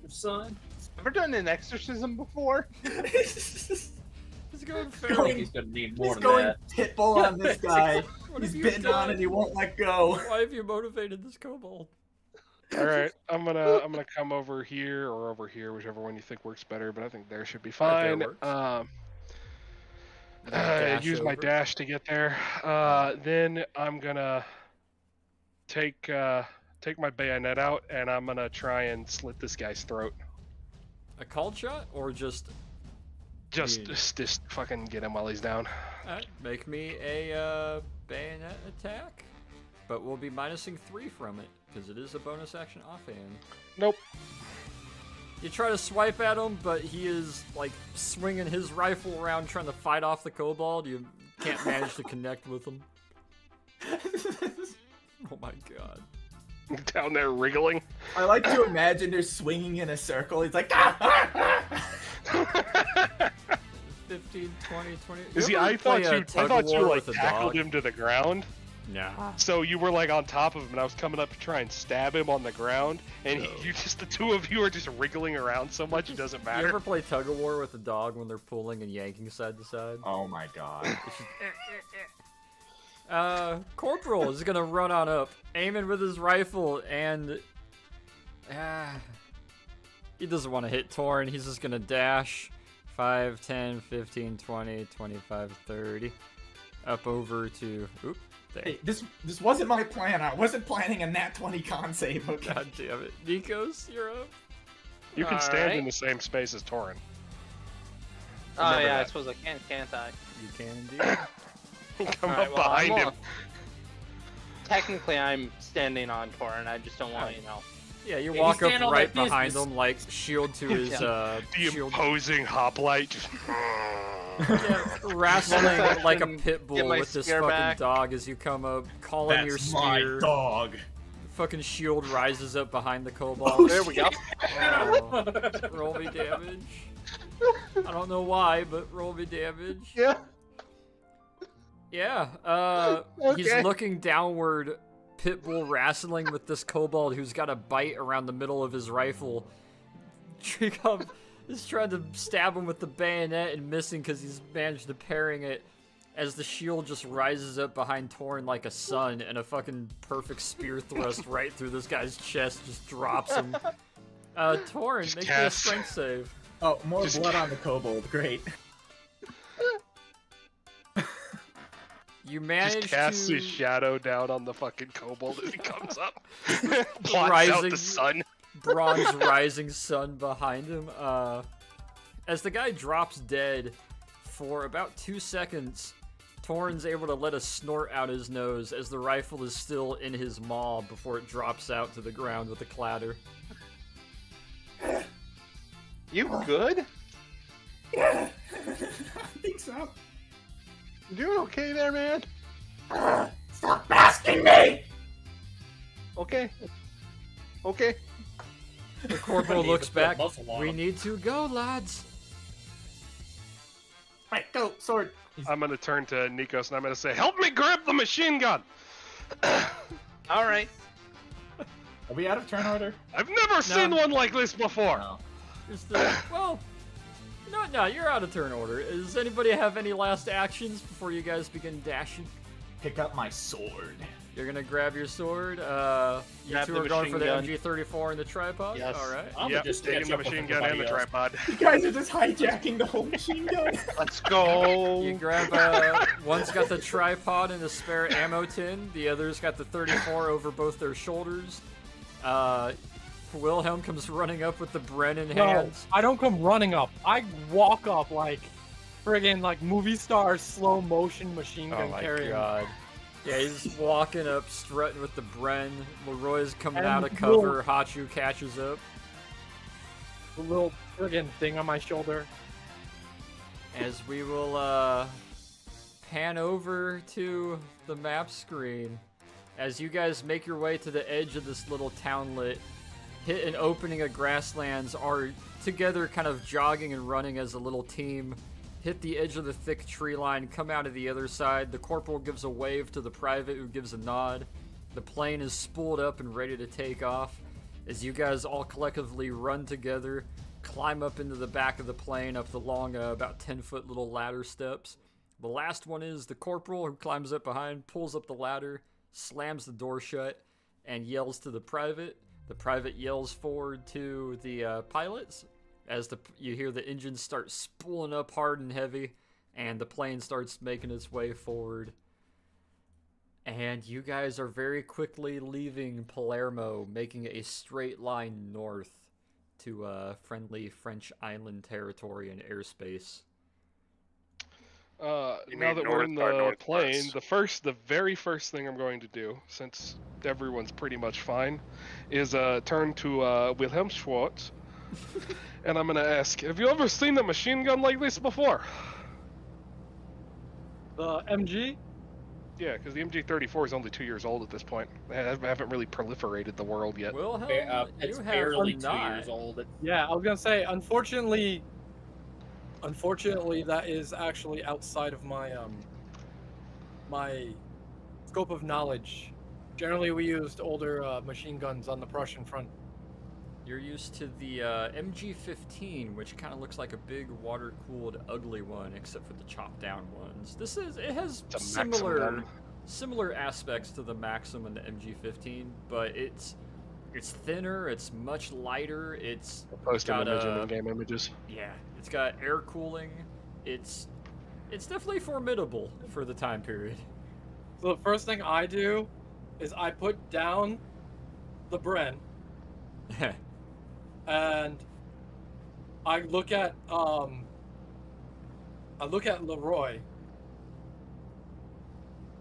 Your son. Ever done an exorcism before? He's going I feral. think he's gonna need more He's than going that. pitbull on this guy. What He's have you bitten on done? and he won't let go. Why have you motivated this kobold? All right, I'm gonna come over here or over here, whichever one you think works better. But I think there should be fine. works. And then dash Use my over. dash to get there. Then I'm gonna take my bayonet out and I'm gonna try and slit this guy's throat. A called shot or just Just fucking get him while he's down. Alright, make me a bayonet attack, but we'll be minusing 3 from it because it is a bonus action offhand. Nope. You try to swipe at him, but he is like swinging his rifle around trying to fight off the kobold. You can't manage to connect with him. Oh my god. Down there wriggling. I like to imagine they're swinging in a circle. He's like, 15, 20, 20. You see, ever I play thought a you tug-of-war like with a tackled dog? him to the ground. Nah. So you were like on top of him, and I was coming up to try and stab him on the ground, and the two of you are just wriggling around so much it doesn't You matter. ever play tug-of-war with a dog when they're pulling and yanking side to side? oh my god. Corporal is gonna run on up, aiming with his rifle, and he doesn't want to hit Torn. He's just gonna dash 5, 10, 15, 20, 25, 30, up over to, oop, there. Hey, this wasn't my plan. I wasn't planning a nat 20 con save, okay? God damn it. Nikos, you're up. You can stand in Alright. the same space as Torin. Oh Remember yeah, I that. suppose I can, can't I? You can indeed. Come Alright, up well, behind I'm him. on. Technically, I'm standing on Torin. I just don't want, Yeah, you Yeah, walk you up stand on right like this, behind this- him, like shield to his The shield. imposing hoplite. Just... Yeah, wrestling Bonus like a action, pit bull get my with this spear fucking back. dog as you come up, calling your That's my spear. dog. Fucking shield rises up behind the kobold. Oh, There we go. Oh, roll me damage. I don't know why, but roll me damage. Yeah. Yeah, he's Okay. looking downward, pitbull wrestling with this kobold who's got a bite around the middle of his rifle. Trigov is trying to stab him with the bayonet and missing because he's managed to parrying it as the shield just rises up behind Torn like a sun and a fucking perfect spear thrust right through this guy's chest just drops him. Torn, Just make me a cast. strength save. Oh, more Just- blood on the kobold. Great. You Just manage casts to... his shadow down on the fucking kobold as he comes up. Blots out Rising- the sun. bronze rising sun behind him. As the guy drops dead, for about 2 seconds, Torn's able to let a snort out his nose as the rifle is still in his maw before it drops out to the ground with a clatter. You good? Yeah. I think so. You doing okay there, man? Stop asking me! Okay. Okay. The corporal looks Put a back. muzzle on We him. need to go, lads. Right, go, sword. I'm gonna turn to Nikos and I'm gonna say, "Help me grab the machine gun." All right. Are we out of turn order? I've never seen one like this before. No. Just, well, no, you're out of turn order. Does anybody have any last actions before you guys begin dashing? Pick up my sword. You're gonna grab your sword. You Grab two the are going for the machine MG34 and the tripod. Yes. All right. I'm Yep, gonna just taking catch the up with machine gun and the everybody else. tripod. You guys are just hijacking the whole machine gun. Let's go. You grab. One's got the tripod and the spare ammo tin. The other's got the 34 over both their shoulders. Wilhelm comes running up with the Bren in No, hands. I don't come running up. I walk up like friggin' like movie star slow motion machine gun Oh my carrying. god. Yeah, he's walking up, strutting with the Bren. Leroy's coming And out of cover. Hachu catches up. a little friggin' thing on my shoulder. As we will pan over to the map screen, as you guys make your way to the edge of this little townlet, hit an opening of grasslands, are together kind of jogging and running as a little team, hit the edge of the thick tree line, come out of the other side. The corporal gives a wave to the private, who gives a nod. The plane is spooled up and ready to take off as you guys all collectively run together, climb up into the back of the plane up the long, about 10-foot little ladder steps. The last one is the corporal, who climbs up behind, pulls up the ladder, slams the door shut, and yells to the private. The private yells forward to the pilots as you hear the engines start spooling up hard and heavy, and the plane starts making its way forward. And you guys are very quickly leaving Palermo, making a straight line north to friendly French island territory and airspace. Now that we're in the plane, the very first thing I'm going to do, since everyone's pretty much fine, is turn to Wilhelm Schwartz, and I'm going to ask, have you ever seen a machine gun like this before? The MG? Yeah, because the MG-34 is only 2 years old at this point. They haven't really proliferated the world yet. Wilhelm, it's you barely have 2 not. years old. Yeah, I was gonna say, unfortunately, that is actually outside of my my scope of knowledge. Generally, we used older machine guns on the Prussian front. You're used to the MG-15, which kind of looks like a big water-cooled, ugly one, except for the chopped-down ones. It has similar aspects to the Maxim and the MG-15, but it's thinner, it's much lighter, it's Posting in-game images. Yeah, it's got air cooling. It's definitely formidable for the time period. So the first thing I do is I put down the Bren. And I look at Leroy.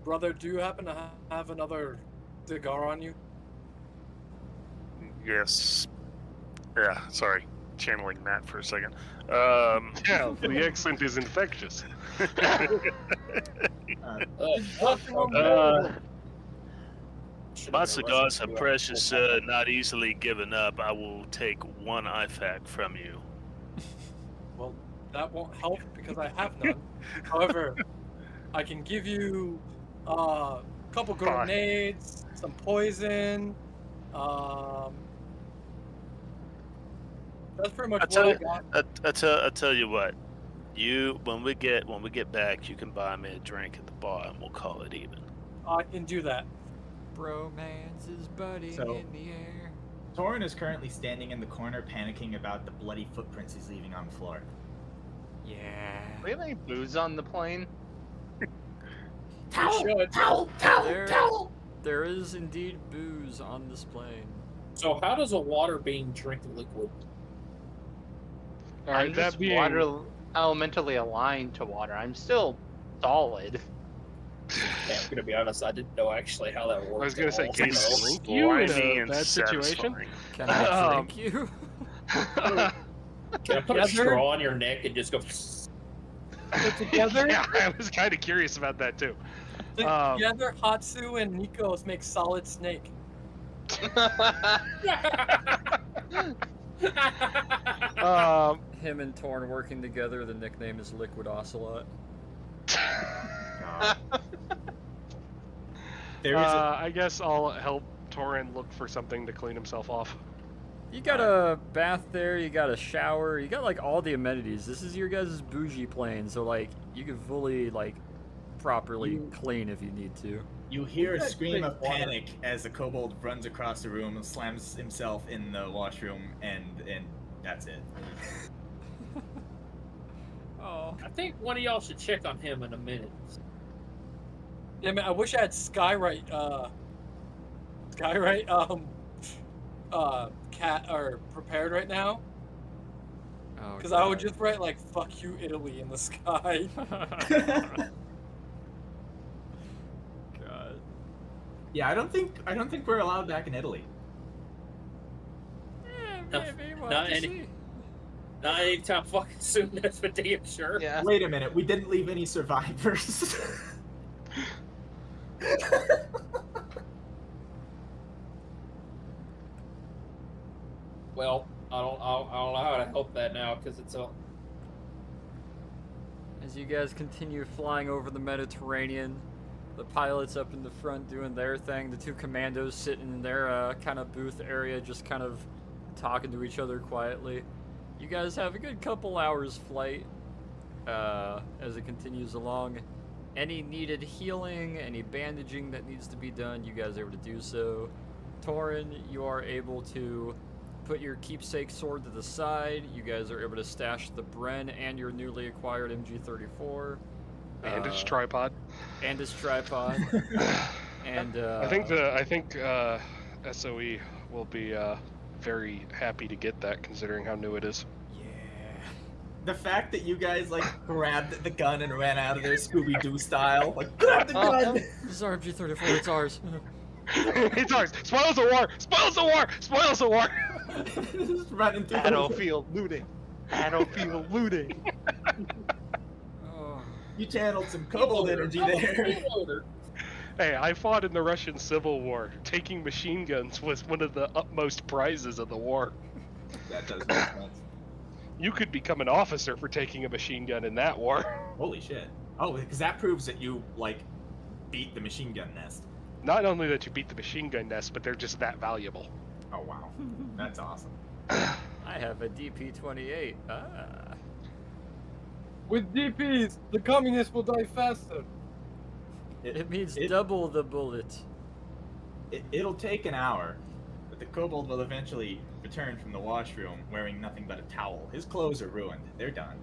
Brother, do you happen to have another cigar on you? Yes. Yeah, sorry. Channeling Matt for a second. Yeah, the accent is infectious. My cigars are precious, not easily given up. I will take one IFAC from you. Well, that won't help because I have none. However, I can give you a couple grenades, some poison. That's pretty much what I got. I tell you what. When we get back, you can buy me a drink at the bar, and we'll call it even. I can do that. Bromance is budding in the air. Torin is currently standing in the corner, panicking about the bloody footprints he's leaving on the floor. Yeah. Do we have any booze on the plane? Towel! There is indeed booze on this plane. So how does a water being drink liquid? Alright, I'm just water elementally aligned to water. I'm still solid. Yeah, I'm gonna be honest, I didn't know actually how that works. I was gonna say, can It's you drink you in slimy a and bad situation? satisfying. Can I drink you? Can I put a straw on your neck and just go? Together, Yeah, I was kind of curious about that too. together, Hatsu and Nikos make Solid Snake. Him and Torn working together, the nickname is Liquid Ocelot. I guess I'll help Torin look for something to clean himself off. You got a bath there, you got a shower, you got like all the amenities. This is your guys' bougie plane, so like you can fully like properly clean if you need to. You hear a scream of panic as the kobold runs across the room and slams himself in the washroom, and that's it. Oh. I think one of y'all should check on him in a minute. Yeah, man, I wish I had Skywrite, cat or prepared right now. Because I would just write like "fuck you, Italy" in the sky. God. Yeah, I don't think we're allowed back in Italy. Maybe we'll not have to any- see. Not anytime fucking soon, that's for damn sure. Yeah. Wait a minute, we didn't leave any survivors. Well, I don't know how to help that now because it's a. As you guys continue flying over the Mediterranean, the pilots up in the front doing their thing, the two commandos sitting in their kind of booth area just kind of talking to each other quietly. You guys have a good couple hours flight as it continues along. Any needed healing, any bandaging that needs to be done, you guys are able to do so. Torin, you are able to put your keepsake sword to the side. You guys are able to stash the Bren and your newly acquired MG34. And its tripod. And its tripod. And I think SOE will be very happy to get that, considering how new it is. Yeah. The fact that you guys like grabbed the gun and ran out of there Scooby-Doo style, like grab the gun. This is our MG34. It's ours. It's ours. Spoils of war. Spoils of war. Spoils of war. Just running through the Battlefield looting. Battlefield looting. Oh. You channeled some kobold energy there. Hey, I fought in the Russian Civil War. Taking machine guns was one of the utmost prizes of the war. That does make sense. You could become an officer for taking a machine gun in that war. Holy shit. Oh, because that proves that you, like, beat the machine gun nest. Not only that you beat the machine gun nest, but they're just that valuable. Oh, wow. That's awesome. I have a DP-28. Ah. With DPs, the communists will die faster. It means double the bullet. It'll take an hour, but the kobold will eventually return from the washroom wearing nothing but a towel. His clothes are ruined. They're done.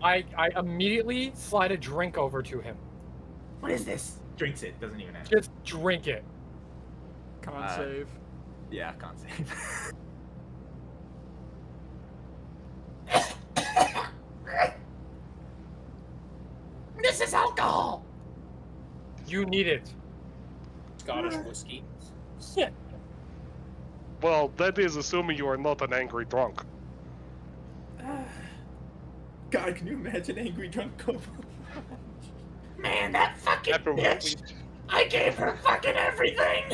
I immediately slide a drink over to him. What is this? Drinks it. Doesn't even ask. Just drink it. Con save. Yeah, can't save. This is alcohol. You need it. Scottish whiskey. Yeah. Well, that is assuming you are not an angry drunk. God, can you imagine angry drunk kobold? Man, that fucking After what bitch. I gave her fucking everything.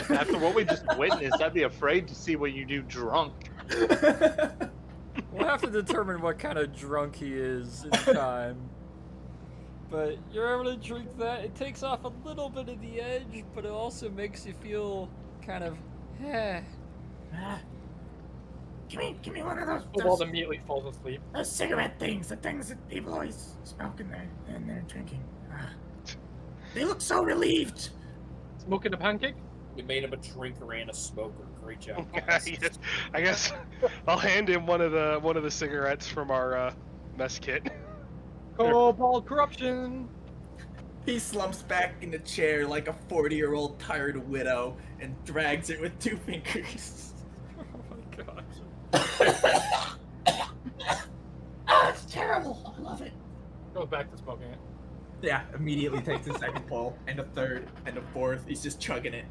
After what we just witnessed, I'd be afraid to see what you do drunk. We'll have to determine what kind of drunk he is in time. But you're able to drink that. It takes off a little bit of the edge, but it also makes you feel kind of, Give me one of those. Kobold immediately falls asleep. Those cigarette things, the things that people always smoke in there and they're drinking. They look so relieved. Smoking a pancake? We made him a drinker and a smoker. Great job. I guess I'll hand him one of the cigarettes from our mess kit. Kobold corruption. He slumps back in the chair like a 40-year-old tired widow and drags it with 2 fingers. oh my gosh. Oh, it's terrible. I love it. Goes back to smoking it. Yeah, immediately takes a second pull, and a third, and a fourth. He's just chugging it.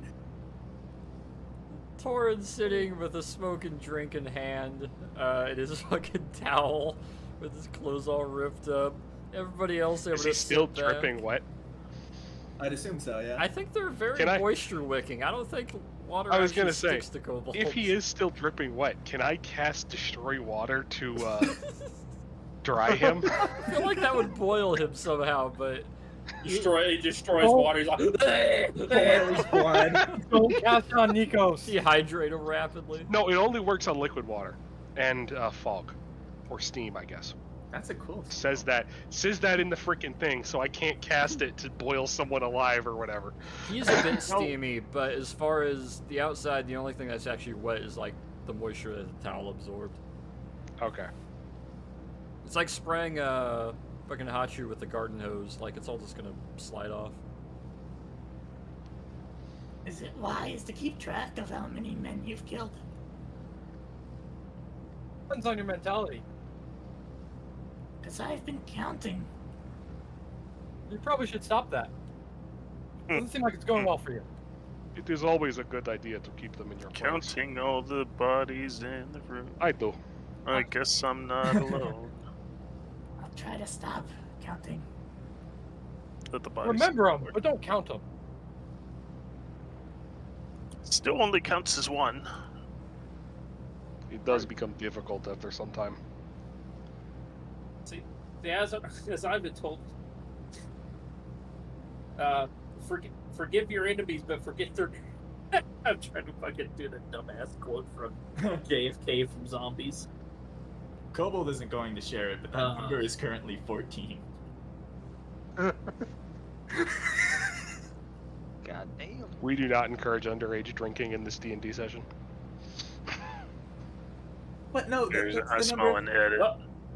Torin's sitting with a smoking drink in hand, in his fucking towel, with his clothes all ripped up. Everybody else able Is to he still sit back. dripping wet? I'd assume so, yeah. I think they're very Can I- moisture wicking. I don't think water I was actually gonna say, sticks to kobolds. if he is still dripping wet, can I cast Destroy Water to dry him? I feel like that would boil him somehow, but He destroys Oh. water. He's like, Boil his blood. Don't cast on Nikos. dehydrate him rapidly. No, it only works on liquid water and fog, or steam, I guess. That's a cool. Says that in the freaking thing, so I can't cast it to boil someone alive or whatever. He's a bit steamy, but as far as the outside, the only thing that's actually wet is like the moisture that the towel absorbed. Okay. It's like spraying a fucking hot shoe with a garden hose. Like it's all just gonna slide off. Is it wise to keep track of how many men you've killed? Depends on your mentality. Because I've been counting. You probably should stop that. Doesn't seem like it's going well for you. It is always a good idea to keep them in your place. Counting all the bodies in the room. I do. I guess I'm not alone. I'll try to stop counting. That the bodies Remember them, but don't count them. still only counts as one. It does become difficult after some time. See, as I've been told, forgive your enemies, but forget their. I'm trying to fucking do the dumbass quote from JFK from Zombies. Kobold isn't going to share it, but that number is currently 14. God damn. We do not encourage underage drinking in this D&D session. What? No, There's that's I the smell number. an edit.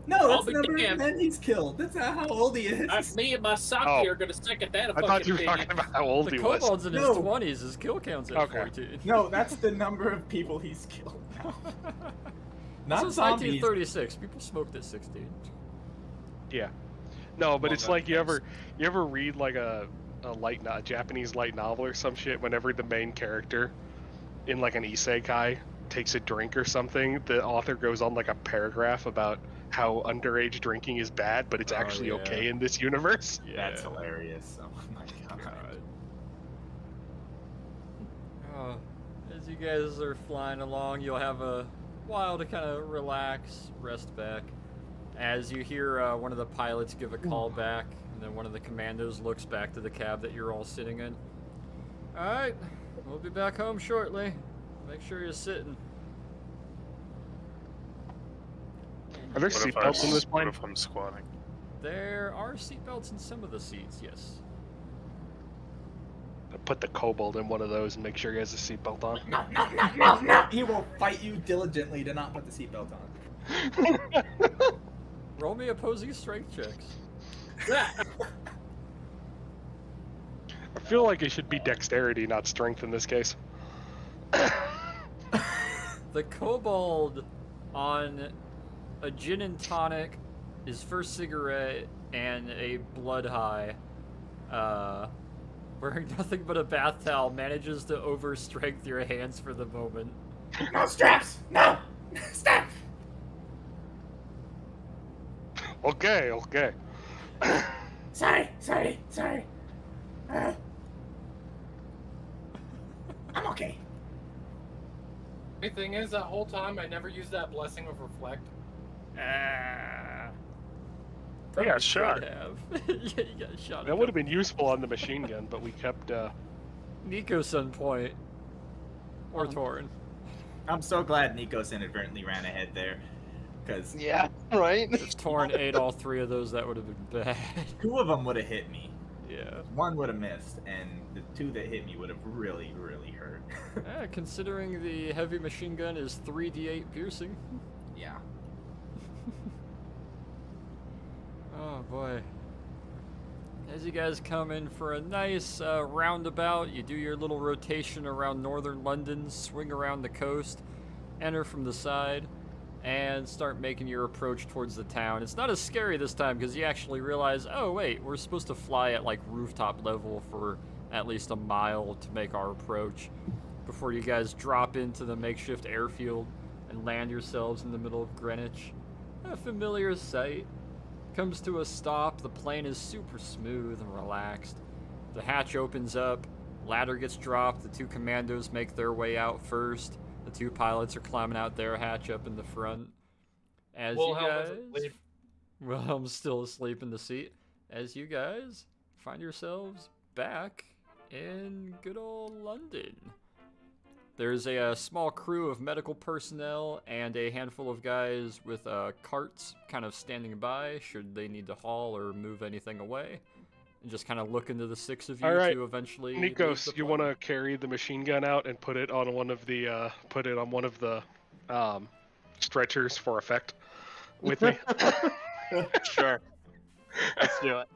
No, that's I'll the be number of damned. men he's killed. That's not how old he is. Me and my Saki Oh. are gonna second that. I thought you were talking about how old The he was. kobold's in his No. 20s. His kill count's at Okay. 14. No, that's the number of people he's killed now. Not This is zombies. 1936. People smoked at 16. Yeah. No, but Among it's like other you ever read like a Japanese light novel or some shit. Whenever the main character in like an isekai takes a drink or something, the author goes on like a paragraph about how underage drinking is bad, but it's actually yeah. okay in this universe. That's hilarious. Oh my god. Oh, as you guys are flying along, you'll have a while to kind of relax, rest back. As you hear one of the pilots give a call back, and then one of the commandos looks back to the cab that you're all sitting in. Alright, we'll be back home shortly. Make sure you're sitting. Are there What if seatbelts in this What plane? if I'm squatting? There are seatbelts in some of the seats, yes. Put the kobold in one of those and make sure he has a seatbelt on. No. He will fight you diligently to not put the seatbelt on. Roll me opposing strength checks. I feel like it should be dexterity, not strength in this case. The kobold on a gin and tonic, his first cigarette, and a blood high, wearing nothing but a bath towel, manages to overstrength your hands for the moment. No straps! No! Stop! Okay. Sorry. I'm okay. The thing is, that whole time I never used that blessing of reflect. I got shot. Yeah, you got shot. That would have been useful on the machine gun, but we kept, Nico's on point. Or Torin. I'm so glad Nikos inadvertently ran ahead there. Because Yeah, right? If Torin ate all three of those, that would have been bad. 2 of them would have hit me. Yeah. 1 would have missed, and the 2 that hit me would have really, really hurt. Yeah, considering the heavy machine gun is 3d8 piercing. Yeah. Oh boy. As you guys come in for a nice roundabout, you do your little rotation around northern London, swing around the coast, enter from the side, and start making your approach towards the town. It's not as scary this time because you actually realize, oh wait, we're supposed to fly at like rooftop level for at least a mile to make our approach before you guys drop into the makeshift airfield and land yourselves in the middle of Greenwich. A familiar sight. Comes to a stop, the plane is super smooth and relaxed. The hatch opens up, ladder gets dropped, the 2 commandos make their way out first. The 2 pilots are climbing out their hatch up in the front. As you guys... Wilhelm's still asleep in the seat. As you guys find yourselves back in good old London. There's a small crew of medical personnel and a handful of guys with carts kind of standing by should they need to haul or move anything away. And just kind of look into the 6 of you Alright, to eventually leave Nikos, the you plane. want to carry the machine gun out and put it on one of the stretchers for effect with me? Sure. Let's do it.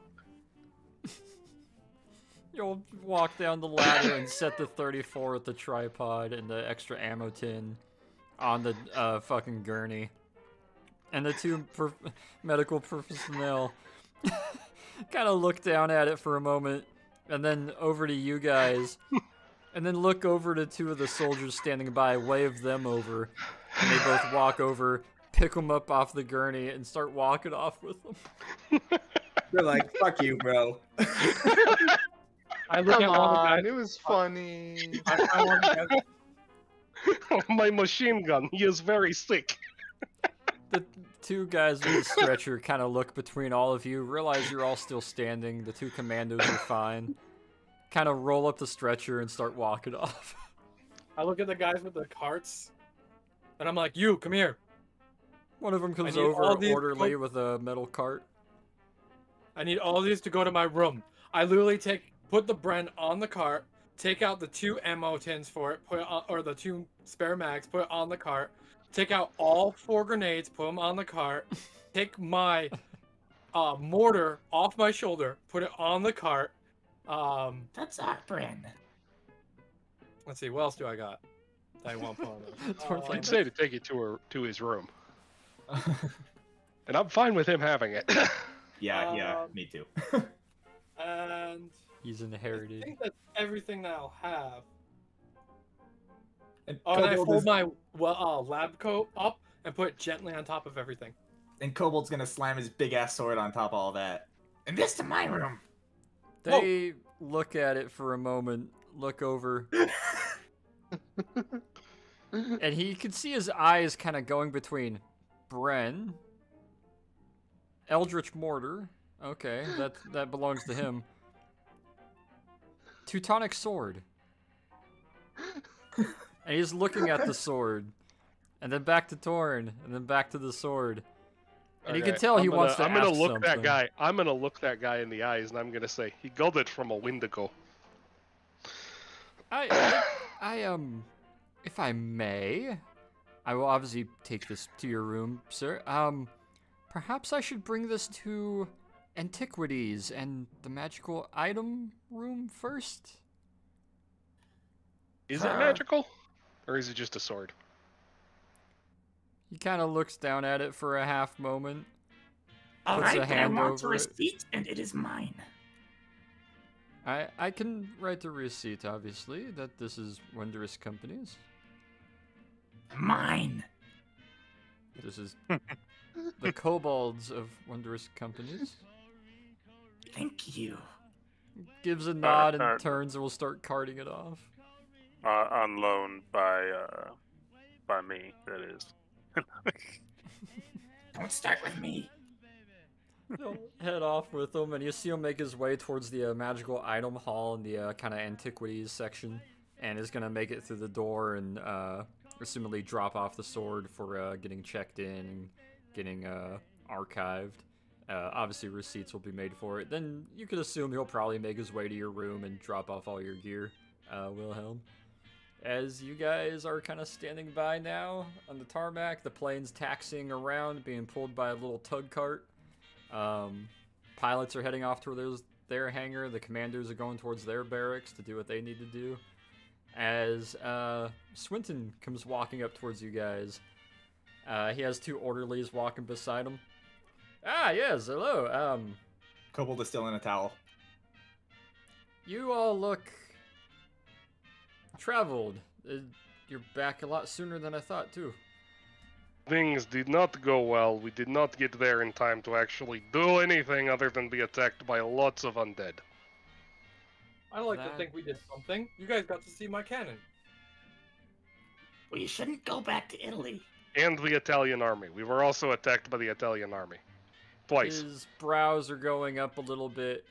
You'll walk down the ladder and set the 34 with the tripod and the extra ammo tin on the fucking gurney. And the 2 medical personnel kind of look down at it for a moment, and then over to you guys and then look over to two of the soldiers standing by, wave them over, and they both walk over, pick them up off the gurney, and start walking off with them. They're like, "Fuck you, bro." I look Come at one of the on, guys. it was funny. I find one of the guys. My machine gun. He is very sick. The two guys with the stretcher kind of look between all of you, realize you're all still standing, the two commandos are fine, kind of roll up the stretcher and start walking off. I look at the guys with the carts, and I'm like, "You, come here. One of them comes need over, all these orderly, with a metal cart. I need all these to go to my room." I literally put the Bren on the cart, take out the 2 ammo tins for it, put it on, or the 2 spare mags, put it on the cart, take out all 4 grenades, put them on the cart, take my mortar off my shoulder, put it on the cart. That's our Bren. Let's see, what else do I got? I won't put on there. He'd say to take you to his room. And I'm fine with him having it. Yeah, me too. And He's I inherited. think that's everything that I'll have. And Oh, and I Kobold fold is- my lab coat up and put it gently on top of everything. and Kobold's gonna slam his big ass sword on top of all that. And this to my room. They look at it for a moment, look over, and he can see his eyes kind of going between Bren, Eldritch Mortar, okay, that belongs to him, Teutonic Sword, and he's looking at the sword, and then back to Torn, and then back to the sword. And you can tell he wants to I'm gonna ask look something. that guy. I'm gonna look that guy in the eyes, and I'm gonna say he got it from a Wendigo. If I may, I will obviously take this to your room, sir. Perhaps I should bring this to Antiquities and the magical item room first? Is it magical, or is it just a sword? He kind of looks down at it for a half moment. All puts right, a then I hand want a over it. receipt, and it is mine. I can write the receipt, obviously, that this is Wondrous Companies. Mine. This is the kobolds of Wondrous Companies. Thank you. Gives a nod and turns and will start carting it off. On loan by me, that is. Don't start with me. He'll head off with him, and you see him make his way towards the magical item hall in the kind of antiquities section, and is gonna make it through the door and assumedly drop off the sword for getting checked in and getting archived. Obviously, receipts will be made for it. Then you could assume he'll probably make his way to your room and drop off all your gear, Wilhelm. As you guys are kind of standing by now on the tarmac, the plane's taxiing around, being pulled by a little tug cart. Pilots are heading off towards their hangar. The commanders are going towards their barracks to do what they need to do. As Swinton comes walking up towards you guys, he has 2 orderlies walking beside him. Ah, yes, hello. Kobold is still in a towel. You all look traveled. You're back a lot sooner than I thought, too. Things did not go well. We did not get there in time to actually do anything other than be attacked by lots of undead. I like to That- think we did something. You guys got to see my cannon. Well, you shouldn't go back to Italy. And the Italian army. We were also attacked by the Italian army. Twice. His brows are going up a little bit.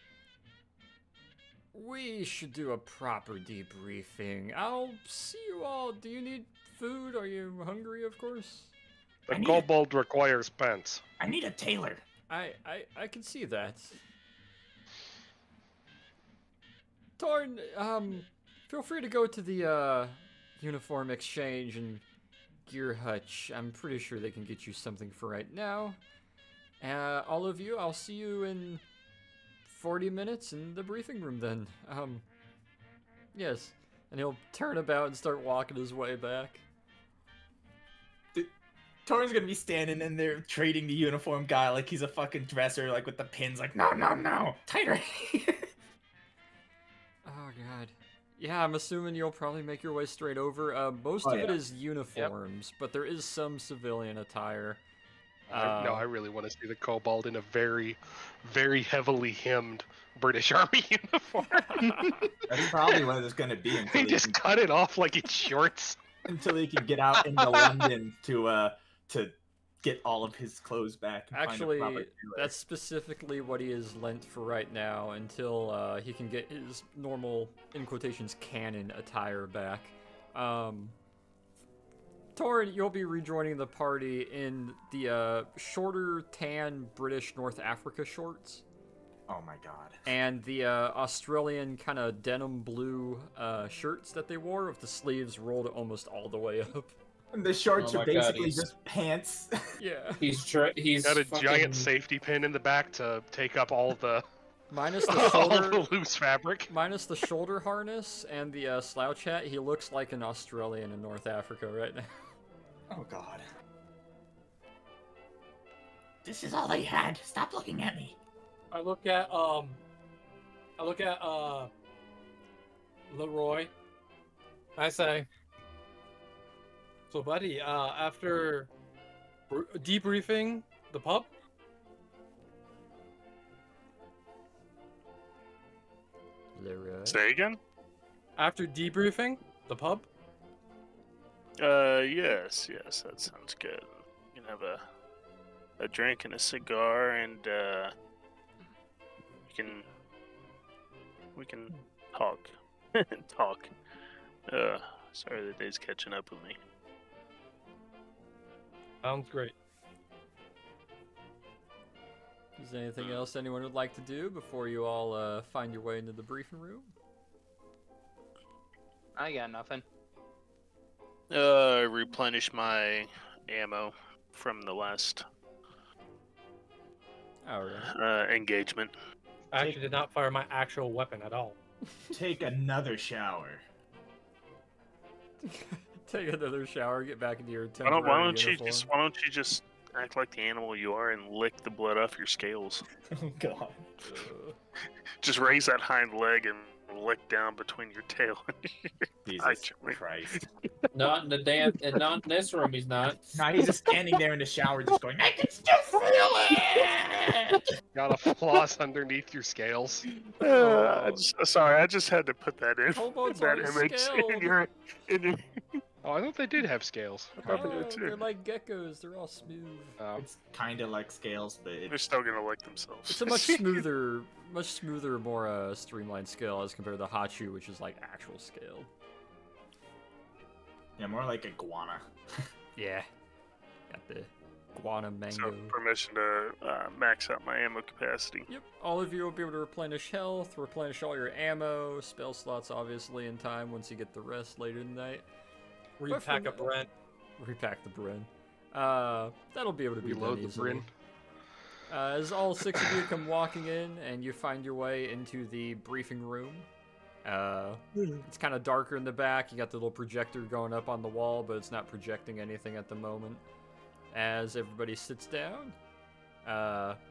We should do a proper debriefing. I'll see you all. Do you need food? Are you hungry, of course? The I need- kobold requires pants. I need a tailor. I can see that. Torn, feel free to go to the, uniform exchange and gear hutch. I'm pretty sure they can get you something for right now. All of you, I'll see you in 40 minutes in the briefing room then. Yes. And he'll turn about and start walking his way back. Torn's gonna be standing in there trading the uniform guy like he's a fucking dresser, like with the pins, like, No, tighter. Oh god. Yeah, I'm assuming you'll probably make your way straight over. Most Oh, of it yeah. is uniforms, but there is some civilian attire. No, I really want to see the kobold in a very, very heavily hemmed British Army uniform. That's probably what it's going to be until He just cut it off like it's shorts. until he can get out into London to get all of his clothes back. And Actually, find a proper tailor. that's specifically what he is lent for right now until he can get his normal, in quotations, canon attire back. Torin, you'll be rejoining the party in the shorter tan British North Africa shorts. Oh my god. And the Australian kind of denim blue shirts that they wore with the sleeves rolled almost all the way up. And the shorts Oh are my God, basically he's- just pants. Yeah. He's Got a fucking- giant safety pin in the back to take up all the Minus the all shoulder, the loose fabric. minus the shoulder harness and the slouch hat, he looks like an Australian in North Africa right now. Oh god. This is all they had. Stop looking at me. I look at Leroy. I say, so buddy, after debriefing the pub, Leroy. Say again? after debriefing the pub, Yes, that sounds good. You can have a drink and a cigar, and we can talk. Talk. Sorry, the day's catching up with me. sounds great. Is there anything else anyone would like to do before you all find your way into the briefing room? I got nothing. Replenish my ammo from the last Alright. engagement. I actually did not fire my actual weapon at all. Take another shower. Take another shower, get back into your Why temporary why don't you just act like the animal you are and lick the blood off your scales? Oh god. Just raise that hind leg and lick down between your tail. Jesus Christ. Not in the damn, and not in this room. He's not. Now he's just standing there in the shower just going, I can still feel it! Got a floss underneath your scales. Sorry, I just had to put that in. Hobo's that always image scaled. in your. Oh, I thought they did have scales. I thought they Oh, did too. they're like geckos, they're all smooth. It's kind of like scales, but They're still gonna lick themselves. It's a much smoother, more streamlined scale as compared to Hachu, which is like actual scale. yeah, more like iguana. Yeah. Got the guana mango. So permission to max out my ammo capacity. Yep, all of you will be able to replenish health, replenish all your ammo, spell slots obviously in time once you get the rest later in the night. Repack a Brent. Repack the Bryn. That'll be able to be Reload done the easily. Bryn. As all 6 of you come walking in and you find your way into the briefing room. It's kind of darker in the back. You got the little projector going up on the wall, but it's not projecting anything at the moment. As everybody sits down,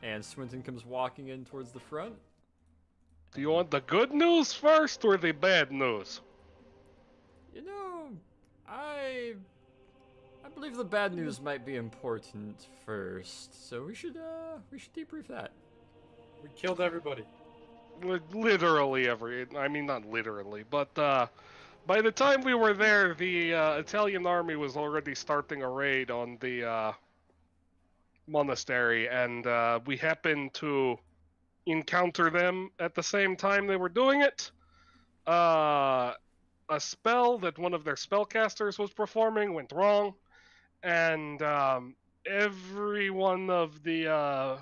and Swinton comes walking in towards the front. Do you want the good news first or the bad news? You know, I believe the bad news might be important first, so we should debrief that. We killed everybody. Literally I mean, not literally, but by the time we were there, the Italian army was already starting a raid on the monastery, and we happened to encounter them at the same time they were doing it. A spell that one of their spellcasters was performing went wrong, and every one of the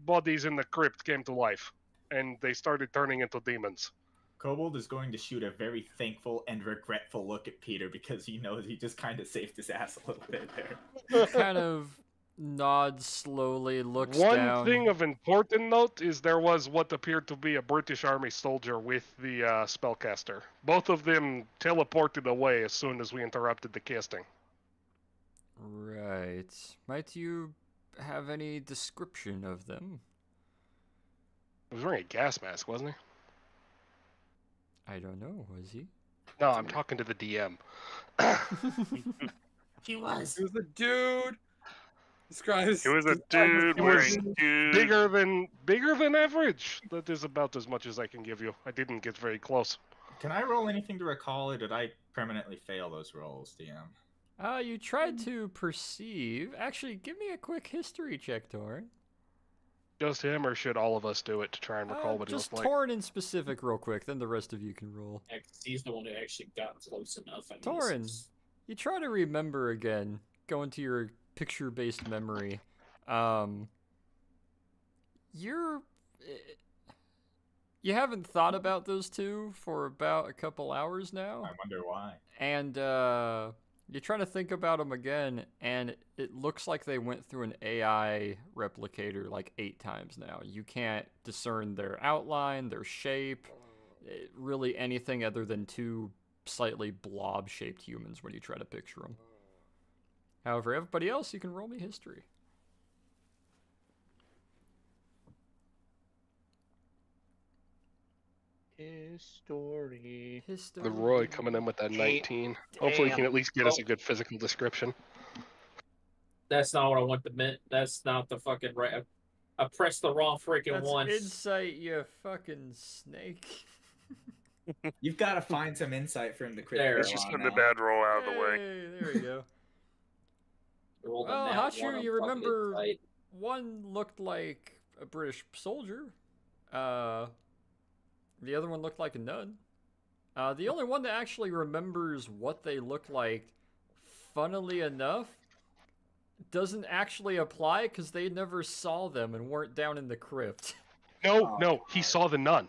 bodies in the crypt came to life, and they started turning into demons. Kobold is going to shoot a very thankful and regretful look at Peter because he knows he just kind of saved his ass a little bit there. Kind of nods slowly, looks One down. thing of important note is there was what appeared to be a British Army soldier with the spellcaster. Both of them teleported away as soon as we interrupted the casting. Right. Might you have any description of them? He was wearing a gas mask, wasn't he? I don't know, was he? No, I'm talking to the DM. He was. He was a dude. This guy's. It was a dude He was wearing dude. bigger than average. That is about as much as I can give you. I didn't get very close. Can I roll anything to recall, or did I permanently fail those rolls, DM? You tried to perceive. Actually, give me a quick history check, Torn. Just him, or should all of us do it to try and recall what he Just looked like? Torn in specific, real quick. Then the rest of you can roll. Yeah, 'cause he's the one who actually got close enough. I mean, Torin, it's- you try to remember again. Go into your picture-based memory. You haven't thought about those two for about a couple hours now. I wonder why. And you try to think about them again, and it looks like they went through an AI replicator like 8 times now. You can't discern their outline, their shape, really anything other than 2 slightly blob-shaped humans when you try to picture them. However, everybody else, you can roll me history. History. The Roy coming in with that 19. Hopefully he can at least get us a good physical description. That's not what I want to mint. That's not the fucking right. I pressed the wrong freaking That's one. insight, you fucking snake. You've got to find some insight from the crit. There. Let's just get the bad roll out of the way. Hey, there you go. Rolled a Well, nat Hachu, one on you fucking remember insight. one looked like a British soldier. The other one looked like a nun. The only one that actually remembers what they look like, funnily enough, doesn't actually apply because they never saw them and weren't down in the crypt. No, he saw the nun.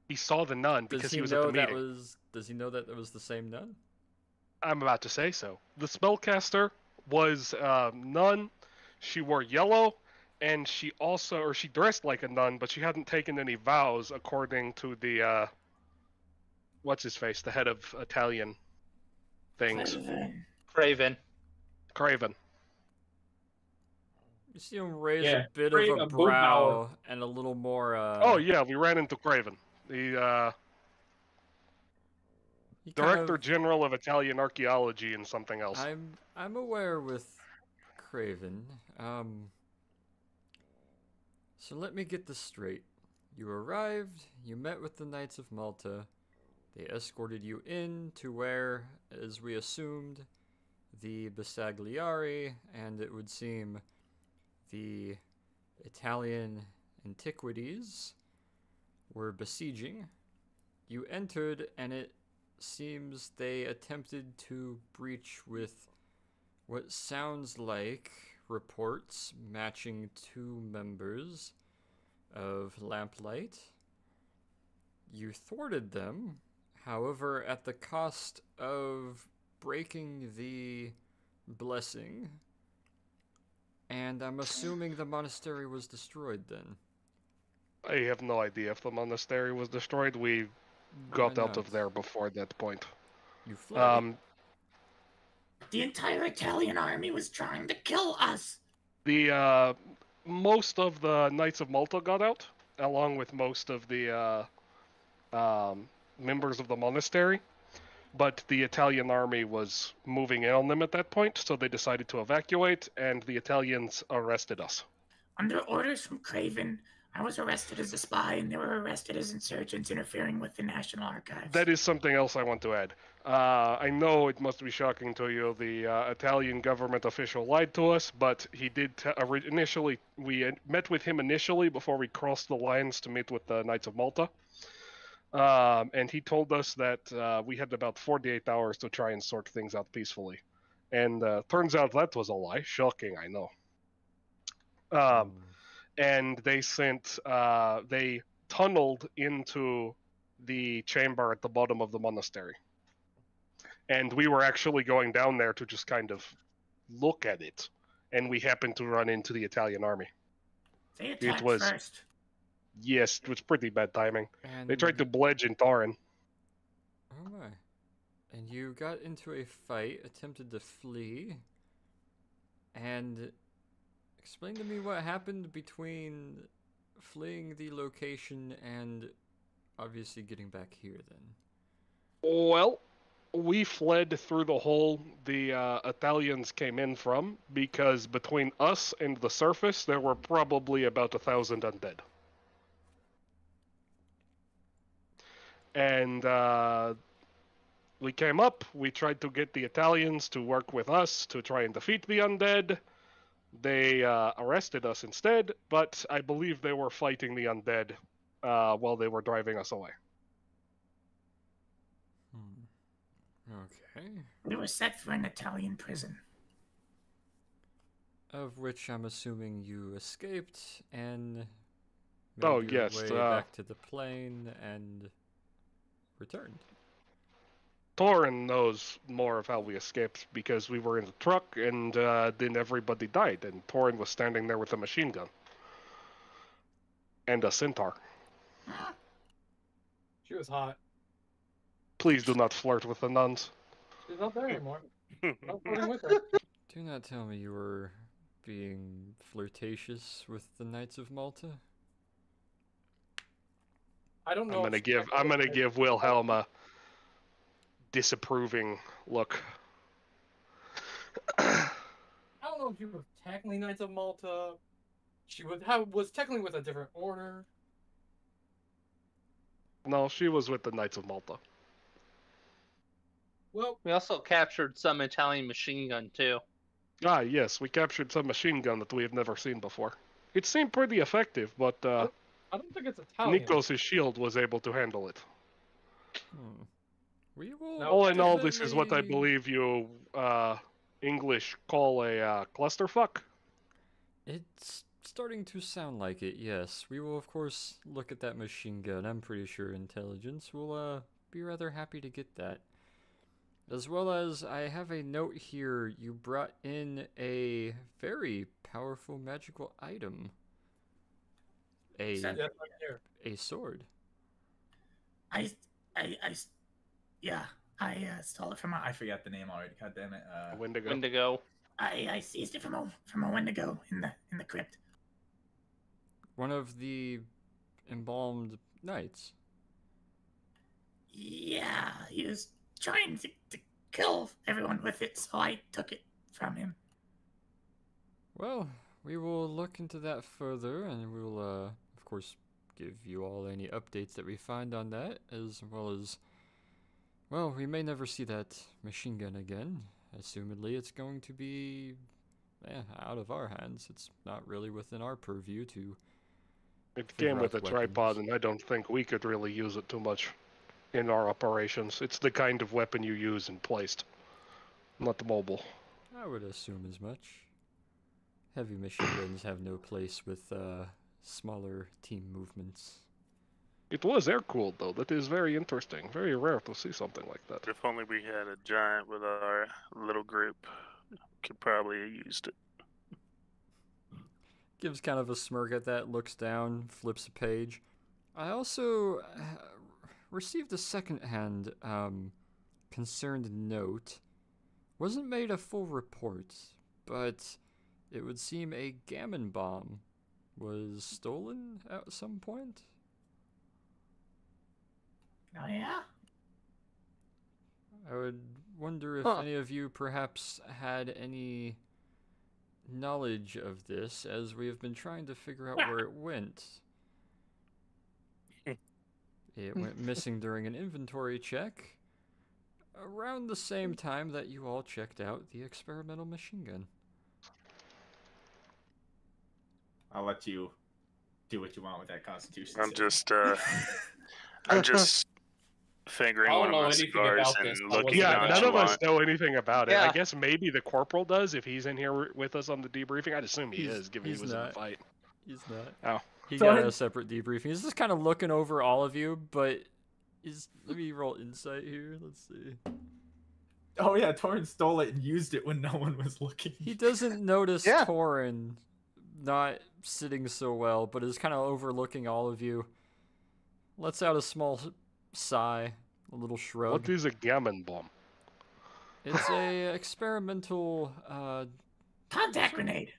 He saw the nun because he was at the meeting. Does he know that it was the same nun? I'm about to say so. The spellcaster was nun. She wore yellow, and she dressed like a nun, but she hadn't taken any vows according to the what's his face, the head of Italian things. Craven. Craven. You see him raise Yeah, a bit Craven, of a boom brow power. and a little more. Oh yeah, we ran into Craven, the he kind Director of- General of Italian Archaeology and something else. I'm aware with Craven. So let me get this straight. You arrived, you met with the Knights of Malta. They escorted you in to where, as we assumed, the Bersaglieri, and it would seem the Italian antiquities were besieging. You entered, and it seems they attempted to breach with what sounds like reports matching 2 members of Lamplight. You thwarted them, however, at the cost of breaking the blessing, and I'm assuming the monastery was destroyed then. I have no idea if the monastery was destroyed. We got out of there before that point. You fled. The entire Italian army was trying to kill us. The most of the Knights of Malta got out, along with most of the members of the monastery. But the Italian army was moving in on them at that point, so they decided to evacuate, and the Italians arrested us. Under orders from Craven, I was arrested as a spy, and they were arrested as insurgents interfering with the National Archives. That is something else I want to add. I know it must be shocking to you. The Italian government official lied to us, but he did initially. We met with him initially before we crossed the lines to meet with the Knights of Malta. And he told us that we had about 48 hours to try and sort things out peacefully. And turns out that was a lie. Shocking, I know. And they they tunneled into the chamber at the bottom of the monastery. And we were actually going down there to just kind of look at it. And we happened to run into the Italian army. They attacked was- first. Yes, it was pretty bad timing. And They tried to bludgeon Thorin. Oh my. And you got into a fight, attempted to flee, and explain to me what happened between fleeing the location and obviously getting back here then. Well, we fled through the hole the Italians came in from because between us and the surface there were probably about 1,000 undead. And we came up, we tried to get the Italians to work with us to try and defeat the undead. They arrested us instead, but I believe they were fighting the undead while they were driving us away. Okay. We were set for an Italian prison. Of which I'm assuming you escaped and made Oh, your yes, way back to the plane and returned. Torin knows more of how we escaped because we were in the truck and then everybody died and Torin was standing there with a machine gun. And a centaur. She was hot. Please do not flirt with the nuns. She's not there anymore. Not flirting with her. Do not tell me you were being flirtatious with the Knights of Malta. I don't know. I'm gonna give Wilhelm a disapproving look. I don't know if you were technically Knights of Malta. She was technically with a different order. No, she was with the Knights of Malta. Well, We also captured some Italian machine gun too. Ah, yes, we captured some machine gun that we have never seen before. It seemed pretty effective, but I don't think it's Italian. Nikos' shield was able to handle it. We will. All in all, this is what I definitely- believe you English call a clusterfuck. It's starting to sound like it, yes. We will, of course, look at that machine gun. I'm pretty sure intelligence will be rather happy to get that. As well as, I have a note here. You brought in a very powerful magical item. Yes, right here. A sword. I stole it from I forgot the name already. God damn it. Wendigo. Wendigo. I seized it from a Wendigo in the crypt. One of the embalmed knights. Yeah, he was trying to kill everyone with it, so I took it from him. Well, we will look into that further, and we will, of course, give you all any updates that we find on that, as well as, well, we may never see that machine gun again. Assumedly, it's going to be out of our hands. It's not really within our purview to. It figure came with a out tripod, weapons. and I don't think we could really use it too much in our operations. It's the kind of weapon you use and placed, not mobile. I would assume as much. Heavy machine guns have no place with smaller team movements. It was air-cooled, though. That is very interesting. Very rare to see something like that. If only we had a giant with our little group, could probably have used it. Gives kind of a smirk at that, looks down, flips a page. I also received a second-hand concerned note. Wasn't made a full report, but it would seem a gammon bomb was stolen at some point. Oh yeah? I would wonder if any of you perhaps had any knowledge of this, as we have been trying to figure out where it went. It went missing during an inventory check, around the same time that you all checked out the experimental machine gun. I'll let you do what you want with that Constitution. I'm save. just fingering I don't one of know my anything cigars about this. and I looking wasn't Yeah, none of us nonchalant. know anything about it. Yeah. I guess maybe the corporal does if he's in here with us on the debriefing. I'd assume he is, given he he's was in not. the fight. He's not. Oh. He So got I- a separate debriefing. He's just kind of looking over all of you, but let me roll insight here. Let's see. Oh yeah, Torrin stole it and used it when no one was looking. He doesn't notice Yeah. Torin not sitting so well, but is kind of overlooking all of you. Lets out a small sigh, a little shrug. What is a gammon bomb? It's a experimental, Contact grenade.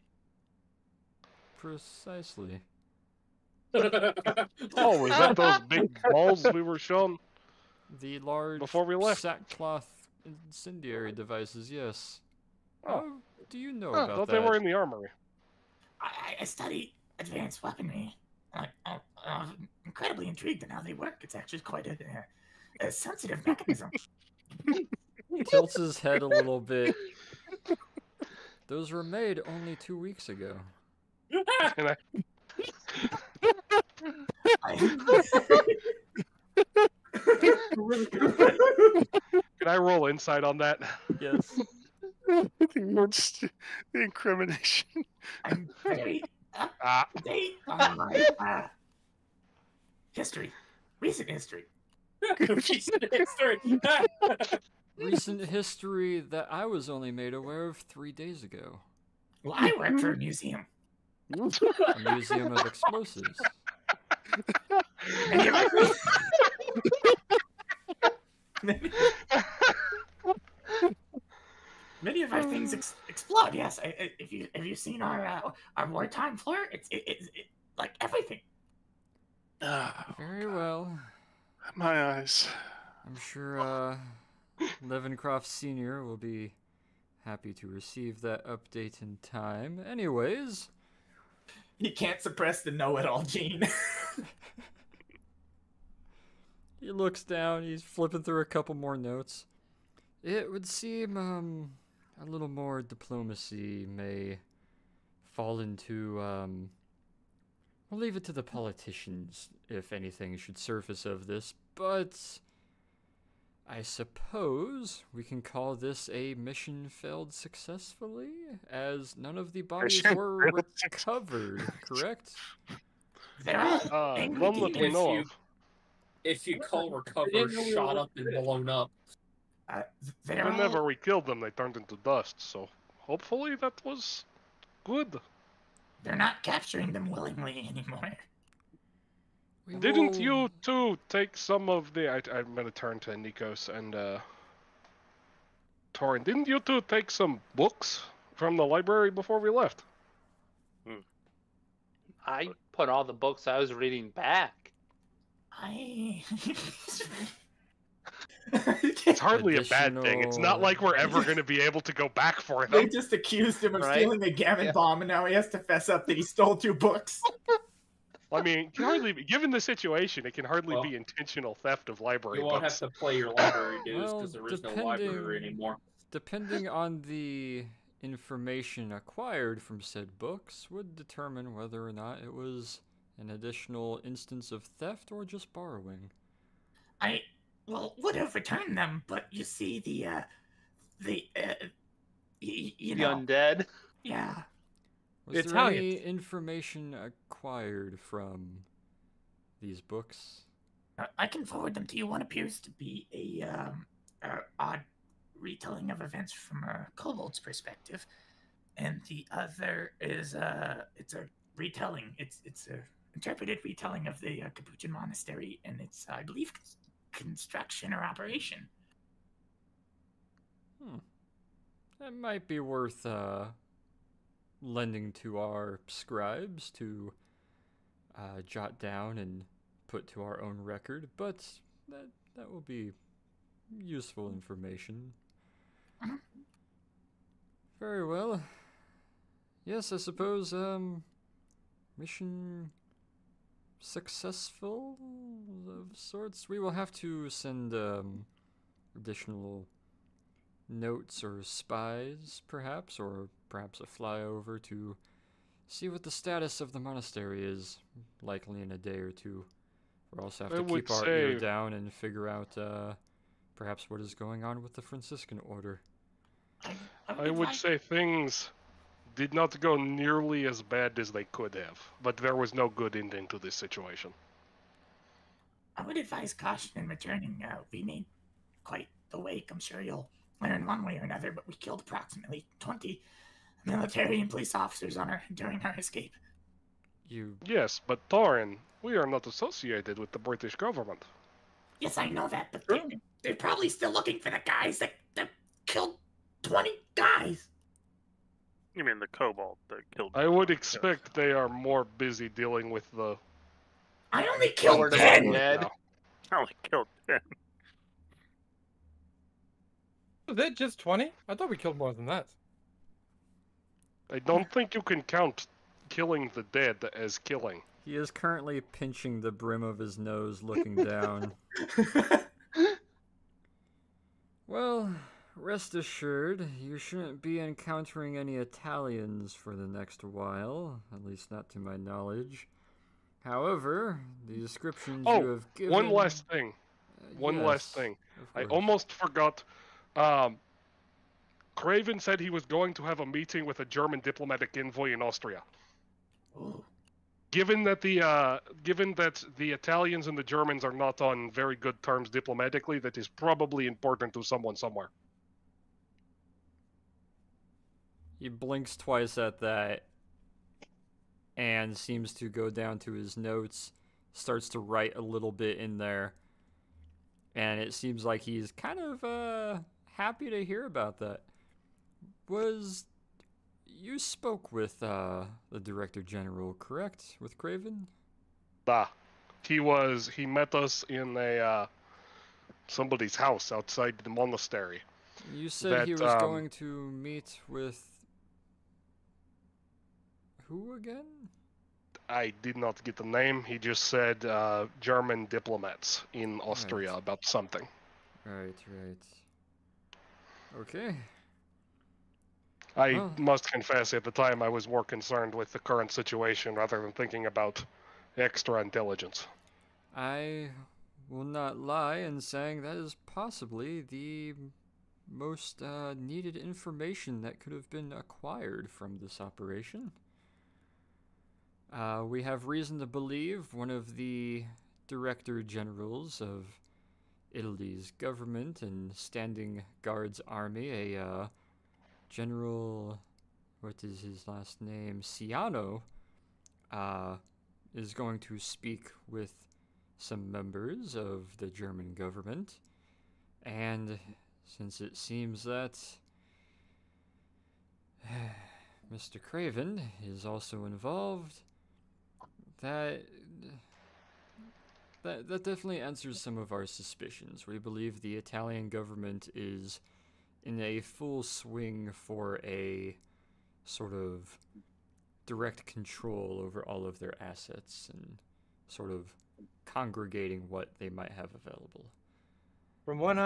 precisely. Oh, is that those big balls we were shown? The large Before we left. sackcloth incendiary devices, yes. Oh. How do you know I about thought that? they were in the armory. I study advanced weaponry. I'm incredibly intrigued in how they work. It's actually quite a sensitive mechanism. He tilts his head a little bit. Those were made only 2 weeks ago. And can I roll insight on that? Yes. What's the incrimination? I'm very up Ah, to date on my history, recent history. Recent history that I was only made aware of 3 days ago. Well, I work for a museum. A museum of explosives. Many of our many of our things explode. Yes, have you seen our wartime floor? It's like everything. Very well. My eyes. I'm sure Levencroft Sr. will be happy to receive that update in time. Anyways, He can't suppress the know-it-all gene. he looks down, he's flipping through a couple more notes. It would seem a little more diplomacy may fall into we'll leave it to the politicians if anything should surface of this, but I suppose we can call this a mission failed successfully, as none of the bodies Mission were failed recovered, correct? They're all angry none that we demons. know of. If you call recover didn't know we shot were up and blown up. They're all, Whenever we killed them, they turned into dust, so hopefully that was good. they're not capturing them willingly anymore. We Didn't will- you two take some of the... I'm going to turn to Nikos and Torin. Didn't you two take some books from the library before we left? I put all the books I was reading back. It's hardly a bad thing. It's not like we're ever going to be able to go back for They them. just accused him of Right? stealing a gammon Yeah. bomb, and now he has to fess up that he stole 2 books. I mean, it can hardly be, given the situation, it can hardly Well, be intentional theft of library You won't books. have to play your library dues Well, because there is no library anymore. Depending on the information acquired from said books would determine whether or not it was an additional instance of theft or just borrowing. I would have returned them, but you see you The know, undead. yeah. Was It's there how any you- information acquired from these books? I can forward them to you. One appears to be a odd retelling of events from a kobold's perspective, and the other is it's a retelling. It's a interpreted retelling of the Capuchin monastery, and it's I believe construction or operation. That might be worth lending to our scribes to jot down and put to our own record, but that will be useful information. Mhm. Very well. Yes, I suppose mission successful of sorts. We will have to send additional notes or spies, perhaps, or perhaps a flyover to see what the status of the monastery is, likely in a day or two. We'll also have I to would keep our ear say- down and figure out perhaps what is going on with the Franciscan order. I would say things did not go nearly as bad as they could have, but there was no good ending to this situation. I would advise caution in returning. We made quite the wake. I'm sure you'll learn one way or another, but we killed approximately 20 military and police officers during our escape. Yes, but Thorin, we are not associated with the British government. Yes, I know that, but they're probably still looking for the guys that killed 20 guys. You mean the kobold that killed? I would expect they are more busy dealing with the... I only killed Lord of 10. Undead. now. I only killed 10. Was it just 20? I thought we killed more than that. I don't think you can count killing the dead as killing. He is currently pinching the brim of his nose, looking down. Well, rest assured, you shouldn't be encountering any Italians for the next while, at least not to my knowledge. However, the descriptions you have given... one last thing. One last yes, thing. of I course. almost forgot. Craven said he was going to have a meeting with a German diplomatic envoy in Austria. Oh. Given that the Italians and the Germans are not on very good terms diplomatically, that is probably important to someone somewhere. He blinks twice at that and seems to go down to his notes, starts to write a little bit in there, and it seems like he's kind of happy to hear about that. You spoke with the Director General, correct? With Craven? He met us in somebody's house outside the monastery. You said he was going to meet with who again? I did not get the name. He just said German diplomats in Austria about something. Right. Okay. I must confess, at the time, I was more concerned with the current situation rather than thinking about extra intelligence. I will not lie in saying that is possibly the most needed information that could have been acquired from this operation. We have reason to believe one of the Director Generals of Italy's government and Standing Guards Army, a General, what is his last name, Ciano, is going to speak with some members of the German government, and since it seems that Mr. Craven is also involved, that definitely answers some of our suspicions. We believe the Italian government is in a full swing for a sort of direct control over all of their assets and sort of congregating what they might have available. From what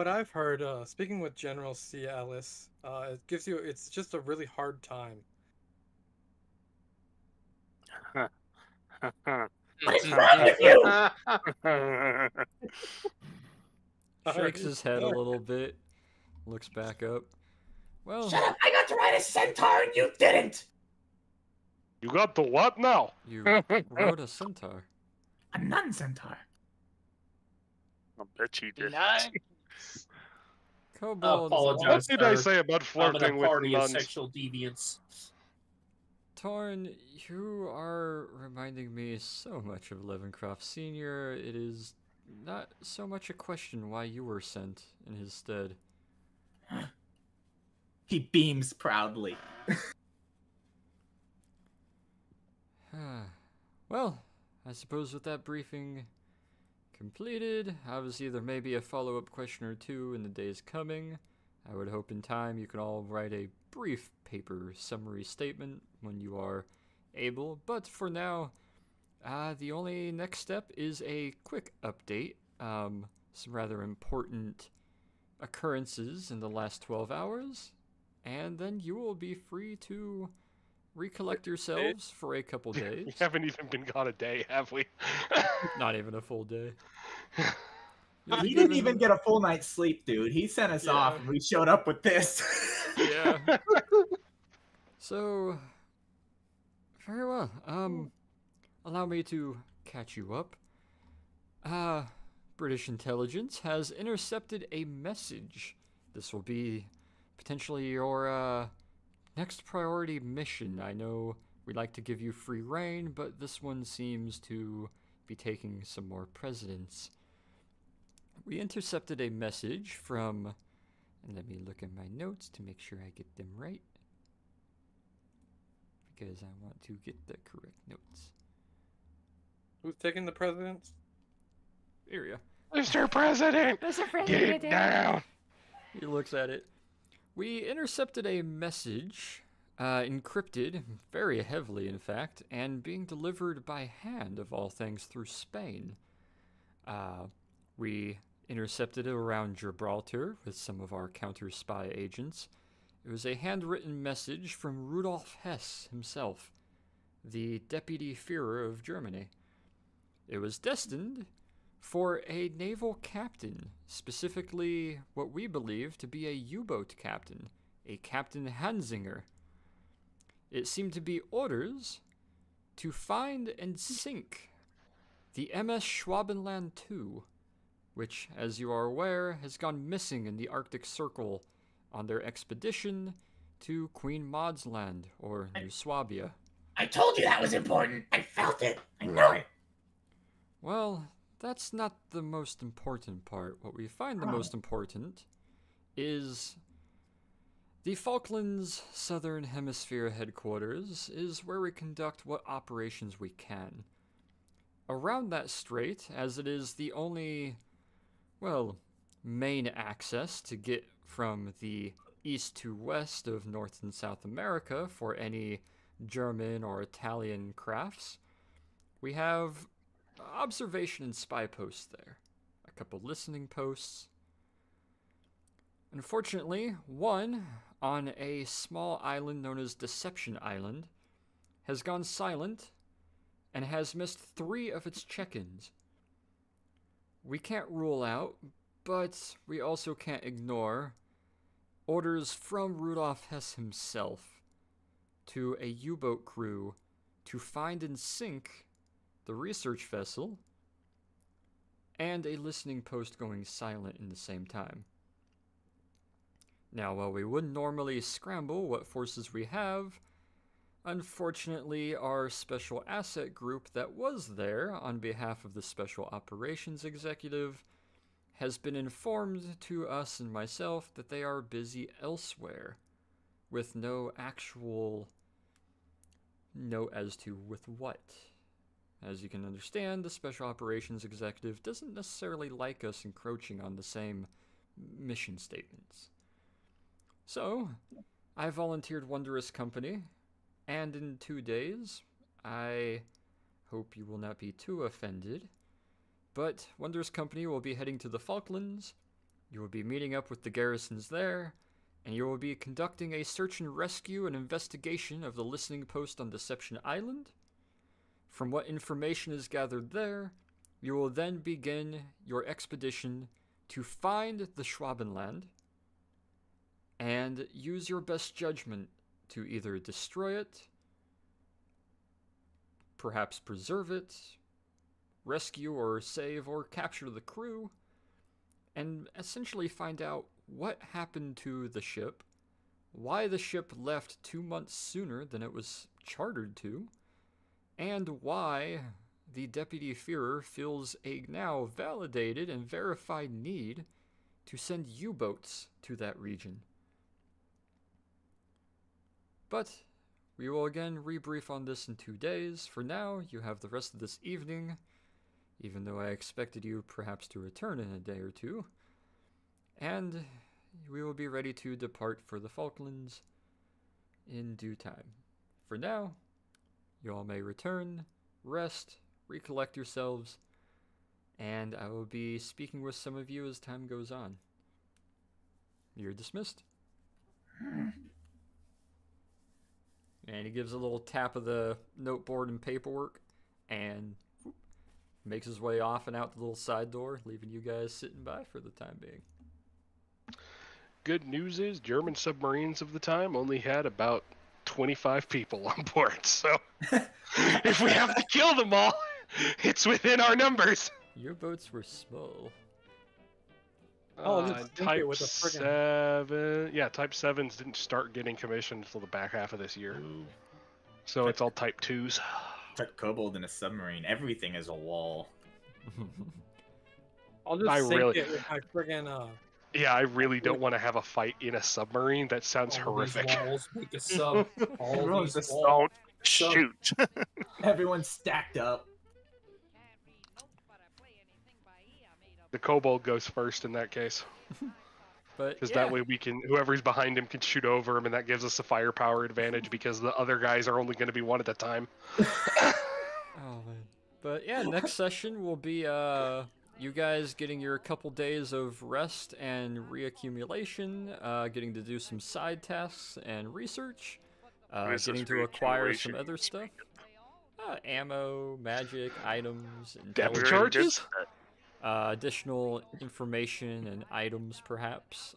I've heard, speaking with General C. Alice, it's just a really hard time. What is wrong with you? Shakes his head a little bit, looks back up. Well, Shut up! I got to ride a centaur and you didn't! You got the what now? You rode a centaur. A non-centaur. I'll bet you did. I Kobolds. apologize. What did I sir. say about I'm flirting in a with party of nuns? sexual deviants. Torn, you are reminding me so much of Levencroft Sr. It is not so much a question why you were sent in his stead. He beams proudly. Well, I suppose with that briefing completed, obviously there may be a follow-up question or two in the days coming. I would hope in time you can all write a brief paper summary statement when you are able, but for now, the only next step is a quick update. Some rather important occurrences in the last 12 hours, and then you will be free to recollect yourselves for a couple days. We haven't even been gone a day, have we? Not even a full day. He didn't even get a full night's sleep, dude. He sent us off and we showed up with this. Yeah. So, very well. Allow me to catch you up. British intelligence has intercepted a message. This will be potentially your, next priority mission. I know we like to give you free reign, but this one seems to be taking some more precedence. We intercepted a message from, and let me look at my notes to make sure I get them right, because I want to get the correct notes. Who's taking the presidents? Here we go. Mr. President, Mr. get down. He looks at it. We intercepted a message, encrypted, very heavily in fact, and being delivered by hand of all things through Spain. We intercepted it around Gibraltar with some of our counter-spy agents. It was a handwritten message from Rudolf Hess himself, the Deputy Führer of Germany. It was destined for a naval captain, specifically what we believe to be a U-boat captain, a Captain Hansinger. It seemed to be orders to find and sink the MS Schwabenland II, which, as you are aware, has gone missing in the Arctic Circle on their expedition to Queen Maud's Land, or New Swabia. I told you that was important. I felt it. I know it. Well, that's not the most important part. What we find the most important is the Falklands Southern Hemisphere headquarters is where we conduct what operations we can. Around that strait, as it is the only, well, main access to get from the east to west of North and South America for any German or Italian crafts, we have observation and spy posts there. A couple listening posts. Unfortunately, one on a small island known as Deception Island has gone silent and has missed 3 of its check-ins. We can't rule out, but we also can't ignore orders from Rudolf Hess himself to a U-boat crew to find and sink the research vessel and a listening post going silent in the same time. Now, while we wouldn't normally scramble what forces we have, unfortunately our special asset group that was there on behalf of the Special Operations Executive has been informed to us and myself that they are busy elsewhere, with no actual note as to with what. As you can understand, the Special Operations Executive doesn't necessarily like us encroaching on the same mission statements. So, I volunteered Wondrous Company, and in 2 days, I hope you will not be too offended, but Wondrous Company will be heading to the Falklands, you will be meeting up with the garrisons there, and you will be conducting a search and rescue and investigation of the listening post on Deception Island. From what information is gathered there, you will then begin your expedition to find the Schwabenland and use your best judgment to either destroy it, perhaps preserve it, rescue or save or capture the crew, and essentially find out what happened to the ship, why the ship left 2 months sooner than it was chartered to, and why the Deputy Führer feels a now validated and verified need to send U-boats to that region. But we will again rebrief on this in 2 days. For now, you have the rest of this evening, even though I expected you perhaps to return in a day or 2. And we will be ready to depart for the Falklands in due time. For now, you all may return, rest, recollect yourselves, and I will be speaking with some of you as time goes on. You're dismissed. And he gives a little tap of the noteboard and paperwork and whoop, makes his way off and out the little side door, leaving you guys sitting by for the time being. Good news is German submarines of the time only had about 25 people on board, so if we have to kill them all, it's within our numbers. Your boats were small. Type 7. Yeah, Type 7s didn't start getting commissioned until the back half of this year. Ooh. So it's all Type 2s. Type Kobold in a submarine. Everything is a wall. I'll just sink it with my friggin' Yeah, I really don't want to have a fight in a submarine. That sounds horrific. These walls make a sub. All Everyone's these just walls. Don't shoot. Everyone's stacked up. The Kobold goes first in that case. But Because yeah. that way we can, whoever's behind him can shoot over him, and that gives us a firepower advantage because the other guys are only going to be one at a time. Oh man. But yeah, next session will be you guys getting your couple days of rest and reaccumulation, getting to do some side tasks and research, getting to acquire some other stuff. Ammo, magic, items, Depth We already did charges? that. additional information and items, perhaps.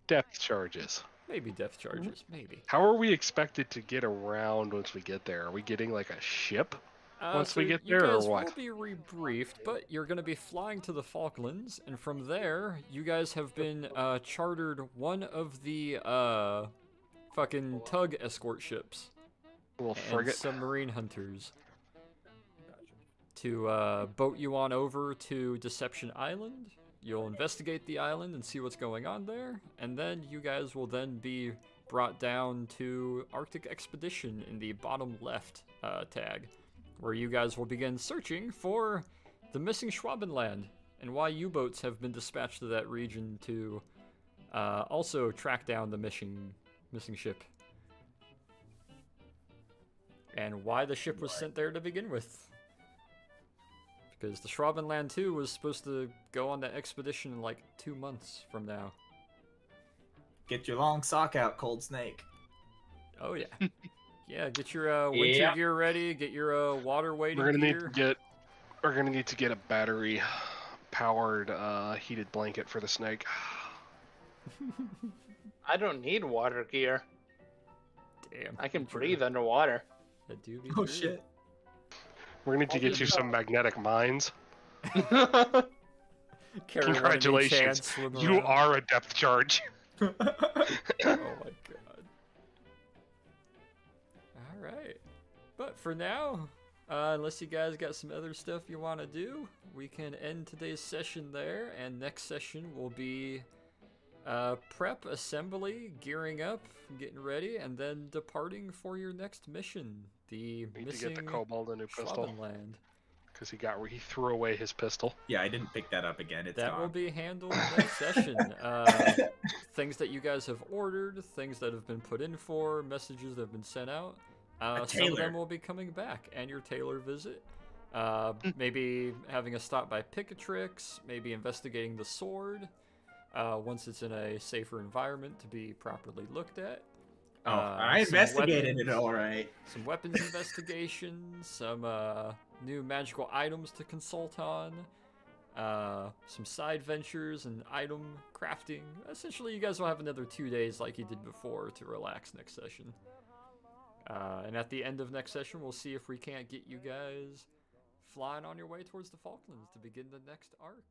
Depth charges. Maybe depth charges, maybe. How are we expected to get around once we get there? Are we getting like a ship once So we get you there, or guys what? will be rebriefed, but you're going to be flying to the Falklands, and from there, you guys have been chartered one of the fucking tug escort ships Little and frigate. submarine hunters to boat you on over to Deception Island. You'll investigate the island and see what's going on there, and then you guys will then be brought down to Arctic Expedition in the bottom left tag, where you guys will begin searching for the missing Schwabenland and why U-boats have been dispatched to that region to also track down the missing ship. And why the ship was sent there to begin with. Because the Schwabenland 2 was supposed to go on that expedition in like 2 months from now. Get your long sock out, Cold Snake. Oh yeah. Yeah, get your winter Yeah. gear ready, get your water wading We're gonna gear. need to get a battery powered heated blanket for the snake. I don't need water gear. Damn. I can get your- breathe underwater. That do be Oh true. shit. We're gonna need to I'll get just you some magnetic mines. Carry one in each hand, Congratulations, swim you around. are a depth charge. Oh my god. Alright. But for now, unless you guys got some other stuff you want to do, we can end today's session there, and next session will be prep, assembly, gearing up, getting ready, and then departing for your next mission. The Need to missing get the kobold a new pistol Schwabenland. because he threw away his pistol. Yeah, I didn't pick that up again. It's That gone. will be handled next session. Things that you guys have ordered, things that have been put in for, messages that have been sent out. Some of tailor. them will be coming back, and your tailor visit. Maybe having a stop by Picatrix, maybe investigating the sword once it's in a safer environment to be properly looked at. Oh, I some investigated weapons- it all right. Some weapons investigations, some new magical items to consult on, some side ventures and item crafting. Essentially, you guys will have another 2 days like you did before to relax next session. And at the end of next session, we'll see if we can't get you guys flying on your way towards the Falklands to begin the next arc.